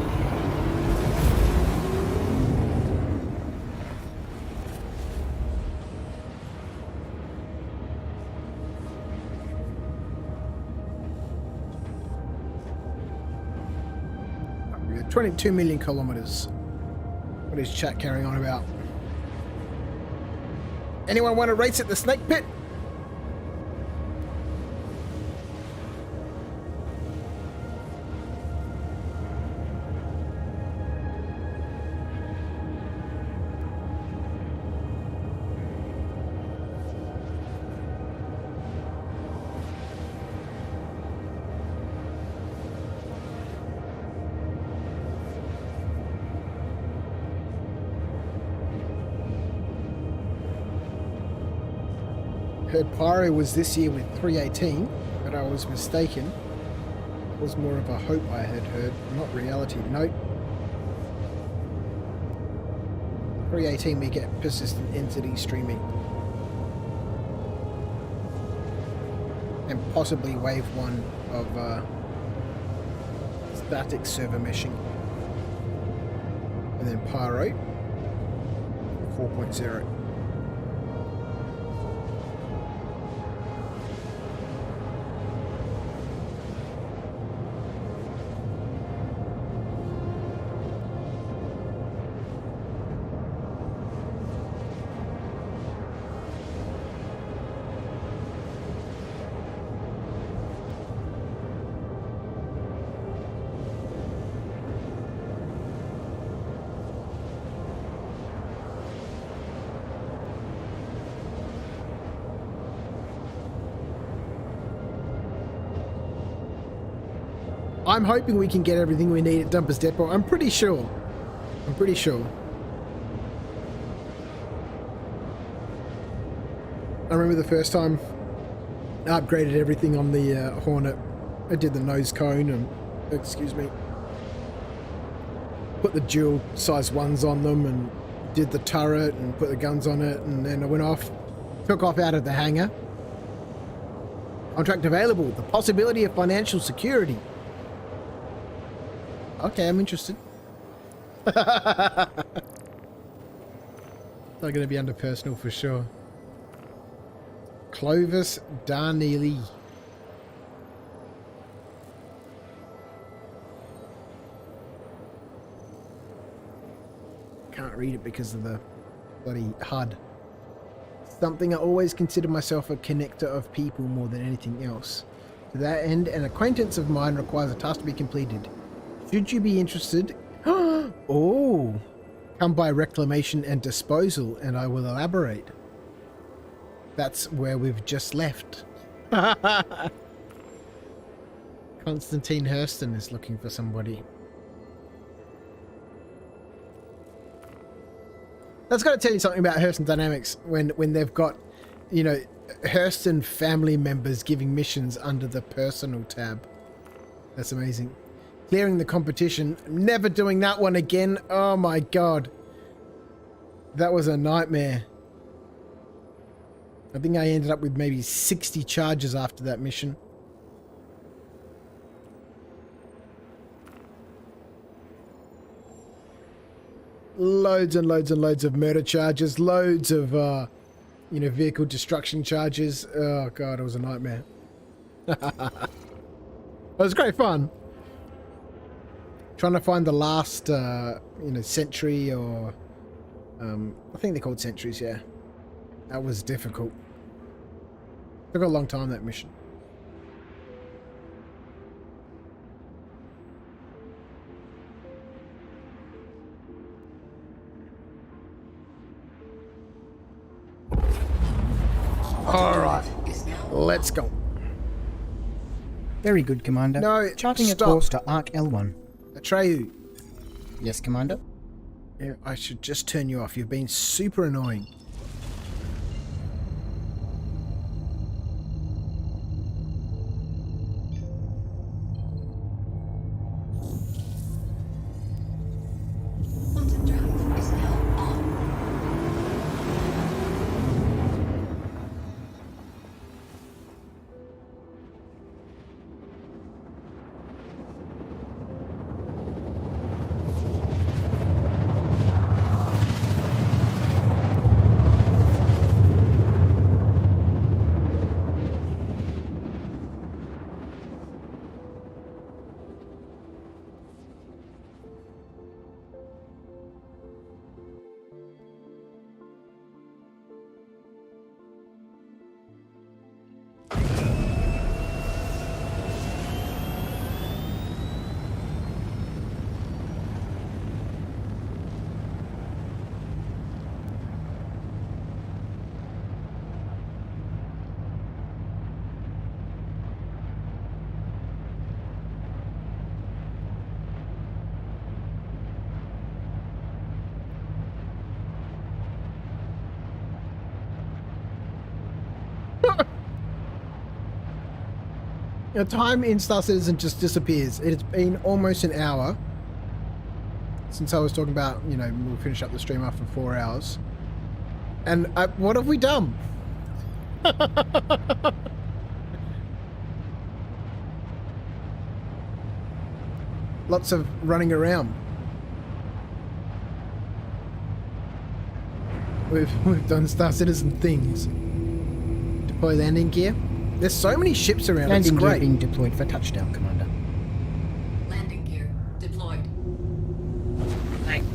We're at 22 million kilometers. What is chat carrying on about? Anyone want to race at the snake pit? heard Pyro was this year with 318, but I was mistaken. It was more of a hope I had heard, not reality. Nope. 318 we get persistent entity streaming. And possibly wave 1 of static server meshing. And then Pyro 4.0. I'm hoping we can get everything we need at Dumper's Depot. I'm pretty sure. I remember the first time I upgraded everything on the Hornet. I did the nose cone and, excuse me, put the dual size ones on them and did the turret and put the guns on it, and then I went off, took off out of the hangar. Contract available. The possibility of financial security. Okay, I'm interested. They're going to be under personal for sure. Clovis Darneely. Can't read it because of the bloody HUD. Something I always consider myself a connector of people more than anything else. To that end, an acquaintance of mine requires a task to be completed. Should you be interested? Oh, come by reclamation and disposal, and I will elaborate. That's where we've just left. Constantine Hurston is looking for somebody. That's got to tell you something about Hurston Dynamics when they've got, you know, Hurston family members giving missions under the personal tab. That's amazing. Clearing the competition. Never doing that one again. Oh my god. That was a nightmare. I think I ended up with maybe 60 charges after that mission. Loads and loads and loads of murder charges. Loads of, you know, vehicle destruction charges. Oh god, it was a nightmare. It was great fun. Trying to find the last, you know, sentry or, I think they're called sentries, yeah. That was difficult. Took a long time, that mission. Alright, let's go. Very good, Commander. No, Charting stop. a course to Arc L1. Atreyu. Yes, Commander? Yeah, I should just turn you off. You've been super annoying. Quantum draft is now on. You know, time in Star Citizen just disappears. It's been almost an hour since I was talking about, you know, we'll finish up the stream after 4 hours. And what have we done? Lots of running around. We've done Star Citizen things. Deploy landing gear. There's so many ships around. Landing It's gear great. being deployed for touchdown, Commander. Landing gear deployed. Thank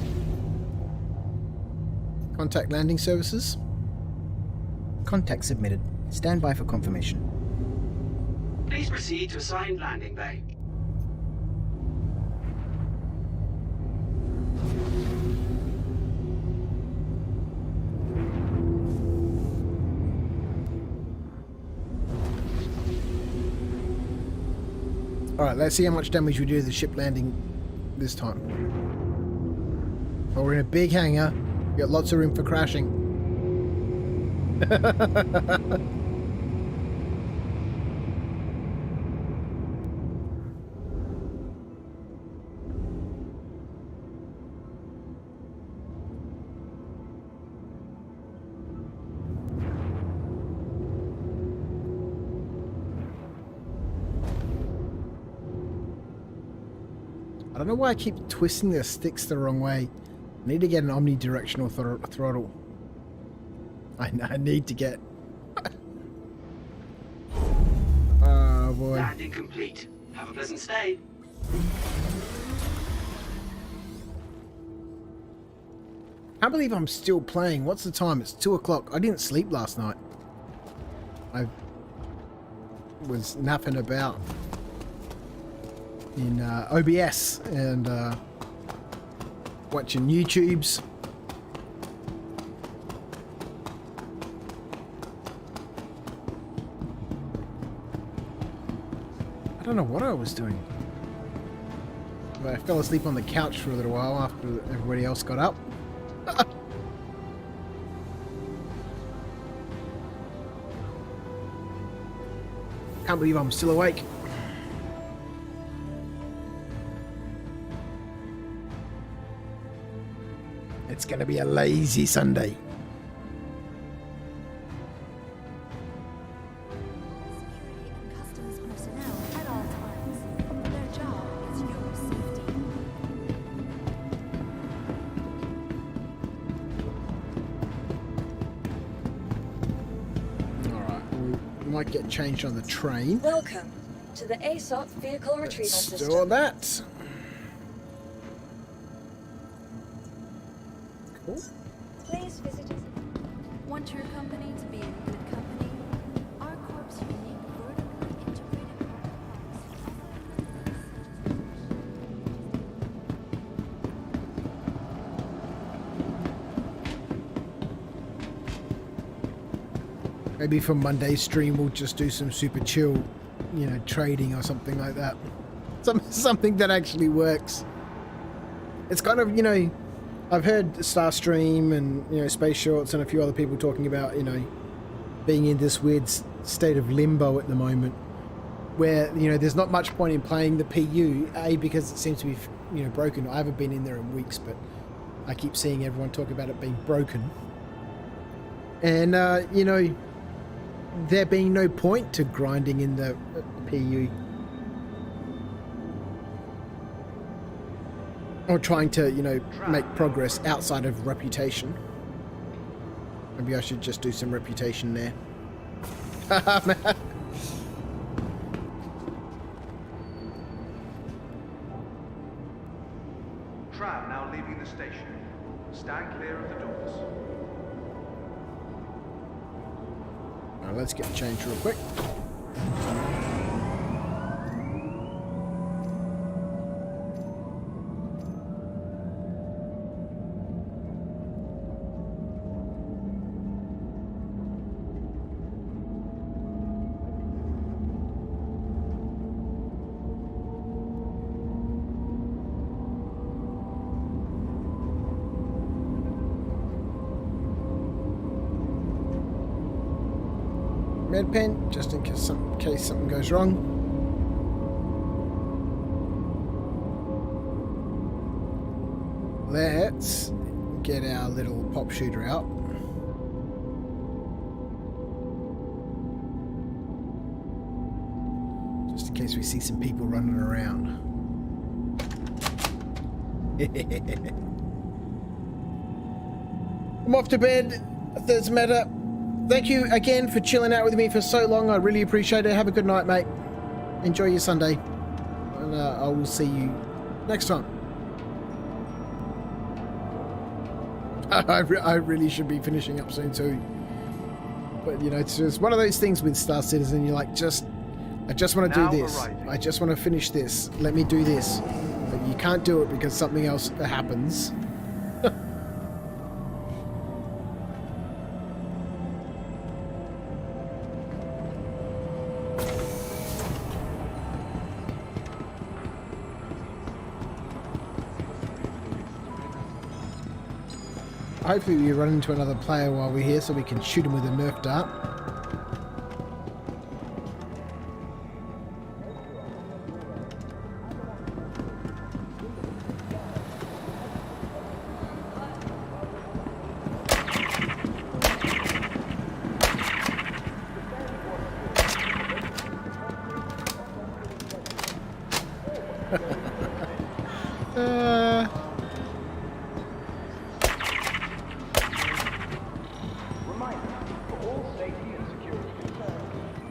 Contact landing services. Contact submitted. Stand by for confirmation. Please proceed to assigned landing bay. Alright, let's see how much damage we do to the ship landing this time. Oh, we're in a big hangar. We got lots of room for crashing. I don't know why I keep twisting the sticks the wrong way. I need to get an omnidirectional throttle. I need to get... Oh boy. Landing complete. Have a pleasant stay. Can't believe I'm still playing. What's the time? It's 2 o'clock. I didn't sleep last night. I was napping about in OBS and watching YouTubes. I don't know what I was doing. But I fell asleep on the couch for a little while after everybody else got up. Can't believe I'm still awake. It's gonna be a lazy Sunday. Security and customs personnel at all times. Their job is your safety. Alright, we might get changed on the train. Welcome to the ASOP Vehicle Retrieval Let's System. do all that. Cool. Please visit us. Want your company to be in good company? Our corp's unique vertically integrated Maybe for Monday's stream we'll just do some super chill, you know, trading or something like that. Something that actually works. It's kind of, you know, I've heard Starstream and, you know, Space Shorts and a few other people talking about, you know, being in this weird state of limbo at the moment where, you know, there's not much point in playing the PU, A, because it seems to be, you know, broken. I haven't been in there in weeks, but I keep seeing everyone talk about it being broken. And, you know, there being no point to grinding in the PU. Or trying to, you know, make progress outside of reputation. Maybe I should just do some reputation there. Man. Tram now leaving the station. Stand clear of the doors. Now let's get changed real quick. Red pen, just in case something goes wrong. let's get our little pop shooter out. Just in case we see some people running around. I'm off to bed. That's matter. Thank you again for chilling out with me for so long. I really appreciate it. Have a good night, mate. Enjoy your Sunday. And I will see you next time. I really should be finishing up soon too. But, you know, it's just one of those things with Star Citizen. You're like, I just want to do this. I just want to finish this. Let me do this. But you can't do it because something else happens. Hopefully we run into another player while we're here so we can shoot him with a Nerf dart.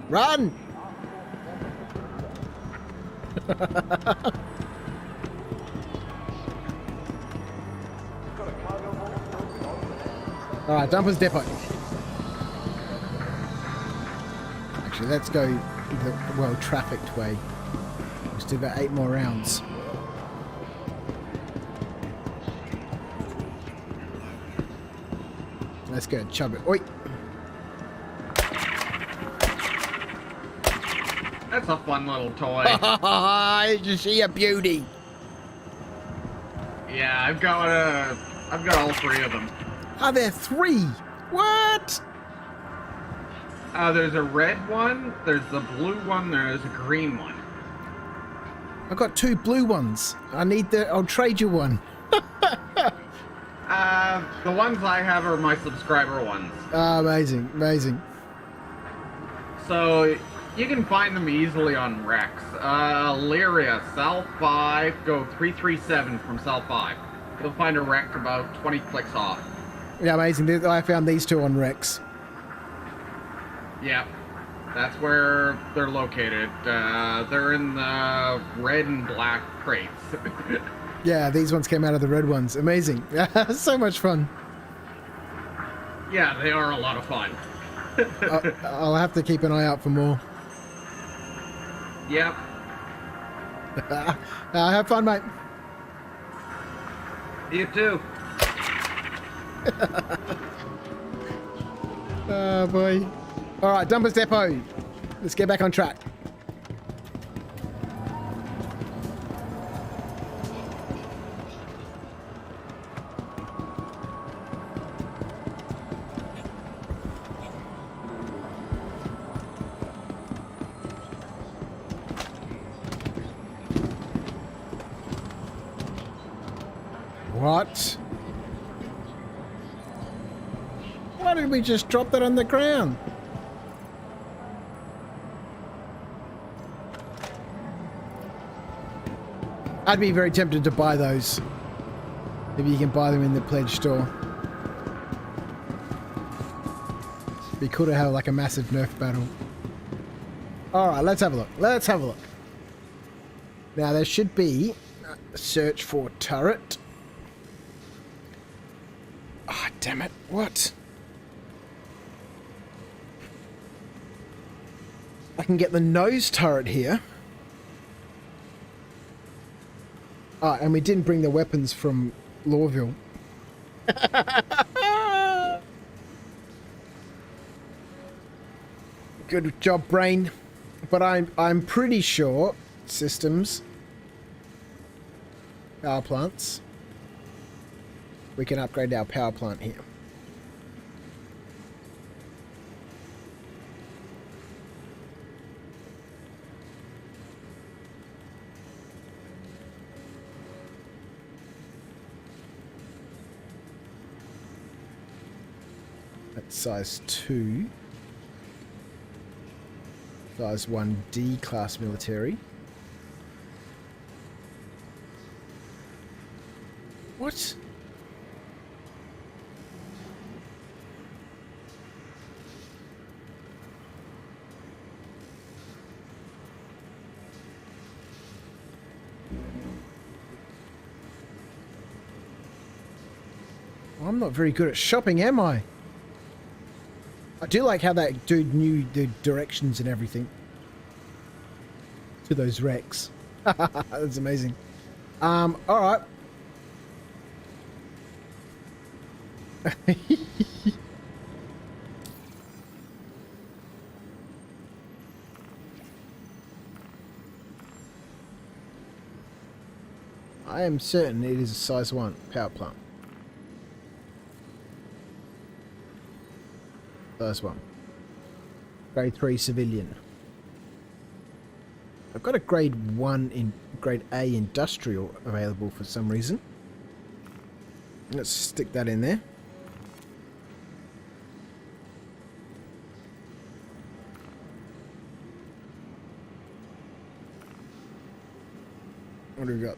Run! Alright, Dumper's Depot. Actually, let's go the well-trafficked way. We've still got 8 more rounds. Let's go, chub it. Oi! That's a fun little toy. Is she a beauty? Yeah, I've got all 3 of them. Are there 3? What? There's a red one, there's the blue one, there's a green one. I've got 2 blue ones. I'll trade you one. The ones I have are my subscriber ones. Oh, amazing, amazing. So, you can find them easily on Rex. Lyria, Cell 5, go 337 from Cell 5. You'll find a Rex about 20 clicks off. Yeah, amazing. I found these 2 on Rex. Yep. That's where they're located. They're in the red and black crates. Yeah, these ones came out of the red ones. Amazing. So much fun. Yeah, they are a lot of fun. I'll have to keep an eye out for more. Yep. Have fun, mate. You too. Oh, boy. All right, Dumper's Depot. Let's get back on track. What? Why did we just drop that on the ground? I'd be very tempted to buy those. Maybe you can buy them in the pledge store. Be cool to have like a massive Nerf battle. Alright, let's have a look. Let's have a look. Now there should be a search for turret. Ah, oh, damn it. What? I can get the nose turret here. Ah, and we didn't bring the weapons from Lawville. Good job, brain. But I'm pretty sure systems, power plants. We can upgrade our power plant here. size 2. Size 1D class military. What? I'm not very good at shopping, am I? I do like how that dude knew the directions and everything to those wrecks. That's amazing. All right. I am certain it is a size 1 power plant. Size 1. Grade 3 civilian. I've got a grade A industrial available for some reason. Let's stick that in there. What do we got?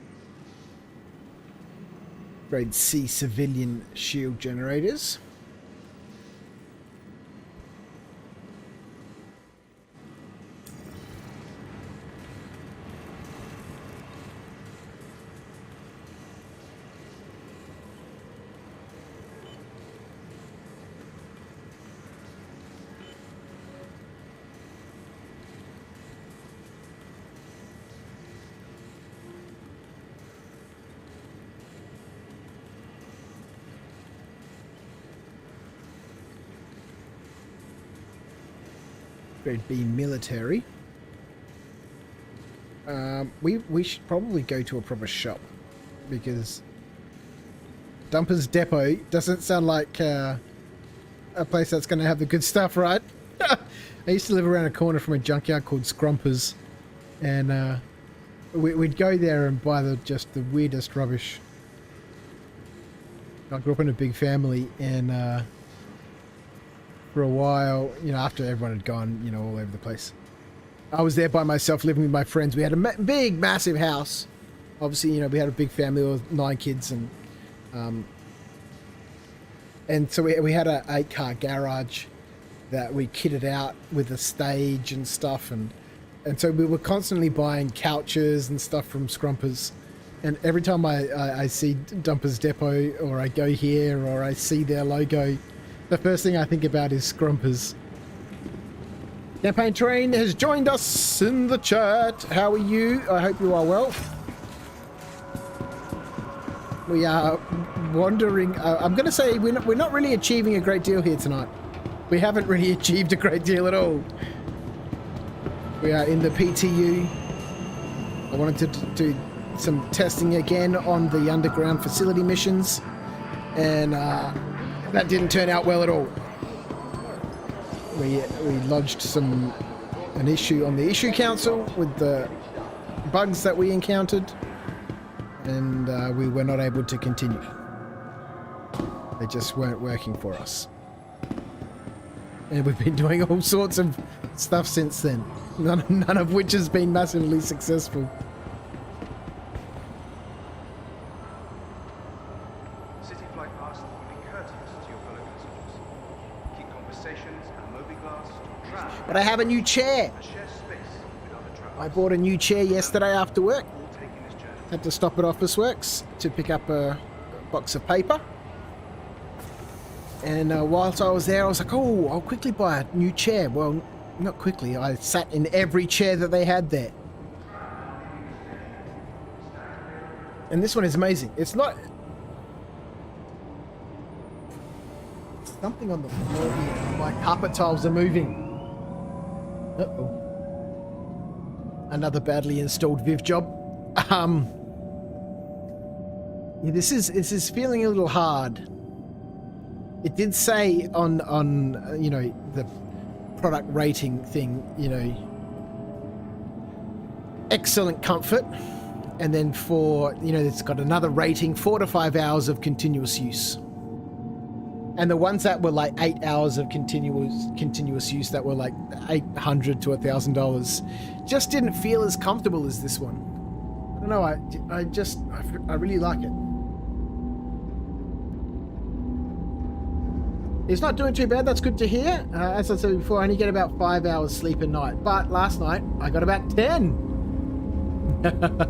Grade C civilian shield generators. Grade B military. We should probably go to a proper shop because Dumper's Depot doesn't sound like a place that's going to have the good stuff, right? I used to live around a corner from a junkyard called Scrumpers, and we'd go there and buy just the weirdest rubbish. I grew up in a big family, and for a while, you know, after everyone had gone, you know, all over the place, I was there by myself living with my friends. We had a big, massive house. Obviously, you know, we had a big family with 9 kids, and so we had a 8-car garage that we kitted out with a stage and stuff, and so we were constantly buying couches and stuff from Scrumpers. And every time I see Dumper's Depot, or I go here, or I see their logo, the first thing I think about is Scrumpers. Campaign Train has joined us in the chat. How are you? I hope you are well. We are wandering. I'm going to say we're not really achieving a great deal here tonight. We haven't really achieved a great deal at all. We are in the PTU. I wanted to do some testing again on the underground facility missions, and that didn't turn out well at all. We lodged an issue on the issue council with the bugs that we encountered, and we were not able to continue. They just weren't working for us. And we've been doing all sorts of stuff since then, none of which has been massively successful. City Flight asks that you be courteous to your fellow passengers. Keep conversations and mobileglass to a track. But I have a new chair. And share space with other travelers. I bought a new chair yesterday after work. All taking this journey. Had to stop at Office Works to pick up a box of paper. And whilst I was there, I was like, oh, I'll quickly buy a new chair. Well, not quickly. I sat in every chair that they had there. And this one is amazing. It's not... something on the floor here. My carpet tiles are moving. Uh-oh. Another badly installed Viv job. Yeah, this is feeling a little hard. It did say on you know, the product rating thing, you know, excellent comfort, and then for, you know, it's got another rating, 4 to 5 hours of continuous use. And the ones that were like 8 hours of continuous use that were like $800 to $1,000 just didn't feel as comfortable as this one. I don't know. I really like it. It's not doing too bad. That's good to hear. As I said before, I only get about 5 hours sleep a night. But last night I got about 10.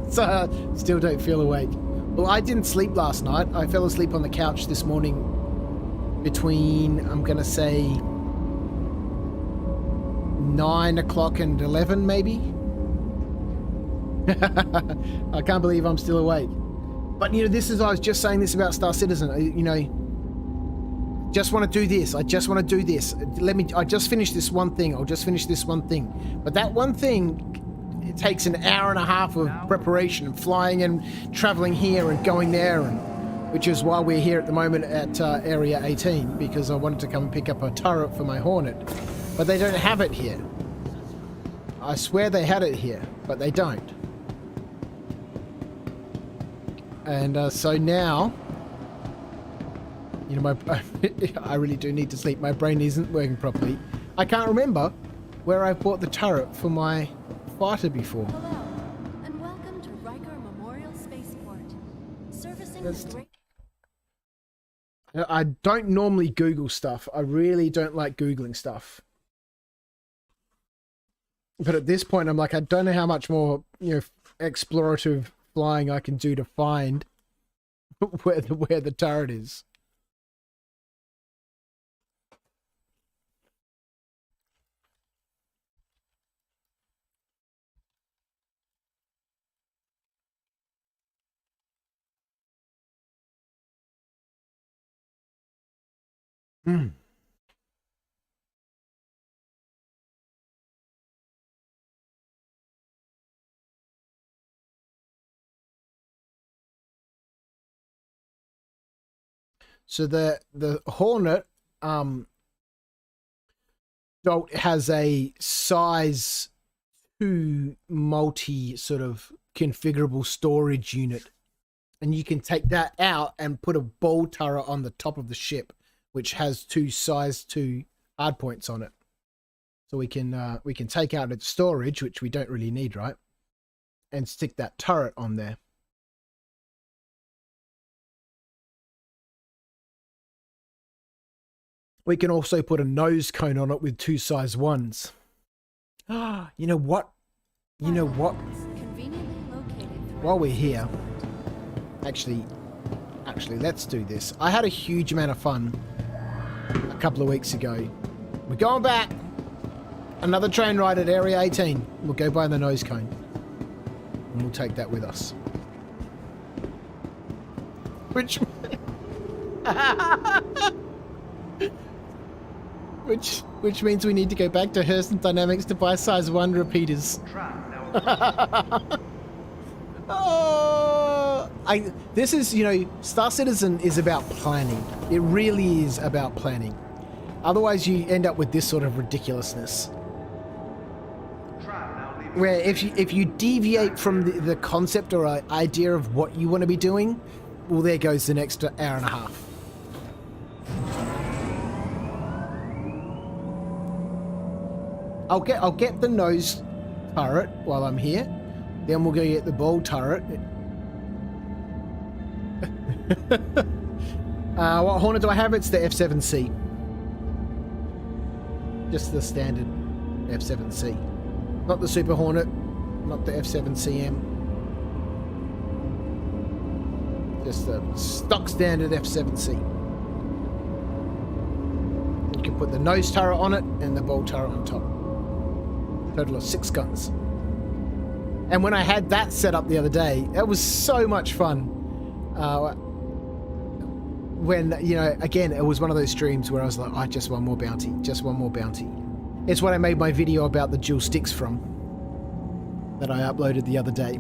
So I still don't feel awake. Well, I didn't sleep last night. I fell asleep on the couch this morning between, I'm going to say, 9 o'clock and 11 maybe. I can't believe I'm still awake. But, you know, I was just saying this about Star Citizen. You know, just want to do this. I just want to do this. I just finished this one thing. I'll just finish this one thing. But that one thing, it takes an hour and a half of preparation and flying and traveling here and going there, and which is why we're here at the moment at Area 18, because I wanted to come and pick up a turret for my Hornet. But they don't have it here. I swear they had it here, but they don't. And so now, you know, I really do need to sleep. My brain isn't working properly. I can't remember where I bought the turret for my fighter before. Hello, and welcome to Riker Memorial Spaceport. Servicing the great... I don't normally Google stuff. I really don't like Googling stuff. But at this point, I'm like, I don't know how much more, you know, explorative flying I can do to find where the turret is. So the Hornet has a size 2 multi sort of configurable storage unit, and you can take that out and put a ball turret on the top of the ship, which has 2 size 2 hardpoints on it. So we can take out its storage, which we don't really need, right? And stick that turret on there. We can also put a nose cone on it with 2 size 1s. Ah, you know what? You know what? While we're here, actually, let's do this. I had a huge amount of fun a couple of weeks ago. We're going back. Another train ride at Area 18. We'll go by the nose cone. And we'll take that with us. Which means we need to go back to Hurston Dynamics to buy size 1 repeaters. This is, you know, Star Citizen is about planning. It really is about planning. Otherwise you end up with this sort of ridiculousness. Where if you deviate from the concept or idea of what you want to be doing, well, there goes the next hour and a half. I'll get the nose turret while I'm here. Then we'll go get the ball turret. What Hornet do I have? It's the F7C. Just the standard F7C. Not the Super Hornet. Not the F7CM. Just the stock standard F7C. You can put the nose turret on it and the ball turret on top. Total of 6 guns. And when I had that set up the other day, it was so much fun. When, you know, again, it was one of those streams where I was like, I just want more bounty, just one more bounty. It's what I made my video about the dual sticks from, that I uploaded the other day.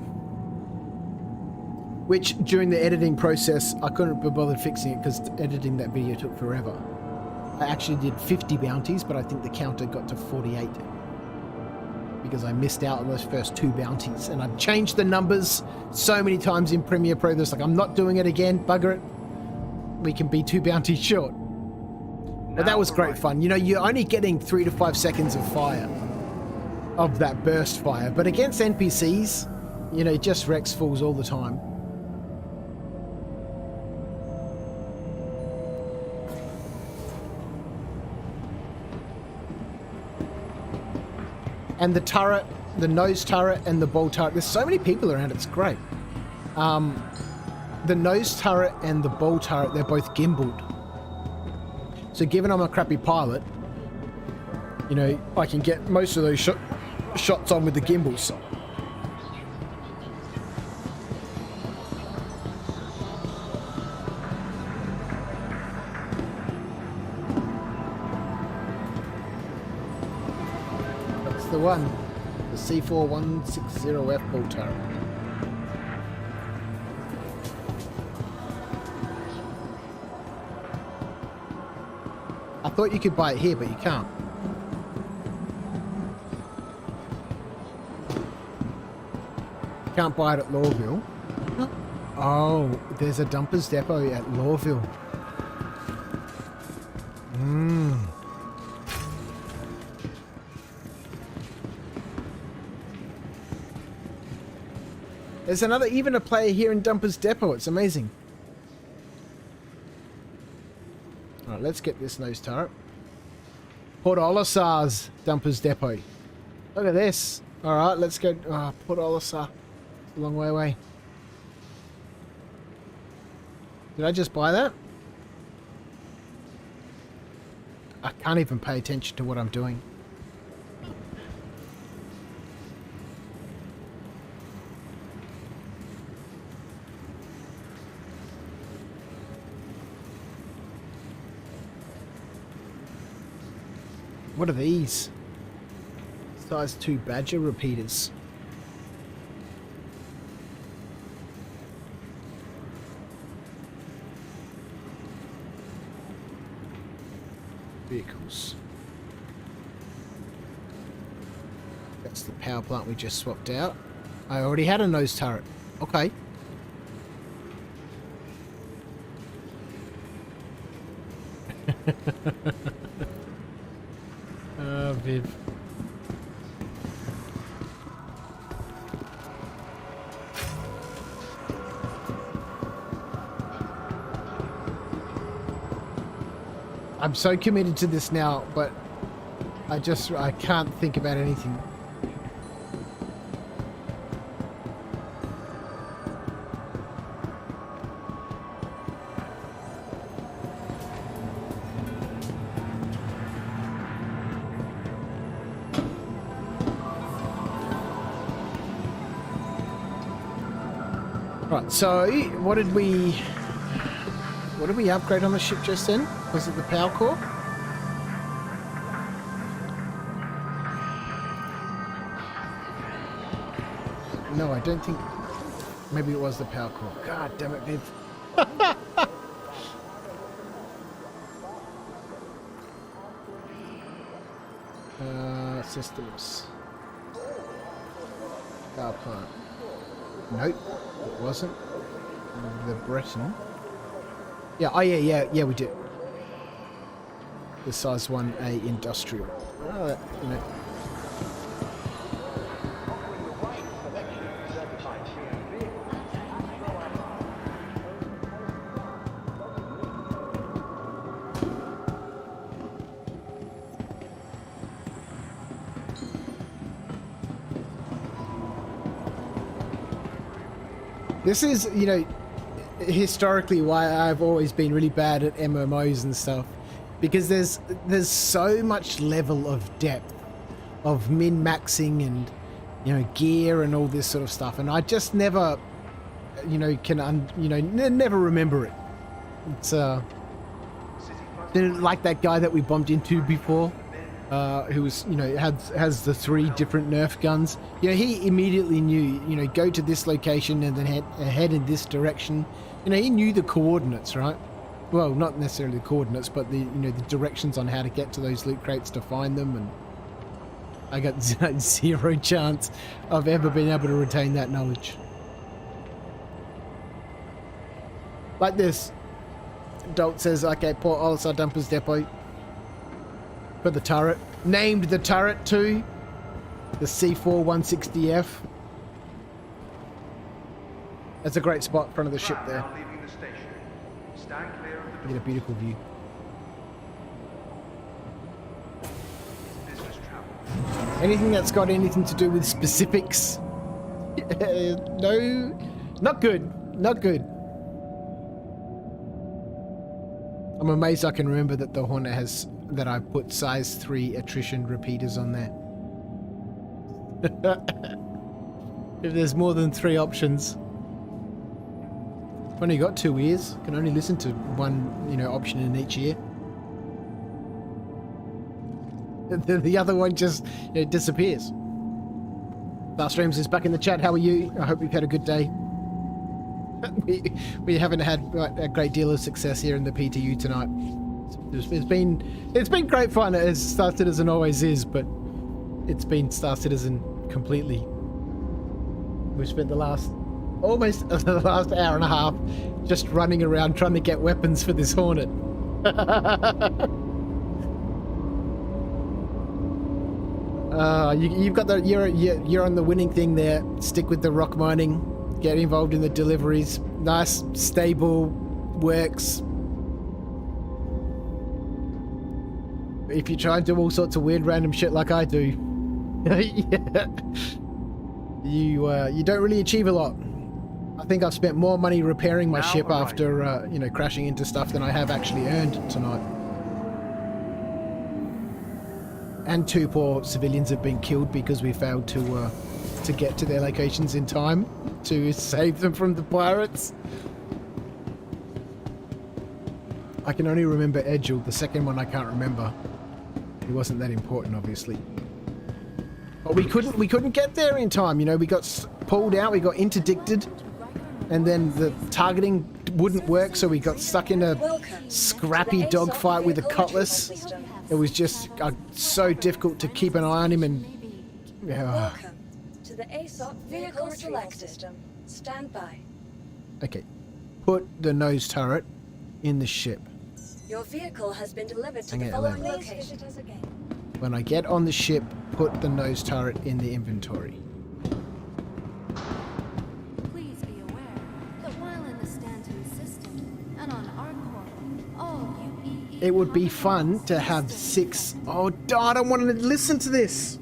Which, during the editing process, I couldn't be bothered fixing it because editing that video took forever. I actually did 50 bounties, but I think the counter got to 48. Because I missed out on those first 2 bounties. And I've changed the numbers so many times in Premiere Pro. There's like, I'm not doing it again, bugger it. We can be 2 bounties short. But that was great fun. You know, you're only getting 3 to 5 seconds of fire, of that burst fire. But against NPCs, you know, just Rex fools all the time. And the turret, the nose turret and the bow turret, there's so many people around, it's great. The nose turret and the bow turret, they're both gimbaled. So given I'm a crappy pilot, you know, I can get most of those shots on with the gimbals. That's the one, the C4160F bow turret. I thought you could buy it here, but you can't. You can't buy it at Lawville. Oh, there's a dumpers depot at Lawville. There's even a player here in Dumpers Depot. It's amazing. Alright, let's get this nose turret. Port Olisar's Dumpers Depot. Look at this. Alright, let's go. Port Olisar. It's a long way away. Did I just buy that? I can't even pay attention to what I'm doing. What are these? Size 2 Badger repeaters. Vehicles. That's the power plant we just swapped out. I already had a nose turret. Okay. Viv. I'm so committed to this now, but I can't think about anything. Right, so what did we upgrade on the ship just then? Was it the power core? No, I don't think. Maybe it was the power core. God damn it, Viv. Systems. Power plant. Nope, it wasn't. The Breton. Yeah, oh yeah, we did. The size 1A industrial. Oh, you know. This is, you know, historically why I've always been really bad at MMOs and stuff, because there's so much level of depth of min-maxing and, you know, gear and all this sort of stuff, and I just never, you know, never remember it. It's like that guy that we bumped into before, who was, you know, has the 3 different Nerf guns. You know, he immediately knew, you know, go to this location and then head in this direction. You know, he knew the coordinates, right? Well, not necessarily the coordinates, but the, you know, the directions on how to get to those loot crates to find them. And I got 0 chance of ever being able to retain that knowledge. Like this. Dolt says, okay, Port Olisar Dumpers Depot. Put the turret. Named the turret too. The C4-160F. That's a great spot in front of the ship there. Now leaving the station. Stand clear of the Get a beautiful view. business travel. Anything that's got anything to do with specifics. No, not good. Not good. I'm amazed I can remember that the Hornet has, that I put size 3 attrition repeaters on there. If there's more than 3 options. I've only got 2 ears. Can only listen to one, you know, option in each ear. The other one just, you know, disappears. Starstreams is back in the chat. How are you? I hope you've had a good day. We haven't had a great deal of success here in the PTU tonight. It's been great fun as Star Citizen always is, but it's been Star Citizen completely. We've spent the last almost the last hour and a half just running around trying to get weapons for this Hornet. You've got the you're on the winning thing there. Stick with the rock mining. Get involved in the deliveries. Nice, stable, works. If you try and do all sorts of weird random shit like I do, yeah, you don't really achieve a lot. I think I've spent more money repairing my ship after you know, crashing into stuff than I have actually earned tonight. And 2 poor civilians have been killed because we failed to get to their locations in time to save them from the pirates. I can only remember Edgel. The second one I can't remember. It wasn't that important, obviously. But we couldn't get there in time. You know, we got pulled out. We got interdicted, and then the targeting wouldn't work, so we got stuck in a scrappy dogfight with a cutlass. It was just so difficult to keep an eye on him, and Welcome to the ASOP vehicle selected. Stand by. Okay, put the nose turret in the ship. Your vehicle has been delivered to Hang the it, following Ellen. location. When I get on the ship, put the nose turret in the inventory. Please be aware that while in the Stand-to system and on our core, all UEE It would be fun to have 6... Oh, I don't want to listen to this.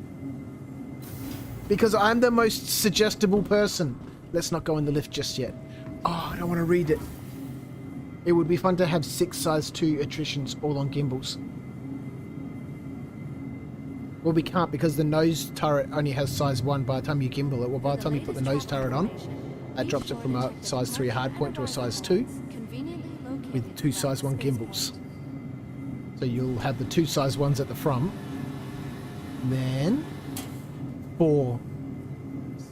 Because I'm the most suggestible person. Let's not go in the lift just yet. Oh, I don't want to read it. It would be fun to have 6 size 2 attritions all on gimbals. Well, we can't because the nose turret only has size 1 by the time you gimbal it. Well, by the time you put the nose turret on, that drops it from a size 3 hardpoint to a size 2 with 2 size 1 gimbals. So you'll have the 2 size 1s at the front, then 4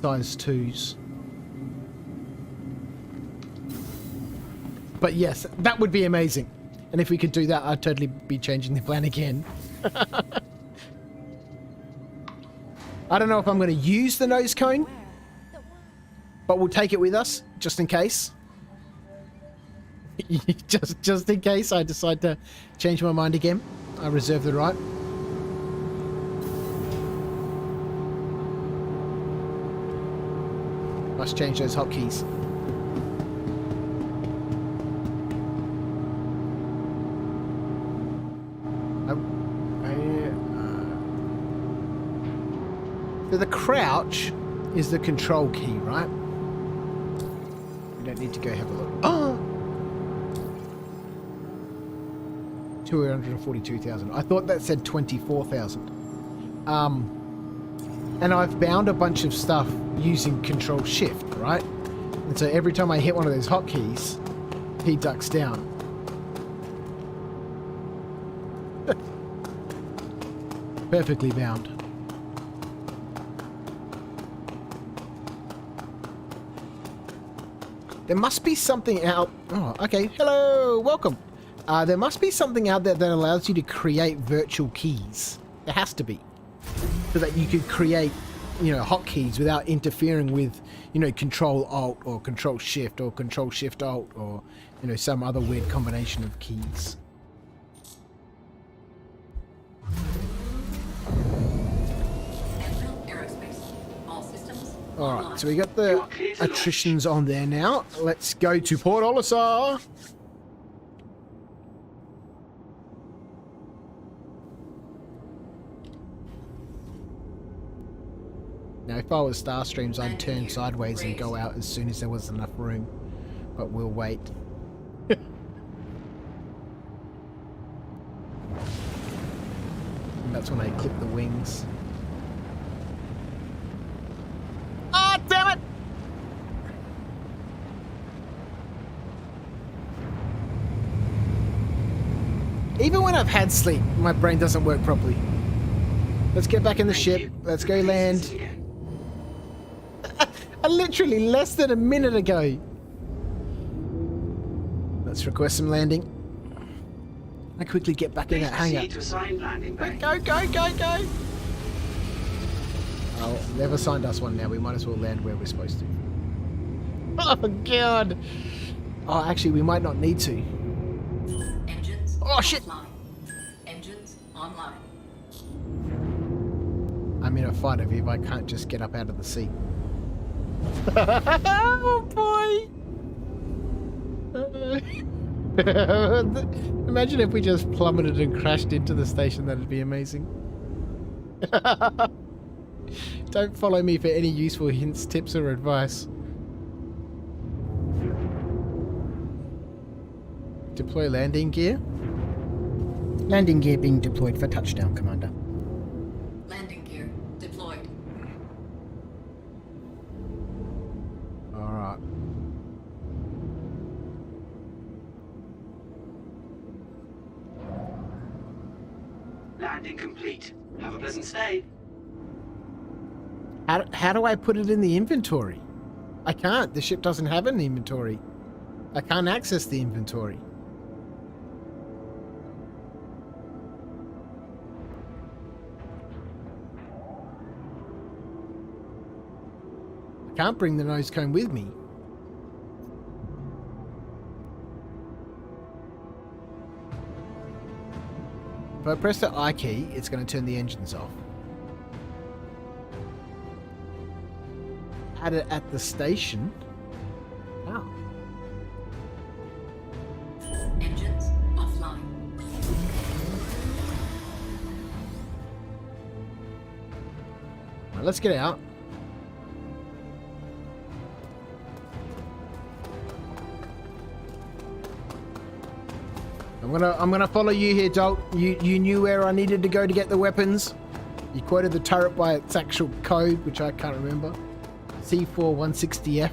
size 2s. But yes, that would be amazing. And if we could do that, I'd totally be changing the plan again. I don't know if I'm going to use the nose cone, but we'll take it with us, just in case. just in case I decide to change my mind again. I reserve the right. Must change those hotkeys. So the crouch is the control key, right? We don't need to go have a look. Oh! 242,000. I thought that said 24,000. And I've bound a bunch of stuff using control shift, right? And so every time I hit one of those hotkeys, he ducks down. Perfectly bound. There must be something out... Oh, okay. Hello! Welcome! There must be something out there that allows you to create virtual keys. There has to be. So that you could create, you know, hotkeys without interfering with, you know, Control-Alt or Control-Shift or Control-Shift-Alt or, you know, some other weird combination of keys. All right, so we got the attritions on there now. Let's go to Port Olisar. Now, if I was Starstreams, I'd turn sideways and go out as soon as there was enough room. But we'll wait. And that's when I clip the wings. Ah, damn it! Even when I've had sleep, my brain doesn't work properly. Let's get back in the ship. Let's go land. Literally less than a minute ago. Let's request some landing. I quickly get back in that hangar. Go. Oh, they've assigned us one now. We might as well land where we're supposed to. Oh, God. Oh, actually, we might not need to. Engines oh, shit. Offline. Engines online. I'm in a fight of if I can't just get up out of the seat. Oh, boy. Imagine if we just plummeted and crashed into the station. That'd be amazing. Don't follow me for any useful hints, tips, or advice. Deploy landing gear. Landing gear being deployed for touchdown, Commander. Landing gear deployed. Alright. Landing complete. Have a pleasant stay. How do I put it in the inventory? I can't. The ship doesn't have an inventory. I can't access the inventory. I can't bring the nose cone with me. If I press the I key, it's going to turn the engines off. Had it at the station. Wow. Engines offline. Right, let's get out. I'm gonna follow you here, Dolt. You knew where I needed to go to get the weapons. You quoted the turret by its actual code, which I can't remember. C4160F.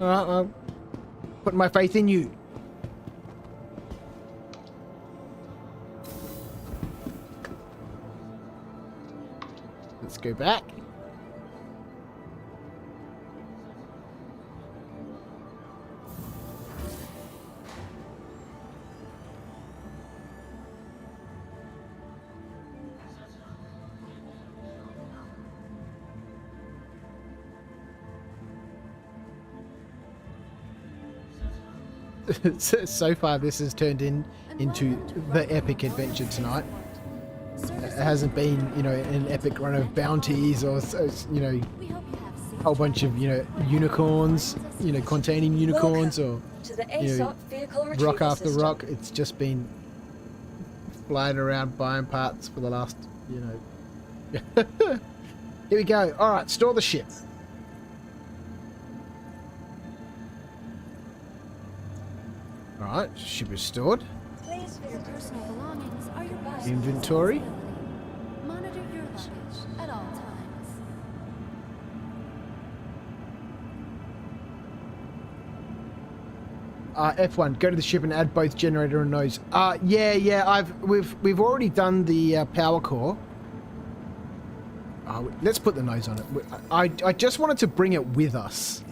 Alright, I'm putting my faith in you. Let's go back. So far, this has turned into the epic adventure tonight. It hasn't been, you know, an epic run of bounties or, you know, a whole bunch of, you know, unicorns, you know, containing unicorns or, you know, rock after rock. It's just been flying around buying parts for the last, you know. Here we go. All right, store the ship. Alright, ship is stored. Your personal belongings are your personal Inventory. responsibility. Monitor your luggage at all times. F1, go to the ship and add both generator and nose. Yeah, we've already done the power core. Let's put the nose on it. I just wanted to bring it with us.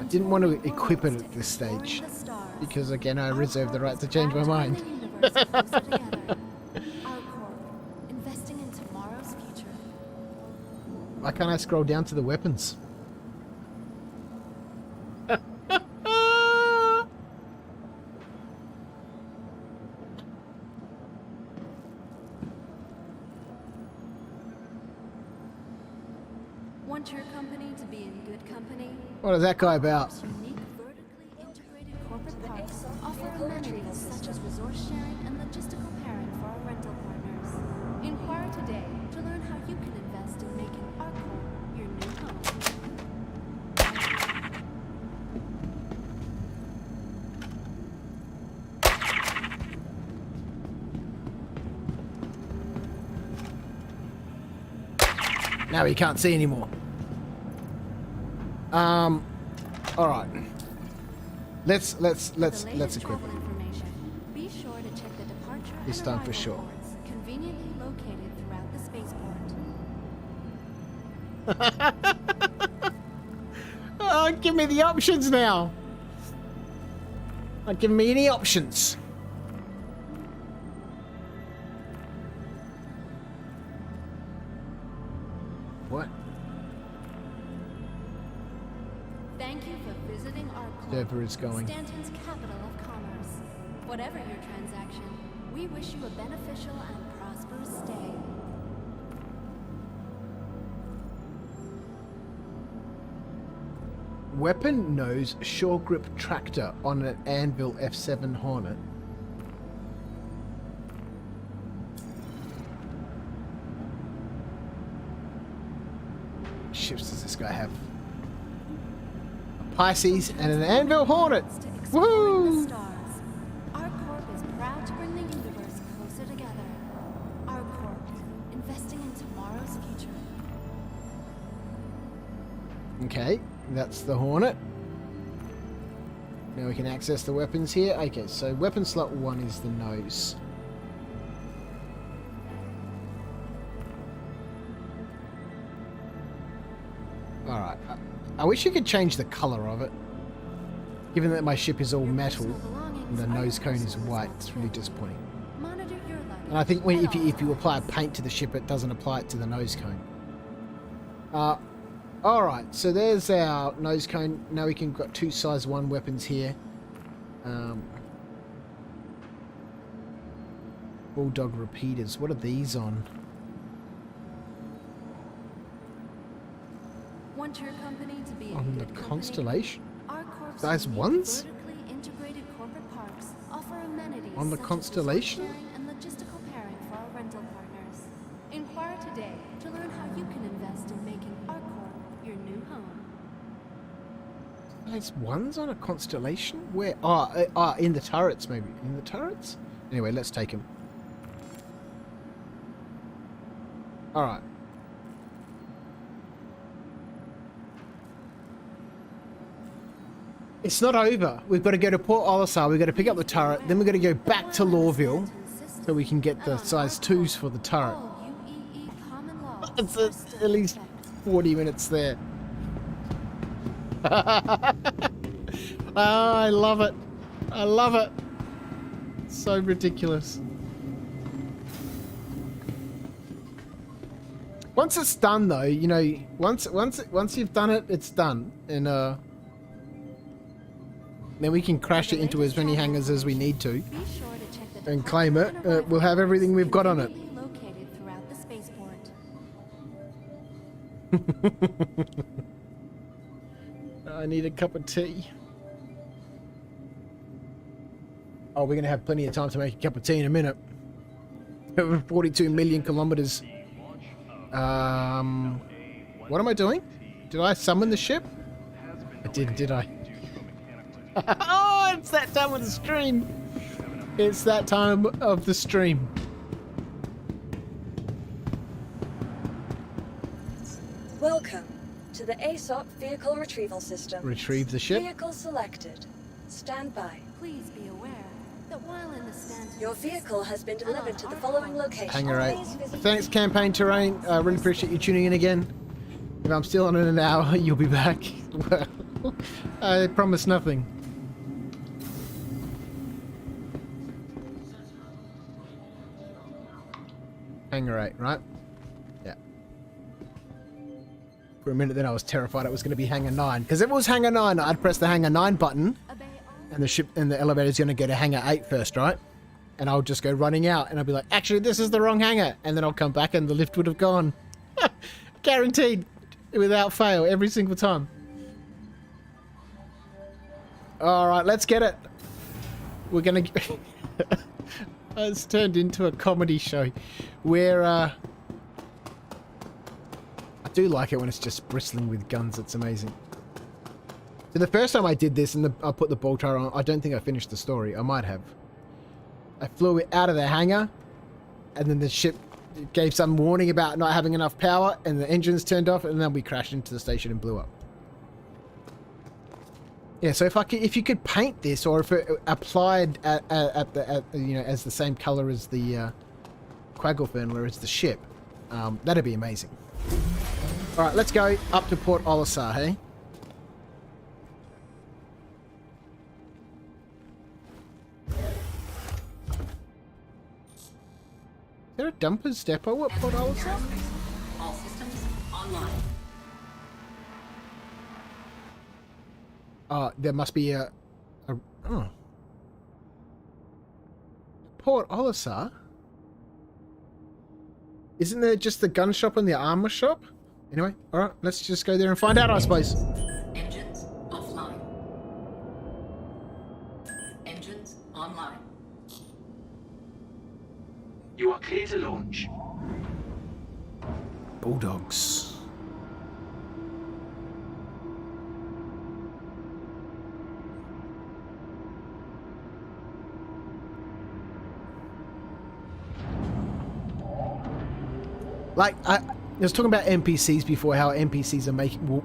I didn't want to equip it at this stage. Because again, I reserve the right to change my mind. Why can't I scroll down to the weapons? Once What is that guy about? Unique vertically integrated corporate parks offer amenities such as resource sharing and logistical pairing for our rental partners. Inquire today to learn how you can invest in making our corp your new home. Now he can't see anymore. All right. Let's For the latest equip travel it. information, be sure to check the departure This and time for arrival sure. boards conveniently located throughout the spaceport. Oh, give me the options now. Not giving me any options. What? Thank you for visiting our corp, Wherever it's going. Stanton's capital of commerce. Whatever your transaction, we wish you a beneficial and prosperous stay. Weapon nose shore grip tractor on an Anvil F7 Hornet. Ships does this guy have? A Pisces and an Anvil Hornet. To exploring the Woo! stars. Our corp is proud to bring the universe closer together. Our corp, investing in tomorrow's future. Okay, that's the Hornet. Now we can access the weapons here. Okay, so weapon slot 1 is the nose. Alright, I wish you could change the color of it. Given that my ship is all metal and the nose cone is white, it's really disappointing. Monitor your luggage. And I think when, if you apply paint to the ship, it doesn't apply it to the nose cone. Alright, so there's our nose cone. Now we can got 2 size 1 weapons here. Bulldog repeaters. What are these on? Want your company to be On in the good company? Constellation? Our corp's Size unique ones? vertically integrated corporate parks offer amenities On the such as Constellation? resource sharing and logistical pairing for our rental partners. Inquire today to learn how you can invest in making our corp your new home. Size 1s on a Constellation? Where? In the turrets maybe. In the turrets? Anyway, let's take them. Alright. It's not over. We've got to go to Port Olisar. We've got to pick up the turret. Then we've got to go back to Lawville so we can get the size 2s for the turret. All UEE common laws It's are still at least in effect. 40 minutes there. Oh, I love it. I love it. So ridiculous. Once it's done though, you know, once you've done it, it's done. And then we can crash it into as many hangars as we need to Be sure to check the and claim it. departure and We'll have arrival everything we've got on it. conveniently located throughout the spaceport. I need a cup of tea. Oh, we're going to have plenty of time to make a cup of tea in a minute. Over 42 million kilometers. What am I doing? Did I summon the ship? I did I? Oh, it's that time of the stream. It's that time of the stream. Welcome to the ASOP Vehicle Retrieval System. Retrieve the ship. Vehicle selected. Stand by. Please be aware that while in the Stanton Your vehicle has been delivered to the our following corp, location. Hangar 8. Please visit- Thanks, Campaign Terrain. I really appreciate you tuning in again. If I'm still on in an hour, you'll be back. Well, I promise nothing. Hangar 8, right? Yeah. For a minute then I was terrified it was going to be Hangar 9. Because if it was Hangar 9, I'd press the Hangar 9 button obey all and the ship and the elevator's going to go to Hangar 8 first, right? And I'll just go running out and I'll be like, actually, this is the wrong hangar. And then I'll come back and the lift would have gone. Guaranteed. Without fail, every single time. All right, let's get it. We're gonna. It's turned into a comedy show, where I do like it when it's just bristling with guns. It's amazing. So the first time I did this and I put the ball tower on, I don't think I finished the story. I might have. I flew it out of the hangar, and then the ship gave some warning about not having enough power, and the engines turned off, and then we crashed into the station and blew up. Yeah, so if you could paint this, or if it applied at you know, as the same color as the Quagglefern, where it's the ship, that'd be amazing. All right, let's go up to Port Olisar, hey? Is there a dumpers depot at Port Olisar? All systems online. There must be a Port Olisar? Isn't there just the gun shop and the armor shop? Anyway, alright, let's just go there and find out, I suppose. Engines offline. Engines online. You are clear to launch. Bulldogs. Like, I was talking about NPCs before, how NPCs are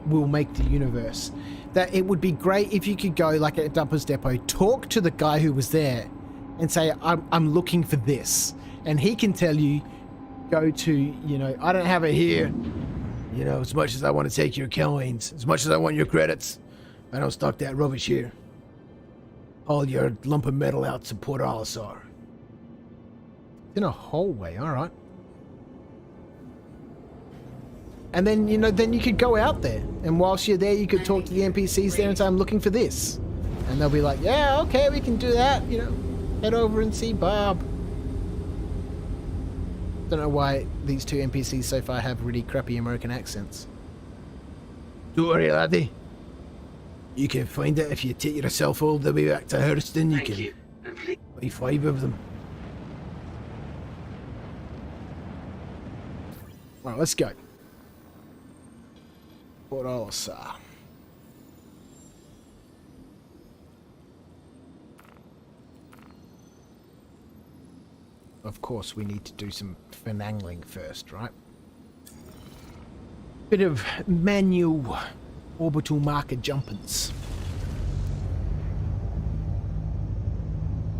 will make the universe. That it would be great if you could go, like, at a Dumpers Depot, talk to the guy who was there and say, I'm looking for this. And he can tell you, go to, you know, I don't have it here. You know, as much as I want to take your coins, as much as I want your credits, I don't stock that rubbish here. Haul your lump of metal out to Port Olisar. In a hallway, alright. And then, you know, then you could go out there. And whilst you're there, you could talk to the NPCs there and say, I'm looking for this. And they'll be like, yeah, okay, we can do that. You know, head over and see Bob. Don't know why these two NPCs so far have really crappy American accents. Don't worry, laddie. You can find it if you take yourself all the way back to Hurston. You can buy 5 of them. Right, let's go. Port Olisar. Of course, we need to do some finagling first, right? Bit of manual orbital marker jumpins.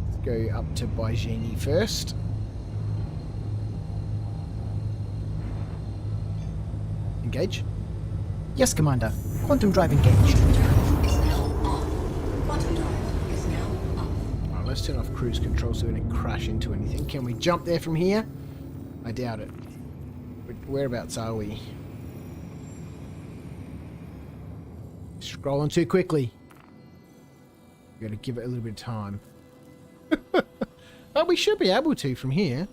Let's go up to Baijini first. Engage. Yes, Commander. Quantum drive engaged. Alright, let's turn off cruise control so we don't crash into anything. Can we jump there from here? I doubt it. Whereabouts are we? Scrolling too quickly. We gotta give it a little bit of time. Oh, we should be able to from here.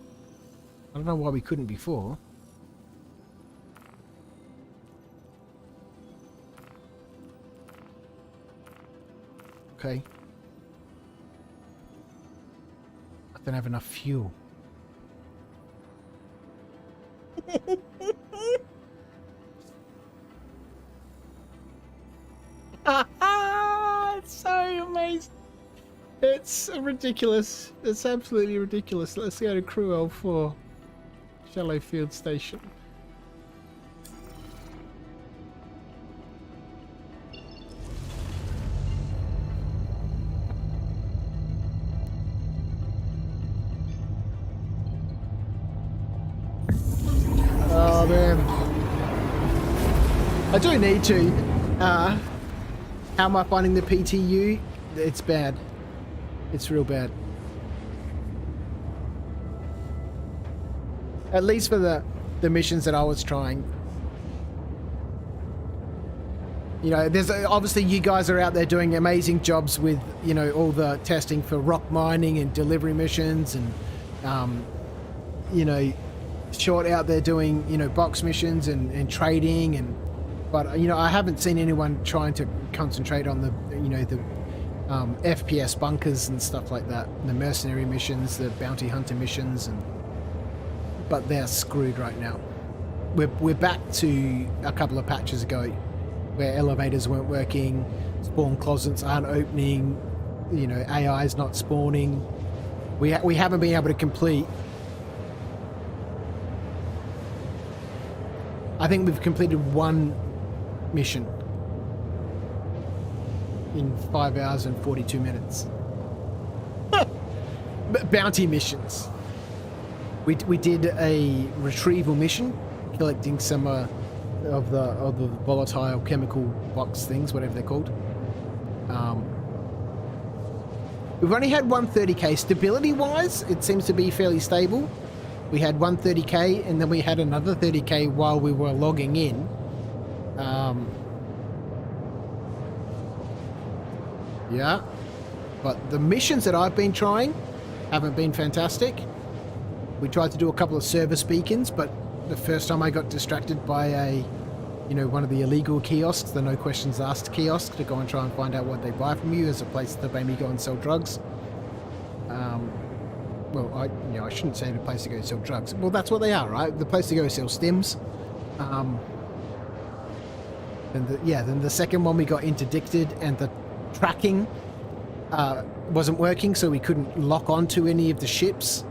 I don't know why we couldn't before. Okay. I don't have enough fuel. It's so amazing. It's ridiculous. It's absolutely ridiculous. Let's go to Crew L4. Shallow Field Station. Oh man, I do need to. How am I finding the PTU? It's bad. It's real bad. At least for the missions that I was trying. You know, there's obviously you guys are out there doing amazing jobs with, you know, all the testing for rock mining and delivery missions and, you know, Short out there doing, you know, box missions and trading but, you know, I haven't seen anyone trying to concentrate on the, you know, FPS bunkers and stuff like that. The mercenary missions, the bounty hunter missions, but they're screwed right now. We're back to a couple of patches ago where elevators weren't working, spawn closets aren't opening, you know, AI's not spawning. We haven't been able to complete. I think we've completed one mission in 5 hours and 42 minutes. Bounty missions. We did a retrieval mission, collecting some of the volatile chemical box things, whatever they're called. We've only had 130k. Stability-wise, it seems to be fairly stable. We had 130k, and then we had another 30k while we were logging in. Yeah, but the missions that I've been trying haven't been fantastic. We tried to do a couple of service beacons, but the first time I got distracted by one of the illegal kiosks, the no questions asked kiosk, to go and try and find out what they buy from you as a place to maybe go and sell drugs. Well, I shouldn't say the place to go sell drugs. Well, that's what they are, right? The place to go sell stims. Then the second one we got interdicted, and the tracking wasn't working, so we couldn't lock onto any of the ships,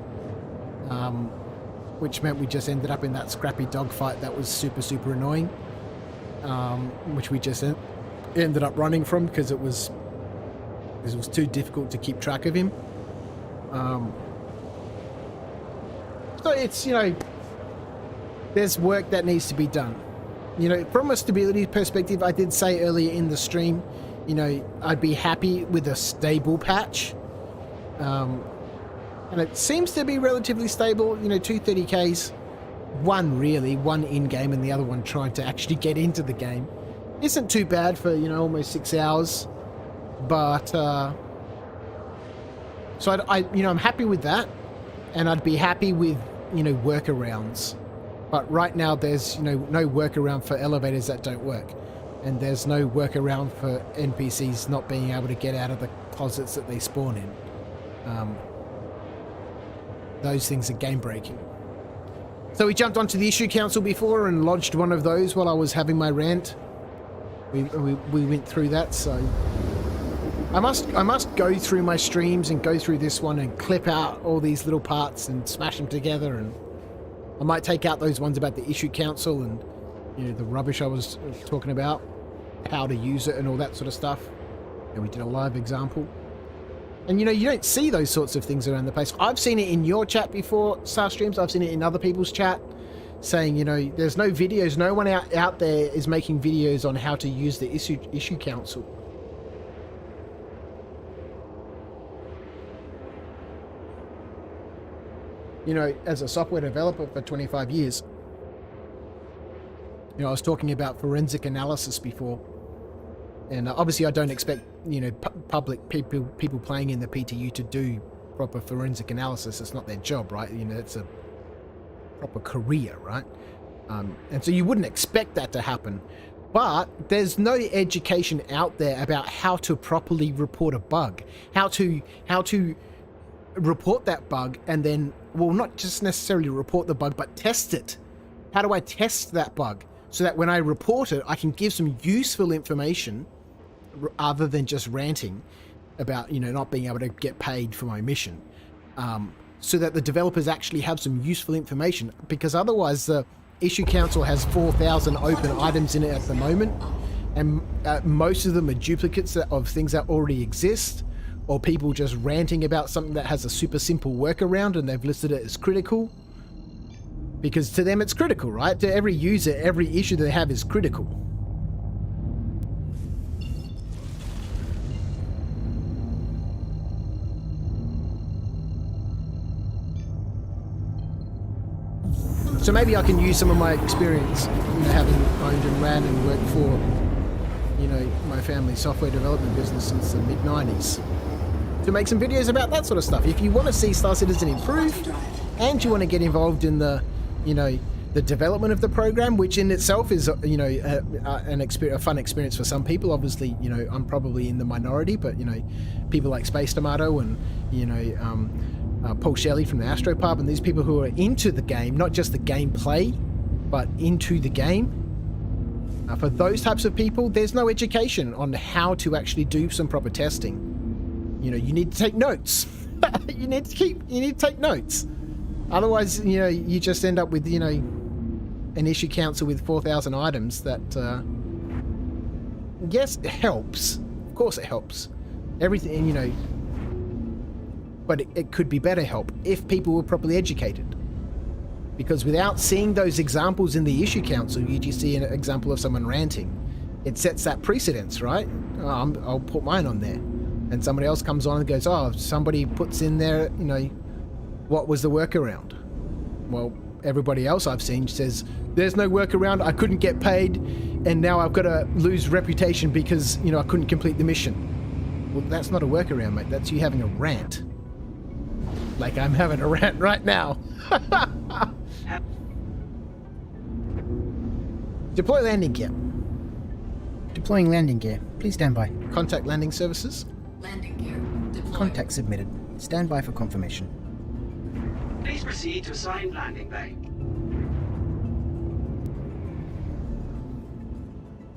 which meant we just ended up in that scrappy dogfight that was super, super annoying, which we just ended up running from because it was too difficult to keep track of him. So it's, there's work that needs to be done. From a stability perspective, I did say earlier in the stream, I'd be happy with a stable patch. And it seems to be relatively stable, 230Ks. One in-game and the other one trying to actually get into the game. Isn't too bad for, almost 6 hours. But, so I'm happy with that. And I'd be happy with, workarounds. But right now there's, no workaround for elevators that don't work. And there's no workaround for NPCs not being able to get out of the closets that they spawn in. Those things are game breaking. So we jumped onto the issue council before and lodged one of those while I was having my rant. We went through that, so I must go through my streams and go through this one and clip out all these little parts and smash them together, and I might take out those ones about the issue council and the rubbish I was talking about, how to use it and all that sort of stuff. And we did a live example. And you don't see those sorts of things around the place. I've seen it in your chat before, Star Streams. I've seen it in other people's chat saying, there's no videos. No one out there is making videos on how to use the issue council. As a software developer for 25 years, I was talking about forensic analysis before. And obviously I don't expect, public people playing in the PTU to do proper forensic analysis. It's not their job, right? It's a proper career, right? And so you wouldn't expect that to happen. But there's no education out there about how to properly report a bug, how to report that bug, and then, well, not just necessarily report the bug, but test it. How do I test that bug so that when I report it, I can give some useful information other than just ranting about, not being able to get paid for my mission, so that the developers actually have some useful information, because otherwise the issue council has 4,000 open items in it at the moment, and most of them are duplicates of things that already exist, or people just ranting about something that has a super simple workaround and they've listed it as critical, because to them it's critical, right? To every user, every issue they have is critical. So maybe I can use some of my experience, having owned and ran and worked for, my family's software development business since the mid-90s, to make some videos about that sort of stuff. If you want to see Star Citizen improve, and you want to get involved in the, the development of the program, which in itself is, you know, a fun experience for some people. Obviously, you know, I'm probably in the minority, but, you know, people like Space Tomato and, you know, Paul Shelley from the Astropub, and these people who are into the game, not just the gameplay, but into the game. For those types of people, there's no education on how to actually do some proper testing. You know, you need to take notes. you need to take notes. Otherwise, you know, you just end up with, you know, an issue council with 4,000 items that, yes, it helps. Of course it helps. Everything, you know, but it could be better help if people were properly educated. Because without seeing those examples in the issue council, you just see an example of someone ranting. It sets that precedence, right? Oh, I'll put mine on there. And somebody else comes on and goes, oh, somebody puts in there, you know, what was the workaround? Well, everybody else I've seen says, there's no workaround, I couldn't get paid, and now I've got to lose reputation because, you know, I couldn't complete the mission. Well, that's not a workaround, mate. That's you having a rant. Like I'm having a rant right now. Deploy landing gear. Deploying landing gear. Please stand by. Contact landing services. Landing gear deployed. Contact submitted. Stand by for confirmation. Please proceed to assigned landing bay.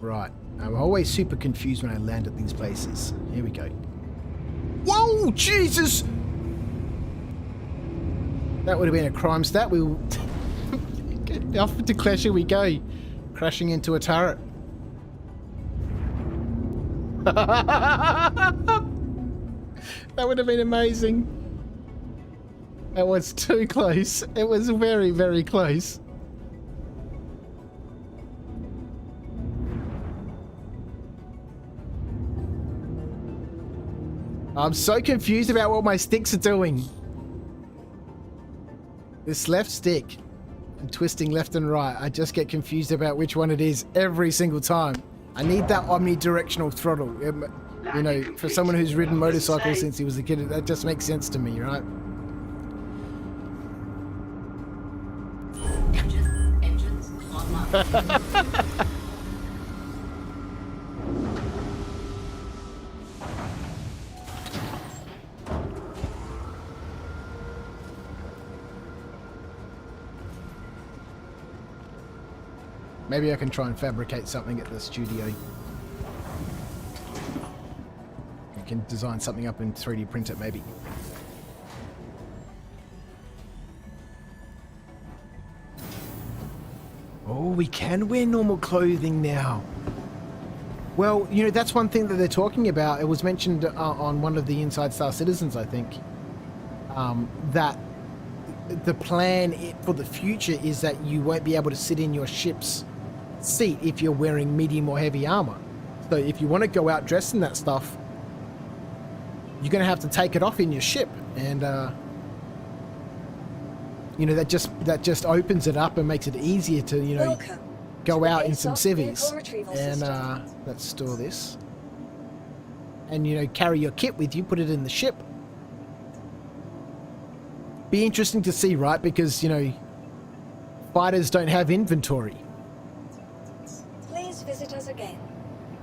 Right. I'm always super confused when I land at these places. Here we go. Whoa, Jesus! That would have been a crime stat. We will... Off to Clash, here we go. Crashing into a turret. That would have been amazing. That was too close. It was very, very close. I'm so confused about what my sticks are doing. This left stick and twisting left and right, I just get confused about which one it is every single time. I need that omnidirectional throttle. You know, for someone who's ridden motorcycles since he was a kid, that just makes sense to me, right? Engines online. Maybe I can try and fabricate something at the studio. I can design something up and 3D print it, maybe. Oh, we can wear normal clothing now. Well, you know, that's one thing that they're talking about. It was mentioned on one of the Inside Star Citizens, I think, that the plan for the future is that you won't be able to sit in your ship's seat if you're wearing medium or heavy armor. So if you want to go out dressed in that stuff, you're going to have to take it off in your ship, and you know, that just opens it up and makes it easier to, you know, go out in some civvies. And let's store this, and you know, carry your kit with you, put it in the ship. Be interesting to see, right? Because, you know, fighters don't have inventory. Please visit us again.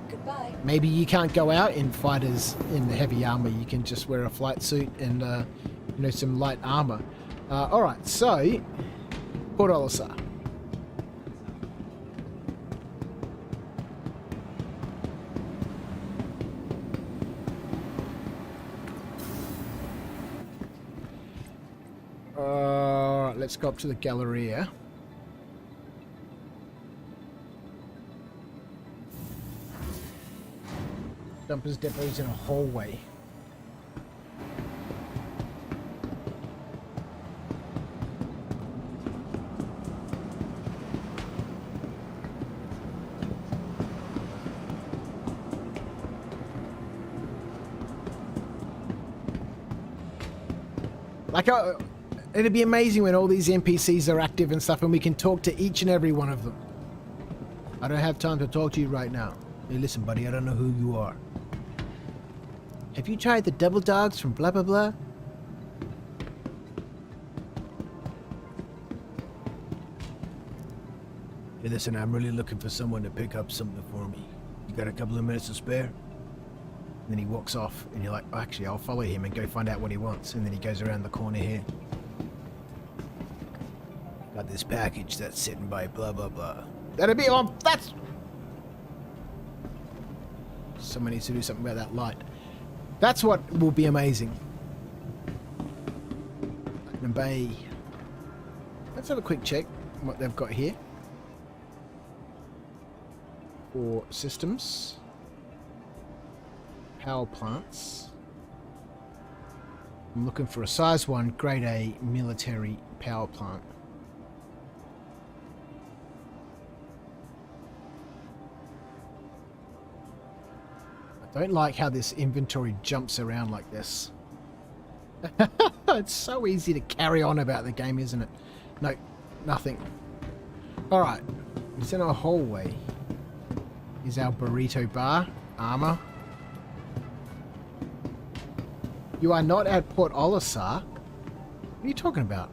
Goodbye. Maybe you can't go out in fighters in the heavy armor. You can just wear a flight suit and, you know, some light armor. All right, so Port Olisar. Let's go up to the Galleria. Dumpers depot's in a hallway. Like, it'd be amazing when all these NPCs are active and stuff and we can talk to each and every one of them. I don't have time to talk to you right now. Hey, listen, buddy, I don't know who you are. Have you tried the double dogs from blah blah blah? Hey, listen, I'm really looking for someone to pick up something for me. You got a couple of minutes to spare? And then he walks off, and you're like, oh, actually, I'll follow him and go find out what he wants. And then he goes around the corner here. Got this package that's sitting by blah, blah, blah. That'll be on. That's... Someone needs to do something about that light. That's what will be amazing. Platinum Bay. Let's have a quick check on what they've got here. For systems. Power plants. I'm looking for a size 1 grade A military power plant. I don't like how this inventory jumps around like this. It's so easy to carry on about the game, isn't it? No, nothing. Alright, it's in our hallway. Is our burrito bar. Armor. You are not at Port Olisar. What are you talking about?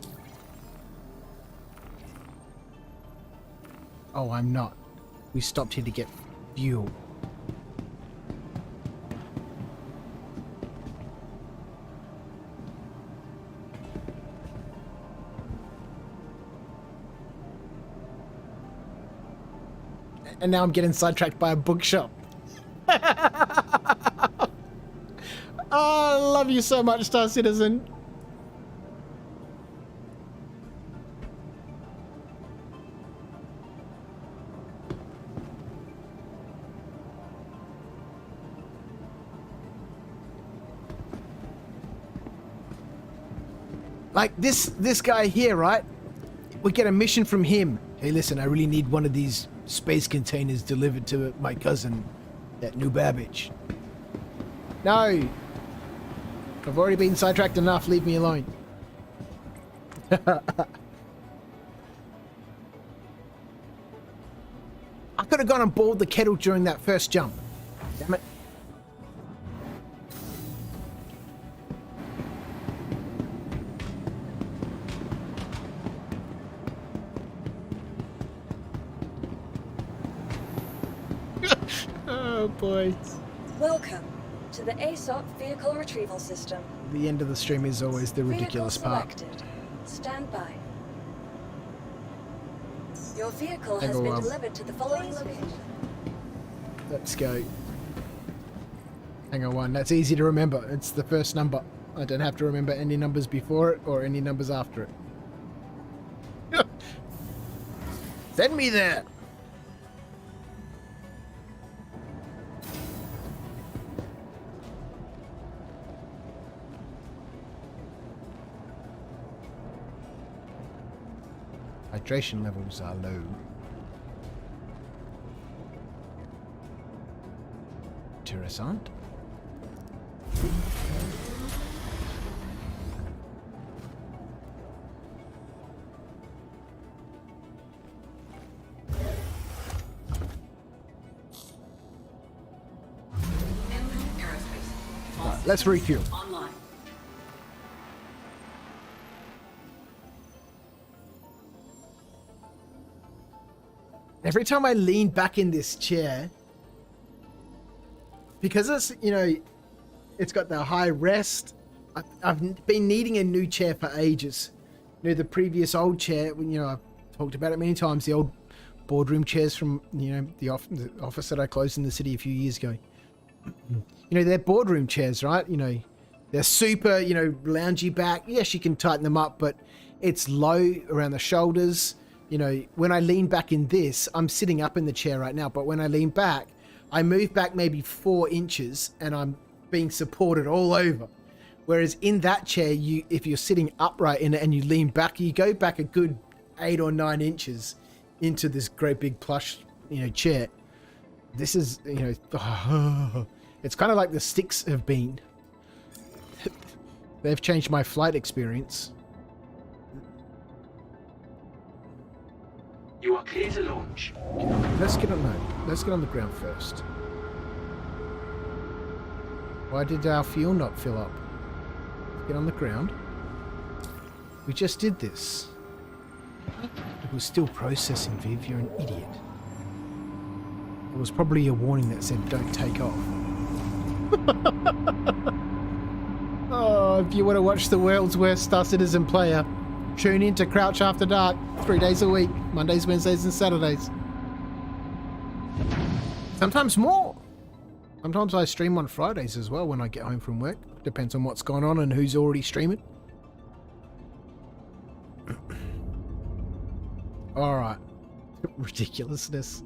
Oh, I'm not. We stopped here to get fuel. And now I'm getting sidetracked by a bookshop. Oh, I love you so much, Star Citizen. Like this guy here, right? We get a mission from him. Hey, listen, I really need one of these space containers delivered to my cousin, that New Babbage. No! I've already been sidetracked enough, leave me alone. I could have gone on board the kettle during that first jump. Damn it. Oh boy. Welcome to the ASOP Vehicle Retrieval System. The end of the stream is always the ridiculous part. Selected. Stand by. Your vehicle has been delivered to the following location. Let's go. Hang on one. That's easy to remember. It's the first number. I don't have to remember any numbers before it or any numbers after it. Send me there. Hydration levels are low. Interessant. Right, let's refuel. Online. Every time I lean back in this chair, because it's, you know, it's got the high rest. I've been needing a new chair for ages. You know, the previous old chair, you know, I've talked about it many times, the old boardroom chairs from, you know, the office that I closed in the city a few years ago. You know, they're boardroom chairs, right? You know, they're super, you know, loungy back. Yes, you can tighten them up, but it's low around the shoulders. You know, when I lean back in this, I'm sitting up in the chair right now, but when I lean back, I move back maybe 4 inches and I'm being supported all over. Whereas in that chair, if you're sitting upright in it and you lean back, you go back a good 8 or 9 inches into this great big plush, you know, chair. This is, you know, it's kind of like the sticks have been. They've changed my flight experience. You are clear to launch. Let's get on the ground first. Why did our fuel not fill up? Get on the ground. We just did this. It was still processing, Viv. You're an idiot. It was probably a warning that said don't take off. Oh, if you want to watch the world's worst Star Citizen player, tune in to Crouch After Dark 3 days a week, Mondays, Wednesdays, and Saturdays. Sometimes more. Sometimes I stream on Fridays as well when I get home from work. Depends on what's going on and who's already streaming. Alright. Ridiculousness.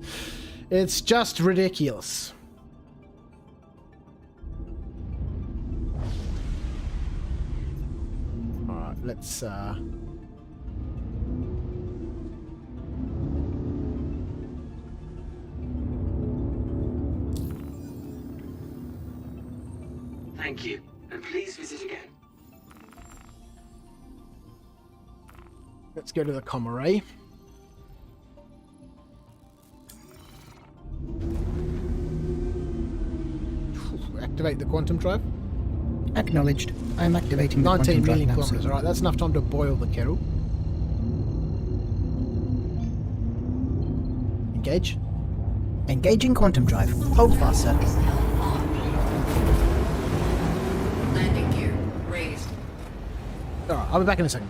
It's just ridiculous. Alright, let's Thank you, and please visit again. let's go to the comm array. Activate the quantum drive. Acknowledged. I am activating the 19 quantum drive million now, kilometers. sir. Alright, that's enough time to boil the kettle. Engage. Engaging quantum drive. Hold fast, sir. Landing gear raised. Alright, I'll be back in a second.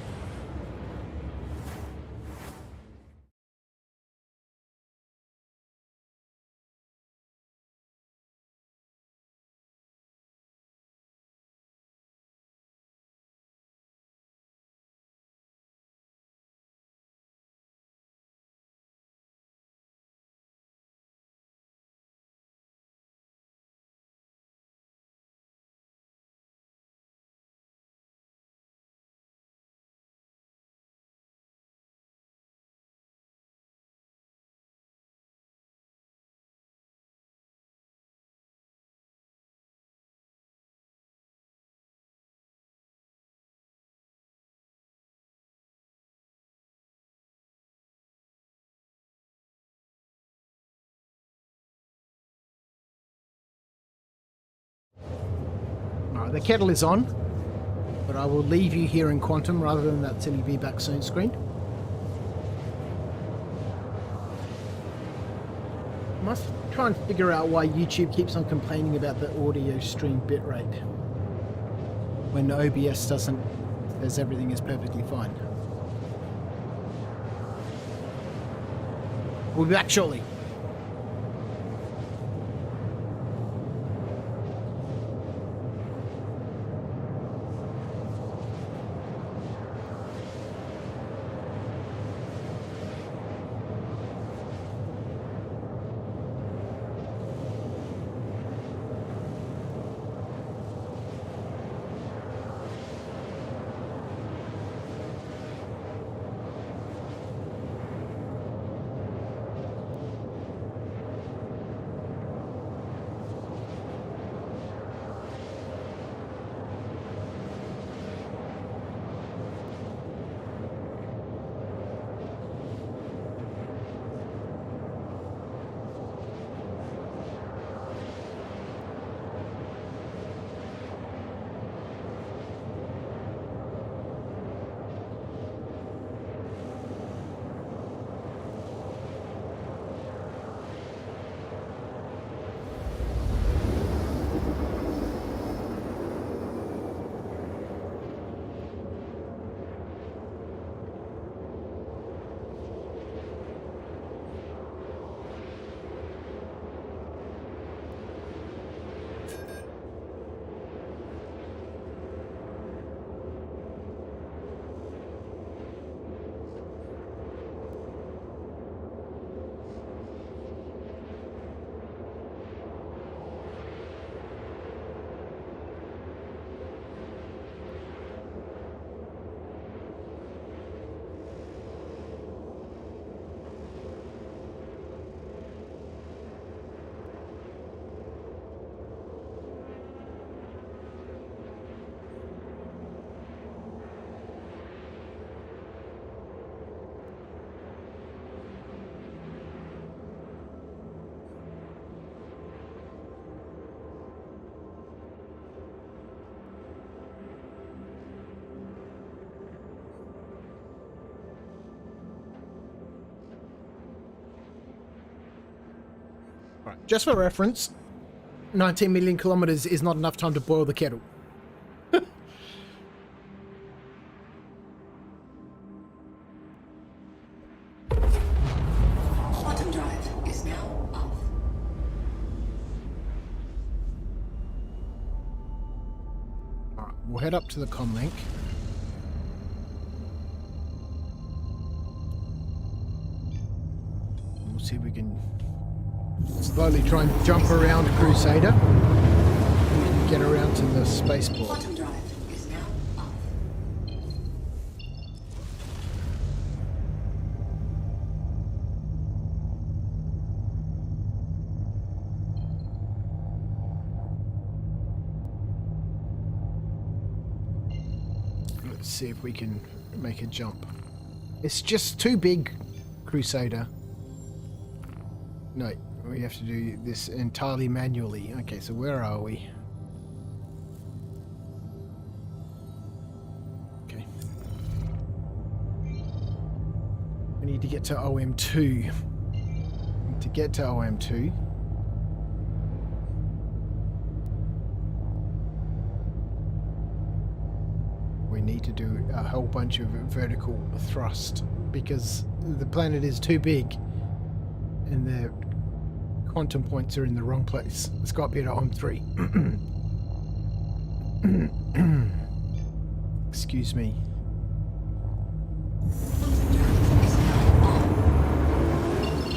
Alright, the kettle is on, but I will leave you here in quantum rather than that silly be back soon screen. Must try and figure out why YouTube keeps on complaining about the audio stream bitrate when OBS says everything is perfectly fine. We'll be back shortly. Alright, just for reference, 19 million kilometers is not enough time to boil the kettle. Quantum drive is now off. Alright, we'll head up to the comlink. We'll see if we can slowly try and jump around Crusader. We can get around to the spaceport. Quantum drive is now off. Let's see if we can make a jump. It's just too big, Crusader. No, we have to do this entirely manually. Okay, so where are we? Okay. We need to get to OM2. To get to OM2, we need to do a whole bunch of vertical thrust because the planet is too big and the quantum points are in the wrong place. It's got to be at OM3. Excuse me.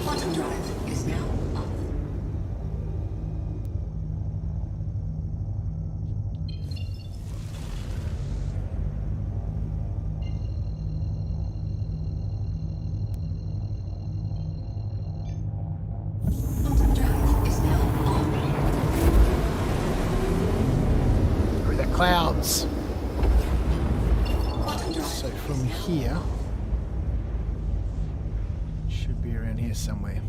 Quantum drive is now off. Quantum drive is now on. Through the clouds. Quantum drive So from here, should be around here somewhere.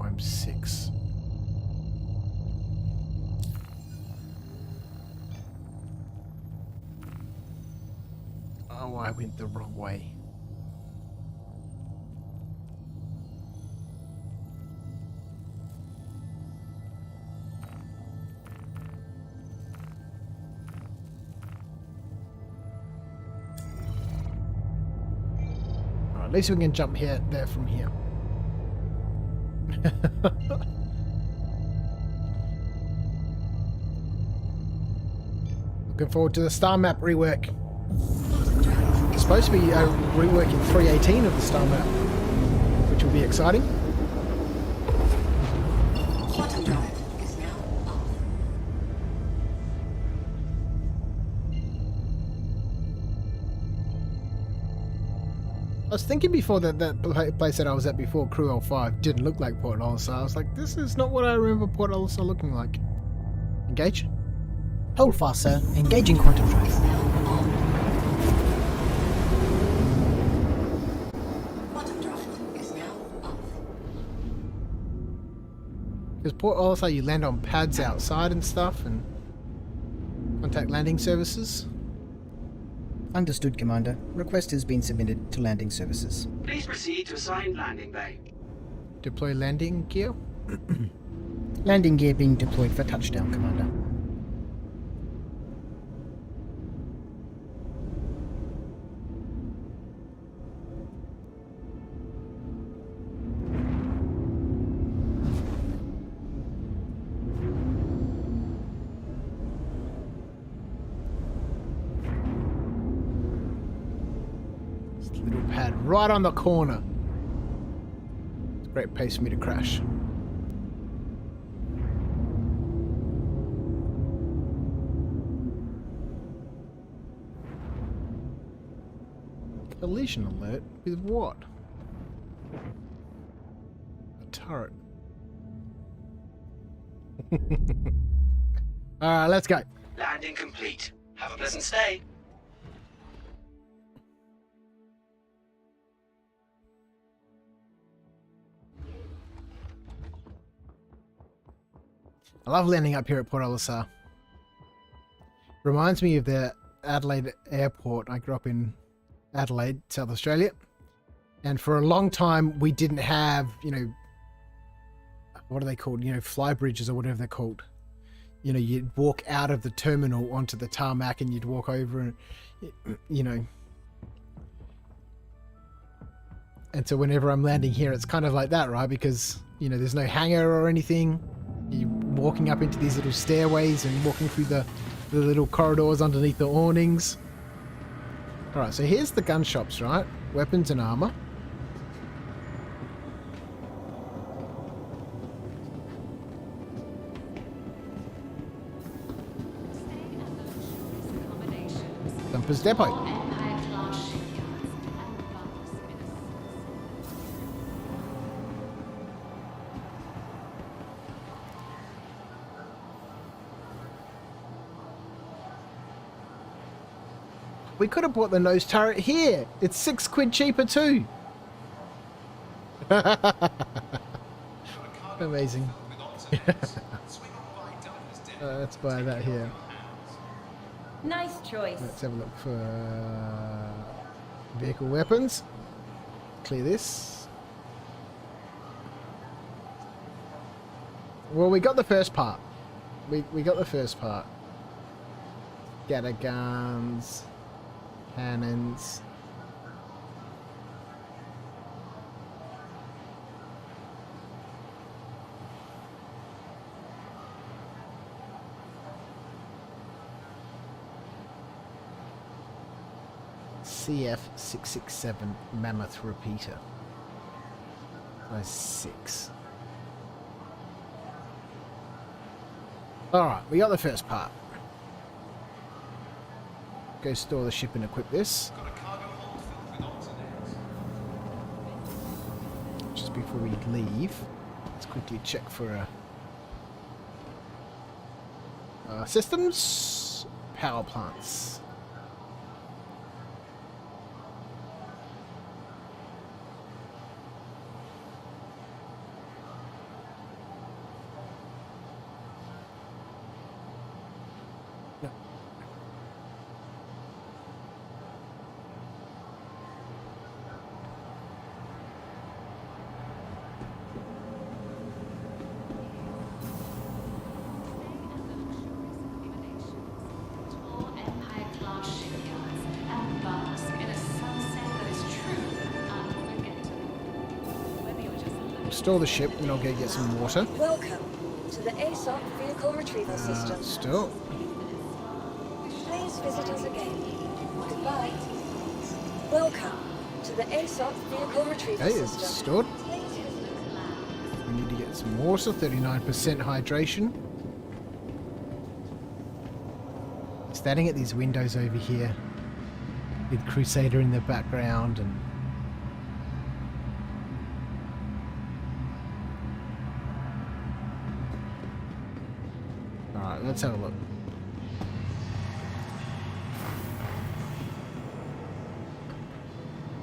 I'm 6. Oh, I went the wrong way. At least we can jump there from here. Looking forward to the star map rework. It's supposed to be a rework in 3.18 of the star map, which will be exciting. Quantum drive is now off. I was thinking before that place that I was at before, Crew L5, didn't look like Port Olisar. I was like, this is not what I remember Port Olisar looking like. Engage? Hold fast, sir. Engaging quantum drive. Quantum drive is now off. Because Port Olisar, you land on pads outside and stuff, and contact landing services. Understood, Commander. Request has been submitted to landing services. Please proceed to assigned landing bay. Deploy landing gear. Landing gear being deployed for touchdown, Commander. Little pad right on the corner. It's a great place for me to crash. Collision alert with what? A turret. Alright, let's go. Landing complete. Have a pleasant stay. I love landing up here at Port Olisar. Reminds me of the Adelaide airport. I grew up in Adelaide, South Australia. And for a long time, we didn't have, you know, what are they called? You know, fly bridges or whatever they're called. You know, you'd walk out of the terminal onto the tarmac and you'd walk over and, you know. And so whenever I'm landing here, it's kind of like that, right? Because, you know, there's no hangar or anything. You're walking up into these little stairways and walking through the little corridors underneath the awnings. All right, so here's the gun shops, right? Weapons and armor. Dumpers Depot. We could have bought the nose turret here. It's £6 cheaper too. Amazing. Let's buy that here. Nice choice. Let's have a look for vehicle weapons. Clear this. Well, we got the first part. We got the first part. Scatter guns, cannons. CF667 Mammoth Repeater. Size 6. Alright, we got the first part. Go store the ship and equip this. Just before we leave, let's quickly check for systems, power plants. Store the ship and I'll go get some water. Welcome to the ASOP Vehicle Retrieval System. Still. Please visit us again. Goodbye. Welcome to the ASOP Vehicle Retrieval Okay, System. it's stored. We need to get some water, 39% hydration. Standing at these windows over here with Crusader in the background and alright, let's have a look.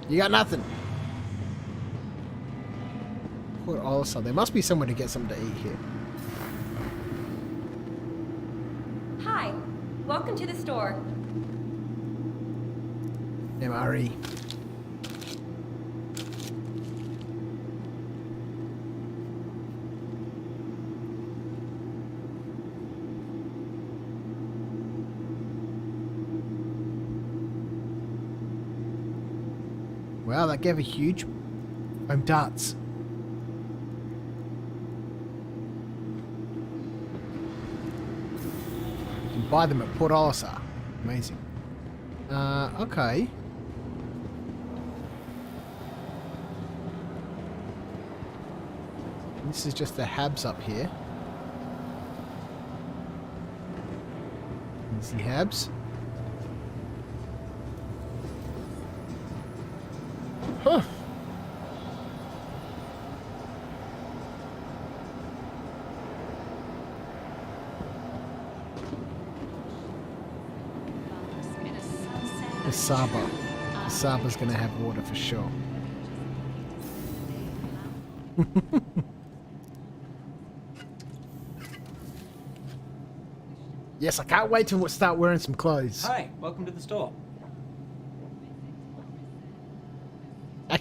You got nothing. Port Olisar. There must be somewhere to get something to eat here. Hi, welcome to the store. MRE. Wow, that gave a huge darts. You can buy them at Port Olisar. Amazing. Okay. This is just the habs up here. Easy habs. Huh. The Saba. The Saba's gonna have water for sure. Yes, I can't wait to start wearing some clothes. Hi, welcome to the store.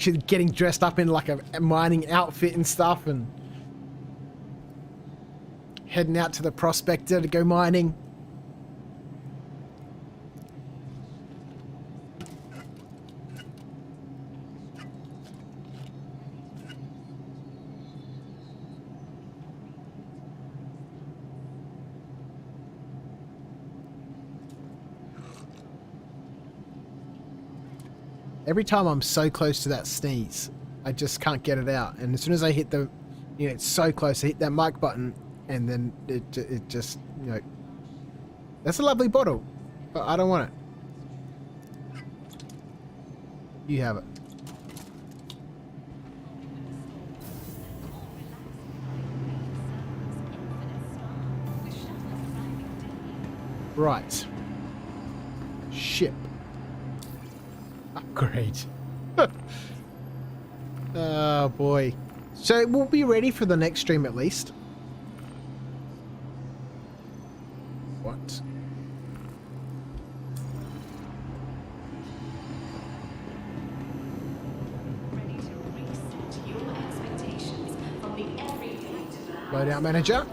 actually getting dressed up in like a mining outfit and stuff and heading out to the prospector to go mining. Every time I'm so close to that sneeze, I just can't get it out. And as soon as I hit the, you know, it's so close, I hit that mic button, and then it just, you know, that's a lovely bottle, but I don't want it. You have it. Right. Ship. Upgrade. Oh boy. So we'll be ready for the next stream at least. What? Loadout manager.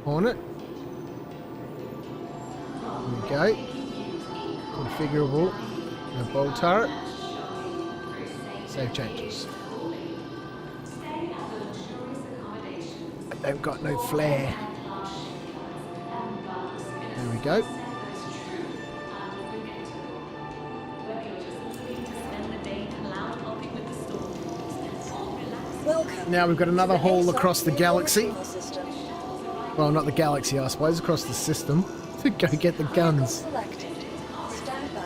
Hornet. There we go. Configurable. A bolt turret. Save changes. They've got no flare. There we go. Welcome. Now we've got another haul across the galaxy. Well, not the galaxy, I suppose, across the system to go get the guns. Selected. Stand by.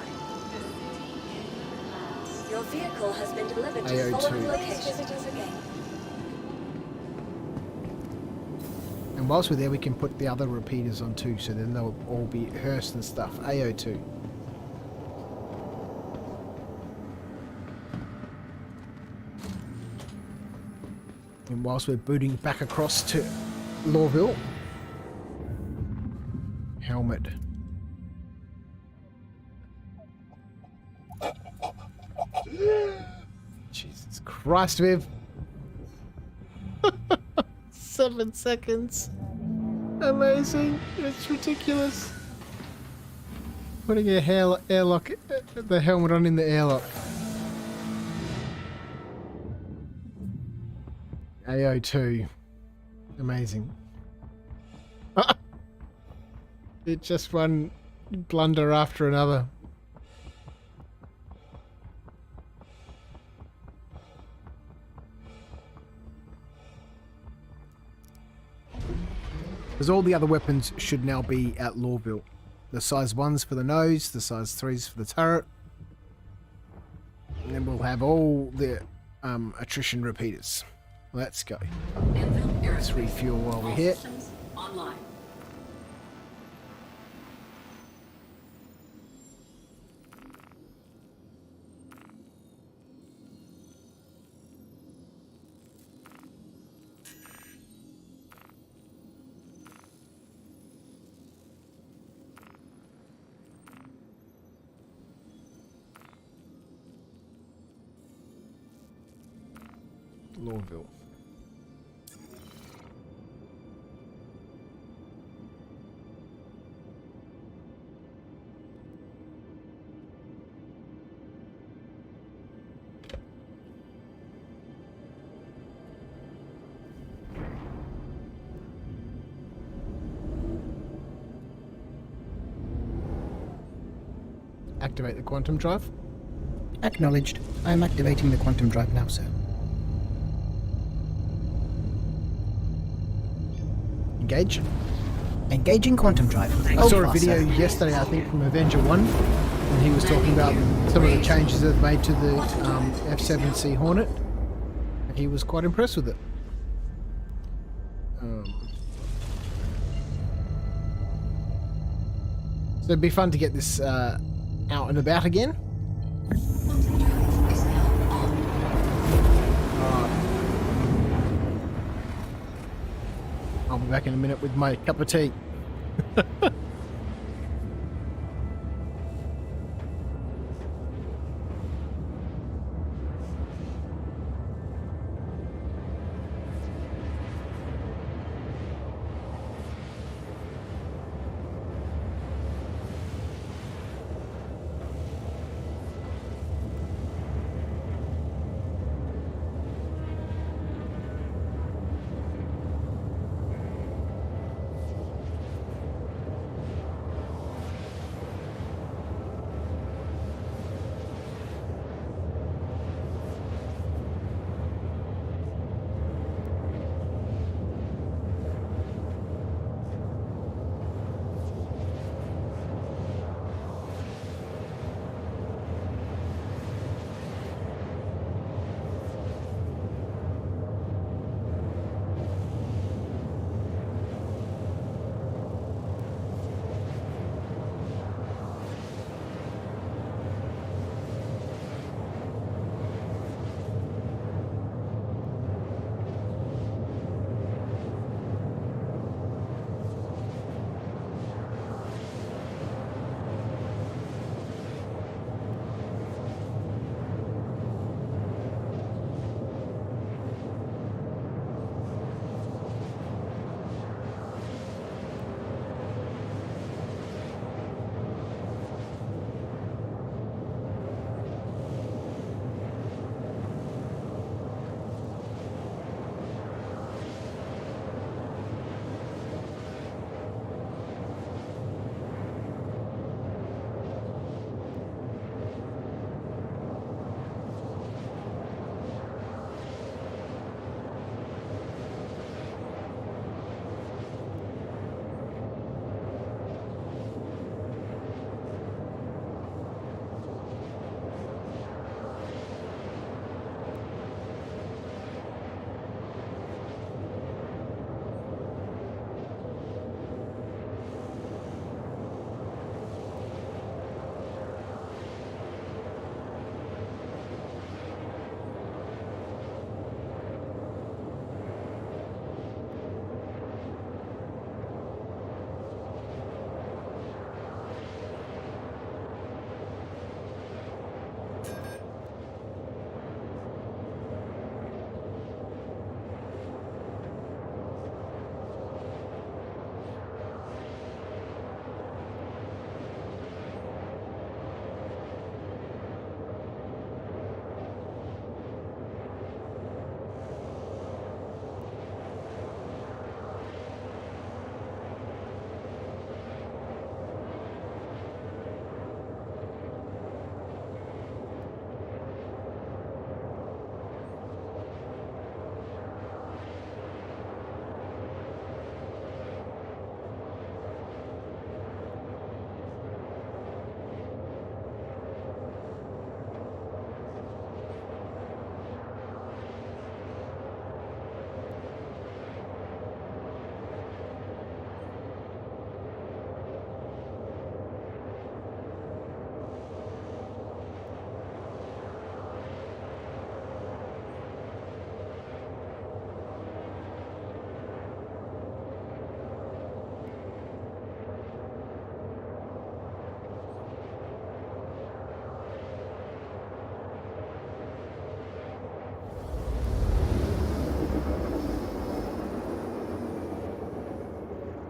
Your vehicle has been delivered to the following location. Visitors again. And whilst we're there, we can put the other repeaters on too, so then they'll all be Hearst and stuff. AO2. And whilst we're booting back across to Lawville, helmet. Jesus Christ, Viv. 7 seconds. Amazing. It's ridiculous. Putting a airlock, the helmet on in the airlock. AO2. Amazing. It just one blunder after another. Because all the other weapons should now be at Lawville. The size 1s for the nose, the size 3s for the turret. And then we'll have all the attrition repeaters. Let's go. Let's refuel while we're here. Online. Lawville. Activate the quantum drive. Acknowledged. I am activating the quantum drive now, sir. Engage. Engaging quantum drive. I saw a video yesterday, I think, from Avenger 1, and he was talking about some of the changes they've made to the F-7C Hornet, and he was quite impressed with it. So it'd be fun to get this out and about again. I'll be back in a minute with my cup of tea.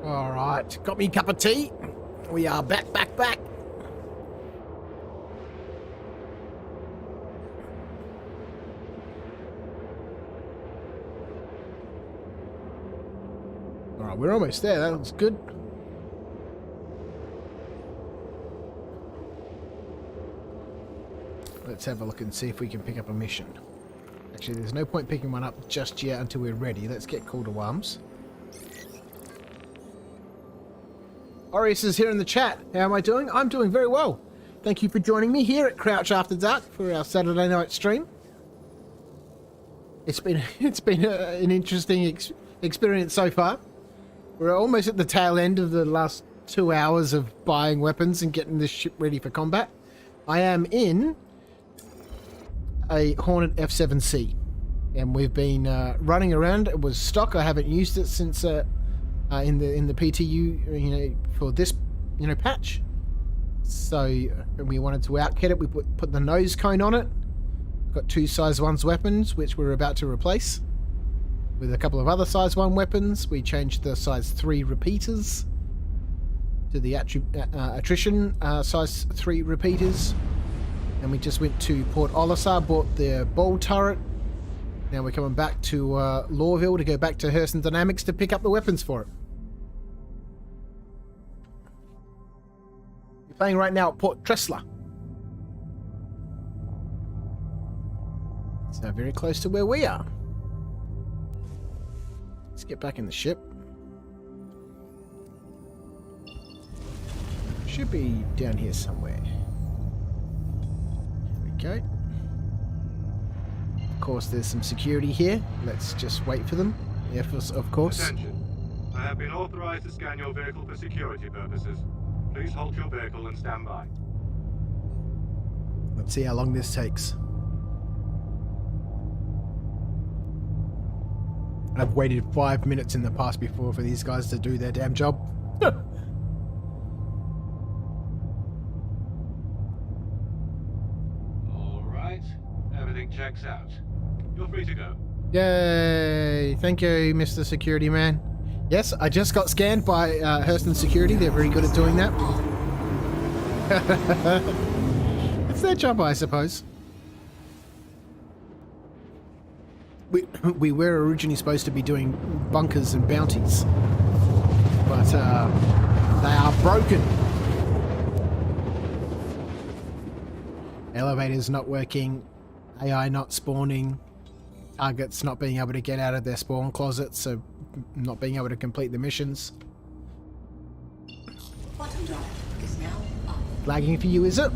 All right, got me a cup of tea. We are back. All right, we're almost there. That looks good. Let's have a look and see if we can pick up a mission. Actually, there's no point picking one up just yet until we're ready. Let's get call to arms. Orius is here in the chat. How am I doing? I'm doing very well. Thank you for joining me here at Crouch After Dark for our Saturday night stream. It's been an interesting experience so far. We're almost at the tail end of the last 2 hours of buying weapons and getting this ship ready for combat. I am in a Hornet F7C, and we've been running around. It was stock. I haven't used it since in the PTU, for this patch. So we wanted to outkit it. We put the nose cone on it. Got 2 size 1s weapons, which we're about to replace with a couple of other size 1 weapons. We changed the size 3 repeaters to the attrition size 3 repeaters. And we just went to Port Olisar, bought the ball turret. Now we're coming back to Lawville to go back to Hurston Dynamics to pick up the weapons for it. We're playing right now at Port Tressler. So very close to where we are. Let's get back in the ship. Should be down here somewhere. Okay. Of course, there's some security here. Let's just wait for them. Yeah, of course. Attention. I have been authorized to scan your vehicle for security purposes. Please halt your vehicle and stand by. Let's see how long this takes. I've waited 5 minutes in the past before for these guys to do their damn job. Everything checks out. You're free to go. Yay! Thank you, Mr. Security Man. Yes, I just got scanned by Hurston Security. They're very good at doing that. It's their job, I suppose. We were originally supposed to be doing bunkers and bounties, but they are broken. Elevators not working. AI not spawning, targets not being able to get out of their spawn closets, so not being able to complete the missions. Bottom drive is now up. Lagging for you, is it?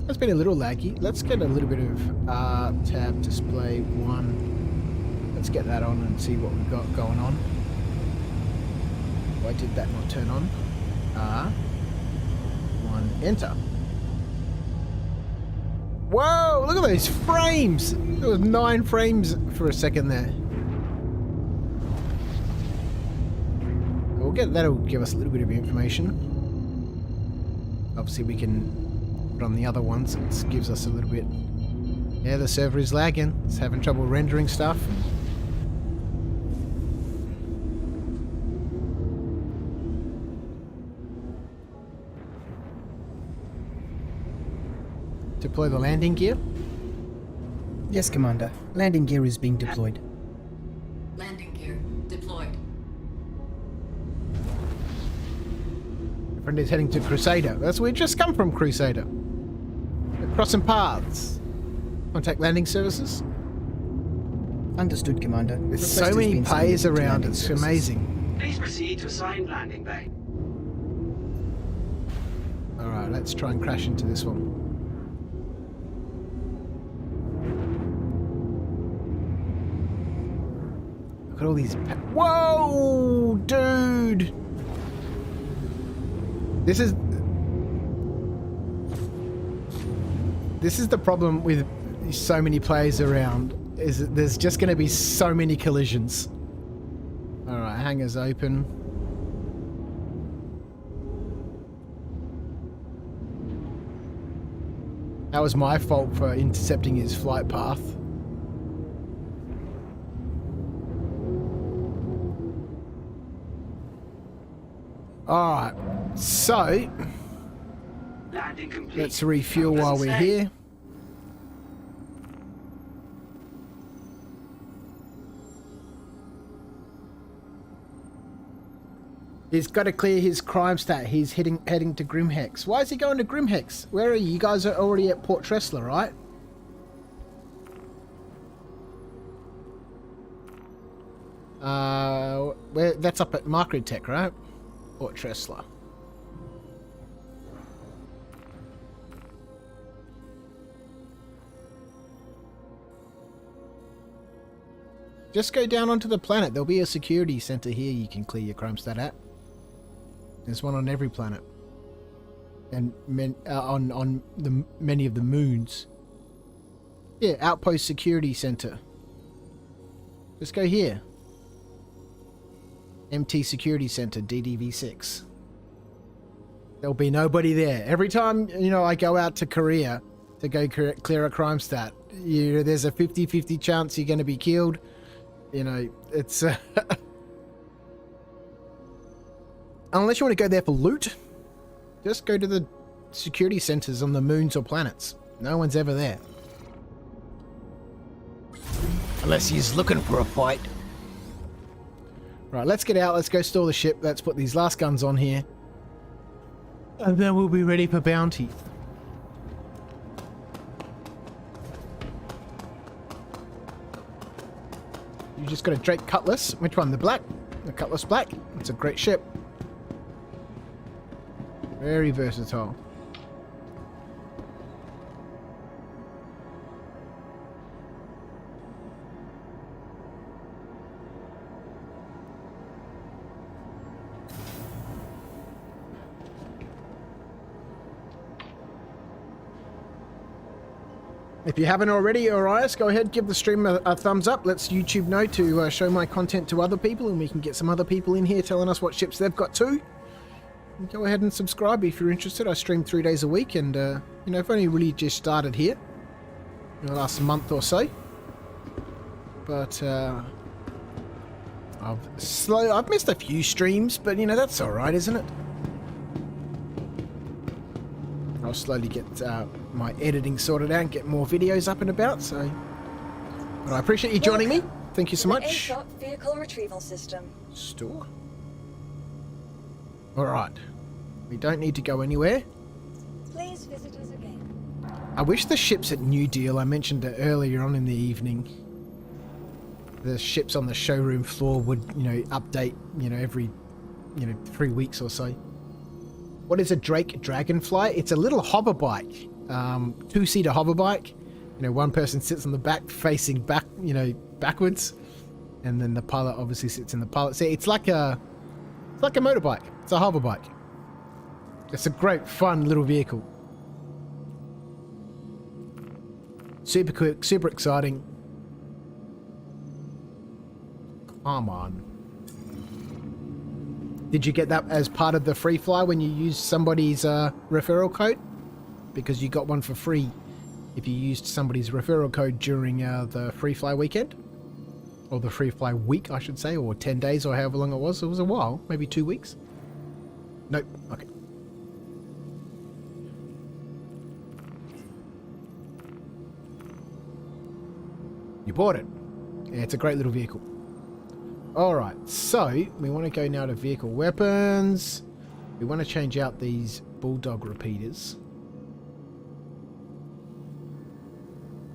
It's been a little laggy. Let's get a little bit of tab display 1. Let's get that on and see what we've got going on. Why did that not turn on? 1, enter. Whoa, look at those frames! There was 9 frames for a second there. That'll give us a little bit of information. Obviously we can put on the other ones. It gives us a little bit. Yeah, the server is lagging. It's having trouble rendering stuff. Deploy the landing gear? Yes, Commander. Landing gear is being deployed. Landing gear deployed. My friend is heading to Crusader. That's where we just come from, Crusader. We're crossing paths. Contact landing services. Understood, Commander. There's so many pays around, it's amazing. Please proceed to assigned landing bay. Alright, let's try and crash into this one. Look at all these... Whoa! Dude! This is the problem with so many players around, is that there's just going to be so many collisions. Alright, hangar's open. That was my fault for intercepting his flight path. Alright, so Landing complete. let's refuel while we're here. He's got to clear his crime stat. He's heading to Grimhex. Why is he going to Grimhex? Where are you? You guys are already at Port Tressler, right? That's up at Markrid Tech, right? Port Tressler. Just go down onto the planet. There'll be a security center here you can clear your crime stat at. There's one on every planet. And on the many of the moons. Yeah, Outpost Security Center. Just go here. MT Security Center, DDV6. There'll be nobody there. Every time, you know, I go out to Korea to go clear a crime stat, there's a 50-50 chance you're going to be killed. You know, it's... Unless you want to go there for loot, just go to the security centers on the moons or planets. No one's ever there. Unless he's looking for a fight. Right, let's get out. Let's go store the ship. Let's put these last guns on here. And then we'll be ready for bounty. You just got a Drake Cutlass. Which one? The black? The Cutlass Black. It's a great ship. Very versatile. If you haven't already, Arias, go ahead, give the stream a thumbs up. Let's YouTube know to show my content to other people, and we can get some other people in here telling us what ships they've got too. And go ahead and subscribe if you're interested. I stream 3 days a week, and you know, I've only really just started here in the last month or so. But I've missed a few streams, but you know, that's all right, isn't it? I'll slowly get my editing sorted out and get more videos up and about, so... But I appreciate you joining me. Thank you so much. A-Shot vehicle retrieval system. Store. Alright. We don't need to go anywhere. Please visit us again. I wish the ships at New Deal, I mentioned it earlier on in the evening, the ships on the showroom floor would, you know, update, you know, every, 3 weeks or so. What is a Drake Dragonfly? It's a little hover bike, 2-seater hover bike. You know, one person sits on the back, facing back, you know, backwards, and then the pilot obviously sits in the pilot seat. It's like a motorbike. It's a hover bike. It's a great, fun little vehicle. Super quick, super exciting. Come on. Did you get that as part of the free fly when you used somebody's referral code? Because you got one for free if you used somebody's referral code during the free fly weekend. Or the free fly week, I should say, or 10 days or however long it was. It was a while, maybe 2 weeks. Nope, okay. You bought it. Yeah, it's a great little vehicle. Alright, so we want to go now to vehicle weapons. We want to change out these bulldog repeaters.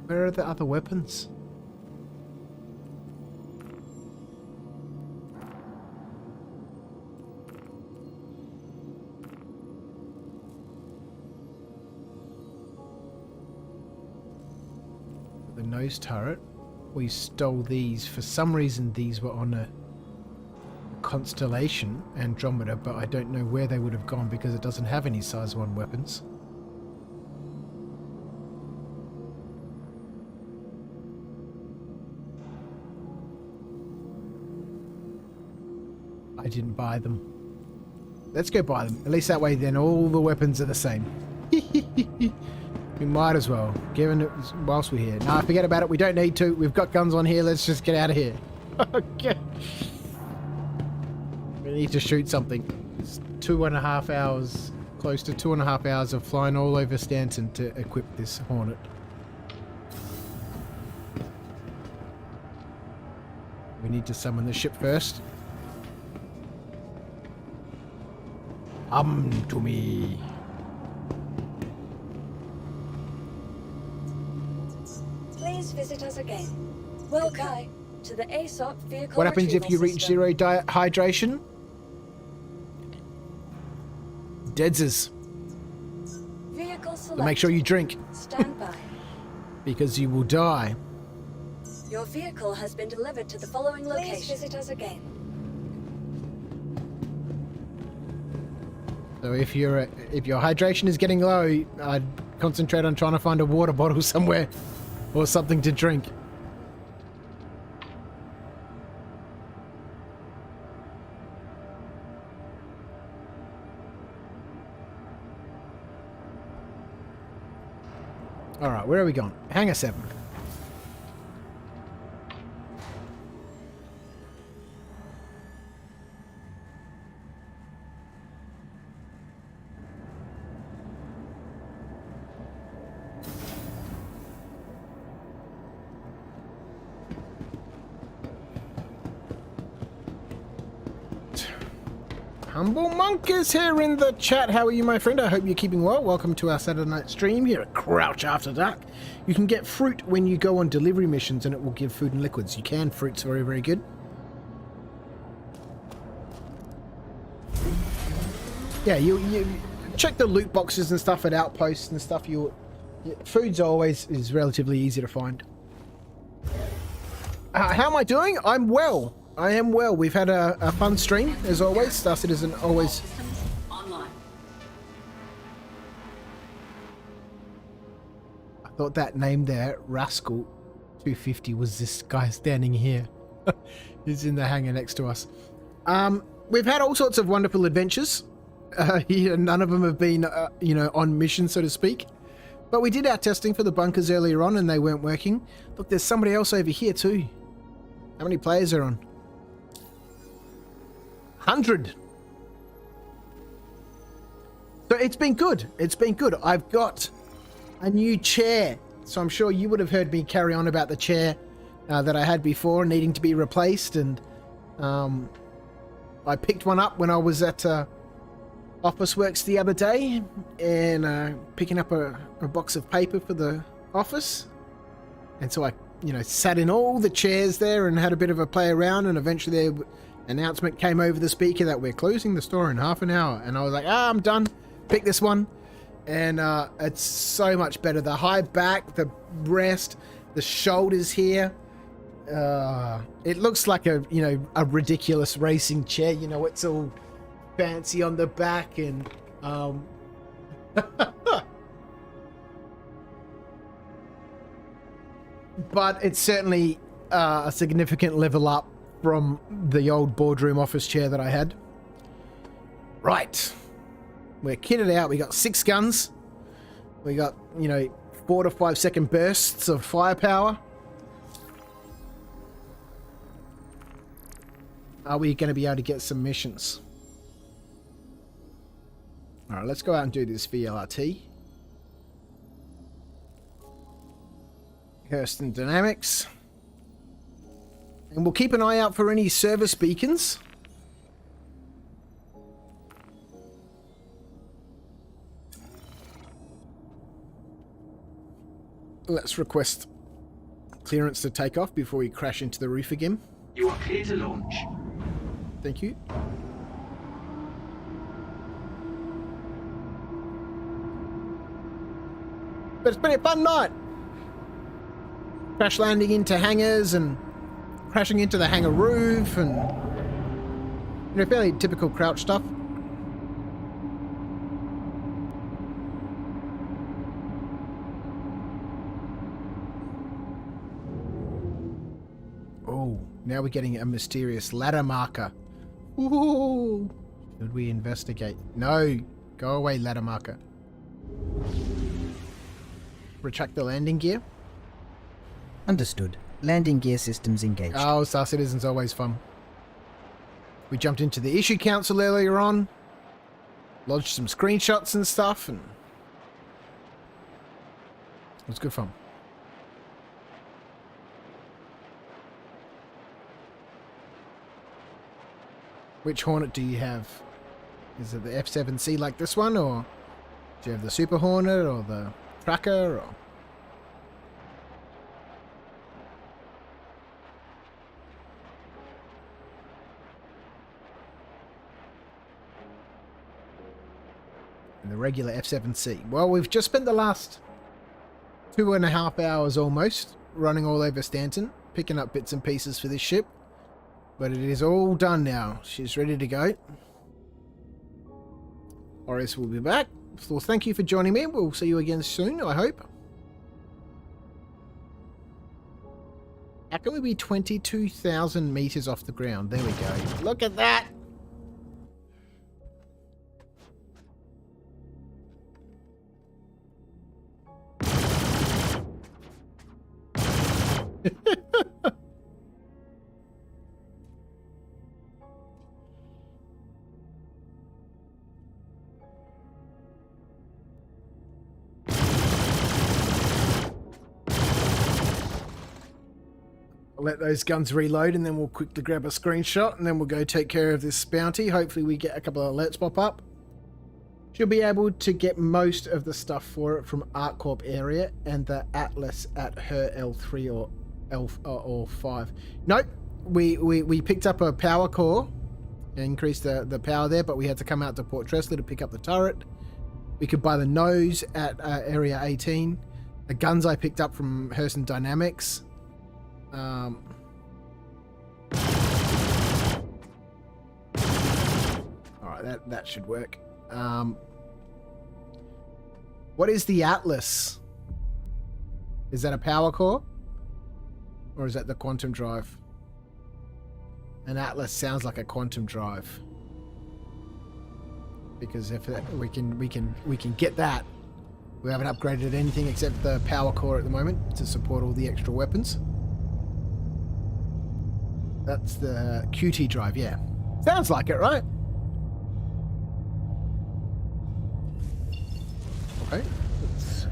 Where are the other weapons? The nose turret. We stole these. For some reason these were on a constellation, Andromeda, but I don't know where they would have gone because it doesn't have any size 1 weapons. I didn't buy them. Let's go buy them. At least that way then all the weapons are the same. We might as well, given it whilst we're here. Nah, forget about it. We don't need to. We've got guns on here. Let's just get out of here. Okay. We need to shoot something. It's 2.5 hours, close to 2.5 hours of flying all over Stanton to equip this Hornet. We need to summon the ship first. Come to me. Please visit us again. Welcome to the ASOP vehicle. What happens if you reach system. zero hydration? Deadzers. Vehicle So select. make sure you drink, Stand by. because you will die. Your vehicle has been delivered to the following location. Please visit us again. So if your hydration is getting low, I'd concentrate on trying to find a water bottle somewhere or something to drink. All right, where are we going? Hangar 7. Humble Monk is here in the chat. How are you, my friend? I hope you're keeping well. Welcome to our Saturday night stream here at Crouch After Dark. You can get fruit when you go on delivery missions and it will give food and liquids. You can. Fruit's very, very good. Yeah, you check the loot boxes and stuff at outposts and stuff. Food's always is relatively easy to find. How am I doing? I'm well. I am well. We've had a fun stream, as always. Star Citizen always... Online. I thought that name there, Rascal 250, was this guy standing here. He's in the hangar next to us. We've had all sorts of wonderful adventures. Here, none of them have been, on mission, so to speak. But we did our testing for the bunkers earlier on, and they weren't working. Look, there's somebody else over here, too. How many players are on? 100. So it's been good. It's been good. I've got a new chair. So I'm sure you would have heard me carry on about the chair that I had before needing to be replaced. And I picked one up when I was at Office Works the other day and picking up a box of paper for the office. And so I, sat in all the chairs there and had a bit of a play around, and eventually the announcement came over the speaker that we're closing the store in half an hour. And I was like, I'm done. Pick this one. And it's so much better. The high back, the breast, the shoulders here. It looks like a ridiculous racing chair. It's all fancy on the back and but it's certainly a significant level up from the old boardroom office chair that I had. Right. We're kitted out. We got 6 guns. We got, 4 to 5 second bursts of firepower. Are we going to be able to get some missions? Alright, let's go out and do this VLRT. Hurston Dynamics. And we'll keep an eye out for any service beacons. Let's request clearance to take off before we crash into the roof again. You are clear to launch. Thank you. But it's been a fun night. Crash landing into hangars and crashing into the hangar roof and fairly typical Crouch stuff. Oh, now we're getting a mysterious ladder marker. Ooh. Should we investigate? No. Go away, ladder marker. Retract the landing gear. Understood. Landing gear systems engaged. Oh, Star Citizen's always fun. We jumped into the issue council earlier on, lodged some screenshots and stuff, and it was good fun. Which Hornet do you have? Is it the F7C like this one, or do you have the Super Hornet, or the Tracker, or... And the regular F7C. Well, we've just spent the last 2.5 hours almost running all over Stanton, picking up bits and pieces for this ship. But it is all done now. She's ready to go. Horace will be back. So thank you for joining me. We'll see you again soon, I hope. How can we be 22,000 meters off the ground? There we go. Look at that! I'll let those guns reload and then we'll quickly grab a screenshot and then we'll go take care of this bounty. Hopefully we get a couple of alerts pop up. She'll be able to get most of the stuff for it from ArcCorp area and the Atlas at her L3 or L5. Nope, we picked up a power core, increased the power there, but we had to come out to Port Tressler to pick up the turret. We could buy the nose at area 18. The guns I picked up from Hurston Dynamics. Alright, that should work. What is the Atlas? Is that a power core? Or is that the quantum drive? An Atlas sounds like a quantum drive. Because if we can get that. We haven't upgraded anything except the power core at the moment to support all the extra weapons. That's the QT drive, yeah. Sounds like it, right? Okay, let's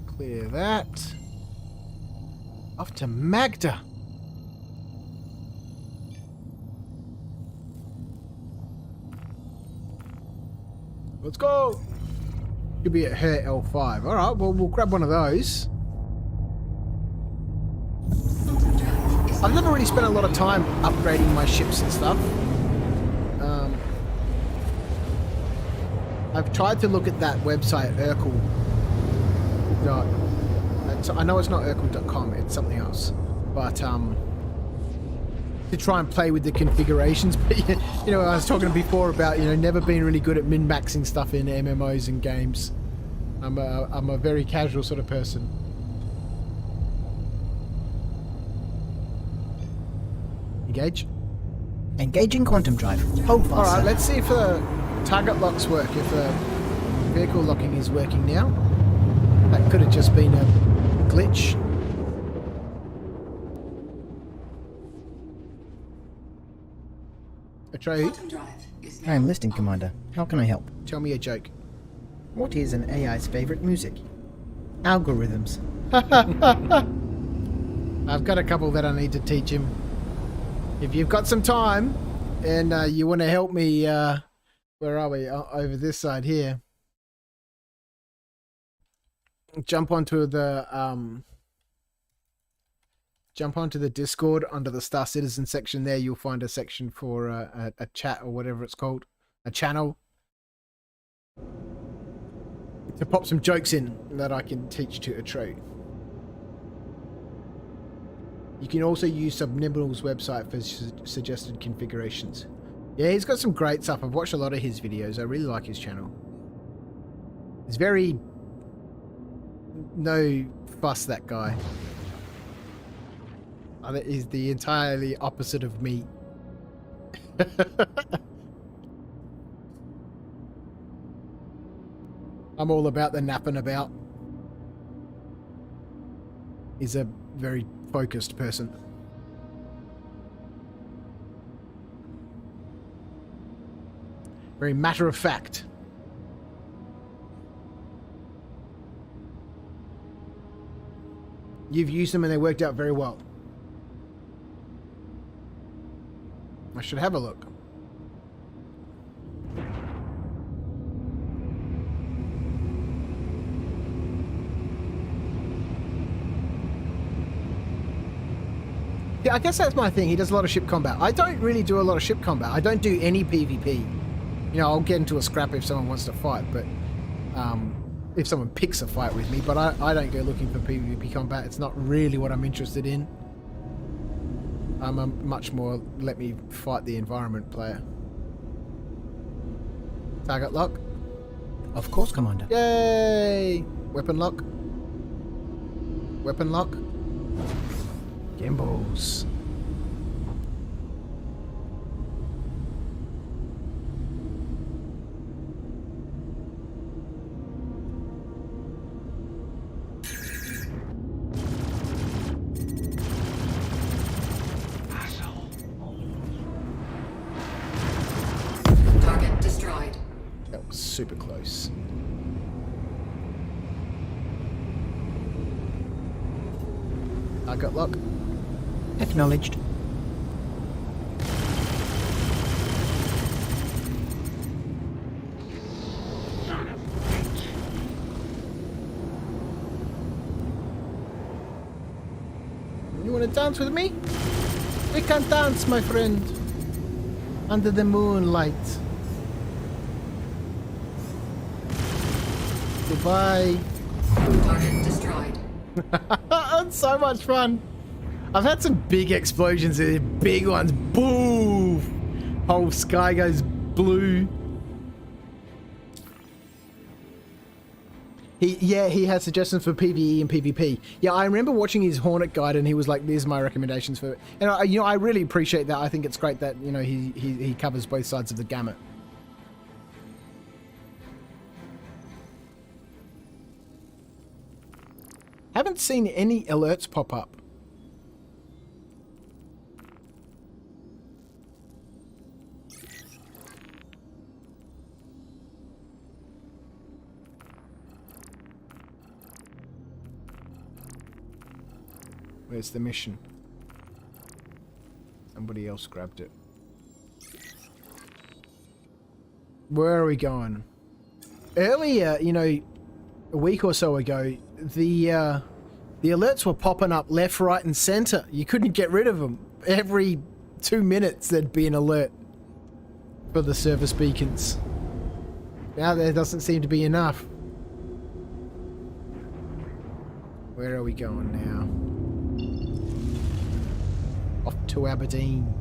clear that. Off to Magda. Let's go. You'll be at her L5. All right, well, we'll grab one of those. I've never really spent a lot of time upgrading my ships and stuff. I've tried to look at that website, Urkel. I know it's not Urkel.com, it's something else. But, to try and play with the configurations. But, you know, I was talking before about, you know, never being really good at min-maxing stuff in MMOs and games. I'm a very casual sort of person. Engage. Engaging quantum drive. Hold fast. Alright, let's see if the target locks work, if the vehicle locking is working now. That could have just been a glitch. Atreyu? I am listening, Commander. How can I help? Tell me a joke. What is an AI's favorite music? Algorithms. I've got a couple that I need to teach him. If you've got some time and you want to help me, where are we? Over this side here. Jump onto the Discord under the Star Citizen section there. You'll find a section for a chat or whatever it's called, a channel, to pop some jokes in that I can teach to Atreyu. You can also use Subliminal's website for suggested configurations. Yeah, he's got some great stuff. I've watched a lot of his videos. I really like his channel. He's very no fuss, that guy. He's the entirely opposite of me. I'm all about the napping about. is a very focused person. Very matter of fact. You've used them and they worked out very well. I should have a look. Yeah, I guess that's my thing. He does a lot of ship combat. I don't really do a lot of ship combat. I don't do any PvP. You know, I'll get into a scrap if someone wants to fight, but if someone picks a fight with me, but I don't go looking for PvP combat. It's not really what I'm interested in. I'm a much more let me fight the environment player. Target lock. Of course, Commander. Yay! Weapon lock. Weapon lock. Gimbals. Target destroyed. That was super close. Target lock. Acknowledged. You want to dance with me? We can dance, my friend. Under the moonlight. Goodbye. Target destroyed. That's so much fun. I've had some big explosions, big ones. Boom! Whole sky goes blue. He has suggestions for PvE and PvP. Yeah, I remember watching his Hornet guide, and he was like, "These are my recommendations for it." And I really appreciate that. I think it's great that he covers both sides of the gamut. Haven't seen any alerts pop up. Where's the mission? Somebody else grabbed it. Where are we going? Earlier, a week or so ago, the alerts were popping up left, right, and center. You couldn't get rid of them. Every 2 minutes there'd be an alert for the service beacons. Now there doesn't seem to be enough. Where are we going now? Off to Aberdeen.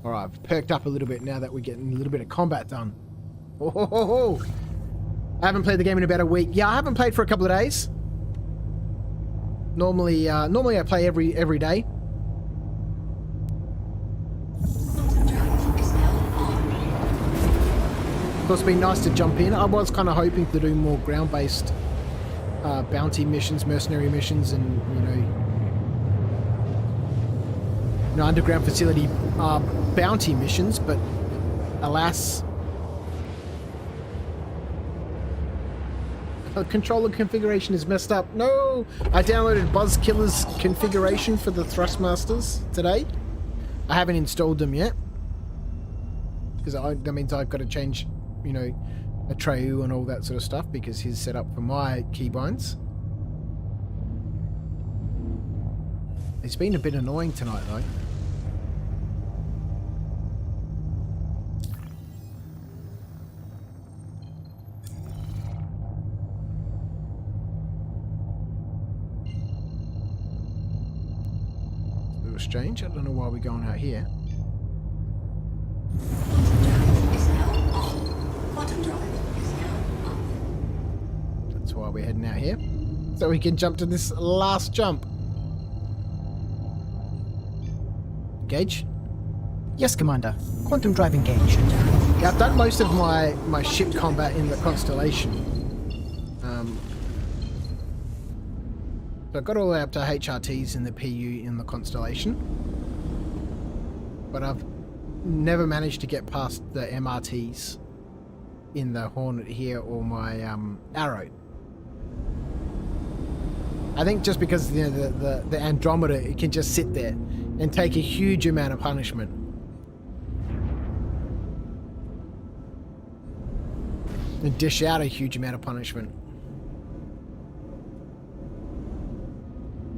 Alright, I've perked up a little bit now that we're getting a little bit of combat done. Oh, ho, ho, ho. I haven't played the game in about a week. Yeah, I haven't played for a couple of days. Normally I play every day. Of course, it's been nice to jump in. I was kind of hoping to do more ground-based bounty missions, mercenary missions, and underground facility bounty missions, but alas, the controller configuration is messed up. No, I downloaded Buzzkiller's configuration for the Thrustmasters today. I haven't installed them yet because that means I've got to change, Atreyu and all that sort of stuff because he's set up for my keybinds. It's been a bit annoying tonight though. Strange. I don't know why we're going out here. That's why we're heading out here. So we can jump to this last jump. Engage? Yes, Commander. Quantum drive engaged. Yeah, I've done most of my ship combat in the Constellation. So I got all the way up to HRTs in the PU in the Constellation. But I've never managed to get past the MRTs in the Hornet here or my Arrow. I think just because the Andromeda, it can just sit there and take a huge amount of punishment. And dish out a huge amount of punishment.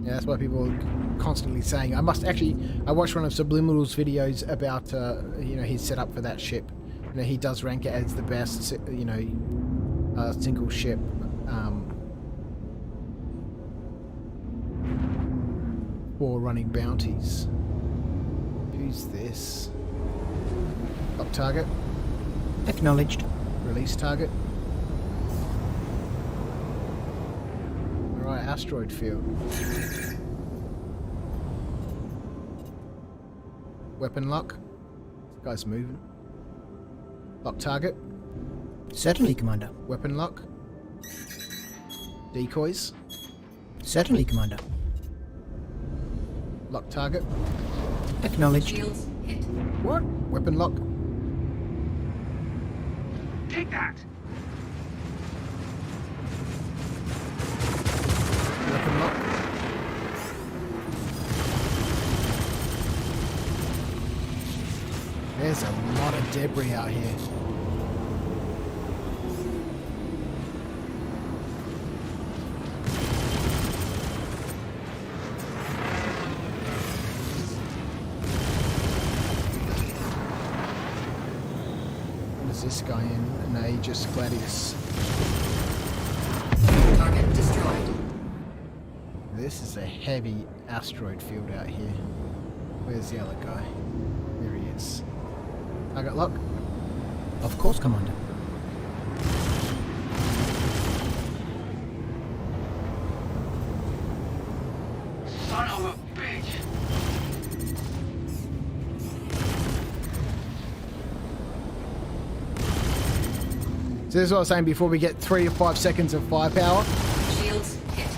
Yeah, that's why people are constantly saying. I watched one of Subliminal's videos about, his setup for that ship. You know, he does rank it as the best, single ship. For running bounties. Who's this? Lock target. Acknowledged. Release target. Alright, asteroid field. Weapon lock. This guy's moving. Lock target. Certainly, Commander. Weapon lock. Decoys. Certainly, Commander. Lock target. Acknowledged. Shields hit. What? Weapon lock. Take that! Weapon lock. There's a lot of debris out here. This guy in an Aegis Gladius. Target destroyed. This is a heavy asteroid field out here. Where's the other guy? There he is. Target lock? Of course, Commander. Son of a bitch! So this is what I was saying before, we get 3 to 5 seconds of firepower. Shields hit.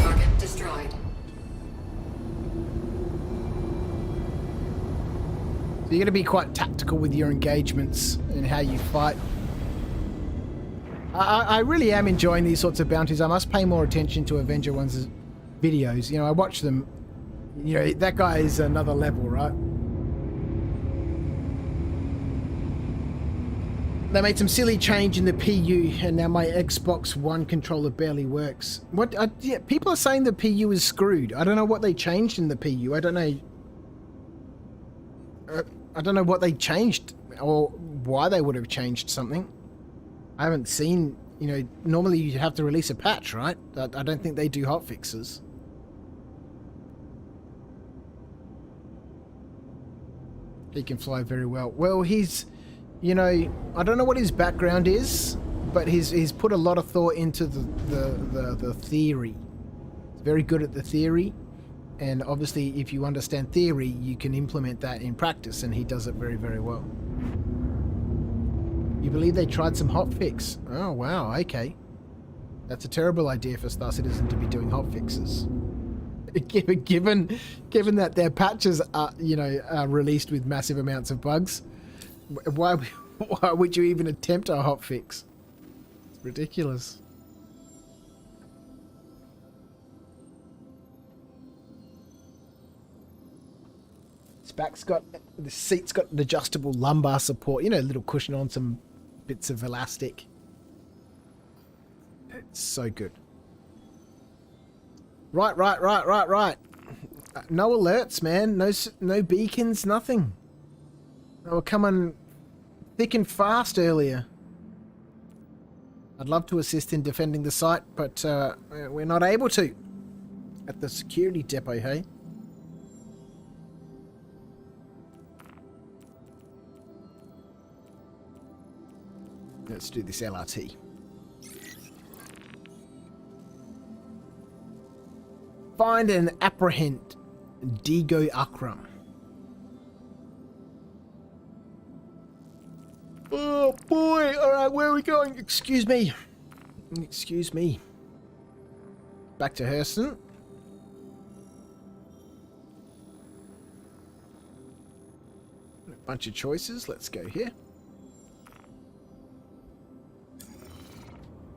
Target destroyed. So you're going to be quite tactical with your engagements and how you fight. I really am enjoying these sorts of bounties. I must pay more attention to Avenger One's videos. You know, I watch them. You know, that guy is another level, right? They made some silly change in the PU, and now my Xbox One controller barely works. What? Yeah, people are saying the PU is screwed. I don't know what they changed in the PU. I don't know. I don't know what they changed or why they would have changed something. I haven't seen, you know, normally you have to release a patch, right? I don't think they do hotfixes. He can fly very well. Well, he's, you know, I don't know what his background is, but he's put a lot of thought into the theory. He's very good at the theory, and obviously if you understand theory, you can implement that in practice, and he does it very, very well. You believe they tried some hotfix? Oh, wow, okay. That's a terrible idea for Star Citizen to be doing hotfixes. Given that their patches are, you know, are released with massive amounts of bugs, why would you even attempt a hotfix? It's ridiculous. The seat's got an adjustable lumbar support, you know, a little cushion on some bits of elastic. It's so good. Right. No alerts, man. No beacons, nothing. They were coming thick and fast earlier. I'd love to assist in defending the site, but we're not able to. At the security depot, hey? Let's do this LRT. Find and apprehend Digo Akram. Oh boy! Alright, where are we going? Excuse me. Excuse me. Back to Hurston. A bunch of choices. Let's go here.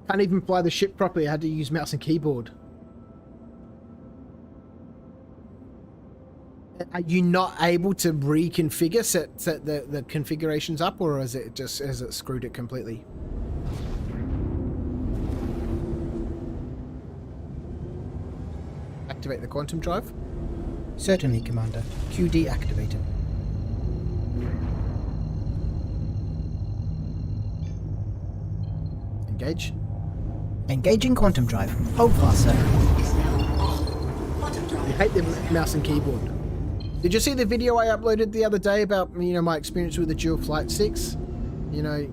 Can't even fly the ship properly. I had to use mouse and keyboard. Are you not able to reconfigure, set the configurations up, or has it screwed it completely? Activate the quantum drive? Certainly, Commander. QD activated. Engage. Engaging quantum drive. Hold fast, sir. I hate the mouse and keyboard. Did you see the video I uploaded the other day about, you know, my experience with the dual flight sticks? You know,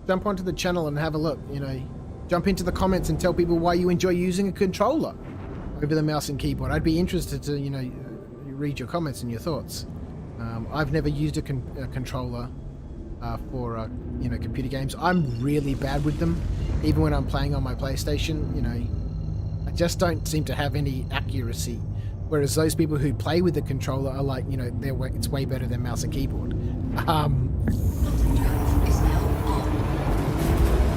jump onto the channel and have a look, you know. Jump into the comments and tell people why you enjoy using a controller over the mouse and keyboard. I'd be interested to, you know, read your comments and your thoughts. I've never used a controller for, you know, computer games. I'm really bad with them. Even when I'm playing on my PlayStation, you know, I just don't seem to have any accuracy. Whereas those people who play with the controller are like, you know, it's way better than mouse and keyboard.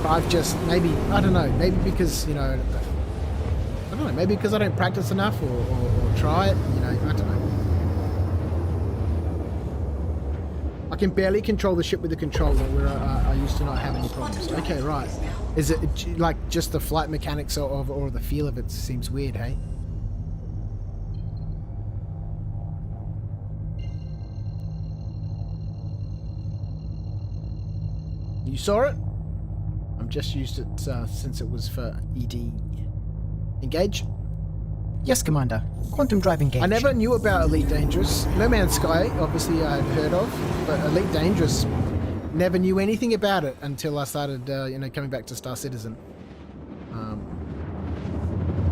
I've just, maybe, I don't know, maybe because, you know, I don't know, maybe because I don't practice enough or try it, you know, I don't know. I can barely control the ship with the controller, where I used to not have any problems. Okay, right. Is it like just the flight mechanics or the feel of it seems weird, hey? You saw it? I'm just used it since it was for ED. Engage? Yes, Commander. Quantum drive engaged. I never knew about Elite Dangerous. No Man's Sky, obviously I'd heard of, but Elite Dangerous, never knew anything about it until I started, you know, coming back to Star Citizen.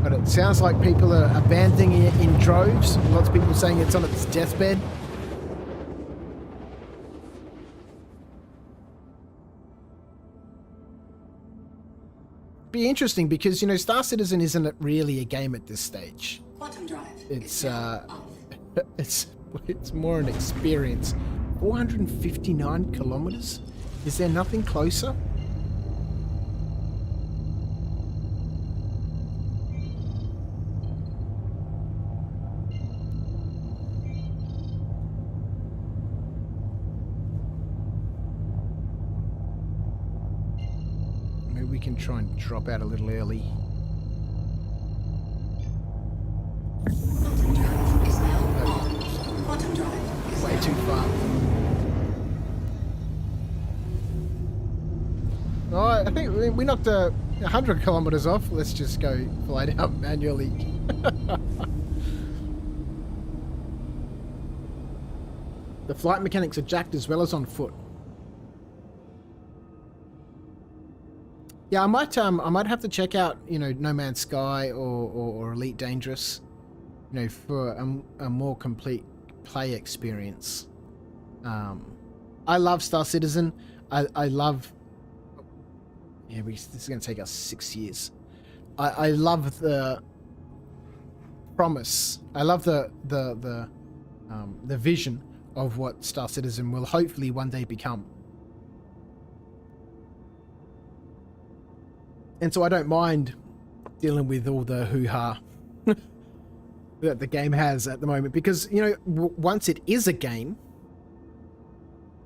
But it sounds like people are abandoning it in droves. Lots of people saying it's on its deathbed. Be interesting because, you know, Star Citizen isn't really a game at this stage. Quantum drive. It's it's more an experience. 459 kilometers? Is there nothing closer? We can try and drop out a little early. Way too far. Oh, I think we knocked 100 kilometers off. Let's just go fly down manually. The flight mechanics are jacked as well as on foot. Yeah, I might have to check out, you know, No Man's Sky or Elite Dangerous, you know, for a more complete play experience. I love Star Citizen. I love. Yeah, this is going to take us 6 years. I love the promise. I love the vision of what Star Citizen will hopefully one day become. And so I don't mind dealing with all the hoo-ha that the game has at the moment. Because, you know, once it is a game,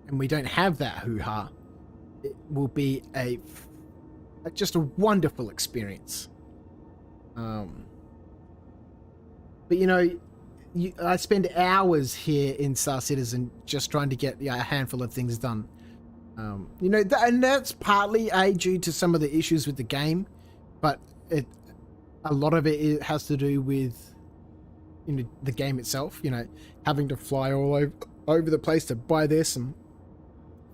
and we don't have that hoo-ha, it will be just a wonderful experience. But, you know, I spend hours here in Star Citizen just trying to get a handful of things done. You know, and that's partly due to some of the issues with the game, but a lot of it has to do with, you know, the game itself. You know, having to fly all over the place to buy this and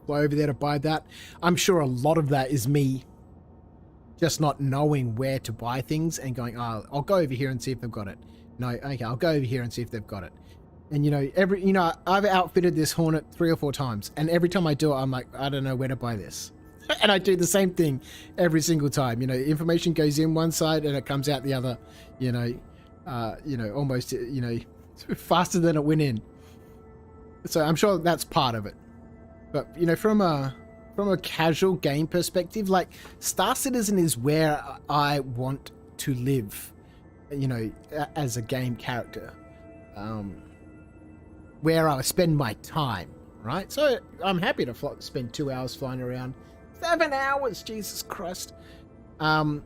fly over there to buy that. I'm sure a lot of that is me just not knowing where to buy things and going, oh, I'll go over here and see if they've got it. No, okay, I'll go over here and see if they've got it. And I've outfitted this Hornet 3 or 4 times, and every time I do it, I'm like, I don't know where to buy this. And I do the same thing every single time. Information goes in one side and it comes out the other, almost, faster than it went in. So I'm sure that's part of it. But, from a casual game perspective, like Star Citizen is where I want to live, as a game character, where I spend my time, right? So I'm happy to spend 2 hours flying around. 7 hours, Jesus Christ. Outfitting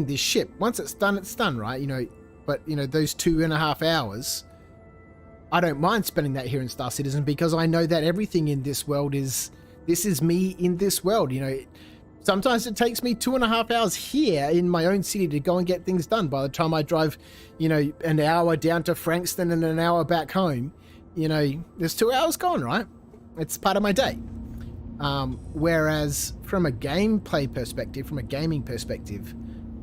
this ship. Once it's done, right? But those 2.5 hours, I don't mind spending that here in Star Citizen because I know that everything in this world this is me in this world. Sometimes it takes me 2.5 hours here in my own city to go and get things done. By the time I drive, an hour down to Frankston and an hour back home, there's 2 hours gone, right? It's part of my day. Whereas from a gameplay perspective, from a gaming perspective,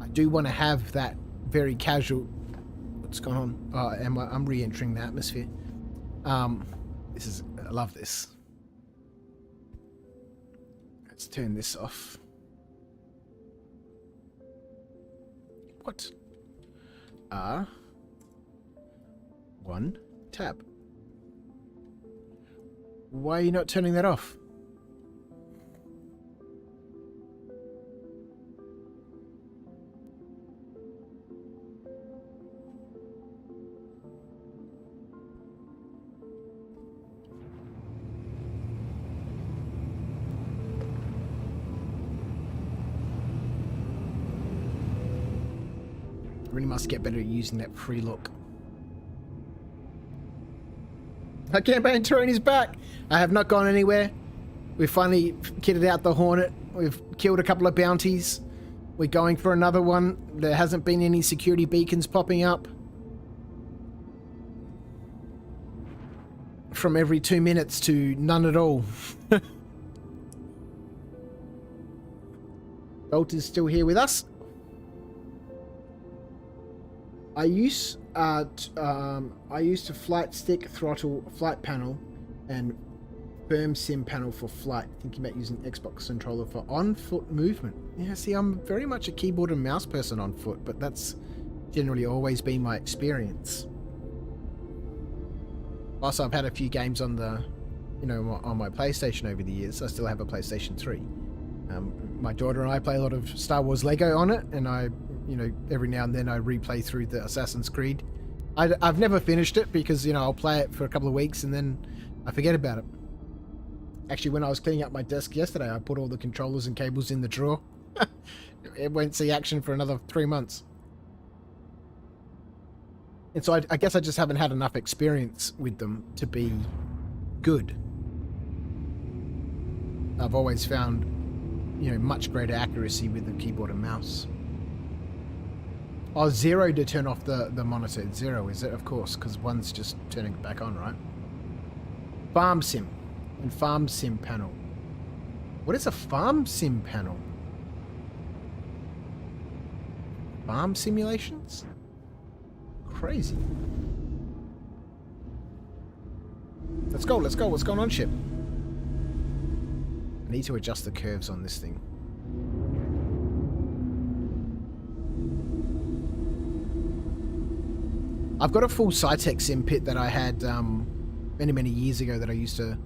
I do want to have that very casual. What's going on? Oh, I'm re-entering the atmosphere. I love this. Let's turn this off. What? One tab. Why are you not turning that off? Really must get better at using that free look. Our campaign terrain is back. I have not gone anywhere. We've finally kitted out the Hornet. We've killed a couple of bounties. We're going for another one. There hasn't been any security beacons popping up. From every 2 minutes to none at all. Bolt is still here with us. I used to flight stick, throttle, flight panel, and firm sim panel for flight. Thinking about using Xbox controller for on-foot movement. Yeah, see, I'm very much a keyboard and mouse person on foot, but that's generally always been my experience. Also, I've had a few games on the, on my PlayStation over the years. I still have a PlayStation 3. My daughter and I play a lot of Star Wars Lego on it, and I every now and then I replay through the Assassin's Creed. I've never finished it because, I'll play it for a couple of weeks and then I forget about it. Actually, when I was cleaning up my desk yesterday, I put all the controllers and cables in the drawer. It won't see action for another 3 months. And so I guess I just haven't had enough experience with them to be good. I've always found, much greater accuracy with the keyboard and mouse. Oh, 0 to turn off the monitor. 0, is it? Of course, because one's just turning it back on, right? Farm sim and farm sim panel. What is a farm sim panel? Farm simulations? Crazy. Let's go, let's go. What's going on, ship? I need to adjust the curves on this thing. I've got a full Cytec sim pit that I had many years ago that I used to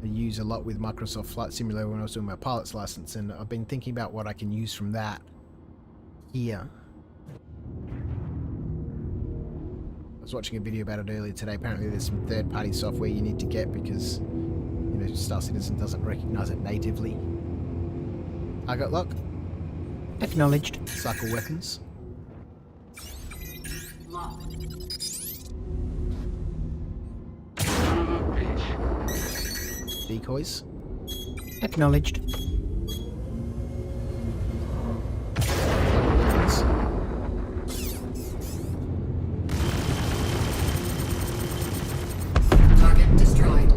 use a lot with Microsoft Flight Simulator when I was doing my pilot's license, and I've been thinking about what I can use from that here. I was watching a video about it earlier today. Apparently there's some third-party software you need to get because, Star Citizen doesn't recognize it natively. I got luck. Acknowledged. Cycle weapons. Decoys. Acknowledged. Target destroyed.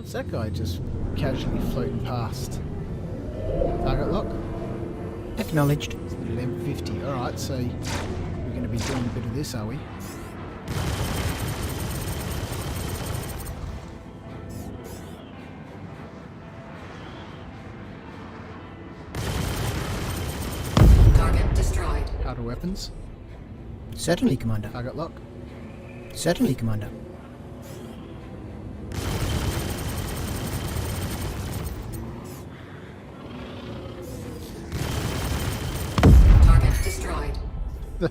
What's that guy just casually floating past? Target lock? Acknowledged. It's an M50. Alright, so we're going to be doing a bit of this, are we? Target destroyed. Harder weapons? Certainly, Commander. Target lock? Certainly, Commander. Target destroyed.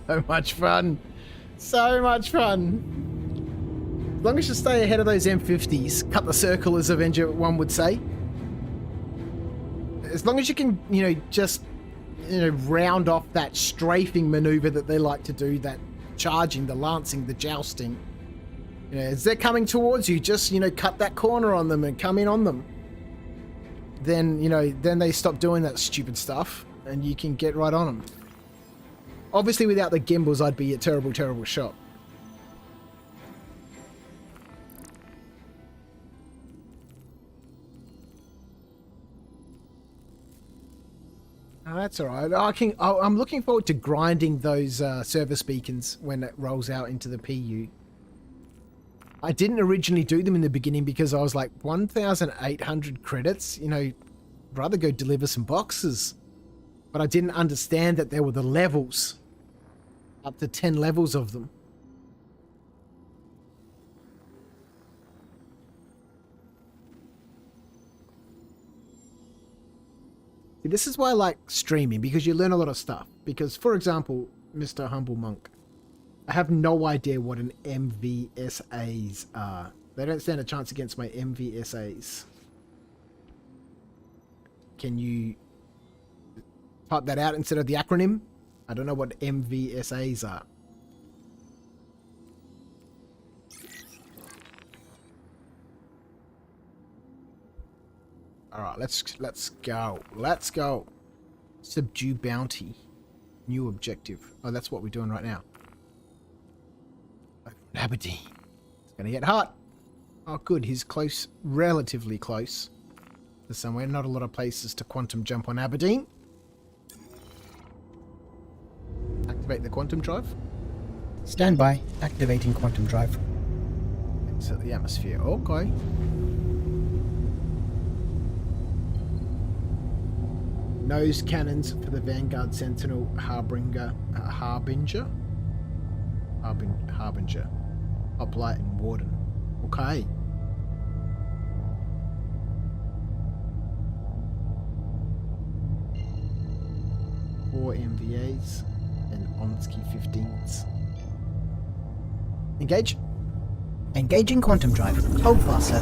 So much fun. So much fun. As long as you stay ahead of those M50s, cut the circle as Avenger 1 would say. As long as you can, just, round off that strafing maneuver that they like to do, that charging, the lancing, the jousting. As they're coming towards you, just, cut that corner on them and come in on them. Then, then they stop doing that stupid stuff and you can get right on them. Obviously, without the gimbals, I'd be a terrible, terrible shot. Oh, that's all right. I'm looking forward to grinding those service beacons when it rolls out into the PU. I didn't originally do them in the beginning because I was like, 1,800 credits? Rather go deliver some boxes. But I didn't understand that there were the levels. Up to 10 levels of them. See, this is why I like streaming, because you learn a lot of stuff. Because, for example, Mr. Humble Monk, I have no idea what an MVSAs are. They don't stand a chance against my MVSAs. Can you type that out instead of the acronym? I don't know what MVSAs are. All right, let's go. Let's go. Subdue bounty. New objective. Oh, that's what we're doing right now. Aberdeen. It's gonna get hot. Oh, good. He's close, relatively close to somewhere. Not a lot of places to quantum jump on Aberdeen. Activate the quantum drive. Stand by. Activating quantum drive. Exit the atmosphere. Okay. Nose cannons for the Vanguard Sentinel Harbinger. Hoplite and Warden. Okay. Four MVAs and Onsky 15s. Engage. Engaging quantum drive. Hold fast, sir.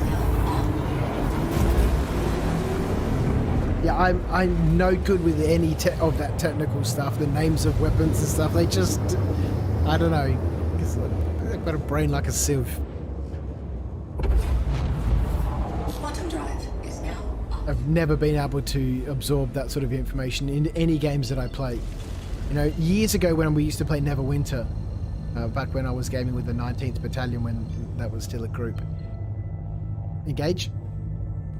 Yeah, I'm no good with any of that technical stuff, the names of weapons and stuff. They just, I don't know. They've got a brain like a sieve. Quantum drive is now up. I've never been able to absorb that sort of information in any games that I play. Years ago when we used to play Neverwinter, back when I was gaming with the 19th Battalion when that was still a group. Engage.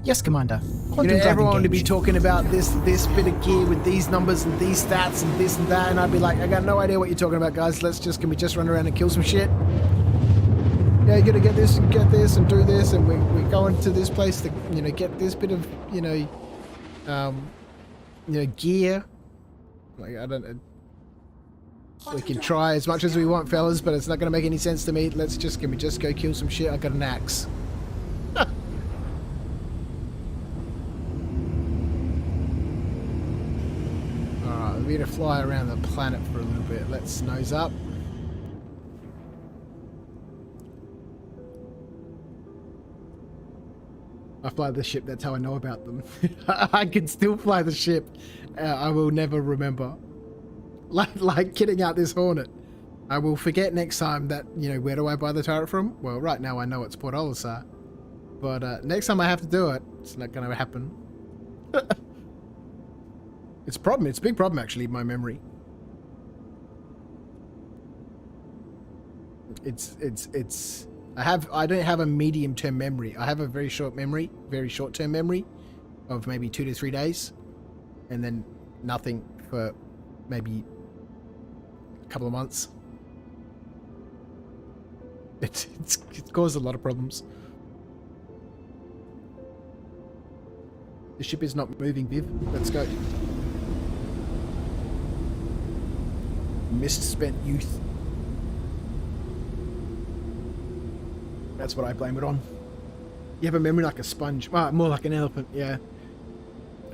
Yes, Commander. Quantum drive everyone would be engaged. talking about this bit of gear with these numbers and these stats and this and that, and I'd be like, I got no idea what you're talking about, guys. Can we just run around and kill some shit? Yeah, you gotta get this and do this, and we're going to this place to, get this bit of, gear. Like, I don't know. We can try as much as we want, fellas, but it's not gonna make any sense to me. Can we just go kill some shit? I got an axe. We're going to fly around the planet for a little bit. Let's nose up. I fly the ship, that's how I know about them. I can still fly the ship. I will never remember. Like kitting out this Hornet. I will forget next time that, where do I buy the turret from? Well, right now I know it's Port Olisar. But next time I have to do it, it's not going to happen. It's a problem. It's a big problem, actually, in my memory. It's I don't have a medium-term memory. I have a very short memory, very short-term memory of maybe 2 to 3 days, and then nothing for maybe a couple of months. It's caused a lot of problems. The ship is not moving, Viv. Let's go. Misspent youth. That's what I blame it on. You have a memory like a sponge. Ah, more like an elephant, yeah.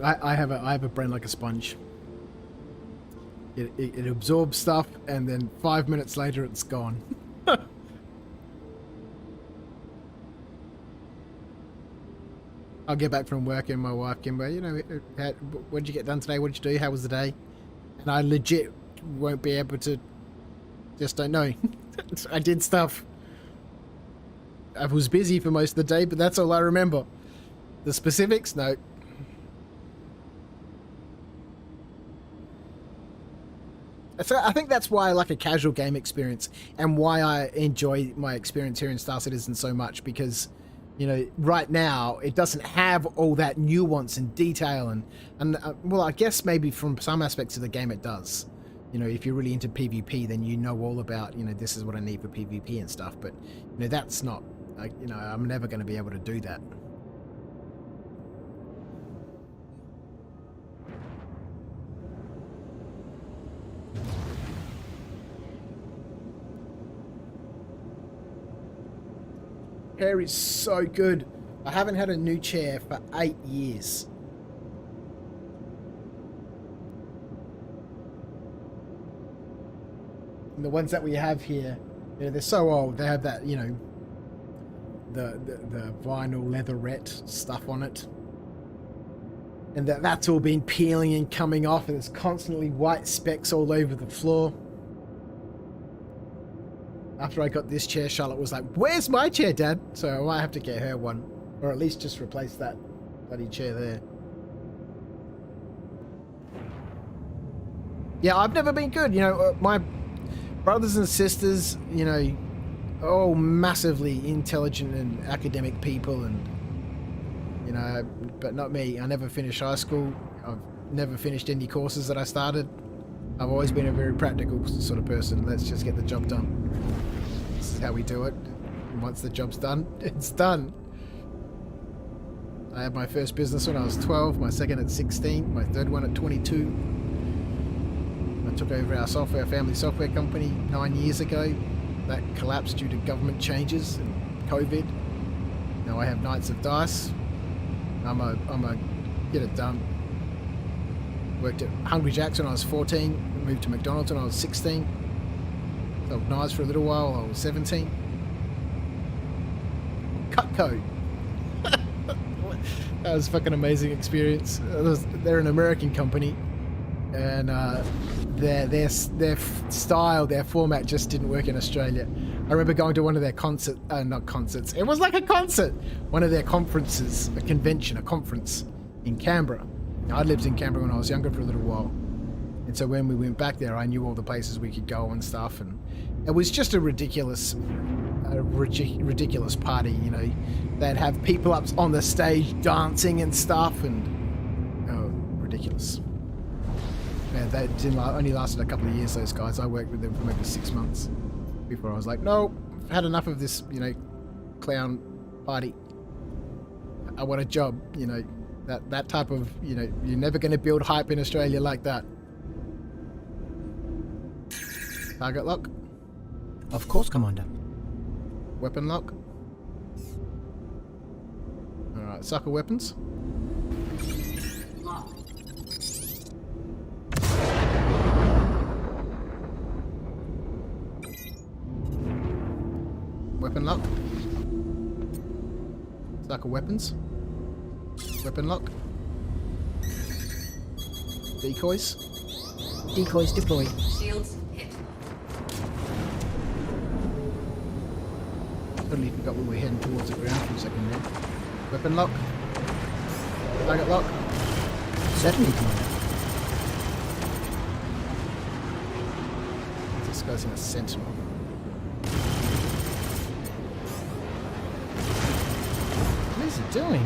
I have a brain like a sponge. It absorbs stuff, and then 5 minutes later it's gone. I'll get back from work and my wife can go, you know, what did you get done today? What did you do? How was the day? And I legit won't be able to, just don't know. I did stuff. I was busy for most of the day, but that's all I remember. The specifics, no. So I think that's why I like a casual game experience, and why I enjoy my experience here in Star Citizen so much, because, you know, right now it doesn't have all that nuance and detail, and well, I guess maybe from some aspects of the game it does. You know, if you're really into PvP, then you know all about, you know, this is what I need for PvP and stuff. But, you know, that's not, like, you know, I'm never going to be able to do that. Hair is so good. I haven't had a new chair for 8 years. And the ones that we have here, you know, they're so old. They have that, you know, the vinyl leatherette stuff on it. And that's all been peeling and coming off, and there's constantly white specks all over the floor. After I got this chair, Charlotte was like, "Where's my chair, Dad?" So I might have to get her one, or at least just replace that bloody chair there. Yeah, I've never been good. You know, my brothers and sisters, you know, all massively intelligent and academic people, and, you know, but not me. I never finished high school. I've never finished any courses that I started. I've always been a very practical sort of person. Let's just get the job done. This is how we do it. And once the job's done, it's done. I had my first business when I was 12, my second at 16, my third one at 22. I took over our family software company 9 years ago. That collapsed due to government changes and COVID. Now I have Knights of Dice. I'm a get it done. Worked at Hungry Jack's when I was 14. Moved to McDonald's when I was 16. Sold knives for a little while I was 17. Cutco. That was a fucking amazing experience. They're an American company, and their style, their format just didn't work in Australia. I remember going to one of their not concerts. It was like a concert. One of their conferences, a convention, a conference in Canberra. I lived in Canberra when I was younger for a little while. And so when we went back there, I knew all the places we could go and stuff. And it was just a ridiculous party, you know. They'd have people up on the stage dancing and stuff, and ridiculous. Man, they only lasted a couple of years, those guys. I worked with them for maybe 6 months before I was like, no, I've had enough of this, you know, clown party. I want a job, you know. That type of, you know, you're never going to build hype in Australia like that. Target lock? Of course, Commander. Weapon lock? Alright, sucker weapons. Lock. Weapon lock. Sucker weapons. Weapon lock. Decoys. Decoys deployed. Shields hit. Totally forgot we were heading towards the ground for a second there. Weapon lock. Target lock. Certainly, Commander. This guy's in a sentinel. is it doing?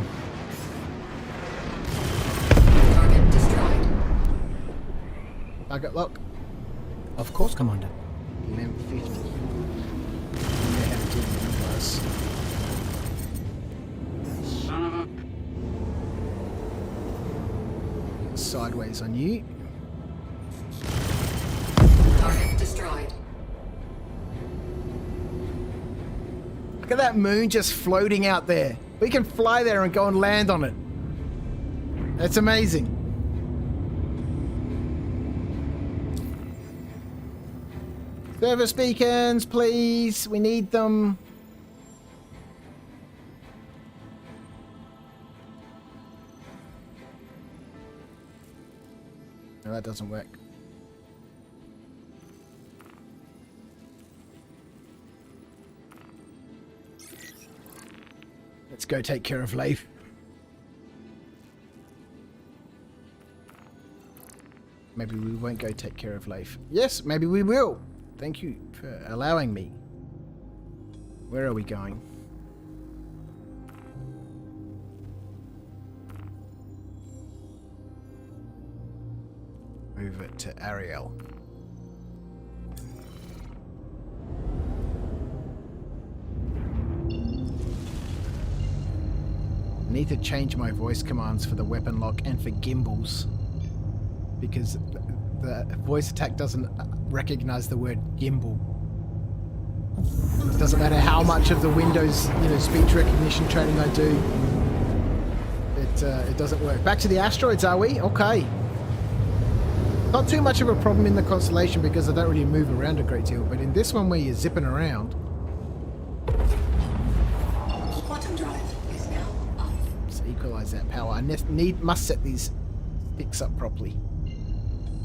Target destroyed. Target lock. Of course, Commander. Limb 50. Yeah, how to do it, guys. Son of a... Sideways on you. Target destroyed. Look at that moon just floating out there. We can fly there and go and land on it. That's amazing. Service beacons, please. We need them. No, that doesn't work. Let's go take care of Leif. Maybe we won't go take care of Leif. Yes, maybe we will. Thank you for allowing me. Where are we going? Move it to Ariel. I need to change my voice commands for the weapon lock and for gimbals, because the voice attack doesn't recognize the word gimbal. It doesn't matter how much of the Windows, speech recognition training I do. It doesn't work. Back to the asteroids, are we? Okay. Not too much of a problem in the constellation because I don't really move around a great deal, but in this one where you're zipping around. Quantum drive is now up. Let's equalize that power. I must set these sticks up properly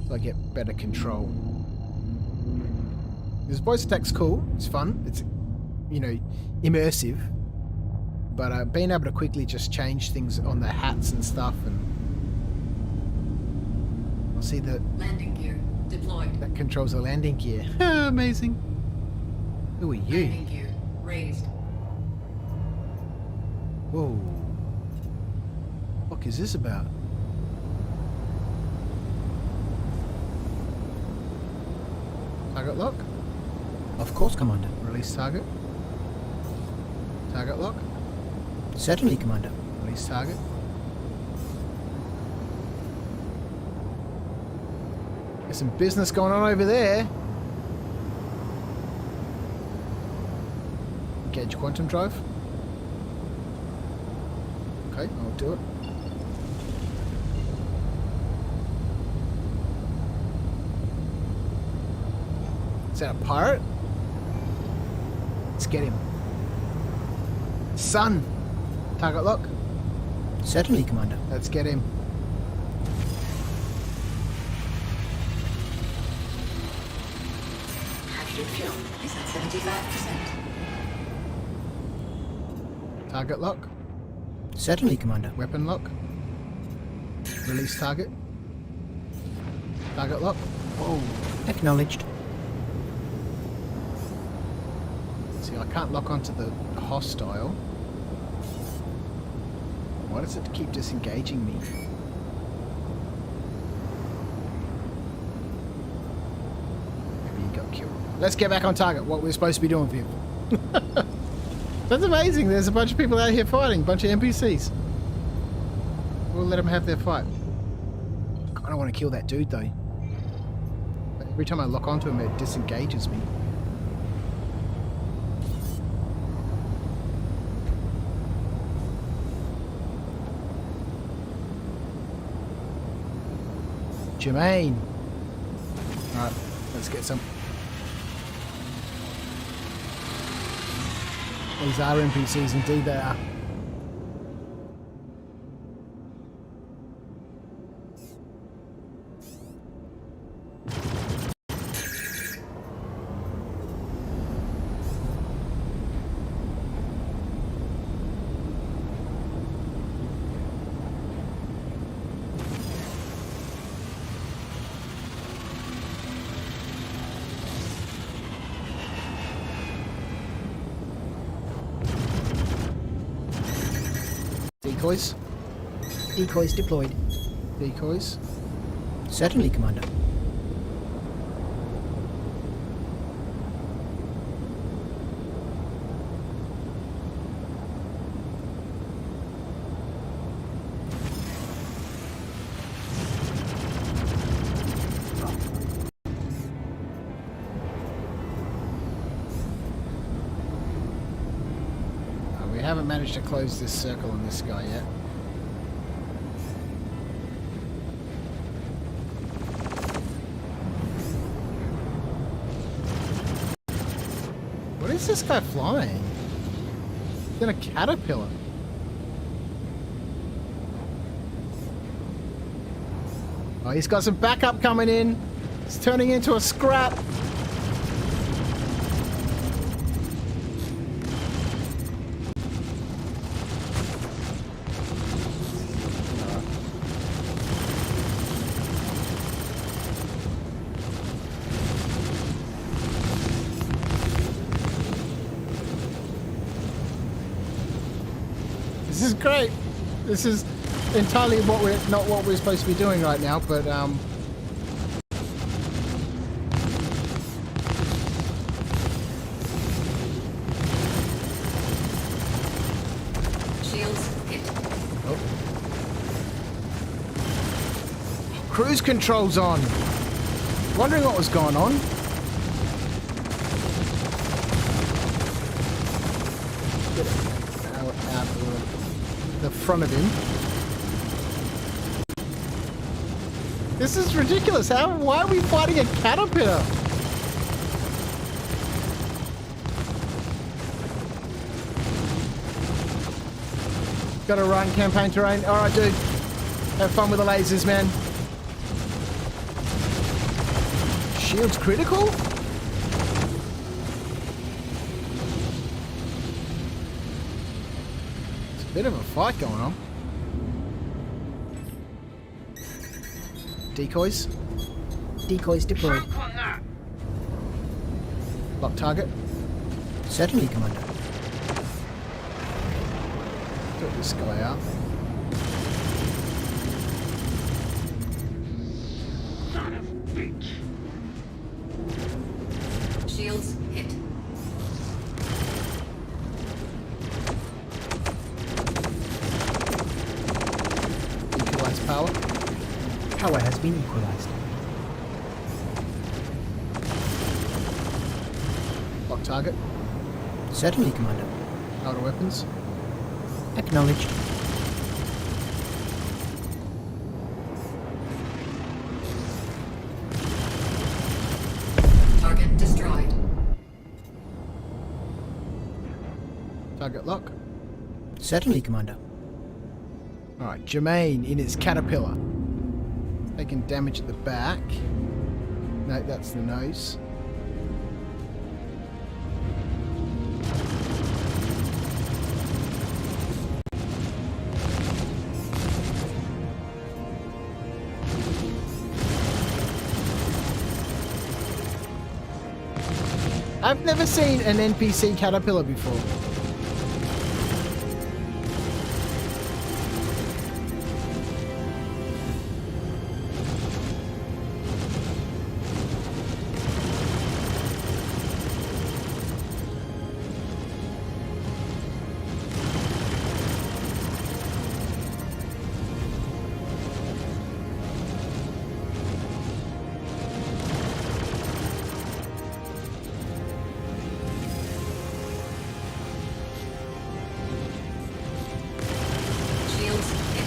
so I get better control. This voice attack's cool. It's fun. It's, immersive. But being able to quickly just change things on the hats and stuff, and I'll see that Landing gear deployed. that controls the landing gear. Amazing. Who are you? Landing gear raised. Whoa. What is this about? Target lock. Of course, Commander. Release target. Target lock. Certainly, Commander. Release target. There's some business going on over there. Engage quantum drive. Okay, I'll do it. Is that a pirate? Let's get him. Sun! Target lock. Certainly, Commander. Let's get him. Hydrogen fuel is at 75%. Target lock. Certainly, Commander. Weapon lock. Release target. Target lock. Whoa. Acknowledged. See, I can't lock onto the hostile. Why does it keep disengaging me? Maybe he got killed. Let's get back on target. What we're supposed to be doing, people. That's amazing. There's a bunch of people out here fighting. A bunch of NPCs. We'll let them have their fight. I don't want to kill that dude, though. Every time I lock onto him, it disengages me. Jermaine. Alright, let's get some. These are NPCs, indeed they are. Decoys. Decoys deployed. Decoys. Certainly, Commander. We haven't managed to close this circle on this guy yet. What is this guy flying? He's in a caterpillar. Oh, he's got some backup coming in. It's turning into a scrap. This is great. This is entirely not what we're supposed to be doing right now, but Shields hit. oh. Cruise control's on. Wondering what was going on. Get out of the front of him. This is ridiculous. Why are we fighting a caterpillar? Gotta run campaign terrain. Alright, dude. Have fun with the lasers, man. Shield's critical? It's a bit of a fight going on. Decoys. Decoys deployed. Lock target. Certainly, Commander. Took this guy out. Son of a bitch. Shields hit. Equalize power. Power has been equalized. Lock target. Certainly, Commander. Outer weapons. Acknowledged. Target destroyed. Target lock. Certainly, Commander. Alright, Jermaine in its caterpillar. Taking damage at the back. No, that's the nose. I've never seen an NPC caterpillar before. Shields hit.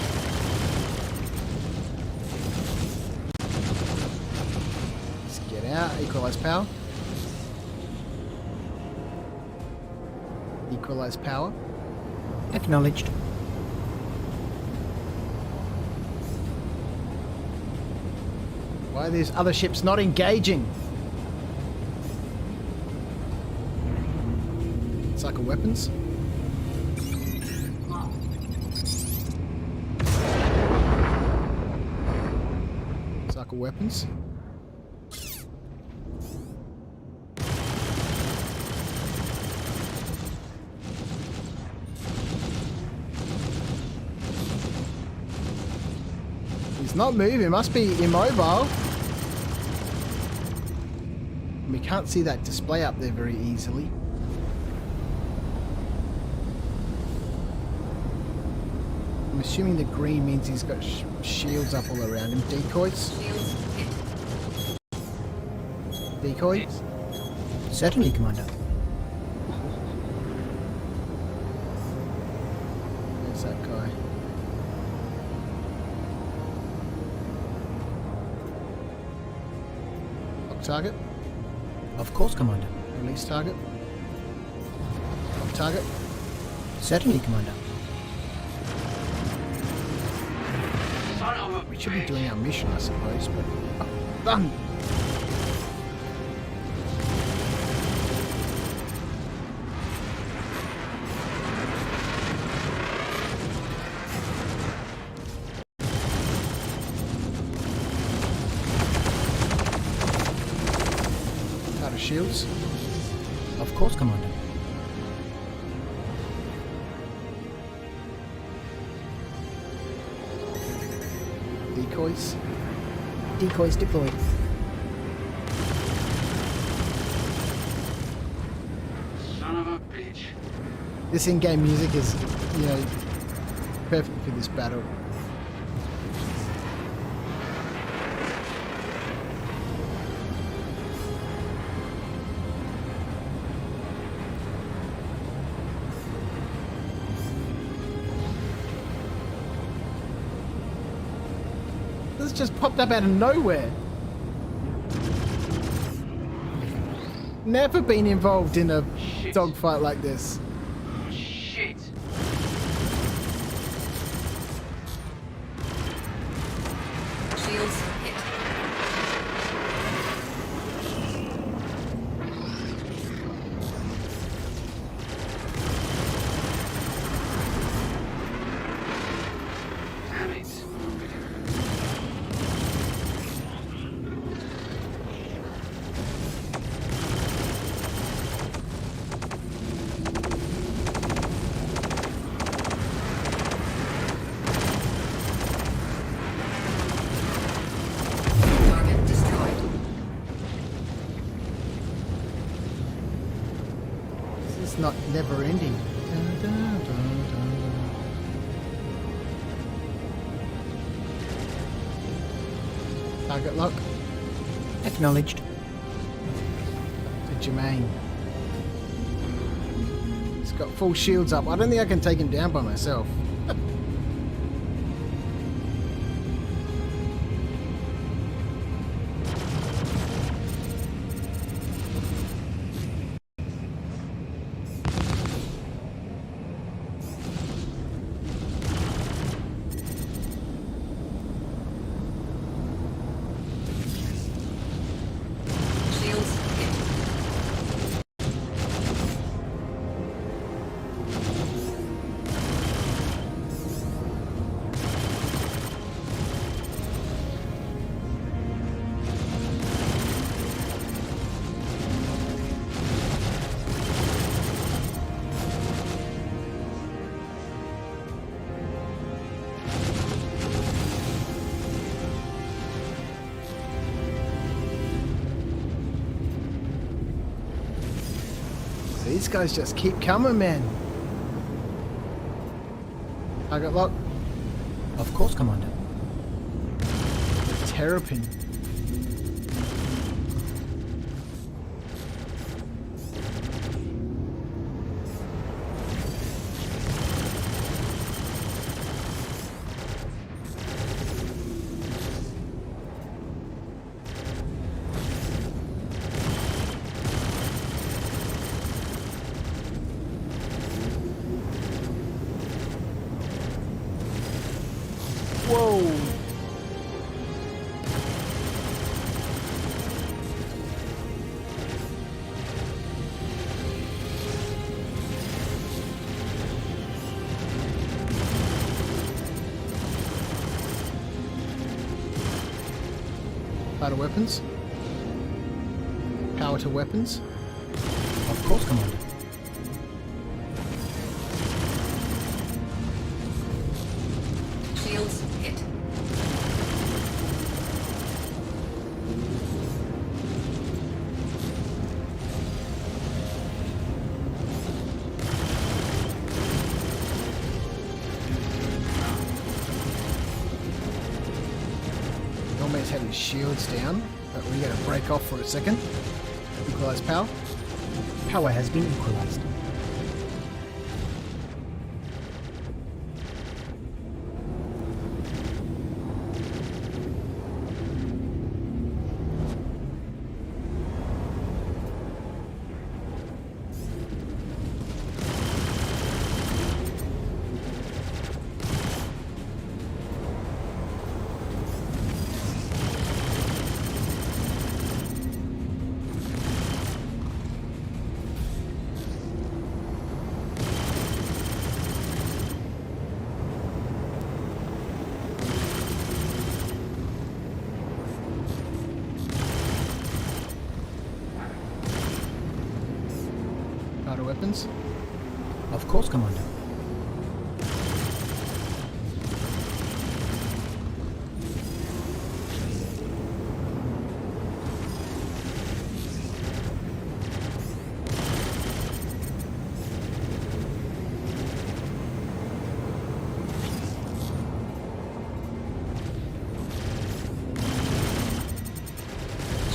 Let's get out. Equalize power. Equalize power. Acknowledged. Why are these other ships not engaging? Cycle weapons. Cycle weapons. He's not moving. Must be immobile. We can't see that display up there very easily. I'm assuming the green means he's got shields up all around him. Decoys? Decoys? Certainly, Commander. There's that guy. Lock target. Of course, Commander. Release target. Lock target. Certainly, Commander. We should be doing our mission, I suppose, but... Oh, done! Out of shields. Of course, Commander. Decoys. Decoys deployed. Son of a bitch. This in-game music is, you know, perfect for this battle. This just popped up out of nowhere. Never been involved in a dogfight like this. Shit. Shields hit. Damn it. Target destroyed. This is not never ending. Dun, dun, dun, dun. Target lock Acknowledged. to Jermaine. He's got full shields up. I don't think I can take him down by myself. Shields hit. These guys just keep coming, man. Target lock. Of course, Commander. Terrapin. Whoa. Power to weapons. Power to weapons. Of course, Commander. Shields hit. almost had his shields down, but we gotta break off for a second. Equalize power. Power has been equalized. Auto weapons. Of course, Commander.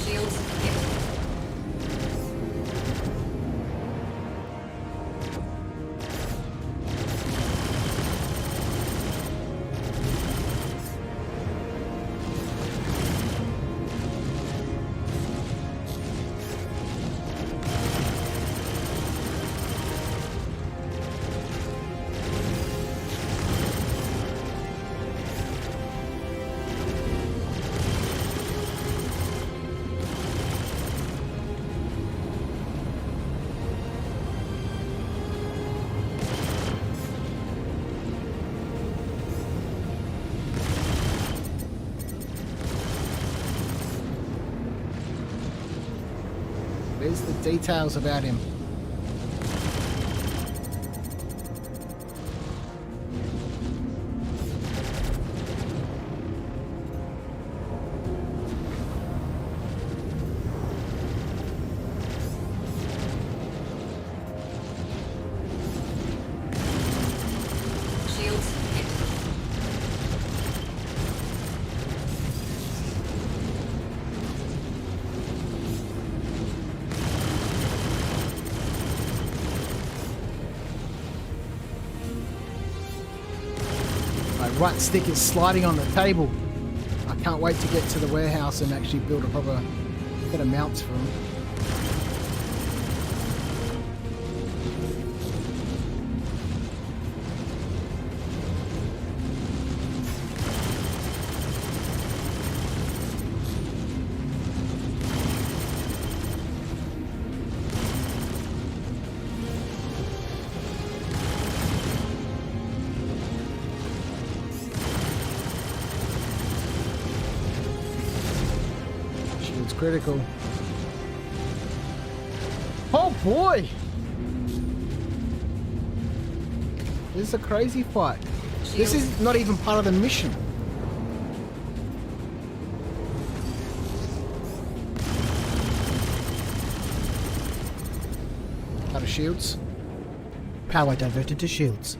Shields hit. Where's the details about him? Shields hit. My right stick is sliding on the table. I can't wait to get to the warehouse and actually build a proper set of mounts for him. Shield's critical. Oh boy! This is a crazy fight. This is not even part of the mission. Out of shields. Power diverted to shields.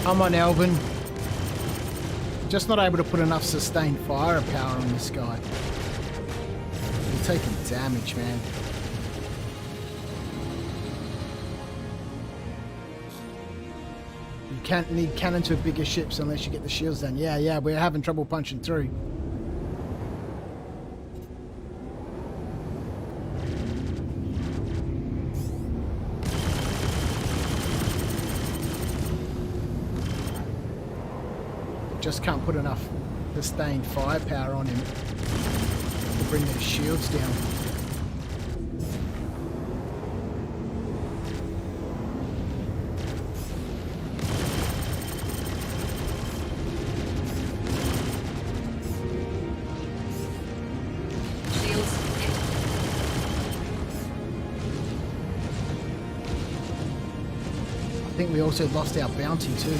Come on, Alvin. Just not able to put enough sustained firepower on this guy. You're taking damage, man. You can't need cannons with bigger ships unless you get the shields done. Yeah, we're having trouble punching through. just can't put enough sustained firepower on him to bring their shields down. I think we also lost our bounty too.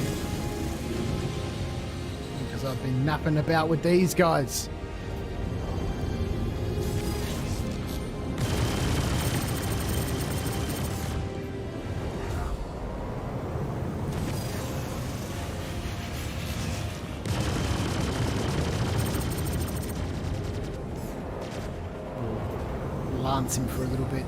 Because I've been napping about with these guys. Lance him for a little bit.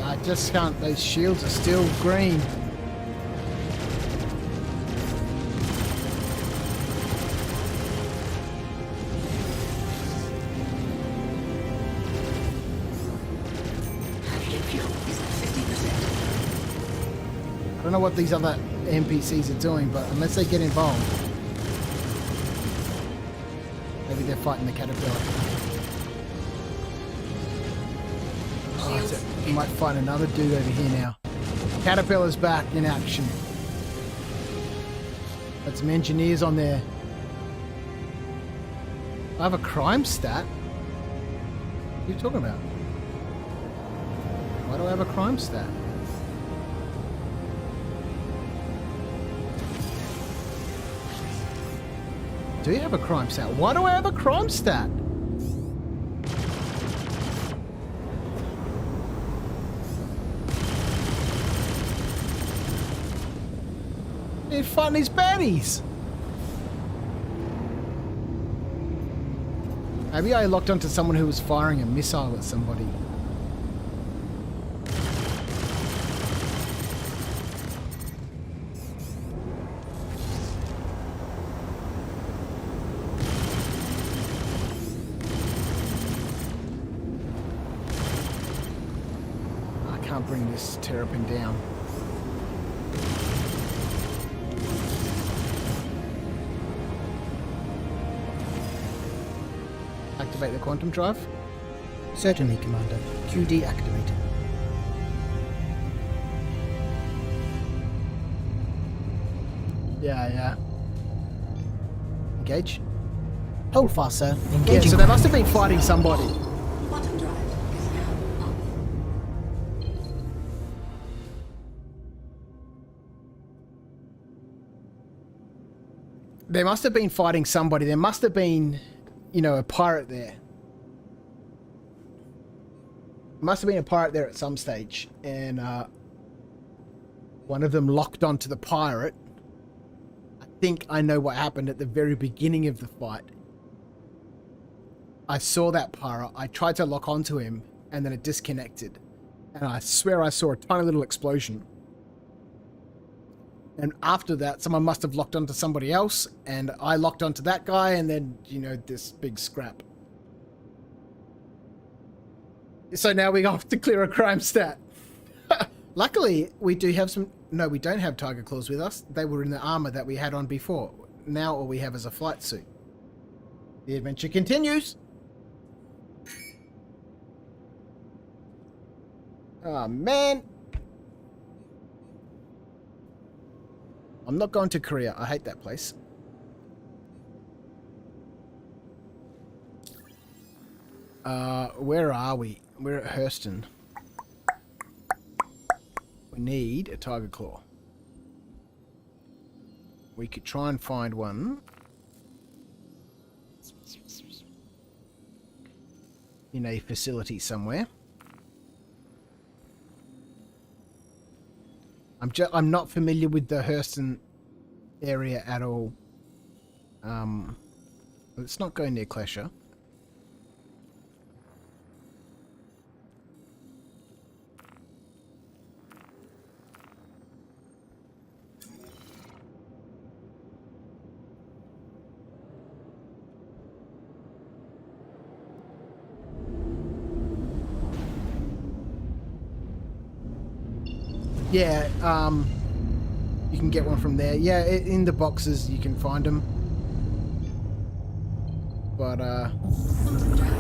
I just can't, those shields are still green. I don't know what these other NPCs are doing, but unless they get involved, maybe they're fighting the caterpillar. We might find another dude over here now. Caterpillar's back in action. Got some engineers on there. I have a crime stat. What are you talking about? Why do I have a crime stat? Do you have a crime stat? Why do I have a crime stat? They're fighting these baddies. Maybe I locked onto someone who was firing a missile at somebody. I can't bring this terrapin down. Activate the quantum drive? Certainly, Commander. QD activated. Yeah. Engage? Hold fast, sir. Engaging. Yeah, so they must have been fighting somebody. Quantum drive is now up. They must have been fighting somebody. There must have been, you know, a pirate there. Must have been a pirate there at some stage, and one of them locked onto the pirate. I think I know what happened at the very beginning of the fight. I saw that pirate, I tried to lock onto him, and then it disconnected. And I swear I saw a tiny little explosion. And after that, someone must have locked onto somebody else, and I locked onto that guy, and then, you know, this big scrap. So now we have to clear a crime stat. Luckily, we do have some... No, we don't have tiger claws with us. They were in the armor that we had on before. Now all we have is a flight suit. The adventure continues. Oh, man. I'm not going to Korea. I hate that place. Where are we? We're at Hurston. We need a tiger claw. We could try and find one in a facility somewhere. I'm not familiar with the Hurston area at all. Let's not go near Klesher. Yeah, you can get one from there. Yeah, in the boxes you can find them. But,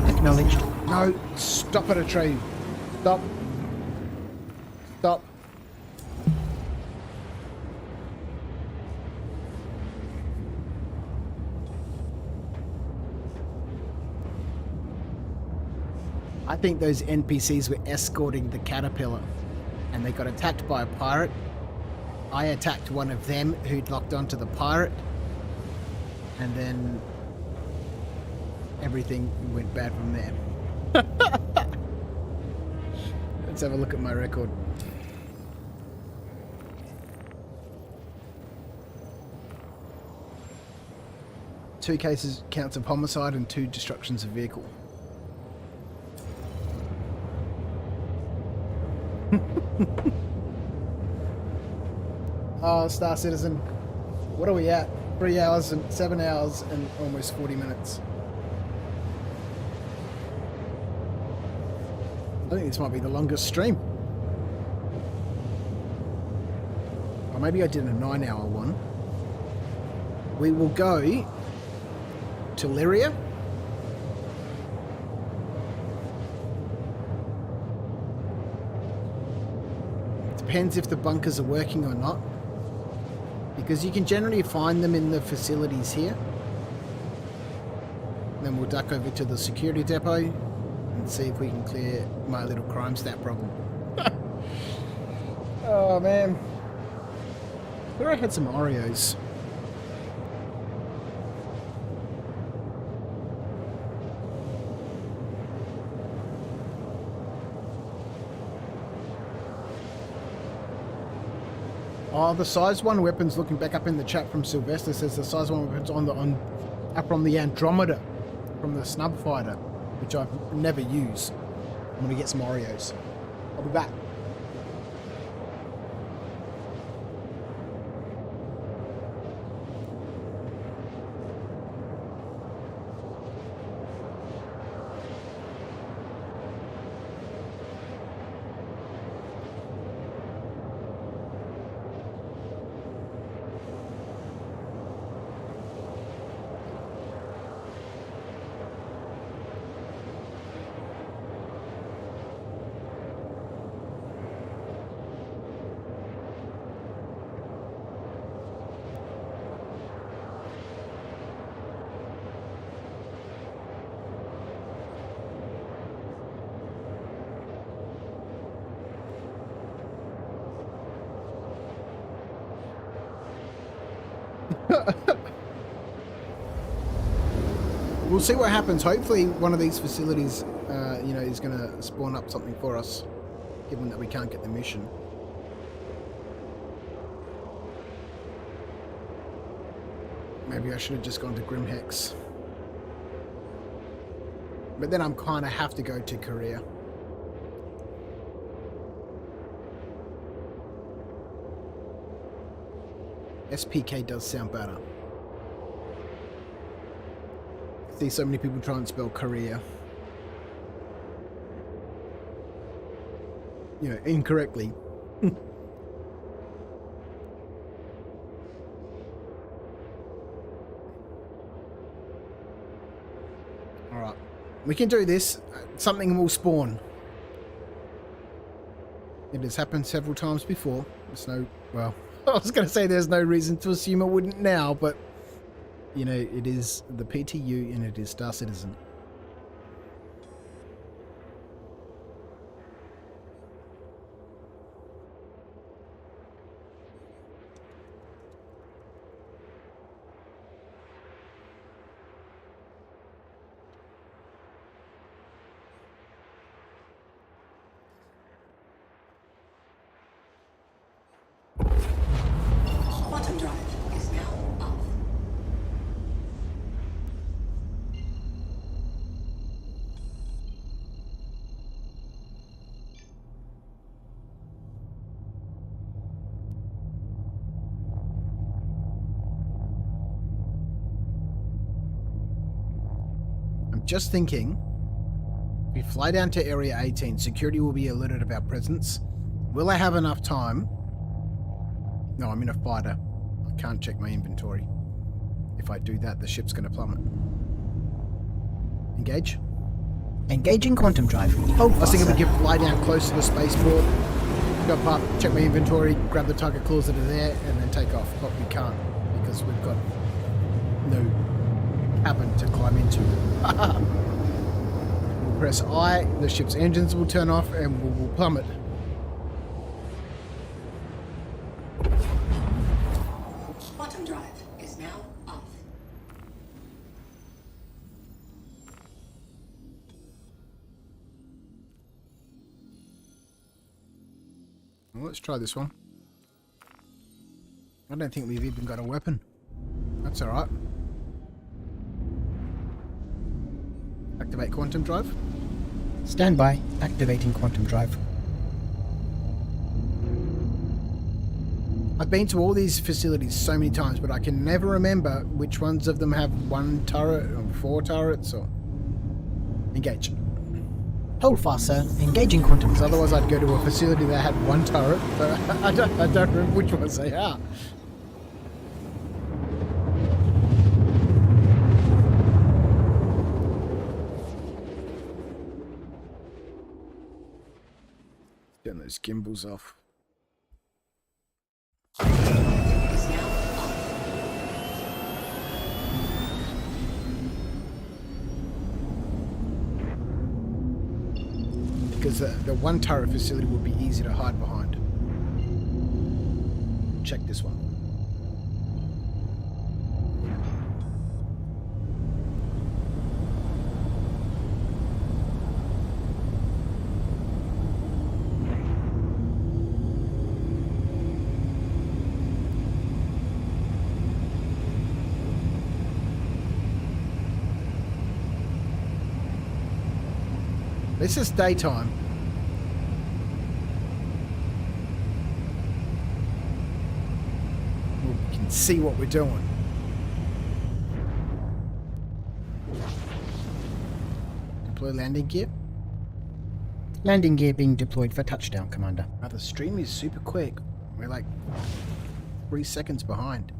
Acknowledged. no, stop at a tree. Stop. Stop. I think those NPCs were escorting the caterpillar and they got attacked by a pirate. I attacked one of them who'd locked onto the pirate, and then everything went bad from there. Let's have a look at my record. Two cases, counts of homicide, and 2 destructions of vehicle. Oh, Star Citizen. What are we at? 3 hours and 7 hours and almost 40 minutes. I think this might be the longest stream. Or maybe I did a 9-hour one. We will go to Lyria. Depends if the bunkers are working or not, because you can generally find them in the facilities here. Then we'll duck over to the security depot and see if we can clear my little crime stat problem. Oh man, where I had some Oreos. Oh, the size 1 weapons, looking back up in the chat from Sylvester, says the size 1 weapons up on the Andromeda from the snub fighter, which I've never used. I'm gonna get some Oreos. I'll be back. We'll see what happens. Hopefully one of these facilities, is going to spawn up something for us, given that we can't get the mission. Maybe I should have just gone to Grimhex. But then I'm kind of have to go to Korea. SPK does sound better. See so many people try and spell Korea, incorrectly. Alright, we can do this. Something will spawn. It has happened several times before. There's no, well, I was going to say there's no reason to assume it wouldn't now, but it is the PTU and it is Star Citizen. Quantum drive is now off. I'm just thinking, if we fly down to Area 18, security will be alerted of our presence. Will I have enough time No, I'm in a fighter. I can't check my inventory. If I do that, the ship's going to plummet. Engage. Engaging quantum drive. Hold I was thinking we faster. could fly down close to the spaceport, go up, check my inventory, grab the target claws that are there, and then take off. But we can't because we've got no cabin to climb into. We'll press I, the ship's engines will turn off, and we'll plummet. Quantum drive is now off. Well, let's try this one. I don't think we've even got a weapon. That's alright. Activate quantum drive. Stand by. Activating quantum drive. I've been to all these facilities so many times, but I can never remember which ones of them have 1 turret or 4 turrets or... Engage. Hold fast, sir. Engaging quantum Because drive. otherwise I'd go to a facility that had 1 turret, but I don't remember which ones they are. Turn those gimbals off. Is now off. Because the 1 turret facility would be easy to hide behind. Check this one. This is daytime. We can see what we're doing. Deploy landing gear. Landing gear being deployed for touchdown, Commander. Now the stream is super quick. We're like 3 seconds behind.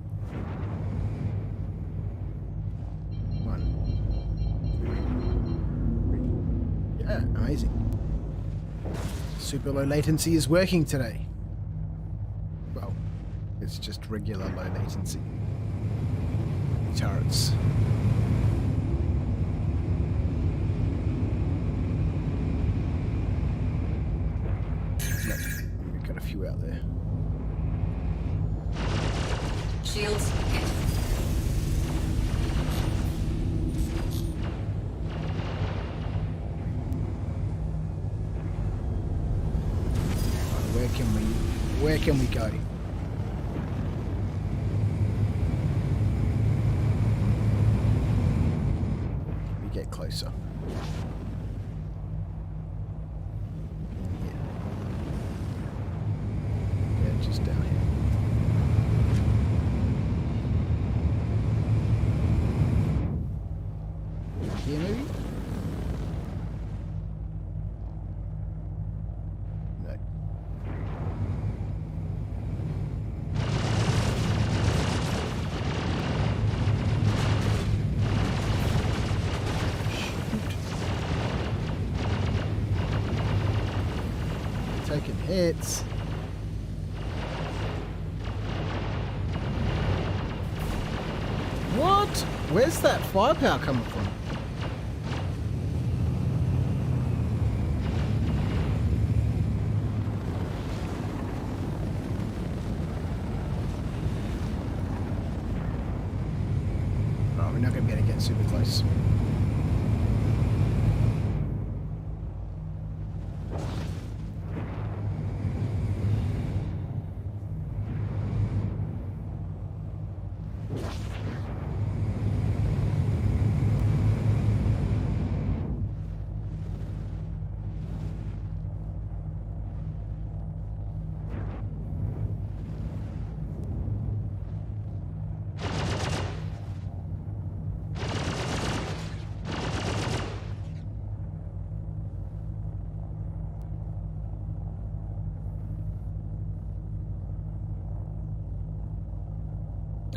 1, 2, 3. Yeah, amazing. Super low latency is working today. Well, it's just regular low latency. Turrets. Yep, we've got a few out there. Shields hit. Where can we go? We get closer. Yeah, just down here. Here maybe? No. Taking hits. What? Where's that firepower coming from? Oh, we're not going to be able to get super close.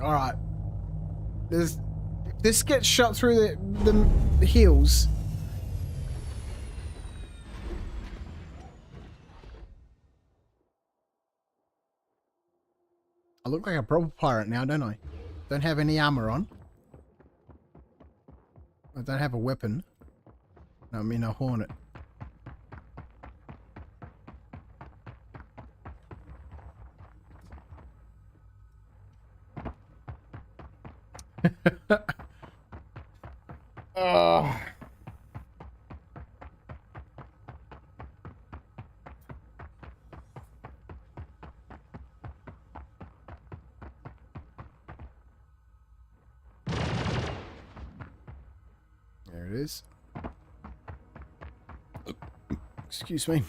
All right. If this gets shot through the heels. I look like a proper pirate now, don't I? Don't have any armor on. I don't have a weapon. I mean a hornet. Oh. There it is. Excuse me.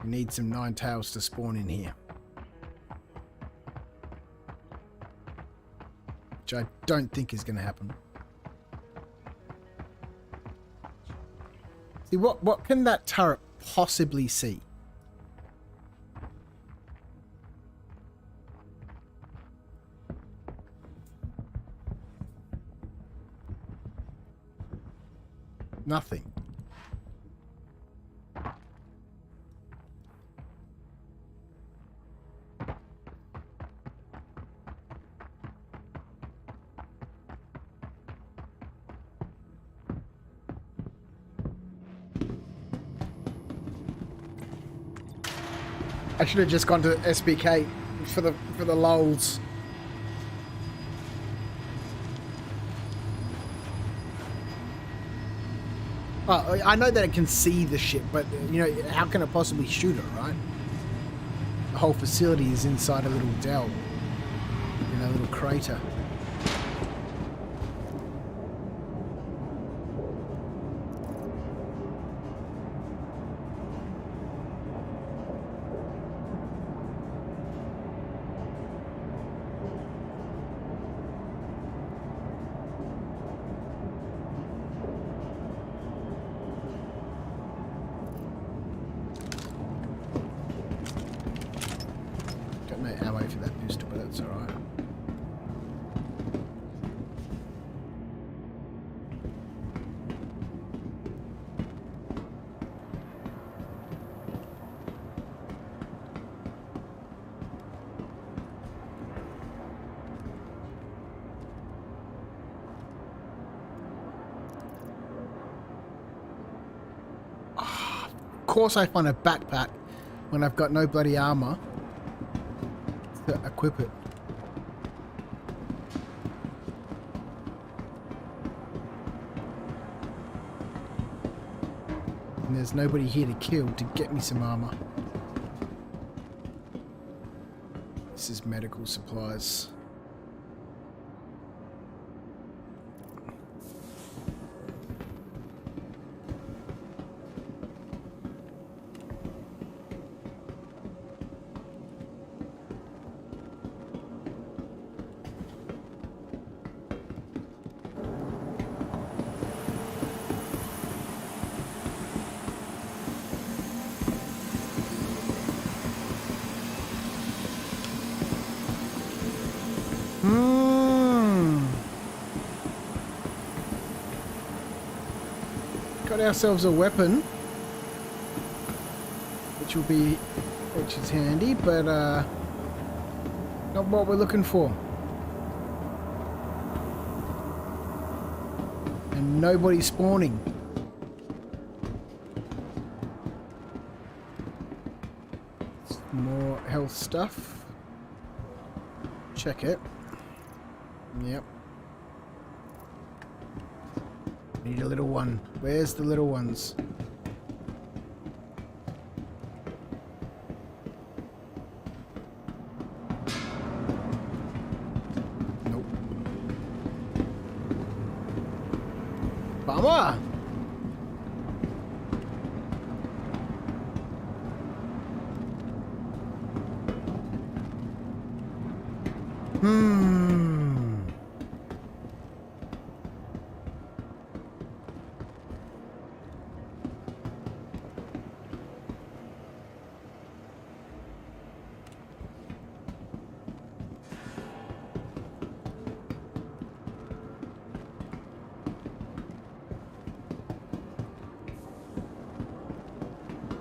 We need some nine tails to spawn in here. Which I don't think is going to happen. See, what can that turret possibly see? Nothing. I should have just gone to SBK for the lulz. Oh, I know that it can see the ship, but you know, how can it possibly shoot it, right? The whole facility is inside a little dell, in a little crater. Of course I find a backpack when I've got no bloody armor to equip it. And there's nobody here to kill to get me some armor. This is medical supplies. Got ourselves a weapon, which is handy, but not what we're looking for. And nobody spawning. More health stuff. Check it. Yep. Need a little one. Where's the little ones? Nope. Bummer!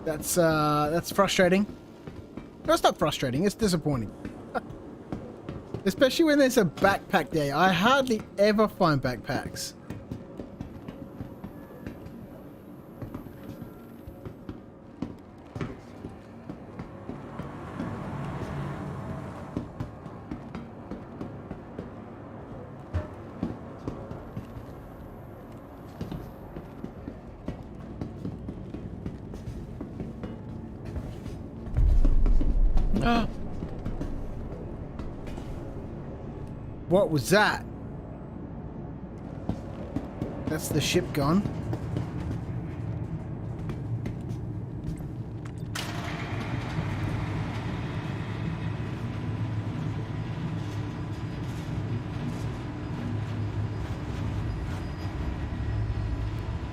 That's frustrating. No, it's not frustrating. It's disappointing. Especially when there's a backpack there. I hardly ever find backpacks. What was that? That's the ship gone.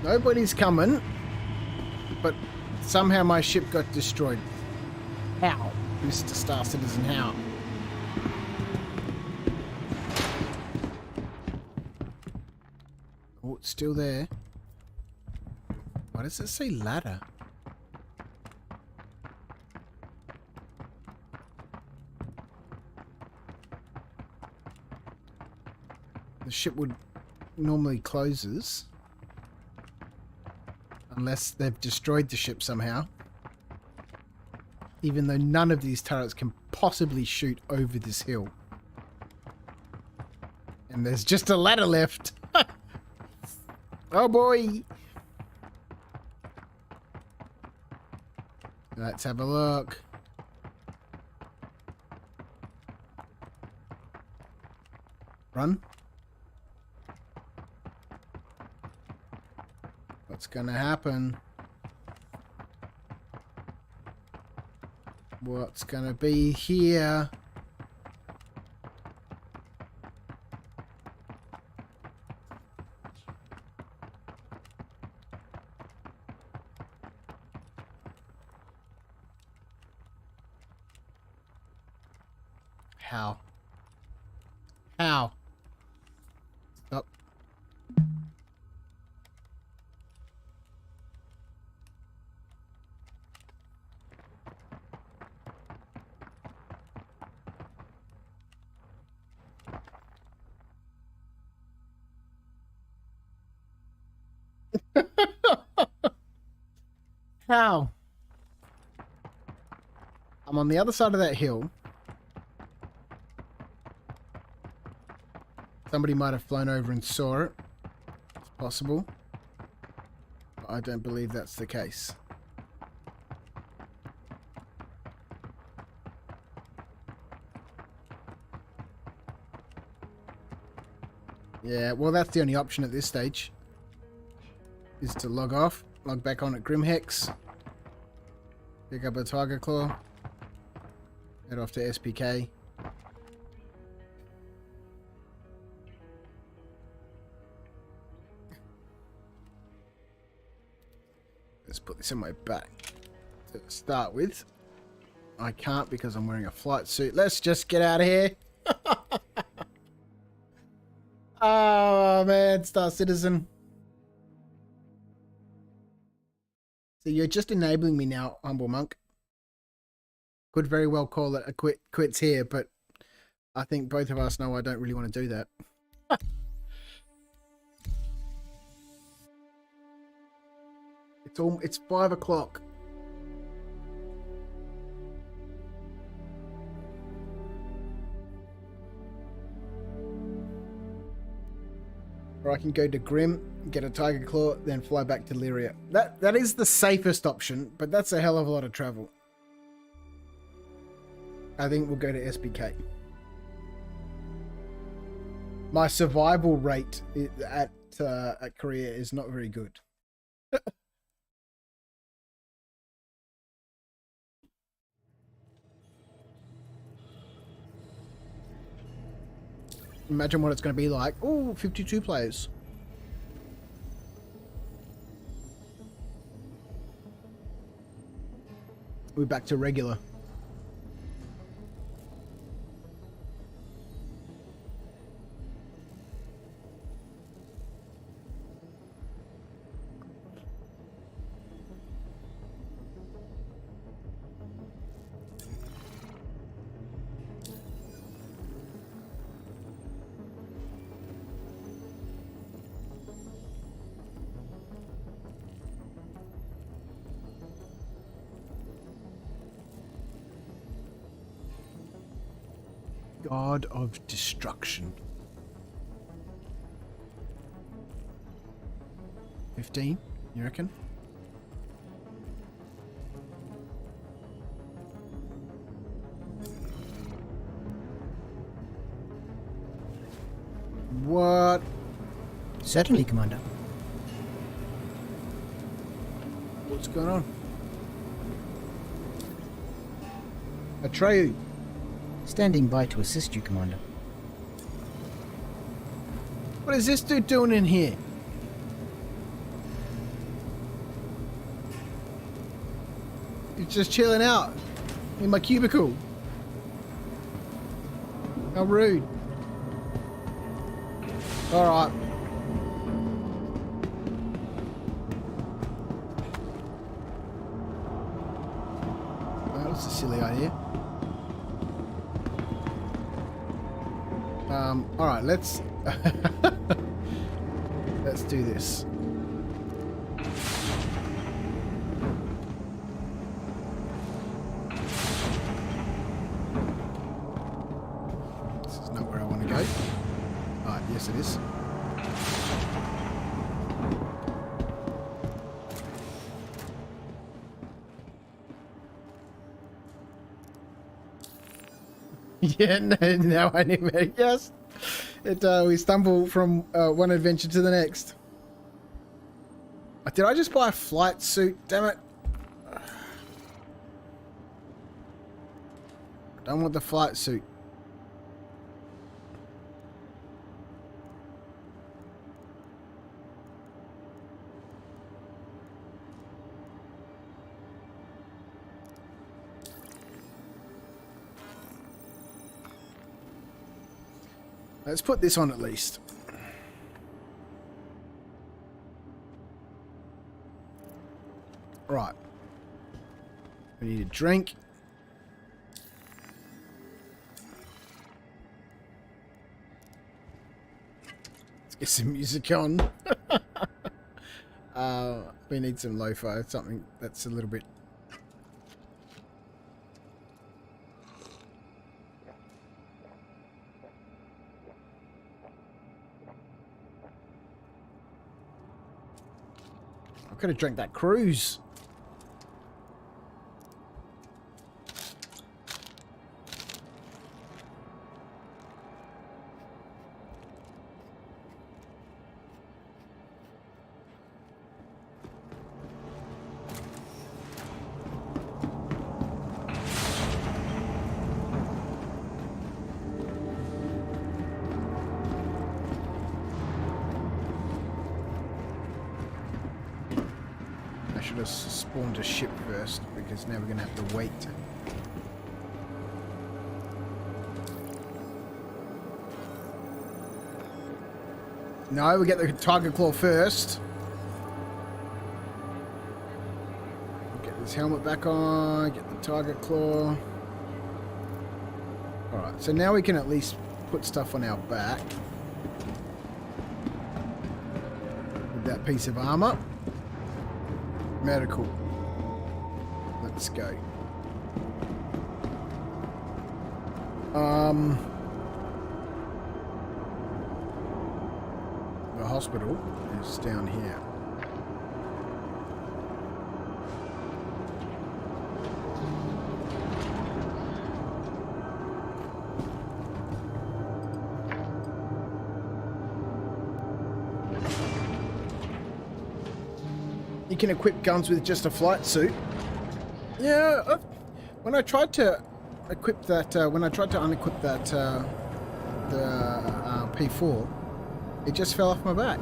Nobody's coming, but somehow my ship got destroyed. How? Mr. Star Citizen, how? Oh, it's still there. Why does it say ladder? The ship would normally closes. Unless they've destroyed the ship somehow. Even though none of these turrets can possibly shoot over this hill. And there's just a ladder left. Oh boy. Let's have a look. Run. What's gonna happen? What's gonna be here? How? How? Stop. How? I'm on the other side of that hill. Somebody might have flown over and saw it. It's possible. But I don't believe that's the case. Yeah, well, that's the only option at this stage. Is to log off, log back on at Grimhex, pick up a Tiger Claw, head off to SPK. Let's put this in my back to start with. I can't because I'm wearing a flight suit. Let's just get out of here. Oh man, Star Citizen. So you're just enabling me now, Humble Monk. Could very well call it a quits here, but I think both of us know I don't really want to do that. It's 5 o'clock. Or I can go to Grim, get a Tiger Claw, then fly back to Lyria. That is the safest option, but that's a hell of a lot of travel. I think we'll go to SPK. My survival rate at Korea is not very good. Imagine what it's going to be like. Oh, 52 players. We're back to regular. God of destruction. 15, you reckon? What? Certainly, Commander. What's going on? Atreyu. Standing by to assist you, Commander. What is this dude doing in here? He's just chilling out in my cubicle. How rude. Alright. That was a silly idea. Alright, let's do this. This is not where I want to go. Alright, yes it is. Yeah, no, I knew it. Yes. We stumble from one adventure to the next. Did I just buy a flight suit? Damn it. I don't want the flight suit. Let's put this on at least. Right. We need a drink. Let's get some music on. We need some lo-fi, something that's a little bit... I could have drank that cruise. I should have spawned a ship first, because now we're going to have to wait. No, we get the tiger claw first. Get this helmet back on, get the tiger claw. Alright, so now we can at least put stuff on our back. With that piece of armor. Medical. Let's go. The hospital is down here. You can equip guns with just a flight suit. Yeah, when I tried to equip that, when I tried to unequip that, the P4, it just fell off my back.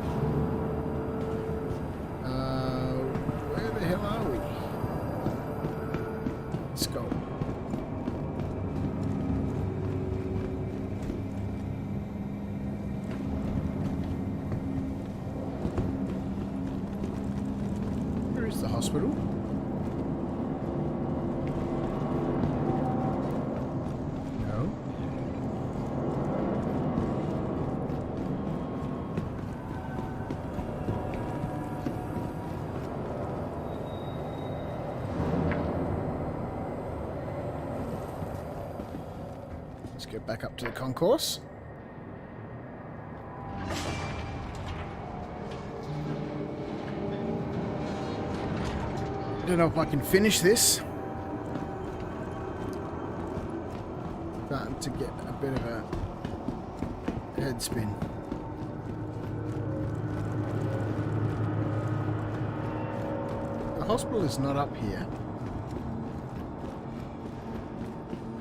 Where the hell are we? Let's go. The hospital. No. go back up to the concourse. I don't know if I can finish this. Starting to get a bit of a head spin. The hospital is not up here.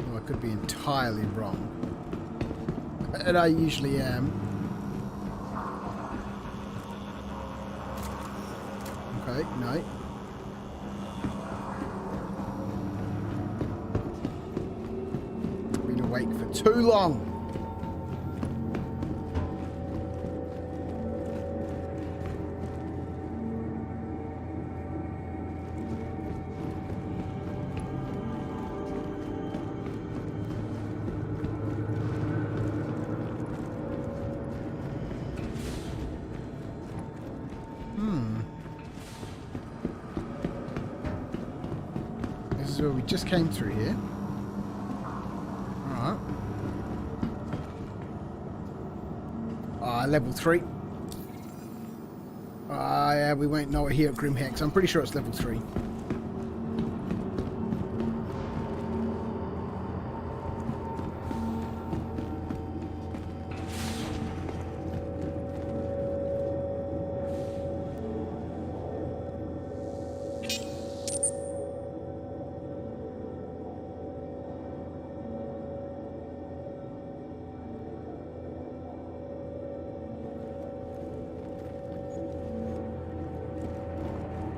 Well, I could be entirely wrong. And I usually am. Okay, no. Been awake for too long. This is where we just came through here. Alright. Level 3. Yeah, we won't know it here at Grimhex. I'm pretty sure it's level 3.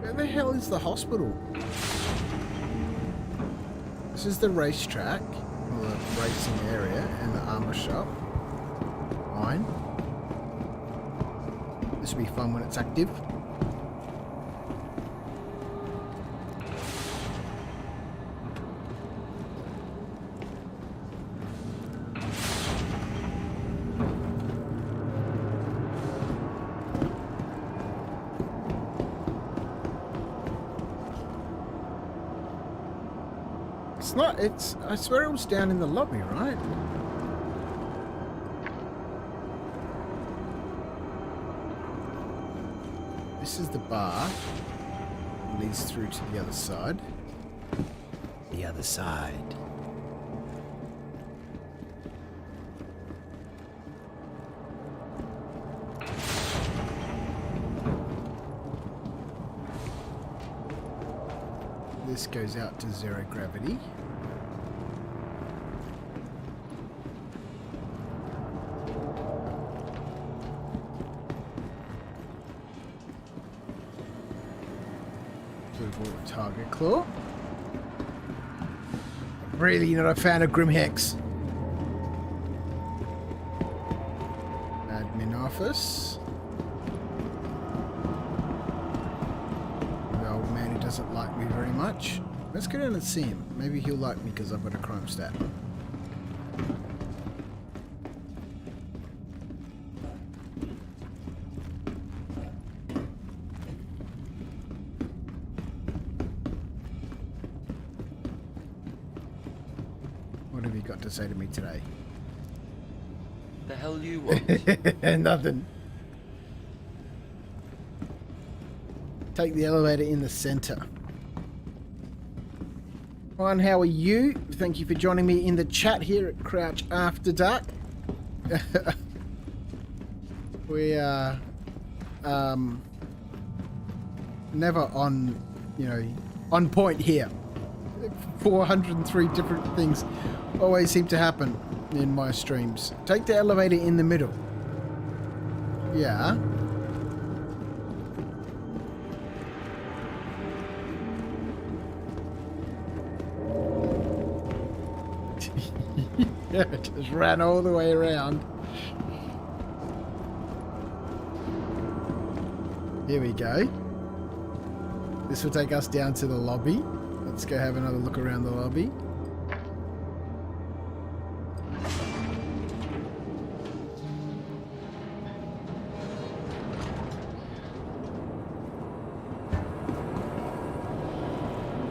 Where the hell is the hospital? This is the racetrack, or the racing area, and the armor shop. Fine. This will be fun when it's active. It's not, it's, I swear it was down in the lobby, right? This is the bar. It leads through to the other side. The other side. This goes out to zero gravity. Suitable target claw. Really not a fan of Grimhex. Admin office. The old man who doesn't like me very much. Let's go down and see him. Maybe he'll like me because I've got a crime stat. What have you got to say to me today? The hell you want? Nothing. Take the elevator in the center. Ryan, how are you? Thank you for joining me in the chat here at Crouch After Dark. We are never on, on point here. 403 different things always seem to happen in my streams. Take the elevator in the middle. Yeah. Yeah, just ran all the way around. Here we go. This will take us down to the lobby. Let's go have another look around the lobby.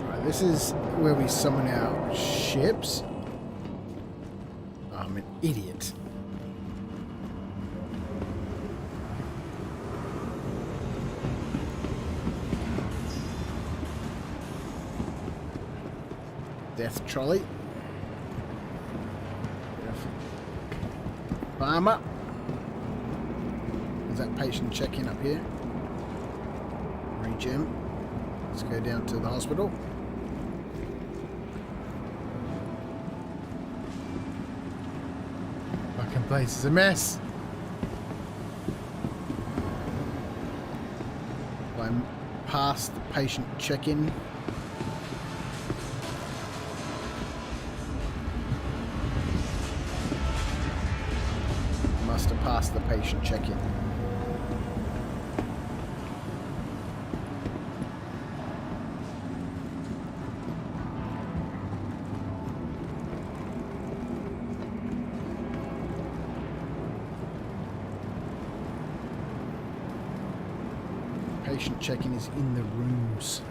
Right, this is where we summon our ships. Idiot. Death trolley. Farmer. There's that patient check-in up here. Regen. Let's go down to the hospital. Fucking place is a mess. I'm past the patient check-in. Must have passed the patient check-in. Patient check-in is in the rooms.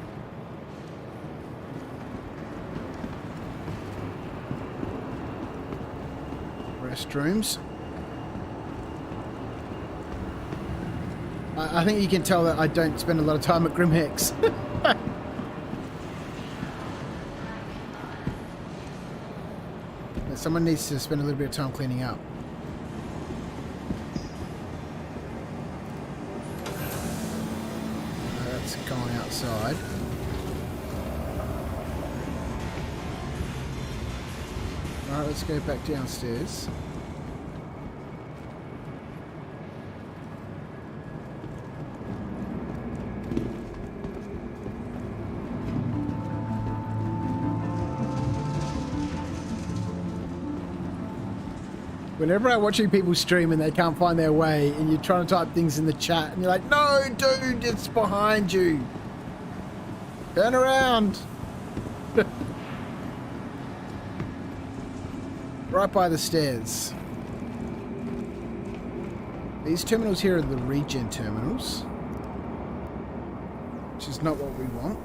Restrooms. I think you can tell that I don't spend a lot of time at Grimhex. Someone needs to spend a little bit of time cleaning up. That's gone outside. Alright, let's go back downstairs. Whenever I watch people stream and they can't find their way and you're trying to type things in the chat and you're like, no, dude, it's behind you. Turn around. Right by the stairs. These terminals here are the regen terminals, which is not what we want.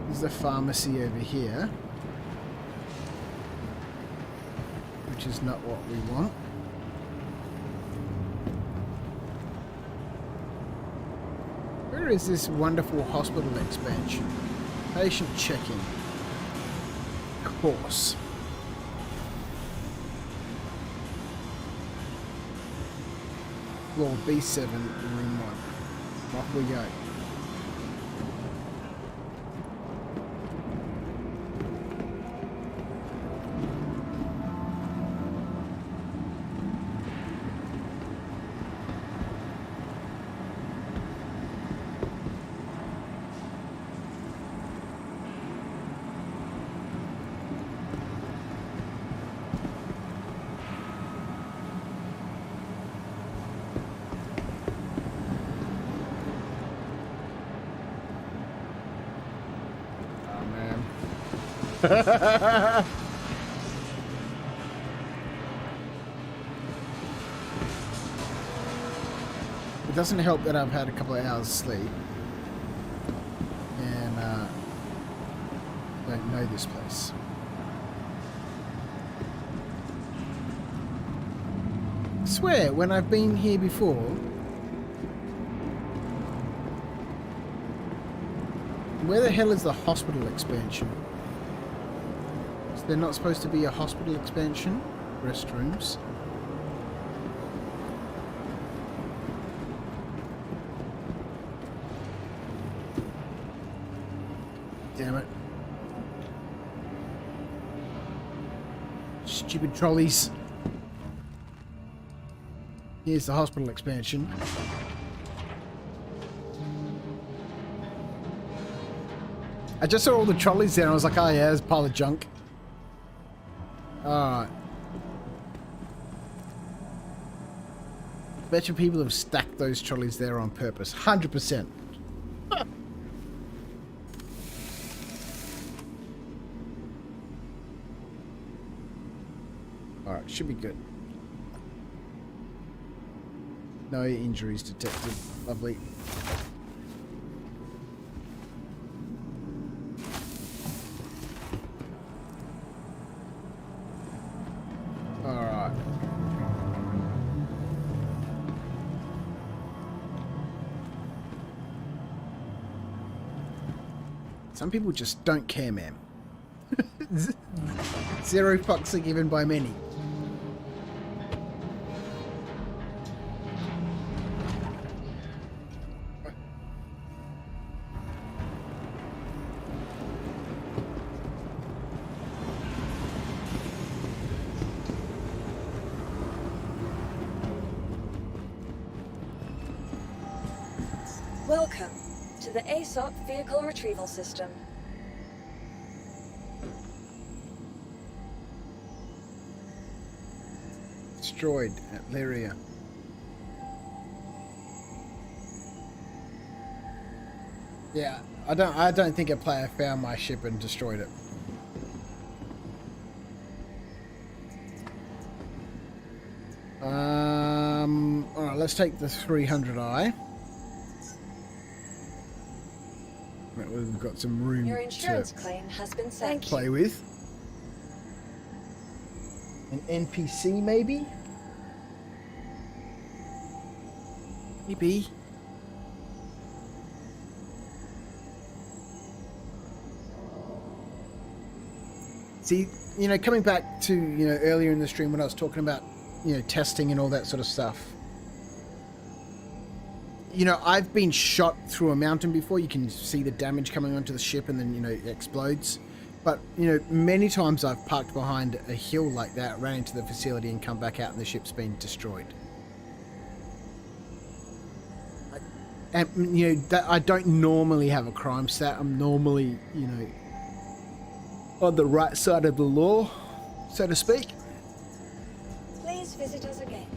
There's the pharmacy over here, which is not what we want. Where is this wonderful hospital expansion? Patient check-in. Course. Floor B7, room 1. Off we go. It doesn't help that I've had a couple of hours sleep and don't know this place. I swear, when I've been here before, where the hell is the hospital expansion? Is there not supposed to be a hospital expansion? Restrooms. Damn it. Stupid trolleys. Here's the hospital expansion. I just saw all the trolleys there and I was like, oh yeah, there's a pile of junk. Alright. Bet you people have stacked those trolleys there on purpose. 100%. Alright, should be good. No injuries detected. Lovely. Some people just don't care, man. Zero fucks are given by many. Welcome to the ASOP Vehicle Retrieval System. Destroyed at Lyria. Yeah, I don't think a player found my ship and destroyed it. Alright, let's take the 300i. We've got some room Your insurance to claim has been sent. play with. An NPC, maybe? Maybe. See, you know, coming back to, you know, earlier in the stream when I was talking about, you know, testing and all that sort of stuff. You know, I've been shot through a mountain before. You can see the damage coming onto the ship and then, you know, it explodes. But, you know, many times I've parked behind a hill like that, ran into the facility and come back out and the ship's been destroyed. And, you know, that I don't normally have a crime stat. I'm normally, you know, on the right side of the law, so to speak. Please visit us again.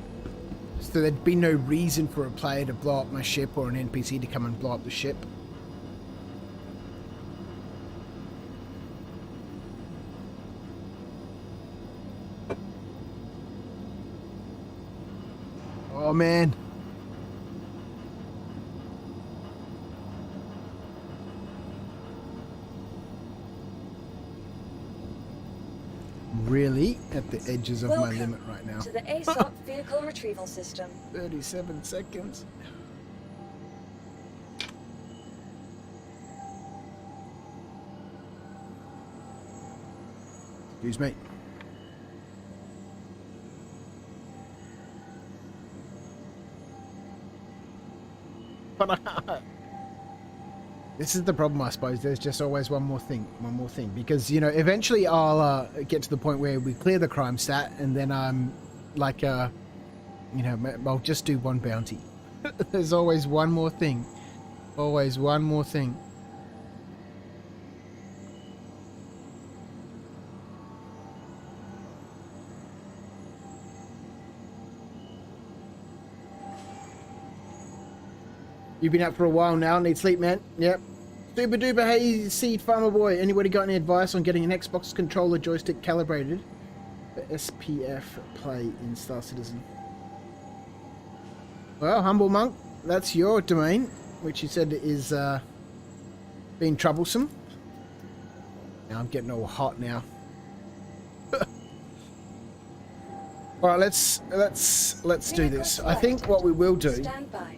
So there'd be no reason for a player to blow up my ship or an NPC to come and blow up the ship. Oh man. Really at the edges of my limit right now. To the ASOP Vehicle Retrieval System. 37 seconds. Excuse me. This is the problem, I suppose. There's just always one more thing, because, you know, eventually I'll get to the point where we clear the crime stat, and then I'm like, you know, I'll just do one bounty. There's always one more thing. Always one more thing. You've been up for a while now. Need sleep, man. Yep. Super duper. Hey, Seed Farmer Boy. Anybody got any advice on getting an Xbox controller joystick calibrated for SPF play in Star Citizen? Well, Humble Monk, that's your domain, which you said is being troublesome. Now I'm getting all hot now. All right, let's do this. I think what we will do. Stand by.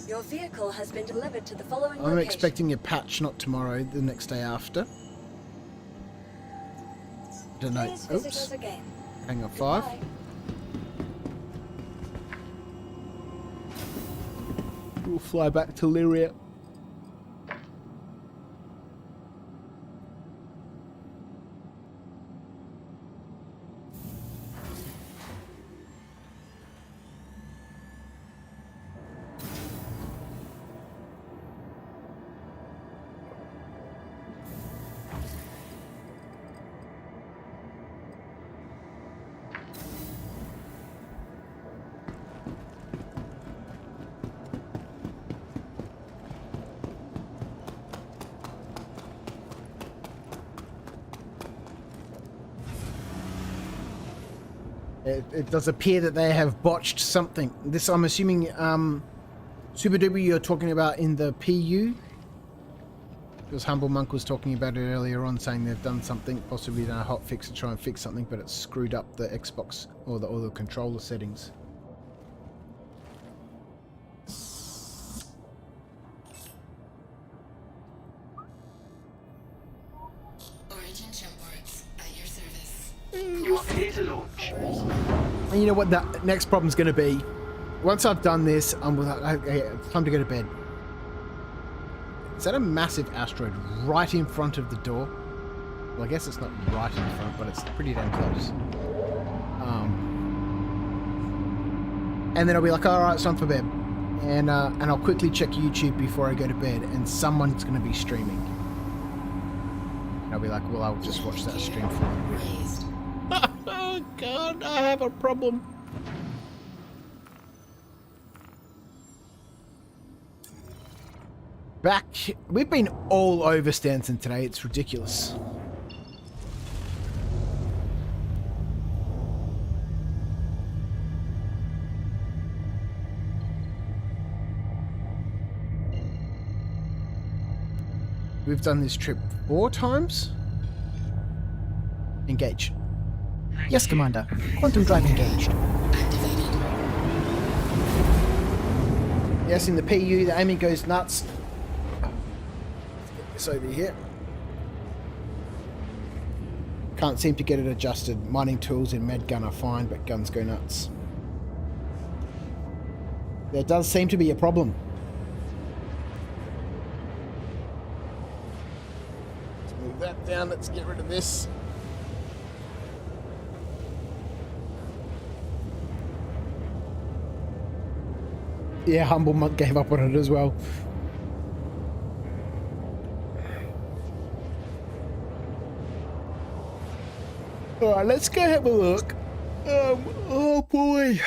Your vehicle has been delivered to the following I'm location. expecting a patch, not tomorrow, the next day after. Don't know. Please visit us Oops. again. Hang on, 5. Goodbye. We'll fly back to Lyria. It does appear that they have botched something. This, I'm assuming, Super Duper, you're talking about in the PU? Because Humble Monk was talking about it earlier on, saying they've done something, possibly done a hotfix to try and fix something, but it's screwed up the Xbox or the controller settings. Clear to launch. And you know what the next problem's going to be? Once I've done this, I'm like, okay, it's time to go to bed. Is that a massive asteroid right in front of the door? Well, I guess it's not right in front, but it's pretty damn close. And then I'll be like, all right, it's time for bed. And I'll quickly check YouTube before I go to bed, and someone's going to be streaming. And I'll be like, well, I'll just watch that stream for you. Oh, God, I have a problem. We've been all over Stanton today. It's ridiculous. We've done this trip 4 times. Engage. Yes, Commander. Quantum drive engaged. Yes, in the PU, the aiming goes nuts. Let's get this over here. Can't seem to get it adjusted. Mining tools in med gun are fine, but guns go nuts. There does seem to be a problem. Let's move that down. Let's get rid of this. Yeah, Humble Monk gave up on it as well. Alright, let's go have a look. Oh boy.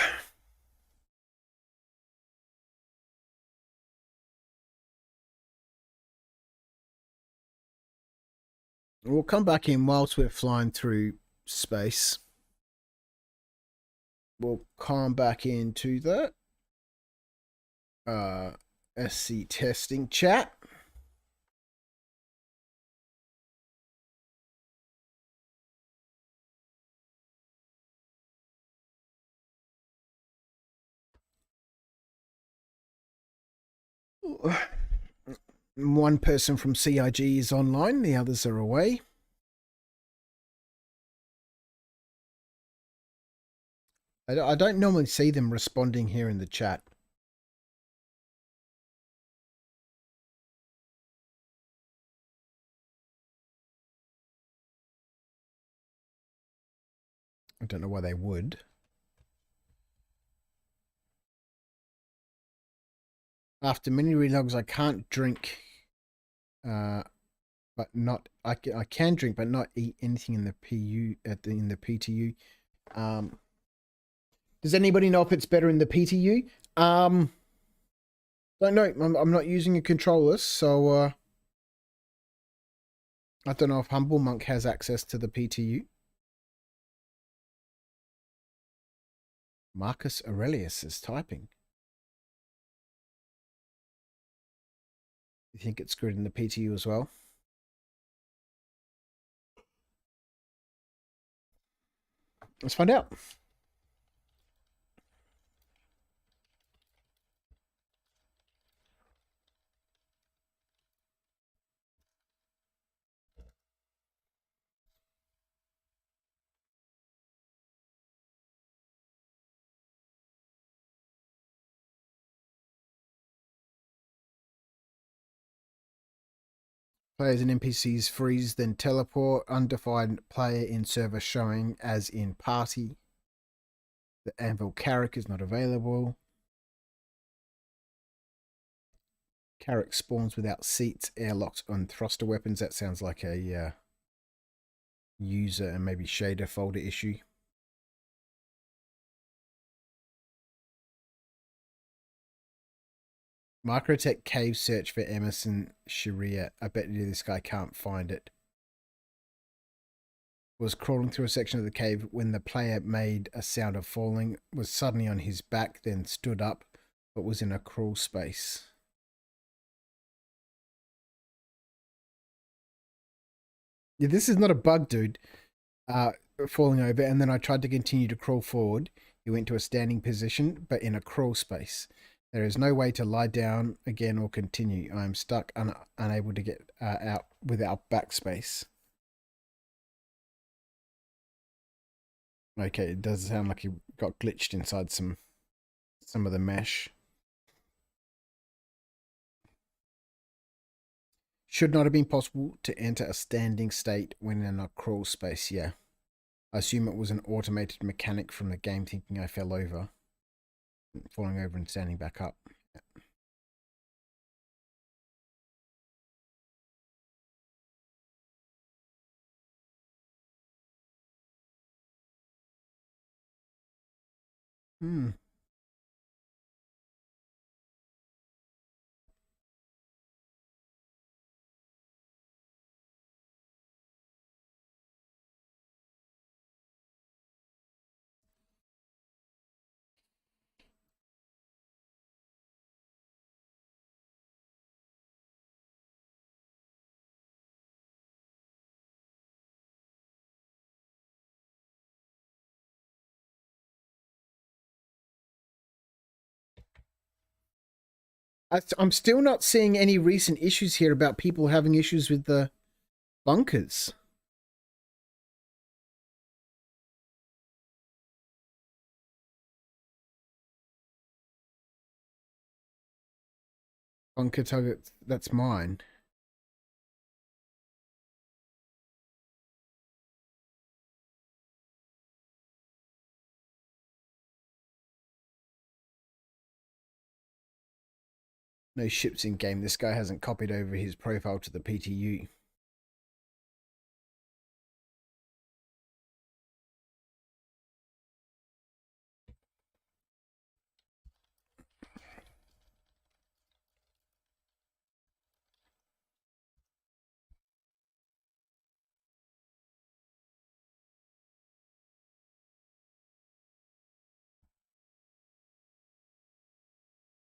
We'll come back in whilst we're flying through space. We'll come back into that. SC testing chat. One person from CIG is online, the others are away. I don't normally see them responding here in the chat. I don't know why they would. After many relogs, I can't drink, but not I can drink, but not eat anything in the PU in the PTU. Does anybody know if it's better in the PTU? Don't know. I'm not using a controller, so I don't know if Humble Monk has access to the PTU. Marcus Aurelius is typing. You think it's good in the PTU as well? Let's find out. Players and NPCs freeze, then teleport. Undefined player in server showing as in party. The Anvil Carrick is not available. Carrick spawns without seats, airlocks, and thruster weapons. That sounds like a user and maybe shader folder issue. Microtech cave search for Emerson Sharia. I bet you this guy can't find it. Was crawling through a section of the cave when the player made a sound of falling, was suddenly on his back, then stood up, but was in a crawl space. Yeah, this is not a bug, dude. Falling over, and then I tried to continue to crawl forward. He went to a standing position, but in a crawl space. There is no way to lie down again or continue. I am stuck, unable to get out without backspace. Okay, it does sound like he got glitched inside some of the mesh. Should not have been possible to enter a standing state when in a crawl space. Yeah. I assume it was an automated mechanic from the game thinking I fell over. Falling over and standing back up. Yeah. Hmm. I'm still not seeing any recent issues here about people having issues with the bunkers. Bunker target, that's mine. No ships in game. This guy hasn't copied over his profile to the PTU.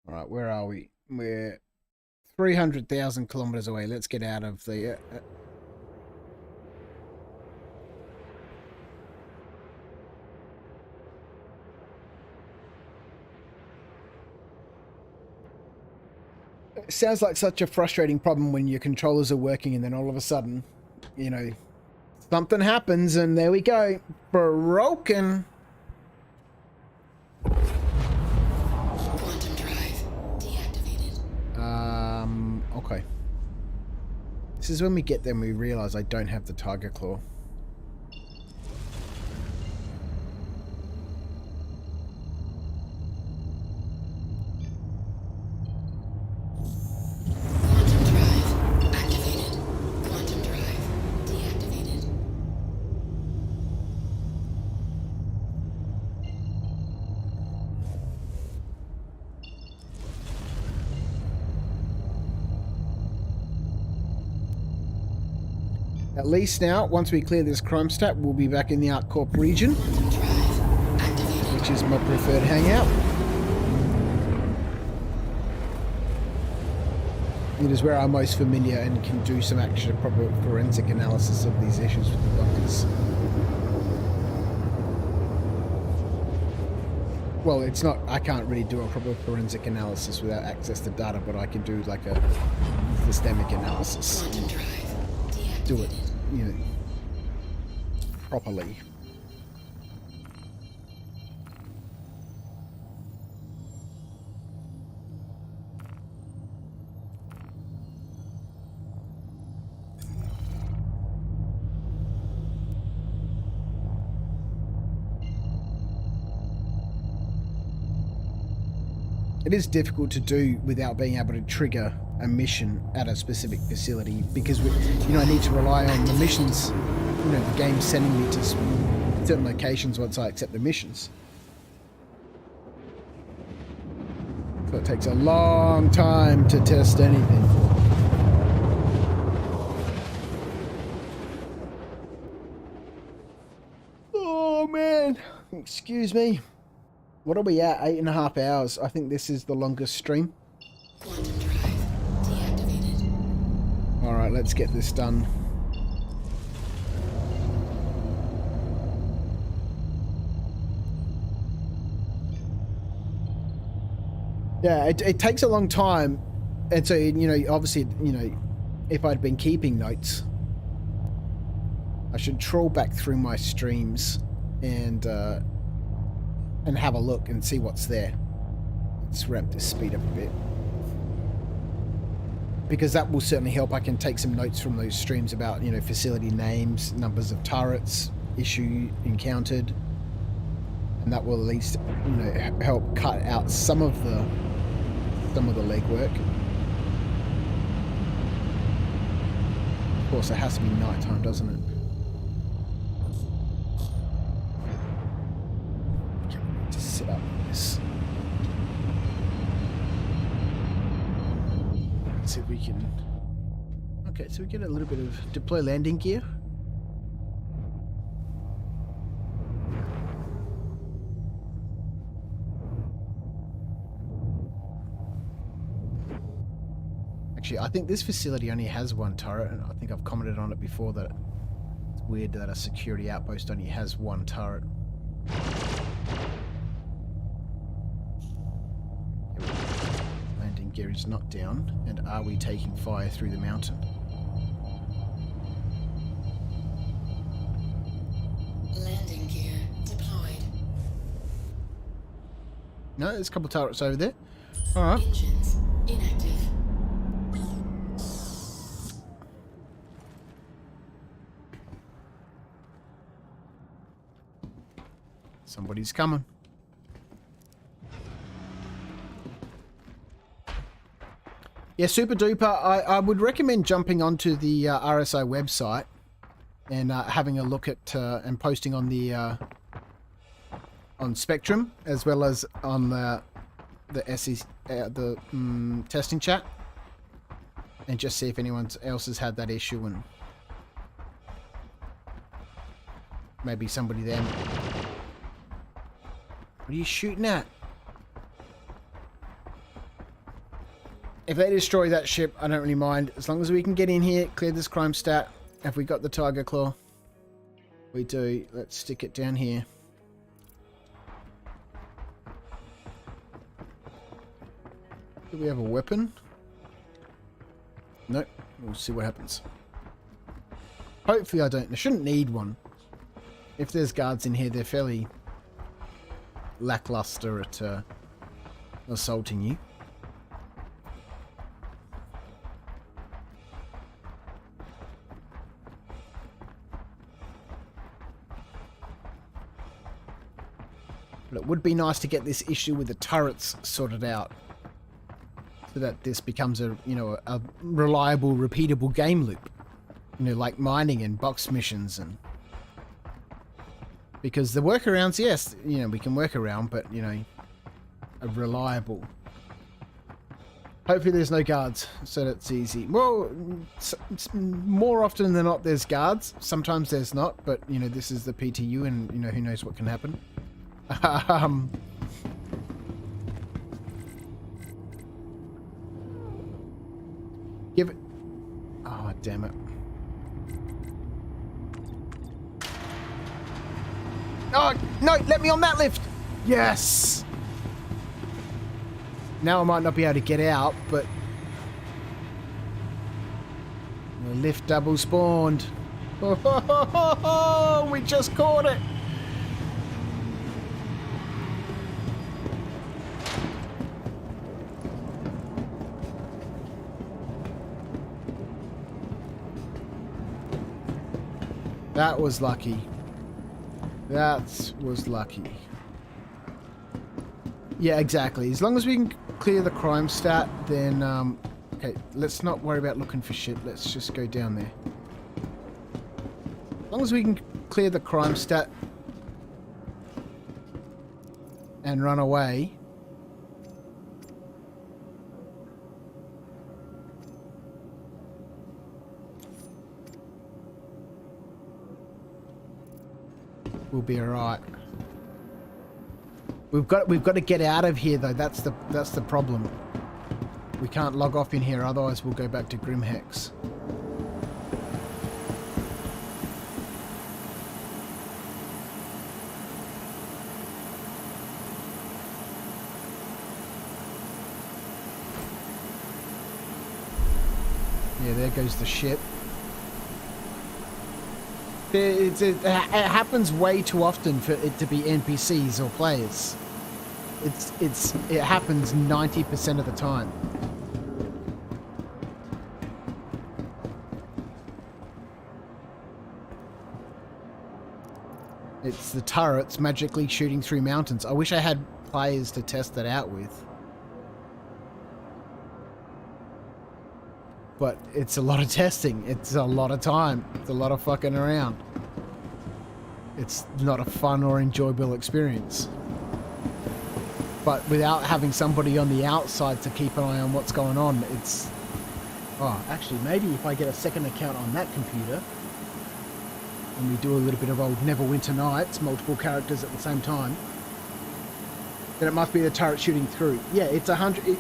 All right, where are we? We're 300,000 kilometers away. Let's get out of the... It sounds like such a frustrating problem when your controllers are working and then all of a sudden, you know, something happens and there we go. Broken. Quantum drive deactivated. Okay. This is when we get there and we realize I don't have the tiger claw. At least now, once we clear this crime stat, we'll be back in the ArcCorp region, which is my preferred hangout. It is where I'm most familiar and can do some actual proper forensic analysis of these issues with the bunkers. Well, it's not, I can't really do a proper forensic analysis without access to data, but I can do like a systemic analysis. Do it, you know, properly. It is difficult to do without being able to trigger a mission at a specific facility because I need to rely on the missions, the game sending me to certain locations once I accept the missions. So it takes a long time to test anything. Oh man, excuse me. What are we at? 8.5 hours. I think this is the longest stream. Alright, let's get this done. Yeah, it takes a long time. And so, obviously, if I'd been keeping notes, I should trawl back through my streams and have a look and see what's there. Let's ramp this speed up a bit, because that will certainly help. I can take some notes from those streams about, you know, facility names, numbers of turrets, issue encountered, and that will at least, you know, help cut out some of the legwork. Of course, it has to be nighttime, doesn't it? Okay, just set up this. Let's see if we can. Okay, so we get a little bit of deploy landing gear. Actually, I think this facility only has one turret, and I think I've commented on it before that it's weird that a security outpost only has one turret. Landing gear is not down, and are we taking fire through the mountain? Landing gear deployed. No, there's a couple turrets over there. Alright. Engines inactive. Somebody's coming. Yeah, super duper. I would recommend jumping onto the RSI website and having a look at and posting on the on Spectrum, as well as on the testing chat, and just see if anyone else has had that issue, and maybe somebody there. What are you shooting at? If they destroy that ship, I don't really mind. As long as we can get in here, clear this crime stat. Have we got the Tiger Claw? We do. Let's stick it down here. Do we have a weapon? Nope. We'll see what happens. Hopefully I shouldn't need one. If there's guards in here, they're fairly lackluster at assaulting you. But it would be nice to get this issue with the turrets sorted out, so that this becomes a reliable, repeatable game loop. You know, like mining and box missions, and because the workarounds, yes, you know, we can work around, but, you know, a reliable. Hopefully there's no guards, so that's easy. Well, more often than not there's guards. Sometimes there's not, but, you know, this is the PTU, and, you know, who knows what can happen. Give it... Oh, damn it. Oh, no, let me on that lift. Yes. Now I might not be able to get out, but the lift double spawned. Oh, we just caught it. That was lucky. That was lucky. Yeah, exactly. As long as we can clear the crime stat, then, okay, let's not worry about looking for shit. Let's just go down there. As long as we can clear the crime stat and run away. We'll be alright. We've got to get out of here though. That's the problem. We can't log off in here, otherwise we'll go back to Grimhex. Yeah, there goes the ship. It happens way too often for it to be NPCs or players. It happens 90% of the time. It's the turrets magically shooting through mountains. I wish I had players to test that out with. But it's a lot of testing. It's a lot of time. It's a lot of fucking around. It's not a fun or enjoyable experience. But without having somebody on the outside to keep an eye on what's going on, it's... Oh, actually, maybe if I get a second account on that computer, and we do a little bit of old Neverwinter Nights, multiple characters at the same time, then it must be the turret shooting through. Yeah, it's 100...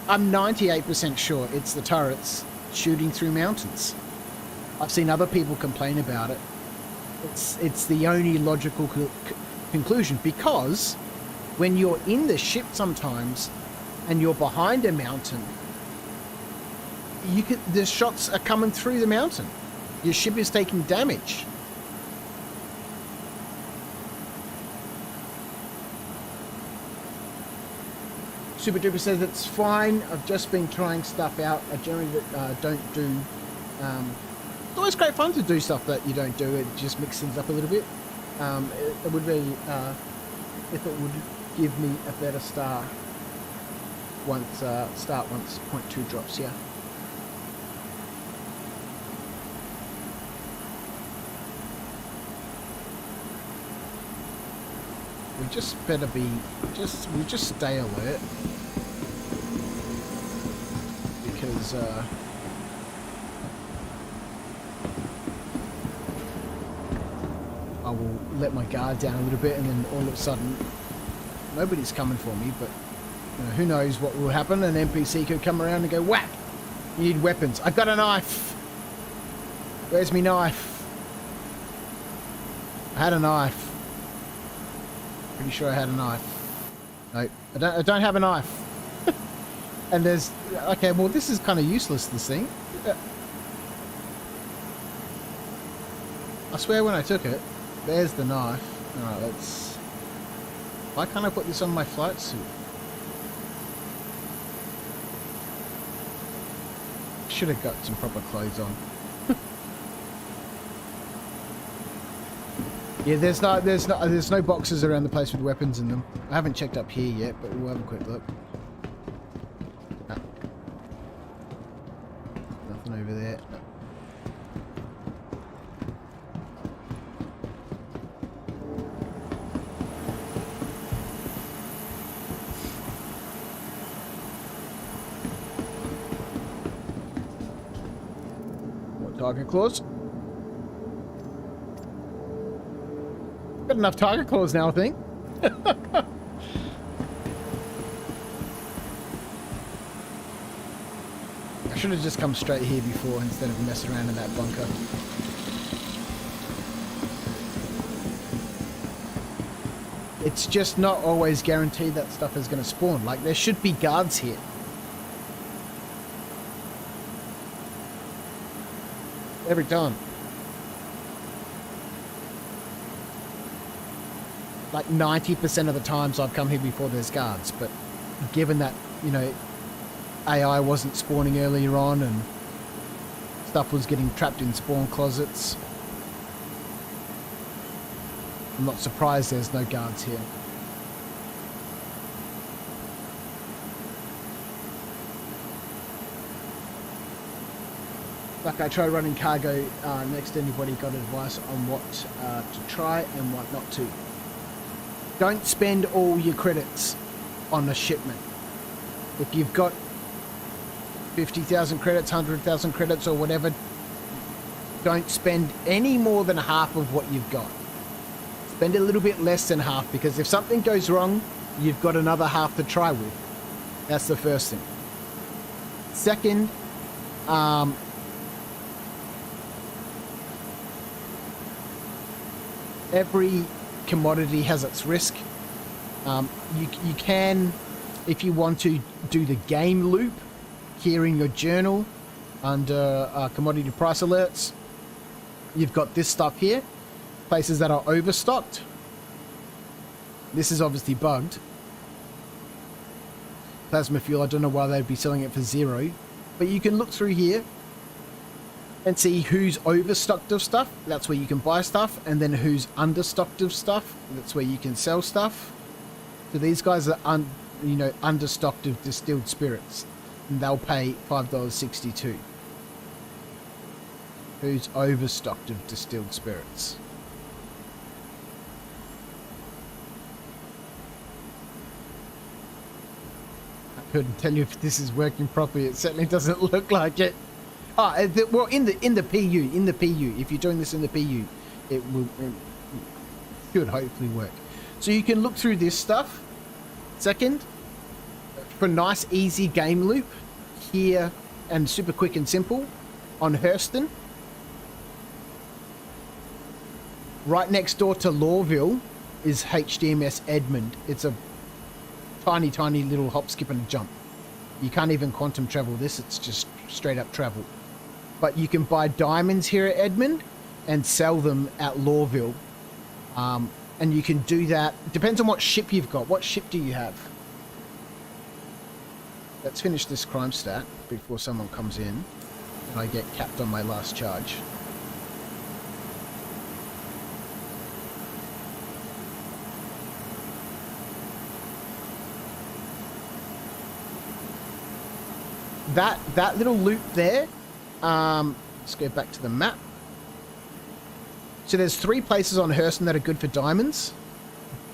I'm 98% sure it's the turrets shooting through mountains. I've seen other people complain about it. It's the only logical conclusion, because when you're in the ship sometimes and you're behind a mountain, the shots are coming through the mountain. Your ship is taking damage. Super Duper says it's fine. I've just been trying stuff out. I generally don't do... it's always great fun to do stuff that you don't do. It just mixes things up a little bit. It would be... if it would give me a better start once 0.2 drops, yeah. We just better be... we just stay alert. Because, I will let my guard down a little bit, and then all of a sudden, nobody's coming for me, but, you know, who knows what will happen. An NPC could come around and go, whack! You need weapons. I've got a knife! Where's me knife? I had a knife. Pretty sure I had a knife. No, I don't have a knife. And there's... Okay, well, this is kind of useless, this thing. I swear when I took it, there's the knife. Alright, let's... Why can't I put this on my flight suit? Should have got some proper clothes on. Yeah, there's no boxes around the place with weapons in them. I haven't checked up here yet, but we'll have a quick look. No. Nothing over there. No. What target claws? Got enough target claws now, I think. I should have just come straight here before instead of messing around in that bunker. It's just not always guaranteed that stuff is going to spawn. Like, there should be guards here. Every time. Like 90% of the times I've come here before there's guards, but given that, you know, AI wasn't spawning earlier on and stuff was getting trapped in spawn closets, I'm not surprised there's no guards here. Like, I tried running cargo next. Anybody got advice on what to try and what not to? Don't spend all your credits on a shipment. If you've got 50,000 credits, 100,000 credits or whatever, don't spend any more than half of what you've got. Spend a little bit less than half, because if something goes wrong, you've got another half to try with. That's the first thing. Second, every commodity has its risk. You can, if you want to, do the game loop here in your journal under commodity price alerts. you've got this stuff here. Places that are overstocked. This is obviously bugged. Plasma fuel, I don't know why they'd be selling it for 0. But you can look through here and see who's overstocked of stuff. That's where you can buy stuff. And then who's understocked of stuff. That's where you can sell stuff. So these guys are, understocked of distilled spirits. And they'll pay $5.62. Who's overstocked of distilled spirits. Couldn't tell you if this is working properly. It certainly doesn't look like it. Well, in the PU, if you're doing this in the PU, it should hopefully work. So you can look through this stuff. Second, for nice, easy game loop here, and super quick and simple on Hurston. Right next door to Lawville is HDMS Edmund. It's a tiny little hop, skip and a jump. You can't even quantum travel this. It's just straight up travel. But you can buy diamonds here at Edmund and sell them at Lawville. And you can do that. Depends on what ship you've got. What ship do you have? Let's finish this crime stat before someone comes in and I get capped on my last charge. That little loop there, let's go back to the map. So there's 3 places on Hurston that are good for diamonds.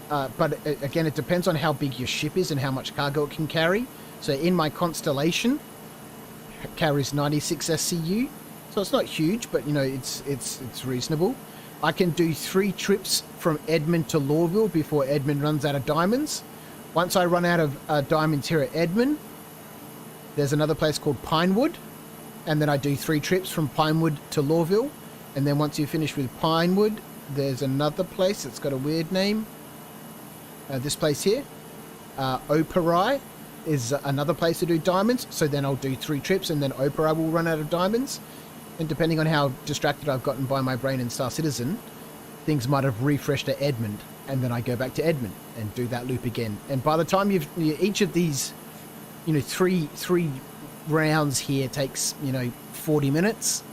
But again, it depends on how big your ship is and how much cargo it can carry. So in my Constellation, it carries 96 SCU. So it's not huge, but it's reasonable. I can do 3 trips from Edmund to Lawville before Edmund runs out of diamonds. Once I run out of diamonds here at Edmund, there's another place called Pinewood, and then I do 3 trips from Pinewood to Lawville. And then once you finish with Pinewood, there's another place that's got a weird name. This place here, Operi, is another place to do diamonds. So then I'll do 3 trips, and then Operi will run out of diamonds. And depending on how distracted I've gotten by my brain in Star Citizen, things might have refreshed at Edmund, and then I go back to Edmund and do that loop again. And by the time each of these, three rounds here takes 40 minutes,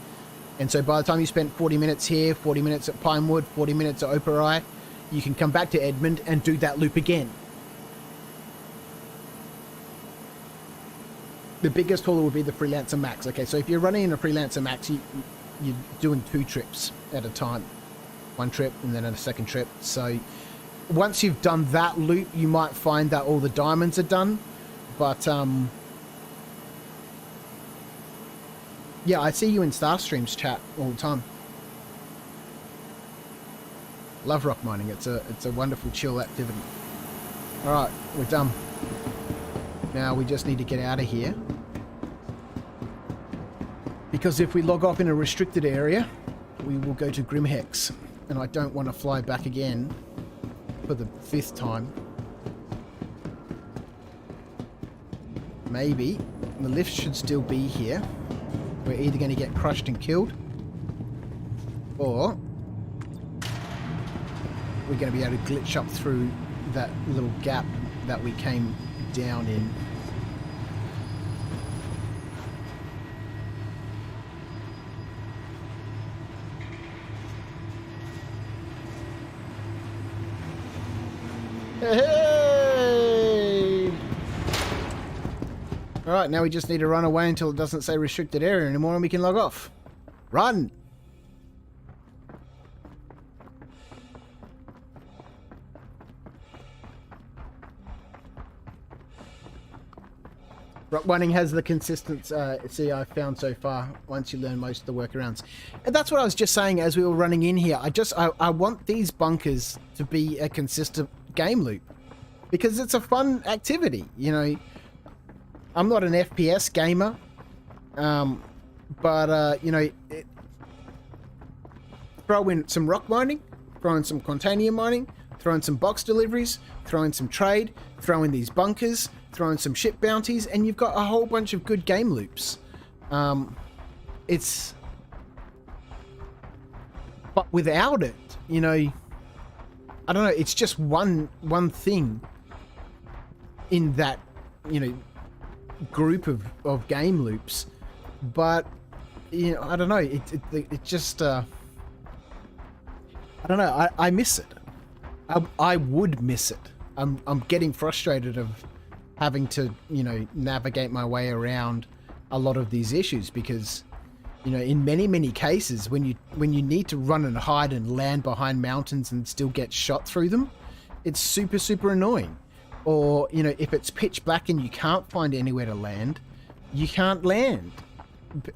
and so by the time you spent 40 minutes here, 40 minutes at Pinewood, 40 minutes at Operi, you can come back to Edmund and do that loop again. The biggest hauler would be the Freelancer Max. Okay, so if you're running in a Freelancer Max, you're doing 2 trips at a time. 1 trip and then a second trip. So once you've done that loop, you might find that all the diamonds are done. But, yeah, I see you in Starstream's chat all the time. Love rock mining. It's a wonderful chill activity. Alright, we're done. Now we just need to get out of here. Because if we log off in a restricted area, we will go to Grimhex. And I don't want to fly back again for the 5th time. Maybe. The lift should still be here. We're either going to get crushed and killed, or we're going to be able to glitch up through that little gap that we came down in. Hey! Alright, now we just need to run away until it doesn't say restricted area anymore and we can log off. Run! Rock mining has the consistency I've found so far once you learn most of the workarounds. And that's what I was just saying as we were running in here. I want these bunkers to be a consistent game loop. Because it's a fun activity, I'm not an FPS gamer, but throw in some rock mining, throw in some Quantanium mining, throw in some box deliveries, throw in some trade, throw in these bunkers, throw in some ship bounties, and you've got a whole bunch of good game loops. But without it, you know, I don't know, it's just one thing in that, you know, group of game loops. But, you know, I don't know, it just, I don't know, I miss it. I would miss it. I'm getting frustrated of having to, you know, navigate my way around a lot of these issues because, you know, in many cases when you need to run and hide and land behind mountains and still get shot through them, it's super annoying. Or, you know, if it's pitch black and you can't find anywhere to land, you can't land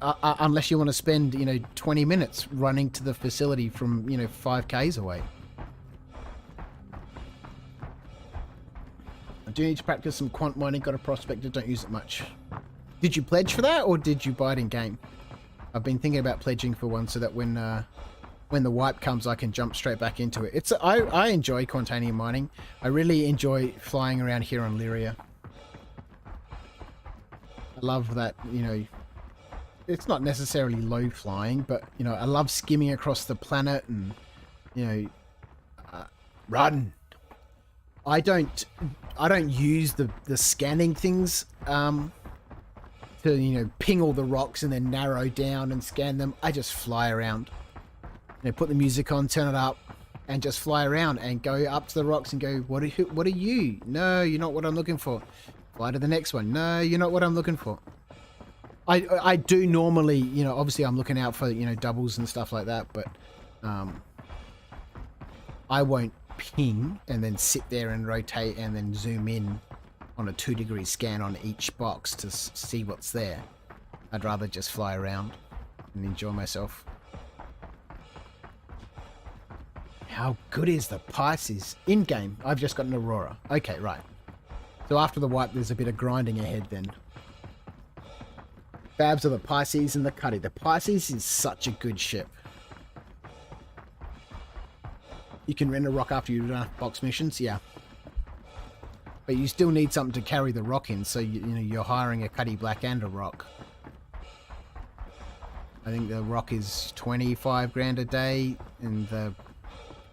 unless you want to spend, you know, 20 minutes running to the facility from, you know, 5Ks away. I do need to practice some quant mining. Got a prospector, don't use it much. Did you pledge for that or did you buy it in game? I've been thinking about pledging for one so that when the wipe comes, I can jump straight back into it. I enjoy quantanium mining. I really enjoy flying around here on Lyria. I love that, you know, it's not necessarily low flying, but, you know, I love skimming across the planet and, you know, run. I don't use the scanning things to, you know, ping all the rocks and then narrow down and scan them. I just fly around. You know, put the music on, turn it up, and just fly around and go up to the rocks and go, what are you? No, you're not what I'm looking for. Fly to the next one. No, you're not what I'm looking for. I do normally, you know, obviously I'm looking out for, you know, doubles and stuff like that, but I won't ping and then sit there and rotate and then zoom in on a 2-degree scan on each box to see what's there. I'd rather just fly around and enjoy myself. How good is the Pisces in-game? I've just got an Aurora. Okay, right. So after the wipe, there's a bit of grinding ahead then. Babs are the Pisces and the Cuddy. The Pisces is such a good ship. You can rent a rock after you've done box missions, yeah. But you still need something to carry the rock in, so you know you're hiring a Cuddy Black and a rock. I think the rock is 25 grand a day, and the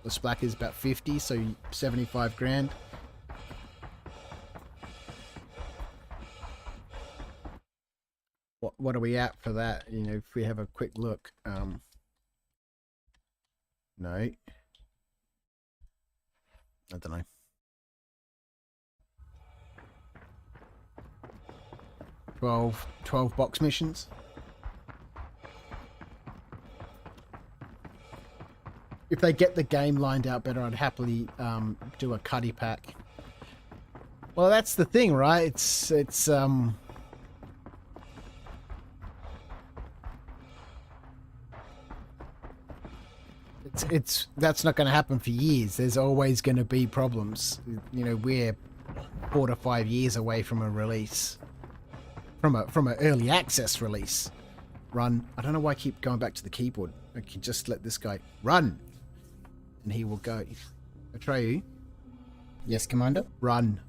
Splack is about 50, so 75 grand. What are we at for that? You know, if we have a quick look. No. I don't know. Twelve box missions. If they get the game lined out better, I'd happily do a Cuddy pack. Well, that's the thing, right? That's not going to happen for years. There's always going to be problems. You know, we're 4 to 5 years away from a release, from an early access release. Run. I don't know why I keep going back to the keyboard. I can just let this guy run, and he will go. Atreyu. Yes, Commander. Run.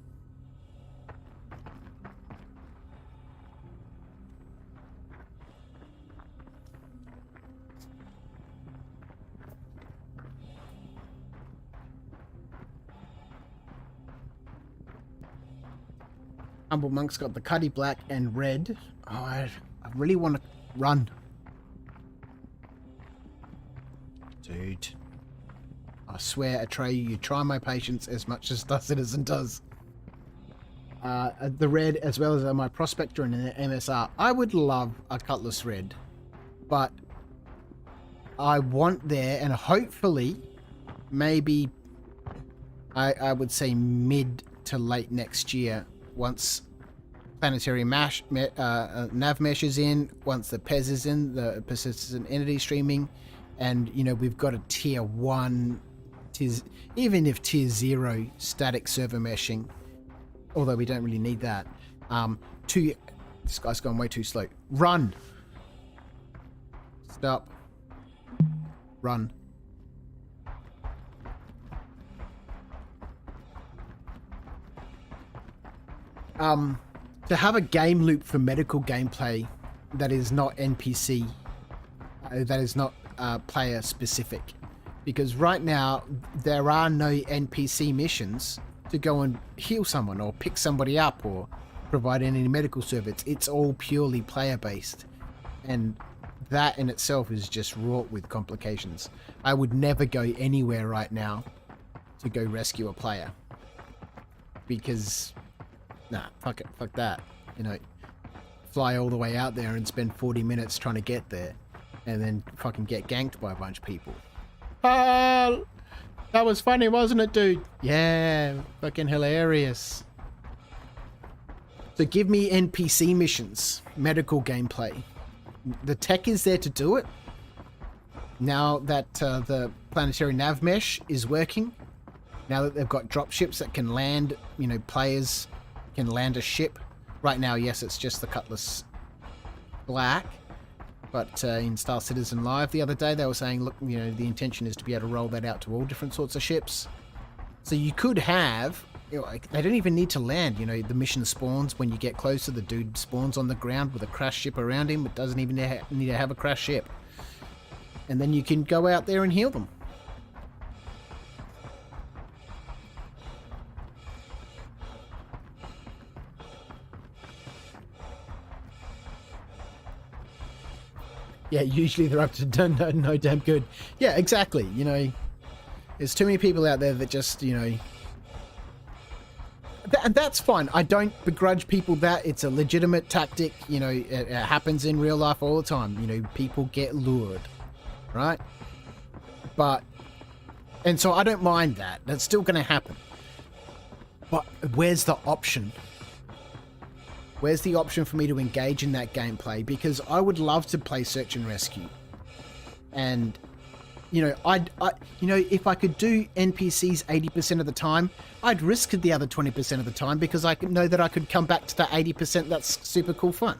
Humble Monk's got the Cuddy Black and red. Oh, I really want to run. Dude. I swear, Atreyu, you try my patience as much as Star Citizen does. The red, as well as my Prospector and an MSR. I would love a Cutlass red. But I want there, and hopefully, maybe, I would say mid to late next year, once planetary nav mesh is in, once the PES is in, the persistent entity streaming, and you know we've got a tier 1, even if tier 0 static server meshing, although we don't really need that. This guy's gone way too slow. Run. Stop. Run. To have a game loop for medical gameplay that is not NPC, that is not player specific, Because right now, there are no NPC missions to go and heal someone or pick somebody up or provide any medical service. It's all purely player-based. And that in itself is just wrought with complications. I would never go anywhere right now to go rescue a player. Because, nah, fuck it, fuck that. You know, fly all the way out there and spend 40 minutes trying to get there. And then fucking get ganked by a bunch of people. Oh, that was funny, wasn't it, dude? Yeah, fucking hilarious. So give me NPC missions, medical gameplay. The tech is there to do it. Now that the planetary nav mesh is working, now that they've got dropships that can land, you know, players can land a ship. Right now, yes, it's just the Cutlass Black. But in Star Citizen Live the other day, they were saying, look, you know, the intention is to be able to roll that out to all different sorts of ships. So you could have, you know, like, they don't even need to land, you know, the mission spawns when you get closer, the dude spawns on the ground with a crashed ship around him. It doesn't even need to have a crashed ship. And then you can go out there and heal them. Yeah, usually they're up to no damn good. Yeah, exactly. You know, there's too many people out there that just, you know... And that's fine. I don't begrudge people that. It's a legitimate tactic. You know, it happens in real life all the time. You know, people get lured, right? But... And so I don't mind that. That's still going to happen. But where's the option? Where's the option for me to engage in that gameplay? Because I would love to play search and rescue. And, you know, you know, if I could do NPCs 80% of the time, I'd risk the other 20% of the time because I could know that I could come back to that 80% that's super cool fun.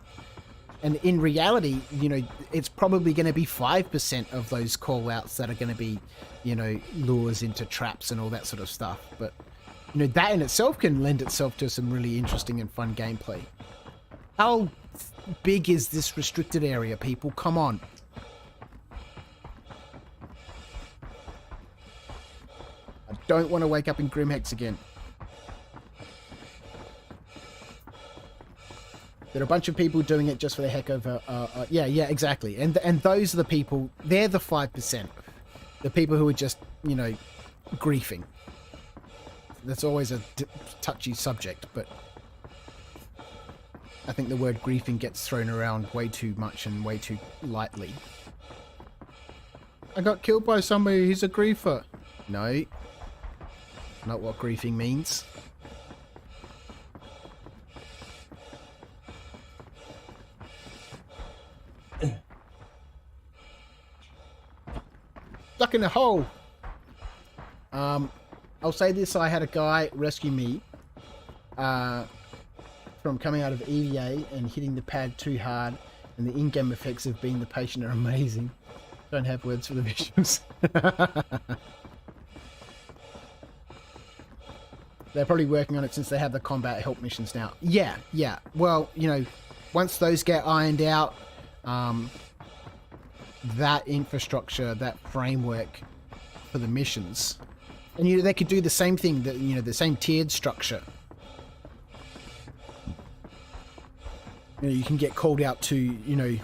And in reality, you know, it's probably going to be 5% of those call-outs that are going to be, you know, lures into traps and all that sort of stuff. But, you know, that in itself can lend itself to some really interesting and fun gameplay. How big is this restricted area, people? Come on. I don't want to wake up in Grimhex again. There are a bunch of people doing it just for the heck of yeah, exactly. And those are the people, they're the 5%. The people who are just, you know, griefing. That's always a touchy subject, but I think the word griefing gets thrown around way too much and way too lightly. I got killed by somebody who's a griefer. No. Not what griefing means. Stuck in a hole. I'll say this, I had a guy rescue me from coming out of EVA and hitting the pad too hard, and the in-game effects of being the patient are amazing. Don't have words for the visuals. They're probably working on it since they have the combat help missions now. Yeah. Well, you know, once those get ironed out, that infrastructure, that framework for the missions, and you know, they could do the same thing, that, you know, the same tiered structure. You know, you can get called out to, you know,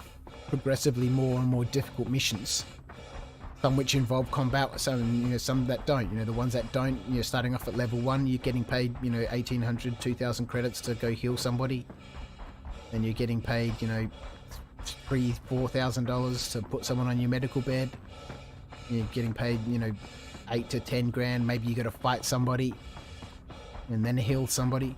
progressively more and more difficult missions. Some which involve combat, some, you know, some that don't. You know, the ones that don't, you know, starting off at level 1, you're getting paid, you know, 1,800, 2,000 credits to go heal somebody. Then you're getting paid, you know, $3,000, $4,000 to put someone on your medical bed. You're getting paid, you know, 8 to 10 grand. Maybe you got to fight somebody and then heal somebody.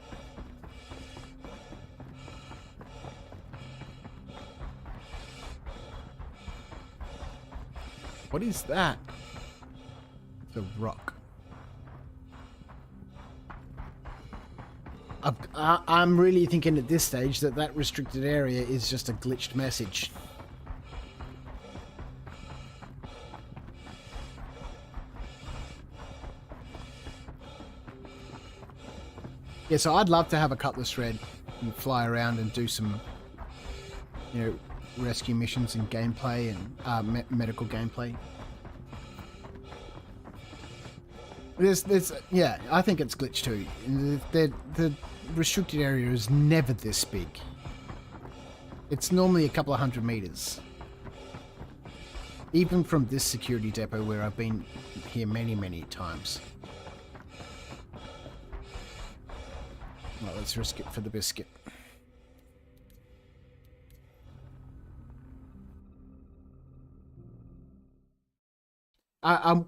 What is that? The rock. I'm really thinking at this stage that that restricted area is just a glitched message. Yeah, so I'd love to have a Cutlass Red and fly around and do some, you know, rescue missions and gameplay and medical gameplay. Yeah, I think it's glitched too. The restricted area is never this big. It's normally a couple of 100 meters. Even from this security depot where I've been here many times. Well, let's risk it for the biscuit.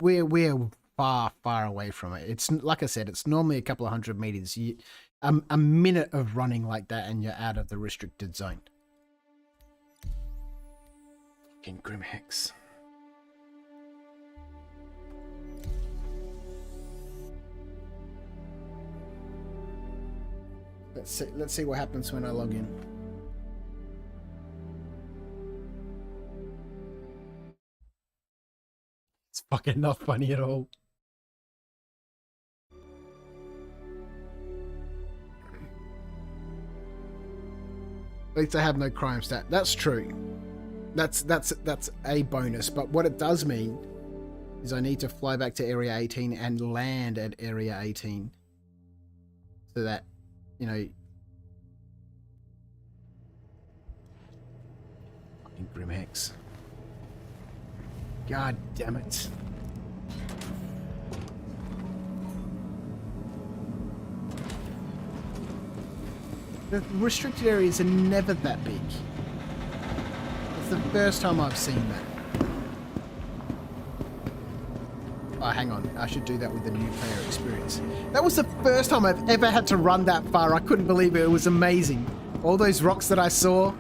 We're far away from it. It's like I said, it's normally a couple of 100 meters. A minute of running like that and you're out of the restricted zone. Fucking Grim Hex. Let's see what happens when I log in. It's fucking not funny at all. At least I have no crime stat. That's true. That's a bonus. But what it does mean is I need to fly back to Area 18 and land at Area 18, so that, you know, fucking Grim Hex. God damn it. The restricted areas are never that big. It's the first time I've seen that. Oh, hang on. I should do that with the new player experience. That was the first time I've ever had to run that far. I couldn't believe it. It was amazing. All those rocks that I saw.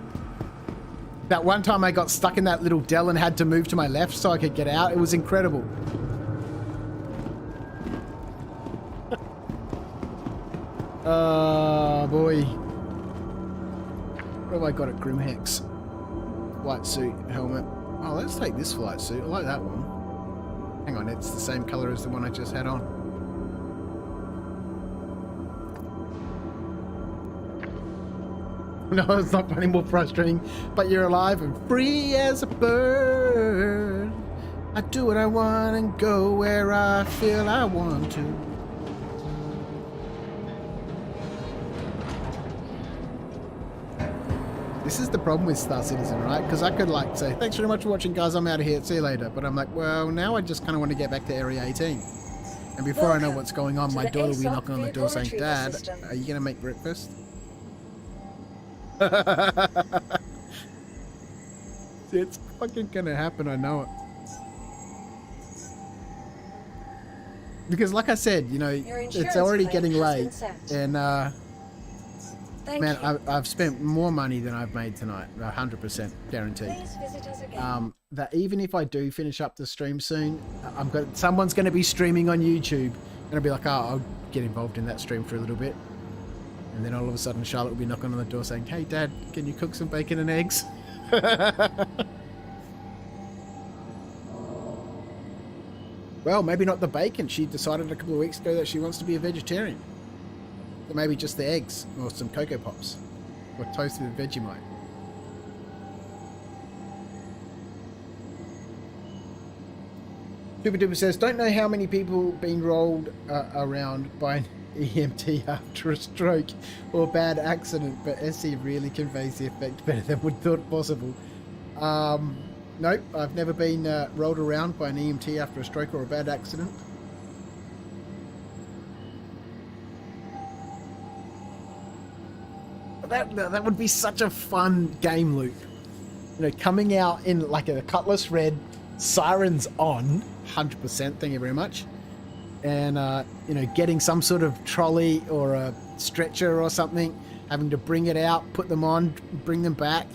That one time I got stuck in that little dell and had to move to my left so I could get out. It was incredible. Oh, boy. What have I got at Grim Hex? Flight suit, helmet. Oh, let's take this flight suit. I like that one. Hang on, it's the same color as the one I just had on. No, it's not any more frustrating. But you're alive and free as a bird. I do what I want and go where I feel I want to. This is the problem with Star Citizen, right? Because I could like say, thanks very much for watching, guys. I'm out of here. See you later. But I'm like, well, now I just kind of want to get back to Area 18. And before I know what's going on, my daughter will be knocking on the door saying, Dad, are you going to make breakfast? It's fucking going to happen. I know it. Because like I said, you know, it's already getting late. And, man, I've spent more money than I've made tonight. 100% guaranteed. That even if I do finish up the stream soon, someone's going to be streaming on YouTube. And I'll be like, oh, I'll get involved in that stream for a little bit. And then all of a sudden Charlotte will be knocking on the door saying, hey, Dad, can you cook some bacon and eggs? Well, maybe not the bacon. She decided a couple of weeks ago that she wants to be a vegetarian. So maybe just the eggs or some Cocoa Pops or toasted with Vegemite. Super Duper says, don't know how many people being rolled around by an EMT after a stroke or bad accident, but SE really conveys the effect better than would thought possible. Nope, I've never been rolled around by an EMT after a stroke or a bad accident. That would be such a fun game loop. You know, coming out in like a Cutlass Red, sirens on, 100%, thank you very much. And, you know, getting some sort of trolley or a stretcher or something, having to bring it out, put them on, bring them back.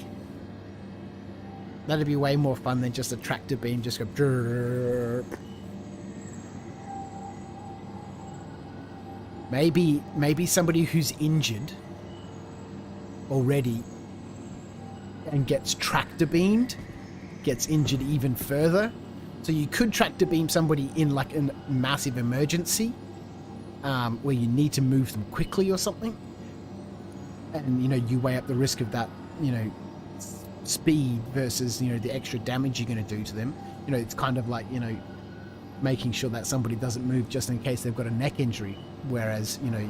That'd be way more fun than just a tractor beam just go drrrr. Maybe somebody who's injured already and gets tractor beamed gets injured even further. So you could tractor beam somebody in like a massive emergency where you need to move them quickly or something, and you know, you weigh up the risk of that, you know, speed versus, you know, the extra damage you're going to do to them. You know, it's kind of like, you know, making sure that somebody doesn't move just in case they've got a neck injury. Whereas, you know,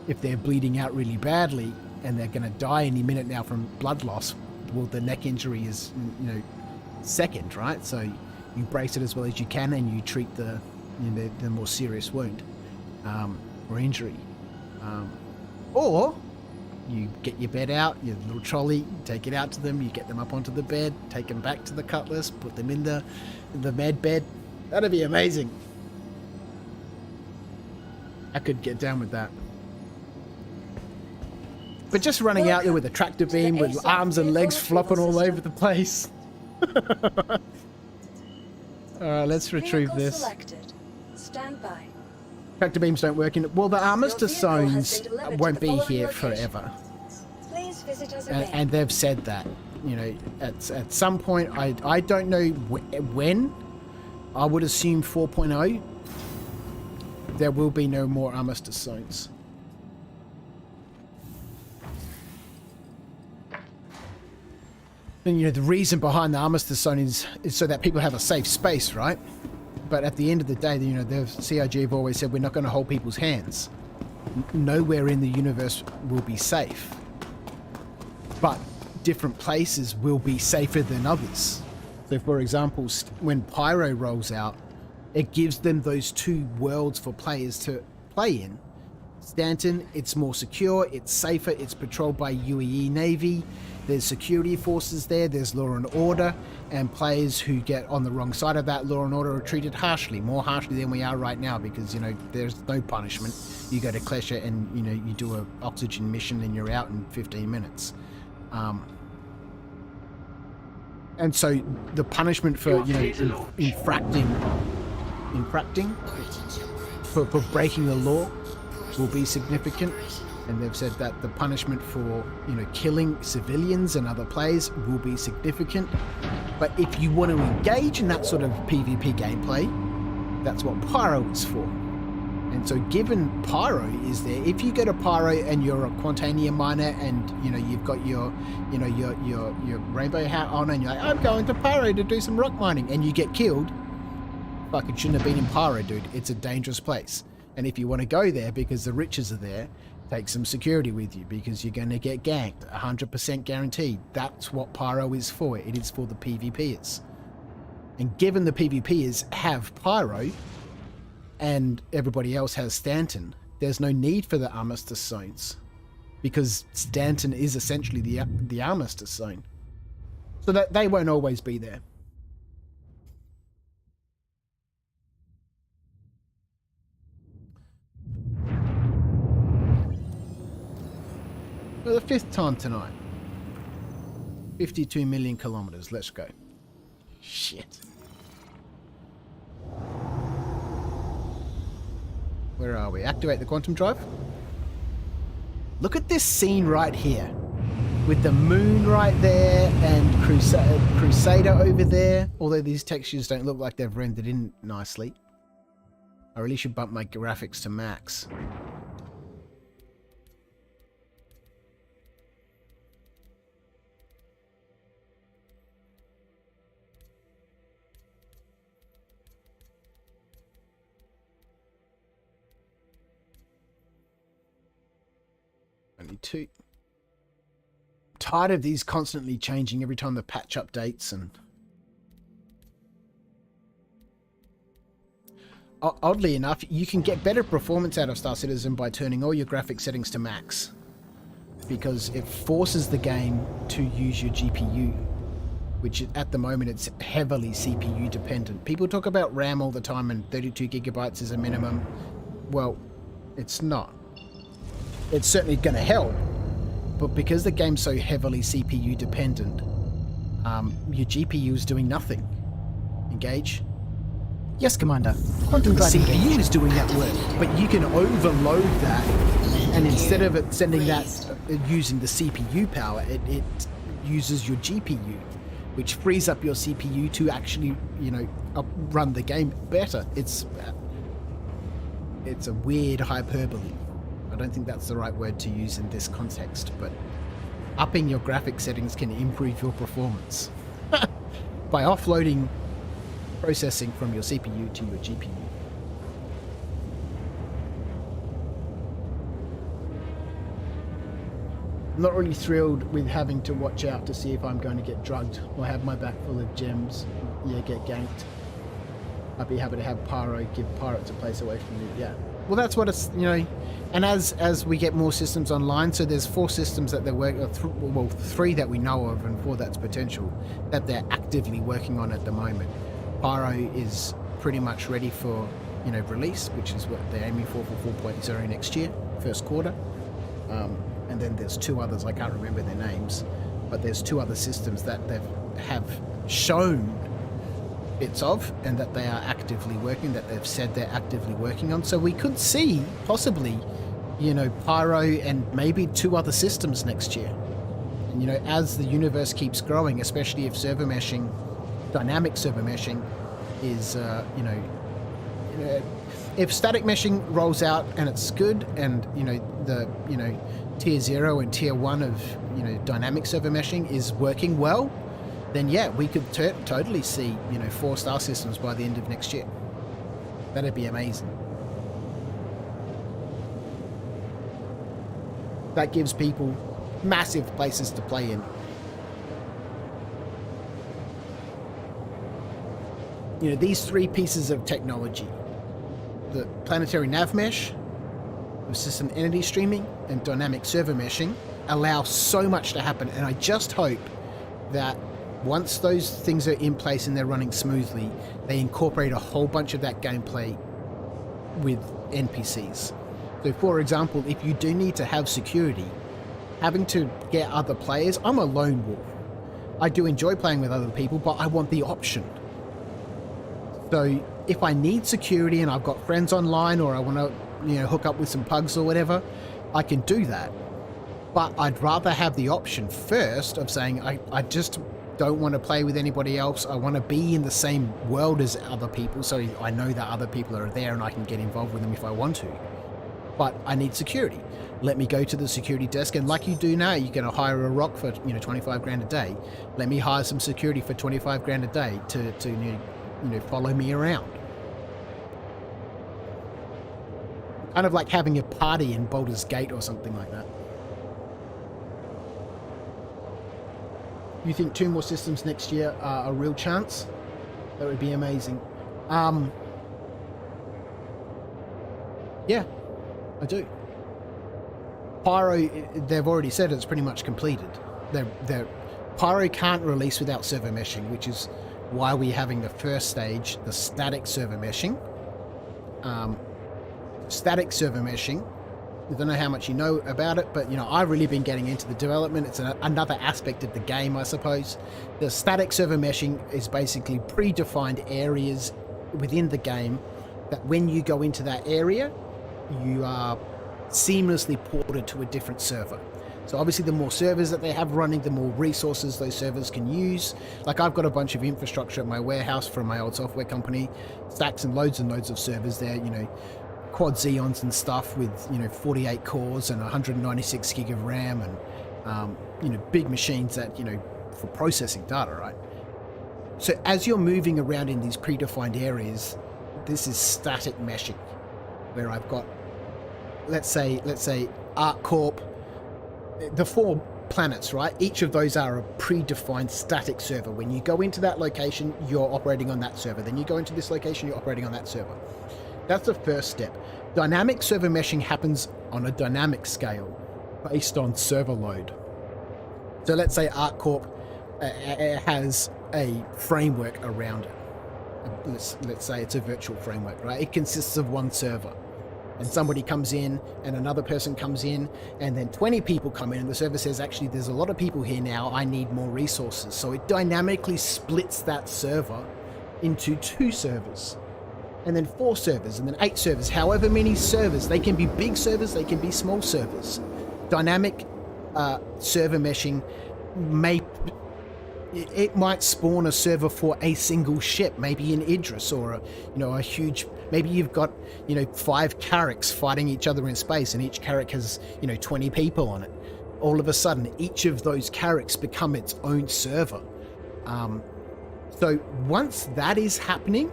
if they're bleeding out really badly and they're going to die any minute now from blood loss, well, the neck injury is, you know, second, right? So you brace it as well as you can, and you treat the, you know, the more serious wound or injury. Or you get your bed out, your little trolley, take it out to them, you get them up onto the bed, take them back to the cutlass, put them in the med bed. That'd be amazing. I could get down with that. But just running out there with a tractor beam with arms and legs flopping all over the place. Alright, let's retrieve this. Selected. Stand by. Tractor beams don't work in... Well, the Armistice zones won't be here forever. Please visit us And they've said that. You know, at some point, I don't know when. I would assume 4.0. There will be no more Armistice zones. And, you know, the reason behind the Armistice zone is so that people have a safe space, right? But at the end of the day, you know, the CIG have always said we're not going to hold people's hands. Nowhere in the universe will be safe. But different places will be safer than others. So, for example, when Pyro rolls out, it gives them those two worlds for players to play in. Stanton, it's more secure, it's safer, it's patrolled by UEE Navy, there's security forces there, there's law and order, and players who get on the wrong side of that law and order are treated harshly, more harshly than we are right now, because, you know, there's no punishment. You go to Klesha and, you know, you do a oxygen mission and you're out in 15 minutes. And so the punishment for, you know, infracting for breaking the law will be significant, and they've said that the punishment for, you know, killing civilians and other players will be significant. But if you want to engage in that sort of PvP gameplay, that's what Pyro is for. And so given Pyro is there, if you go to Pyro and you're a Quantanium miner and, you know, you've got your, you know, your rainbow hat on and you're like, I'm going to Pyro to do some rock mining, and you get killed, fuck, it shouldn't have been in Pyro, dude. It's a dangerous place. And if you want to go there because the riches are there, take some security with you because you're going to get ganked, 100% guaranteed. That's what Pyro is for. It is for the PvPers. And given the PvPers have Pyro and everybody else has Stanton, there's no need for the Armistice zones because Stanton is essentially the Armistice zone. So that they won't always be there. For the 5th time tonight. 52 million kilometers. Let's go. Shit. Where are we? Activate the quantum drive. Look at this scene right here. With the moon right there and Crusader over there. Although these textures don't look like they've rendered in nicely. I really should bump my graphics to max. Only 2. Tired of these constantly changing every time the patch updates, and oddly enough, you can get better performance out of Star Citizen by turning all your graphic settings to max, because it forces the game to use your GPU, which at the moment it's heavily CPU dependent. People talk about RAM all the time and 32 gigabytes is a minimum. Well, it's not. It's certainly going to help, but because the game's so heavily CPU dependent, your GPU is doing nothing. Engage? Yes, Commander. Quantum The drive CPU engaged. is doing that work, but you can overload that, and instead of it sending that using the CPU power, it uses your GPU, which frees up your CPU to actually, you know, run the game better. It's a weird hyperbole. I don't think that's the right word to use in this context, but upping your graphic settings can improve your performance. By offloading processing from your CPU to your GPU. I'm not really thrilled with having to watch out to see if I'm going to get drugged or have my back full of gems. Yeah, get ganked. I'd be happy to have Pyro give pirates a place away from me. Yeah. Well, that's what it's, you know, and as we get more systems online, so there's 4 systems that they're working, well, 3 that we know of and 4 that's potential that they're actively working on at the moment. Pyro is pretty much ready for, you know, release, which is what they're aiming for 4.0 next year, first quarter. And then there's 2 others, I can't remember their names, but there's 2 other systems that they have shown bits of and that they are actively working, that they've said they're actively working on. So we could see possibly, you know, Pyro and maybe 2 other systems next year. And, you know, as the universe keeps growing, especially if server meshing, dynamic server meshing is, you know, if static meshing rolls out and it's good, and, you know, the, you know, tier 0 and tier 1 of, you know, dynamic server meshing is working well, then yeah, we could totally see, you know, 4-star systems by the end of next year. That'd be amazing. That gives people massive places to play in. You know, these 3 pieces of technology, the planetary nav mesh, persistent entity streaming, and dynamic server meshing, allow so much to happen. And I just hope that once those things are in place and they're running smoothly, they incorporate a whole bunch of that gameplay with NPCs. So for example, if you do need to have security, having to get other players, I'm a lone wolf. I do enjoy playing with other people, but I want the option. So if I need security and I've got friends online, or I want to, you know, hook up with some pugs or whatever, I can do that. But I'd rather have the option first of saying, I just don't want to play with anybody else. I want to be in the same world as other people, so I know that other people are there and I can get involved with them if I want to. But I need security. Let me go to the security desk, and like you do now, you're going to hire a rock for, you know, 25 grand a day. Let me hire some security for 25 grand a day to you know, follow me around. Kind of like having a party in Baldur's Gate or something like that. You think 2 more systems next year are a real chance? That would be amazing. Yeah, I do. Pyro, they've already said it's pretty much completed. Pyro can't release without server meshing, which is why we're having the first stage, the static server meshing. Static server meshing, I don't know how much you know about it, but, you know, I've really been getting into the development. It's another aspect of the game, I suppose. The static server meshing is basically predefined areas within the game that when you go into that area, you are seamlessly ported to a different server. So obviously the more servers that they have running, the more resources those servers can use. Like, I've got a bunch of infrastructure at my warehouse from my old software company, stacks and loads of servers there, you know, quad Xeons and stuff with, you know, 48 cores and 196 gig of RAM and, you know, big machines that, you know, for processing data, right? So as you're moving around in these predefined areas, this is static meshing, where I've got, let's say ArcCorp, the 4 planets, right? Each of those are a predefined static server. When you go into that location, you're operating on that server. Then you go into this location, you're operating on that server. That's the first step. Dynamic server meshing happens on a dynamic scale based on server load. So let's say ArcCorp has a framework around it. Let's say it's a virtual framework, right? It consists of 1 server. And somebody comes in and another person comes in and then 20 people come in and the server says, actually, there's a lot of people here now. I need more resources. So it dynamically splits that server into 2 servers. And then 4 servers, and then 8 servers, however many servers. They can be big servers, they can be small servers. Dynamic server meshing it might spawn a server for a single ship, maybe in Idris, or a huge, maybe you've got, 5 carracks fighting each other in space, and each carrack has, 20 people on it. All of a sudden, each of those carracks become its own server. So once that is happening,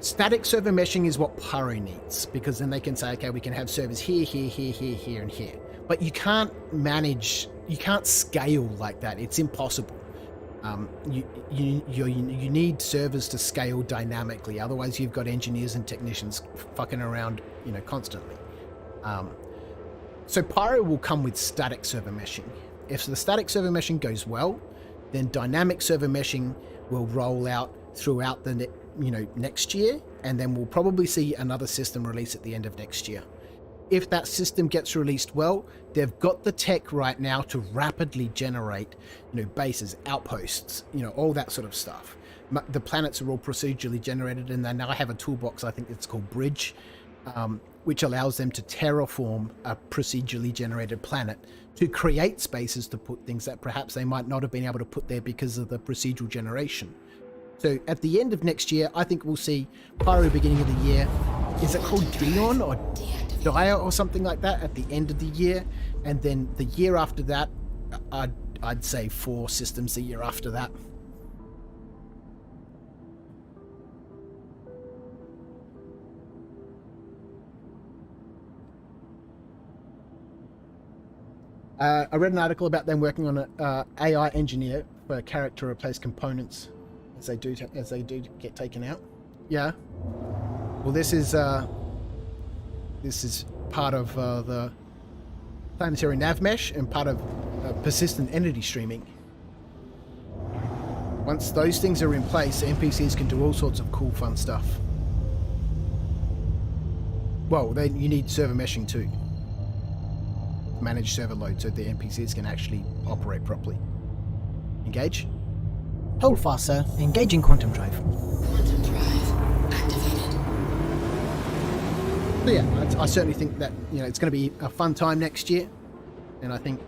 static server meshing is what Pyro needs, because then they can say, okay, we can have servers here, here, here, here, here, and here. But you can't manage, you can't scale like that. It's impossible. You need servers to scale dynamically. Otherwise, you've got engineers and technicians fucking around, constantly. So Pyro will come with static server meshing. If the static server meshing goes well, then dynamic server meshing will roll out throughout the next year, and then we'll probably see another system release at the end of next year. If that system gets released well, they've got the tech right now to rapidly generate, bases, outposts, all that sort of stuff. The planets are all procedurally generated, and they now have a toolbox, I think it's called Bridge, which allows them to terraform a procedurally generated planet to create spaces to put things that perhaps they might not have been able to put there because of the procedural generation. So at the end of next year, I think we'll see Pyro beginning of the year. Is it called Dion or Dia or something like that at the end of the year? And then the year after that, I'd say 4 systems the year after that. I read an article about them working on an AI engineer for a character replace components as they do get taken out. Yeah. Well, this is part of the planetary nav mesh and part of persistent entity streaming. Once those things are in place, NPCs can do all sorts of cool, fun stuff. Well, then you need server meshing too. Manage server load so the NPCs can actually operate properly. Engage? Hold fast, sir. Engaging quantum drive. Quantum drive activated. So yeah, I certainly think that it's going to be a fun time next year, and I think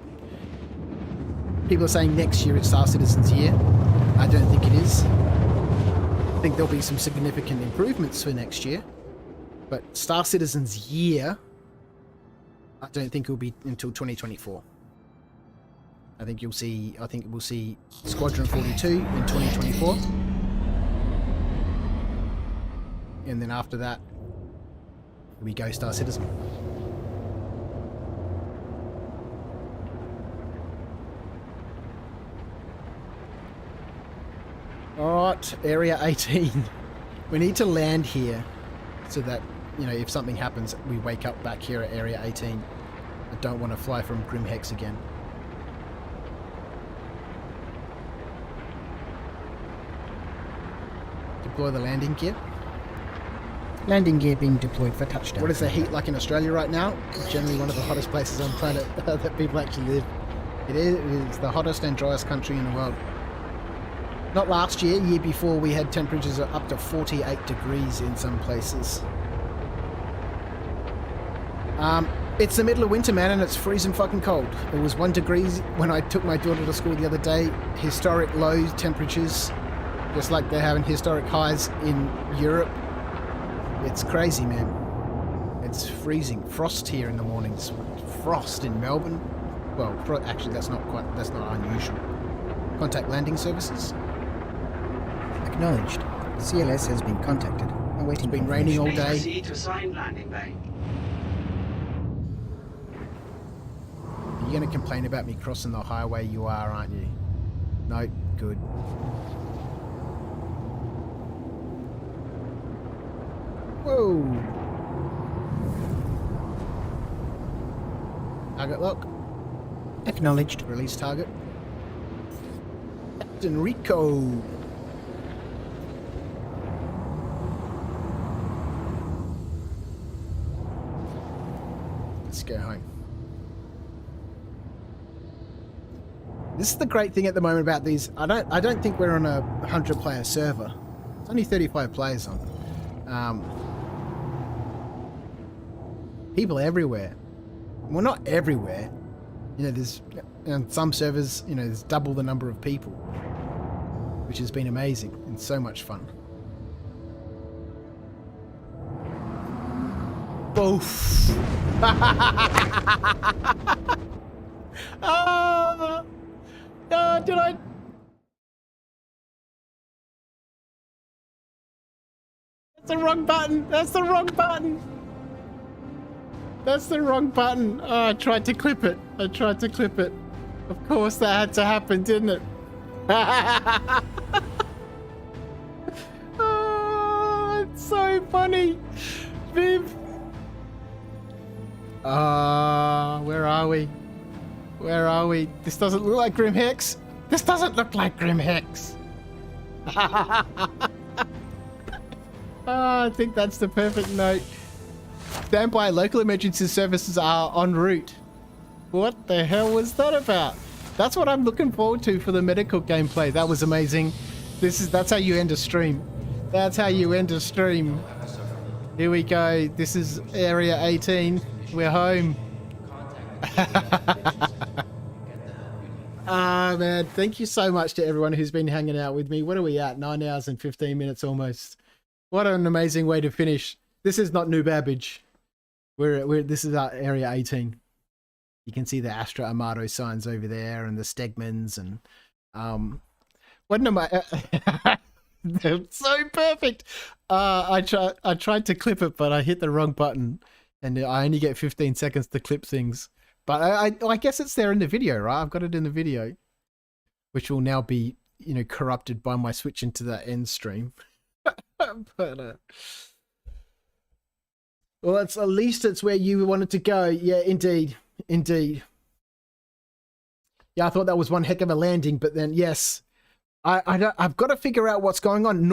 people are saying next year it's Star Citizen's year. I don't think it is. I think there'll be some significant improvements for next year, but Star Citizen's year, I don't think it'll be until 2024. I think we'll see Squadron 42 in 2024. And then after that, we go Star Citizen. Alright, Area 18. We need to land here so that, if something happens, we wake up back here at Area 18. I don't want to fly from Grim Hex again. Deploy the landing gear. Landing gear being deployed for touchdown. What is the heat like in Australia right now? It's generally one of the hottest places on the planet that people actually live. It is the hottest and driest country in the world. Not last year, year before, we had temperatures up to 48 degrees in some places. It's the middle of winter, man, and it's freezing fucking cold. It was 1 degree when I took my daughter to school the other day. Historic low temperatures, just like they're having historic highs in Europe. It's crazy, man. It's freezing. Frost here in the mornings. Frost in Melbourne. Well, actually, that's not unusual. Contact landing services. Acknowledged. CLS has been contacted. Awaiting. It's been raining all day. Proceed to assigned landing bay. You're going to complain about me crossing the highway, you are, aren't you? No, good. Whoa! Target lock. Acknowledged. Release target. Captain Rico. Let's go home. This is the great thing at the moment about these. I don't think we're on a 100-player server. It's only 35 players on. People everywhere. Well, not everywhere. There's on some servers, there's double the number of people, which has been amazing and so much fun. Boof. It's the wrong button. That's the wrong button. That's the wrong button. Oh, I tried to clip it. I tried to clip it. Of course that had to happen, didn't it? Oh, it's so funny. Viv. Where are we? Where are we? This doesn't look like Grim Hex. This doesn't look like Grim Hex. I think that's the perfect note. Standby, local emergency services are en route. What the hell was that about? That's what I'm looking forward to for the medical gameplay. That was amazing. That's how you end a stream. That's how you end a stream. Here we go. This is Area 18. We're home. Man, thank you so much to everyone who's been hanging out with me. What are we at? 9 hours and 15 minutes almost. What an amazing way to finish. This is not New Babbage. This is our Area 18. You can see the Astra Amato signs over there and the Stegmans and what am I? They're so perfect. I tried to clip it, but I hit the wrong button, and I only get 15 seconds to clip things. But I guess it's there in the video, right? I've got it in the video, which will now be, corrupted by my switch into the end stream. But well, at least it's where you wanted to go. Yeah, indeed. Indeed. Yeah, I thought that was one heck of a landing, but then yes, I've got to figure out what's going on.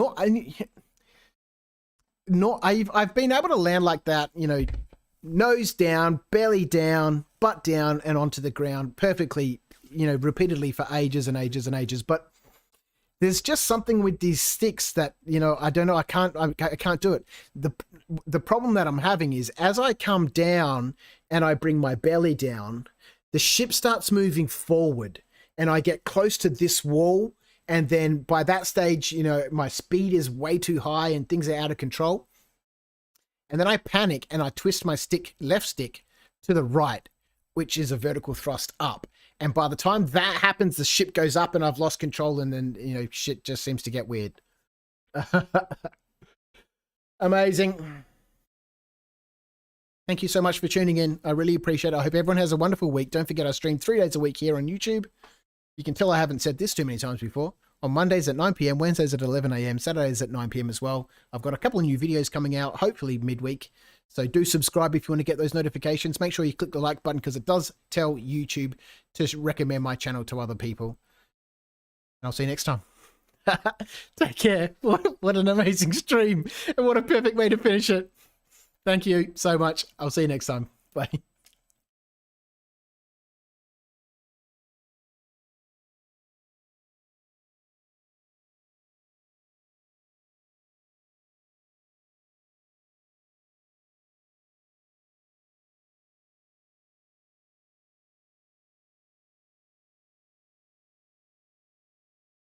I've been able to land like that, nose down, belly down, butt down, and onto the ground perfectly, repeatedly for ages and ages and ages. But there's just something with these sticks that, I don't know. I can't do it. The problem that I'm having is as I come down and I bring my belly down, the ship starts moving forward and I get close to this wall. And then by that stage, my speed is way too high and things are out of control. And then I panic and I twist my left stick to the right, which is a vertical thrust up. And by the time that happens, the ship goes up and I've lost control, and then, shit just seems to get weird. Amazing. Thank you so much for tuning in. I really appreciate it. I hope everyone has a wonderful week. Don't forget I stream 3 days a week here on YouTube. You can tell I haven't said this too many times before. On Mondays at 9 p.m, Wednesdays at 11 a.m, Saturdays at 9 p.m as well. I've got a couple of new videos coming out, hopefully midweek. So do subscribe if you want to get those notifications. Make sure you click the like button because it does tell YouTube to recommend my channel to other people. And I'll see you next time. Take care. What an amazing stream. And what a perfect way to finish it. Thank you so much. I'll see you next time. Bye.